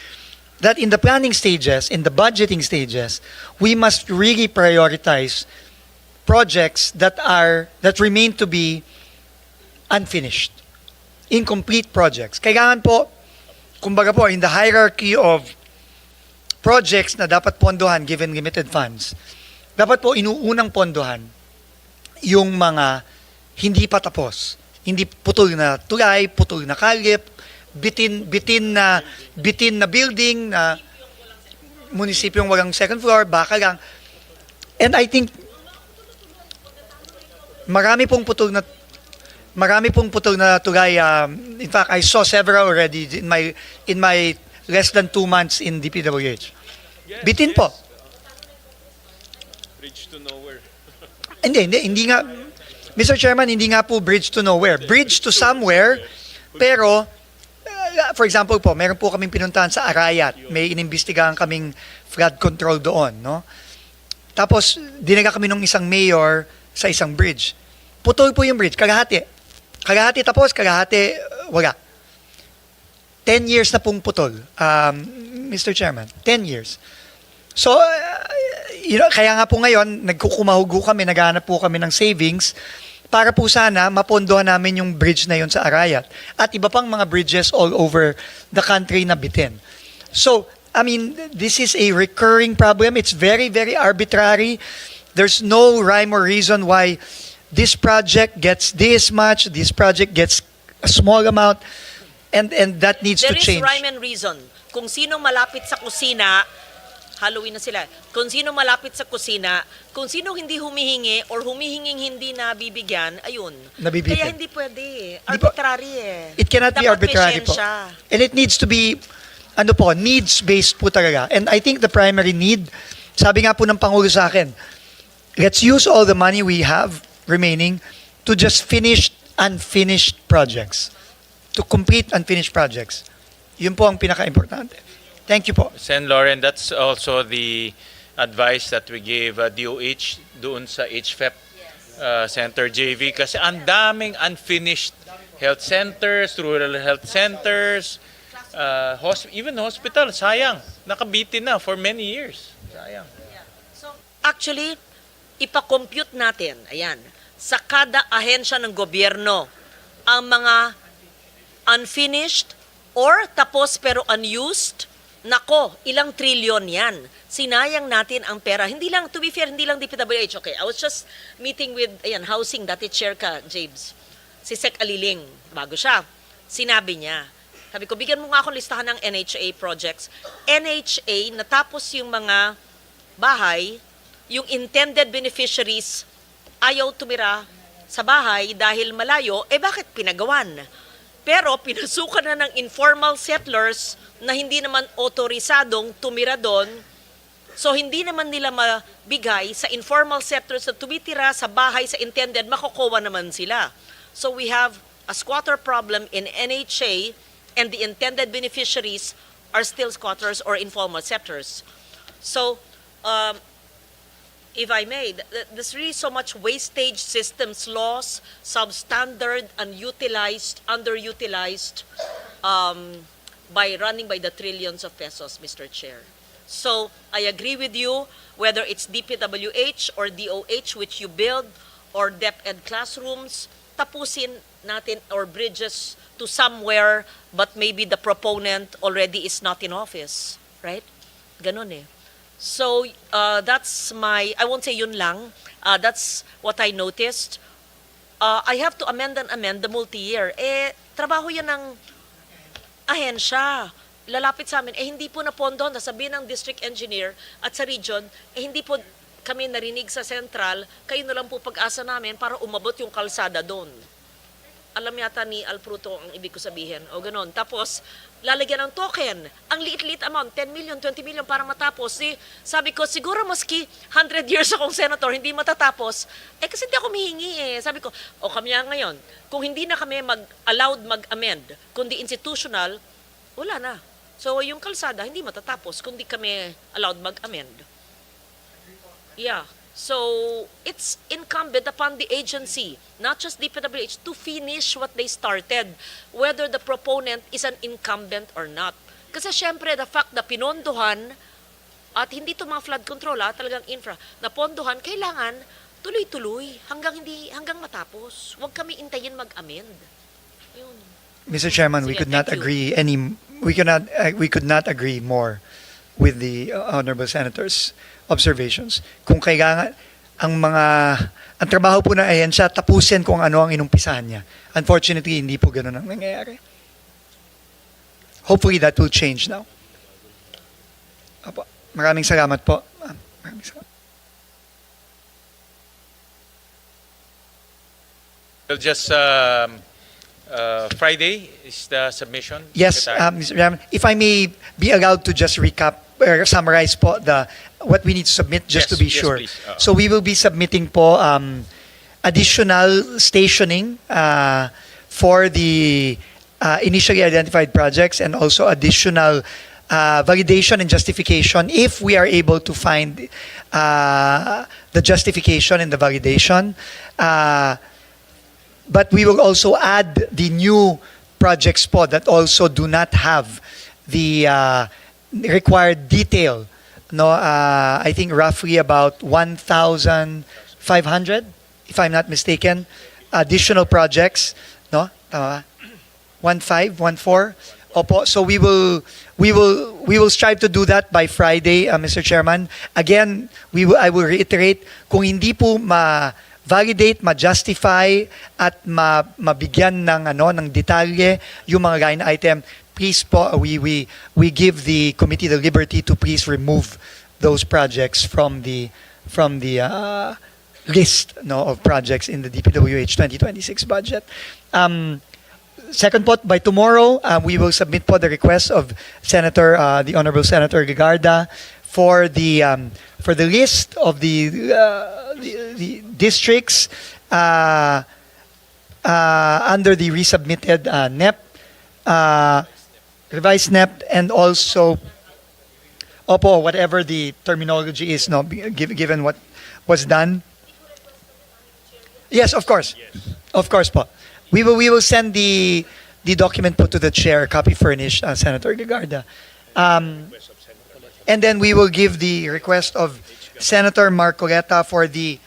S3: that in the planning stages, in the budgeting stages, we must really prioritize projects that remain to be unfinished, incomplete projects. Kailangan po, kumbaga po, in the hierarchy of projects na dapat pondohan given limited funds, dapat po inuunang pondohan yung mga hindi pa tapos. Hindi putol na tulay, putol na kalye, bitin na building na munisipyong walang second floor, baka lang. And I think marami pong putol na tulay. In fact, I saw several already in my less than 2 months in DPWH. Bitin po.
S2: Bridge to nowhere.
S3: Hindi nga, Mr. Chairman, hindi nga po bridge to nowhere. Bridge to somewhere, pero for example po, meron po kaming pinuntahan sa Arayat. May inimbestigahan kaming flood control doon, no? Tapos, dinaga kami ng isang mayor sa isang bridge. Putol po yung bridge, kalahati. Kalahati tapos, kalahati wala. 10 years na pong putol, Mr. Chairman. 10 years. So, kaya nga po ngayon, nagkukumahugo kami, naghahanap po kami ng savings para po sana mapondohan namin yung bridge na yun sa Arayat at iba pang mga bridges all over the country na bitin. So, I mean, this is a recurring problem. It's very, very arbitrary. There's no rhyme or reason why this project gets this much, this project gets a small amount, and that needs to change.
S5: There is rhyme and reason. Kung sino malapit sa kusina, Halloween na sila. Kung sino malapit sa kusina, kung sino hindi humihingi or humihinging hindi nabibigyan, ayun.
S3: Nabibitin.
S5: Kaya hindi pwede. Arbitrary
S3: It cannot be
S5: Dapat
S3: arbitrary
S5: may
S3: po.
S5: siyensya.
S3: And it needs to be, needs-based po talaga. And I think the primary need, sabi nga po ng Pangulo sa akin, let's use all the money we have remaining to just finish unfinished projects. To complete unfinished projects. Yun po ang pinaka-importante. Thank you po.
S2: Sen. Lauren, that's also the advice that we gave DOH doon sa HFEP Center JV kasi ang daming unfinished health centers, rural health centers, even hospital, sayang. Nakabitin na for many years. Sayang.
S5: So, actually, ipakompute natin, ayan, sa kada ahensya ng gobyerno, ang mga unfinished or tapos pero unused Nako, ilang trilyon yan. Sinayang natin ang pera. Hindi lang, to be fair, hindi lang DPWH. Okay, I was just meeting with, housing, dati chair ka, James. Si Sec Aliling, bago siya. Sinabi niya, sabi ko, bigyan mo nga akong listahan ng NHA projects. NHA, natapos yung mga bahay, yung intended beneficiaries, ayaw tumira sa bahay dahil malayo, bakit pinagawan? Pero pinasukan na ng informal settlers na hindi naman otorisadong tumira doon. So hindi naman nila mabigay sa informal settlers na tumitira sa bahay sa intended, makukuha naman sila. So we have a squatter problem in NHA and the intended beneficiaries are still squatters or informal settlers. So if I may, there's really so much wastage, systems loss, substandard, unutilized, underutilized by running by the trillions of pesos, Mr. Chair. So I agree with you, whether it's DPWH or DOH, which you build, or DepEd classrooms, tapusin natin, or bridges to somewhere, but maybe the proponent already is not in office, right? Ganon eh. So that's my, I won't say yun lang, that's what I noticed. I have to amend the multi-year. Trabaho yan ng ahensya. Lalapit sa amin, hindi po na pondo, nasabihin ng district engineer at sa region, hindi po kami narinig sa central, kayo na lang po pag-asa namin para umabot yung kalsada doon. Alam yata ni Alpruto ang ibig ko sabihin. O ganon. Tapos, lalagyan ng token. Ang liit-liit amount, 10 million, 20 million para matapos. Sabi ko, siguro maski 100 years akong senator, hindi matatapos. Kasi hindi ako mihingi eh. Sabi ko, kami ngayon, kung hindi na kami allowed mag-amend, kundi institutional, wala na. So, yung kalsada, hindi matatapos, kundi kami allowed mag-amend. Yeah. So, it's incumbent upon the agency, not just DPWH, to finish what they started, whether the proponent is an incumbent or not. Kasi syempre, the fact na pinondohan, at hindi to mga flood control, talagang infra, na pondohan, kailangan tuloy-tuloy hanggang matapos. Huwag kami intayin mag-amend. Yun.
S3: Mr. Chairman, we
S5: Sige,
S3: could not
S5: thank you.
S3: agree we could not agree more with the honorable senator's observations. Kung kailangan ang trabaho po na ayan siya, tapusin kung ano ang inumpisahan niya. Unfortunately, hindi po ganoon ang nangyayari. Hopefully that will change now. Opo. Maraming salamat po. Maraming salamat.
S2: Well, just Friday is the submission.
S3: Yes,
S2: Secretary.
S3: Mr. Chairman, if I may be allowed to just recap or summarize po what we need to submit just
S2: Yes,
S3: to be
S2: yes,
S3: sure.
S2: please.
S3: So we will be submitting po additional stationing for the initially identified projects, and also additional validation and justification if we are able to find the justification and the validation. But we will also add the new projects po that also do not have the required detail. No, I think roughly about 1,500, if I'm not mistaken, additional projects. No, tama ba? 15, 14. Opo. So we will strive to do that by Friday, Mr. Chairman. Again, I will reiterate, kung hindi po validate, ma-justify at mabigyan ng detalye yung mga line item, please po, we give the committee the liberty to please remove those projects from the list of projects in the DPWH 2026 budget. Second po, by tomorrow, we will submit po the request of the Honorable Senator Ligarda for the list of the districts under the resubmitted NEP, revised NEP, and also whatever the terminology is, given what was done. Yes, of course. Of course po. We will send the document po to the chair, copy furnished, Senator Ligarda. And then we will give the request of Senator Marcoleta for the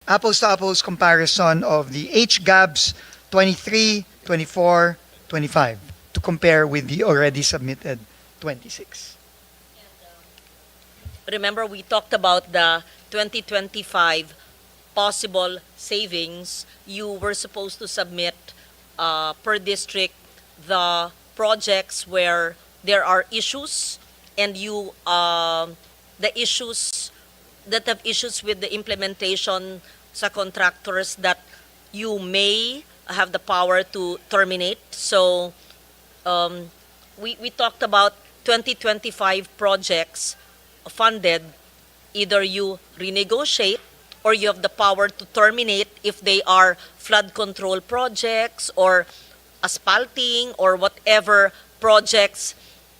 S3: apples-to-apples comparison of the HGABs 23, 24, 25. compare with the already submitted 26.
S5: Remember, we talked about the 2025 possible savings. You were supposed to submit per district the projects where there are issues, and you the issues that have issues with the implementation sa contractors that you may have the power to terminate. So we talked about 2025 projects funded. Either you renegotiate or you have the power to terminate if they are flood control projects or asphalting or whatever projects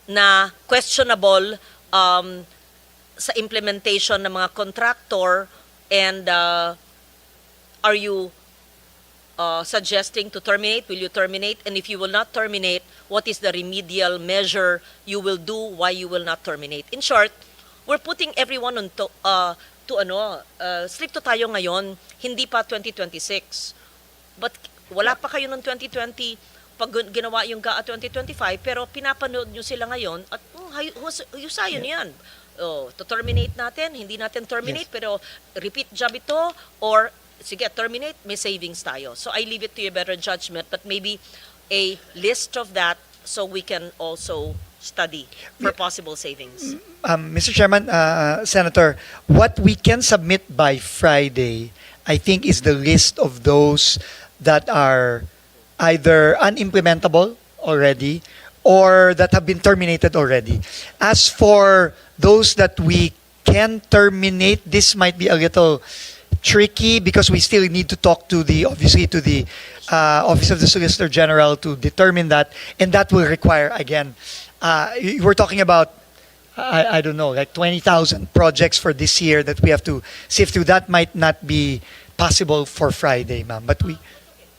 S5: na questionable sa implementation ng mga contractor. And are you suggesting to terminate? Will you terminate? And if you will not terminate, what is the remedial measure you will do why you will not terminate? In short, we're putting everyone on stricto tayo ngayon, hindi pa 2026. But wala pa kayo noong 2020 pag ginawa yung GAA 2025, pero pinapanood nyo sila ngayon at husayon yan. To terminate natin, hindi natin terminate, pero repeat job ito, or sige, terminate, may savings tayo. So I leave it to your better judgment, but maybe a list of that so we can also study for possible savings.
S3: Mr. Chairman, Senator, what we can submit by Friday, I think, is the list of those that are either unimplementable already or that have been terminated already. As for those that we can terminate, this might be a little tricky because we still need to talk to the Office of the Solicitor General to determine that, and that will require, again, we're talking about, I don't know, like 20,000 projects for this year that we have to sift through. That might not be possible for Friday, ma'am, but we...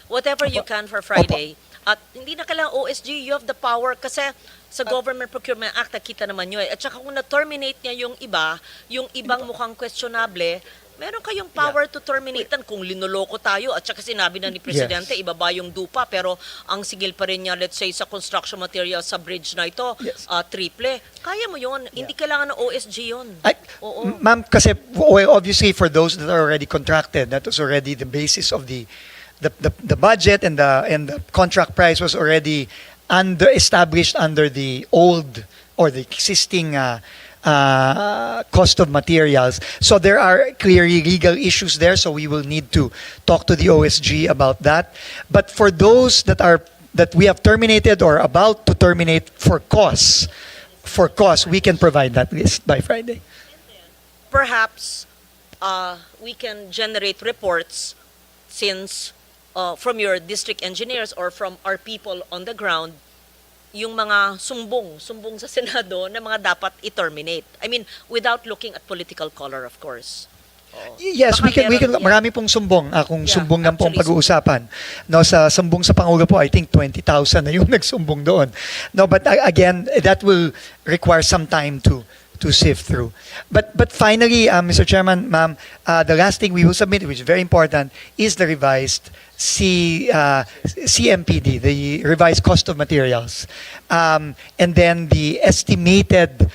S5: Whatever you can for Friday. At hindi na kailangan OSG, you have the power kasi sa Government Procurement Act, nakita naman nyo eh. At saka kung na-terminate niya yung iba, yung ibang mukhang questionable, meron kayong power to terminate kung linoloko tayo. At saka sinabi na ni Presidente, ibaba yung dupa, pero ang sigil pa rin niya, let's say, sa construction materials sa bridge na ito, triple. Kaya mo yun. Hindi kailangan ng OSG yun. Oo.
S3: Ma'am, kasi obviously for those that are already contracted, that was already the basis of the budget, and the contract price was already established under the old or the existing cost of materials. So there are clearly legal issues there, so we will need to talk to the OSG about that. But for those that we have terminated or about to terminate for costs, we can provide that list by Friday.
S5: Perhaps we can generate reports since from your district engineers or from our people on the ground, yung mga sumbong sa Senado na mga dapat i-terminate. I mean, without looking at political color, of course.
S3: Yes,
S5: Baka
S3: we can.
S5: meron,
S3: Marami pong sumbong. Kung sumbong lang pong
S5: actually,
S3: pag-uusapan. No, sa sumbong sa Pangulo po, I think 20,000 na yung nagsumbong doon. No, but again, that will require some time to sift through. But finally, Mr. Chairman, ma'am, the last thing we will submit, which is very important, is the revised CMPD, the revised cost of materials, and then the estimated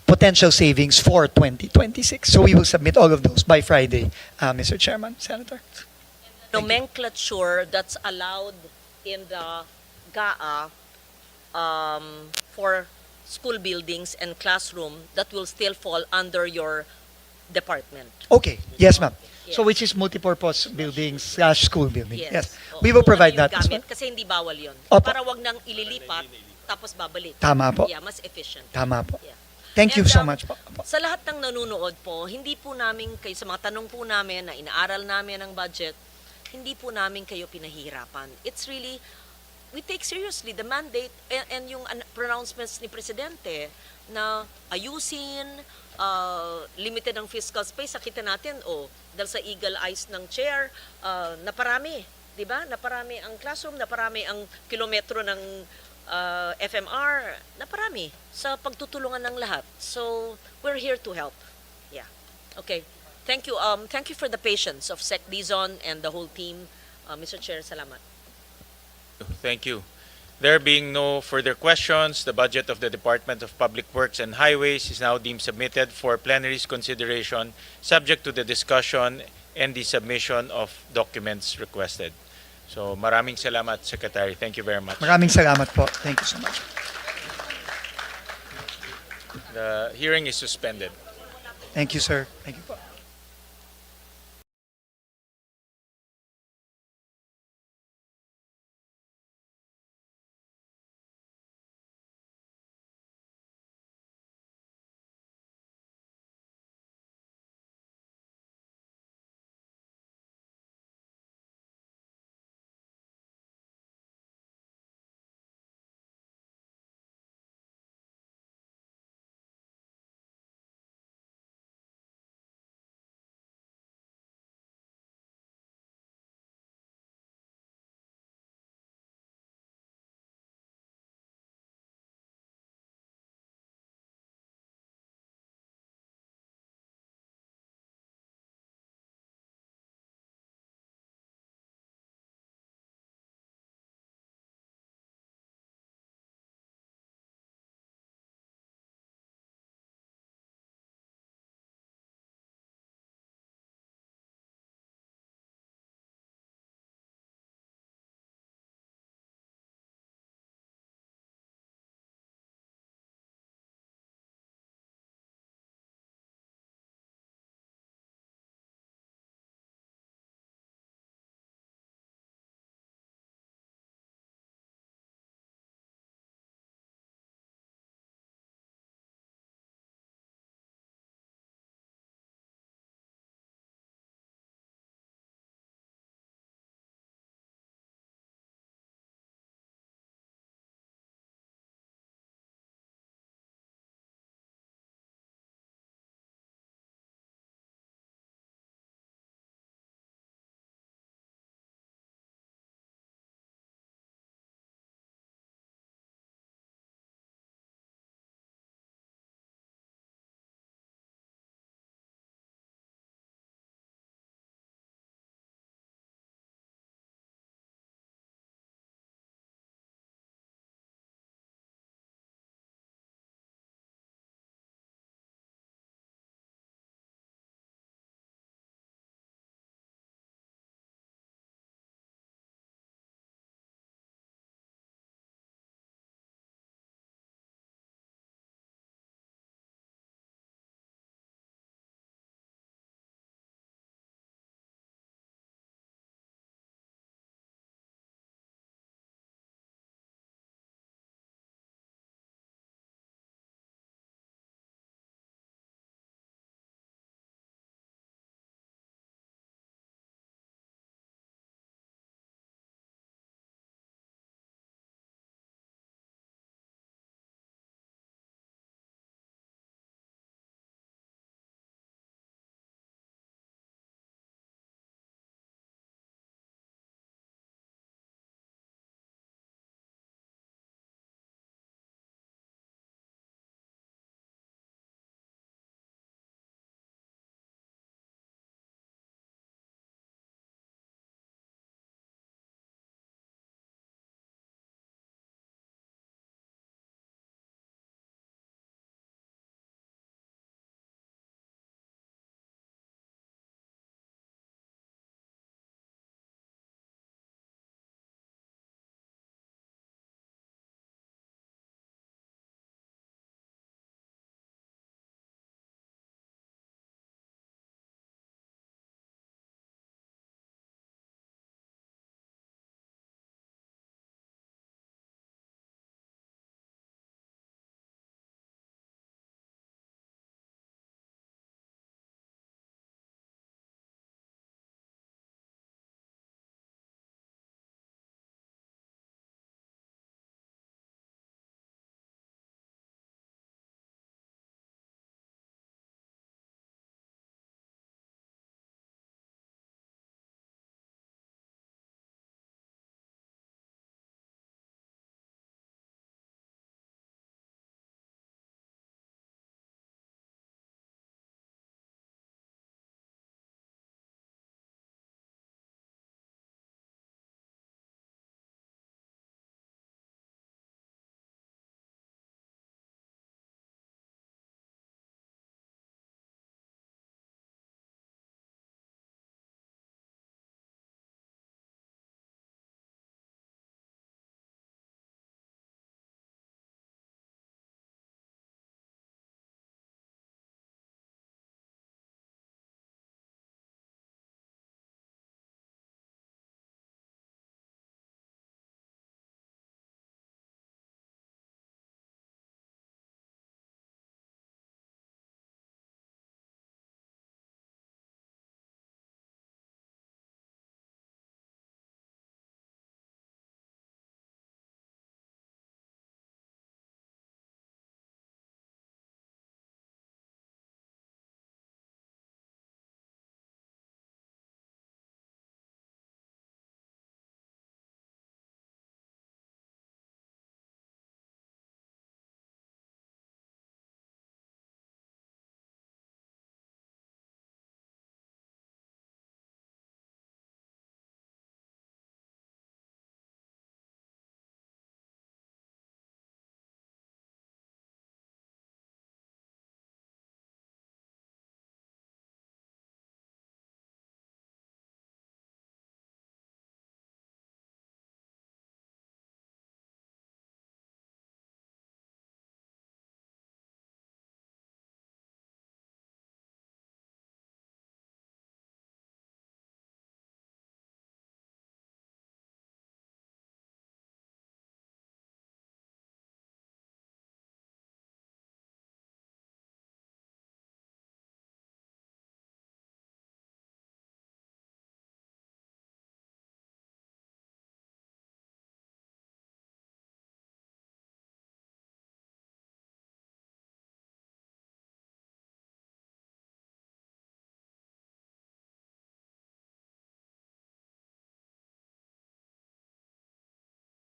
S3: potential savings for 2026. So we will submit all of those by Friday, Mr. Chairman, Senator.
S5: Nomenclature that's allowed in the GAA for school buildings and classroom that will still fall under your department.
S3: Okay. Yes, ma'am.
S5: Yes.
S3: So which is multipurpose buildings / school building. Yes.
S5: Oo,
S3: We will
S5: kung
S3: provide
S5: ano
S3: that
S5: yung
S3: as well.
S5: gamit, kasi hindi bawal yun.
S3: Opo.
S5: Para wag nang ililipat, tapos babalik.
S3: Tama po.
S5: Yeah, mas efficient.
S3: Tama po.
S5: Yeah.
S3: Thank you
S5: And,
S3: so much po.
S5: Sa lahat ng nanonood po, hindi po namin kayo, sa mga tanong po namin na inaaral namin ang budget, hindi po namin kayo pinahihirapan. It's really, we take seriously the mandate and yung pronouncements ni Presidente na ayusin, limited ang fiscal space. Nakita natin, dahil sa eagle eyes ng chair, naparami. Diba? Naparami ang classroom, naparami ang kilometro ng FMR, naparami sa pagtutulungan ng lahat. So, we're here to help. Yeah. Okay. Thank you. Thank you for the patience of Sec Dizon and the whole team. Mr. Chair, salamat.
S2: Thank you. There being no further questions, the budget of the Department of Public Works and Highways is now deemed submitted for plenary's consideration, subject to the discussion and the submission of documents requested. So maraming salamat, Secretary. Thank you very much.
S3: Maraming salamat po. Thank you so much.
S2: The hearing is suspended.
S3: Thank you, sir. Thank you po.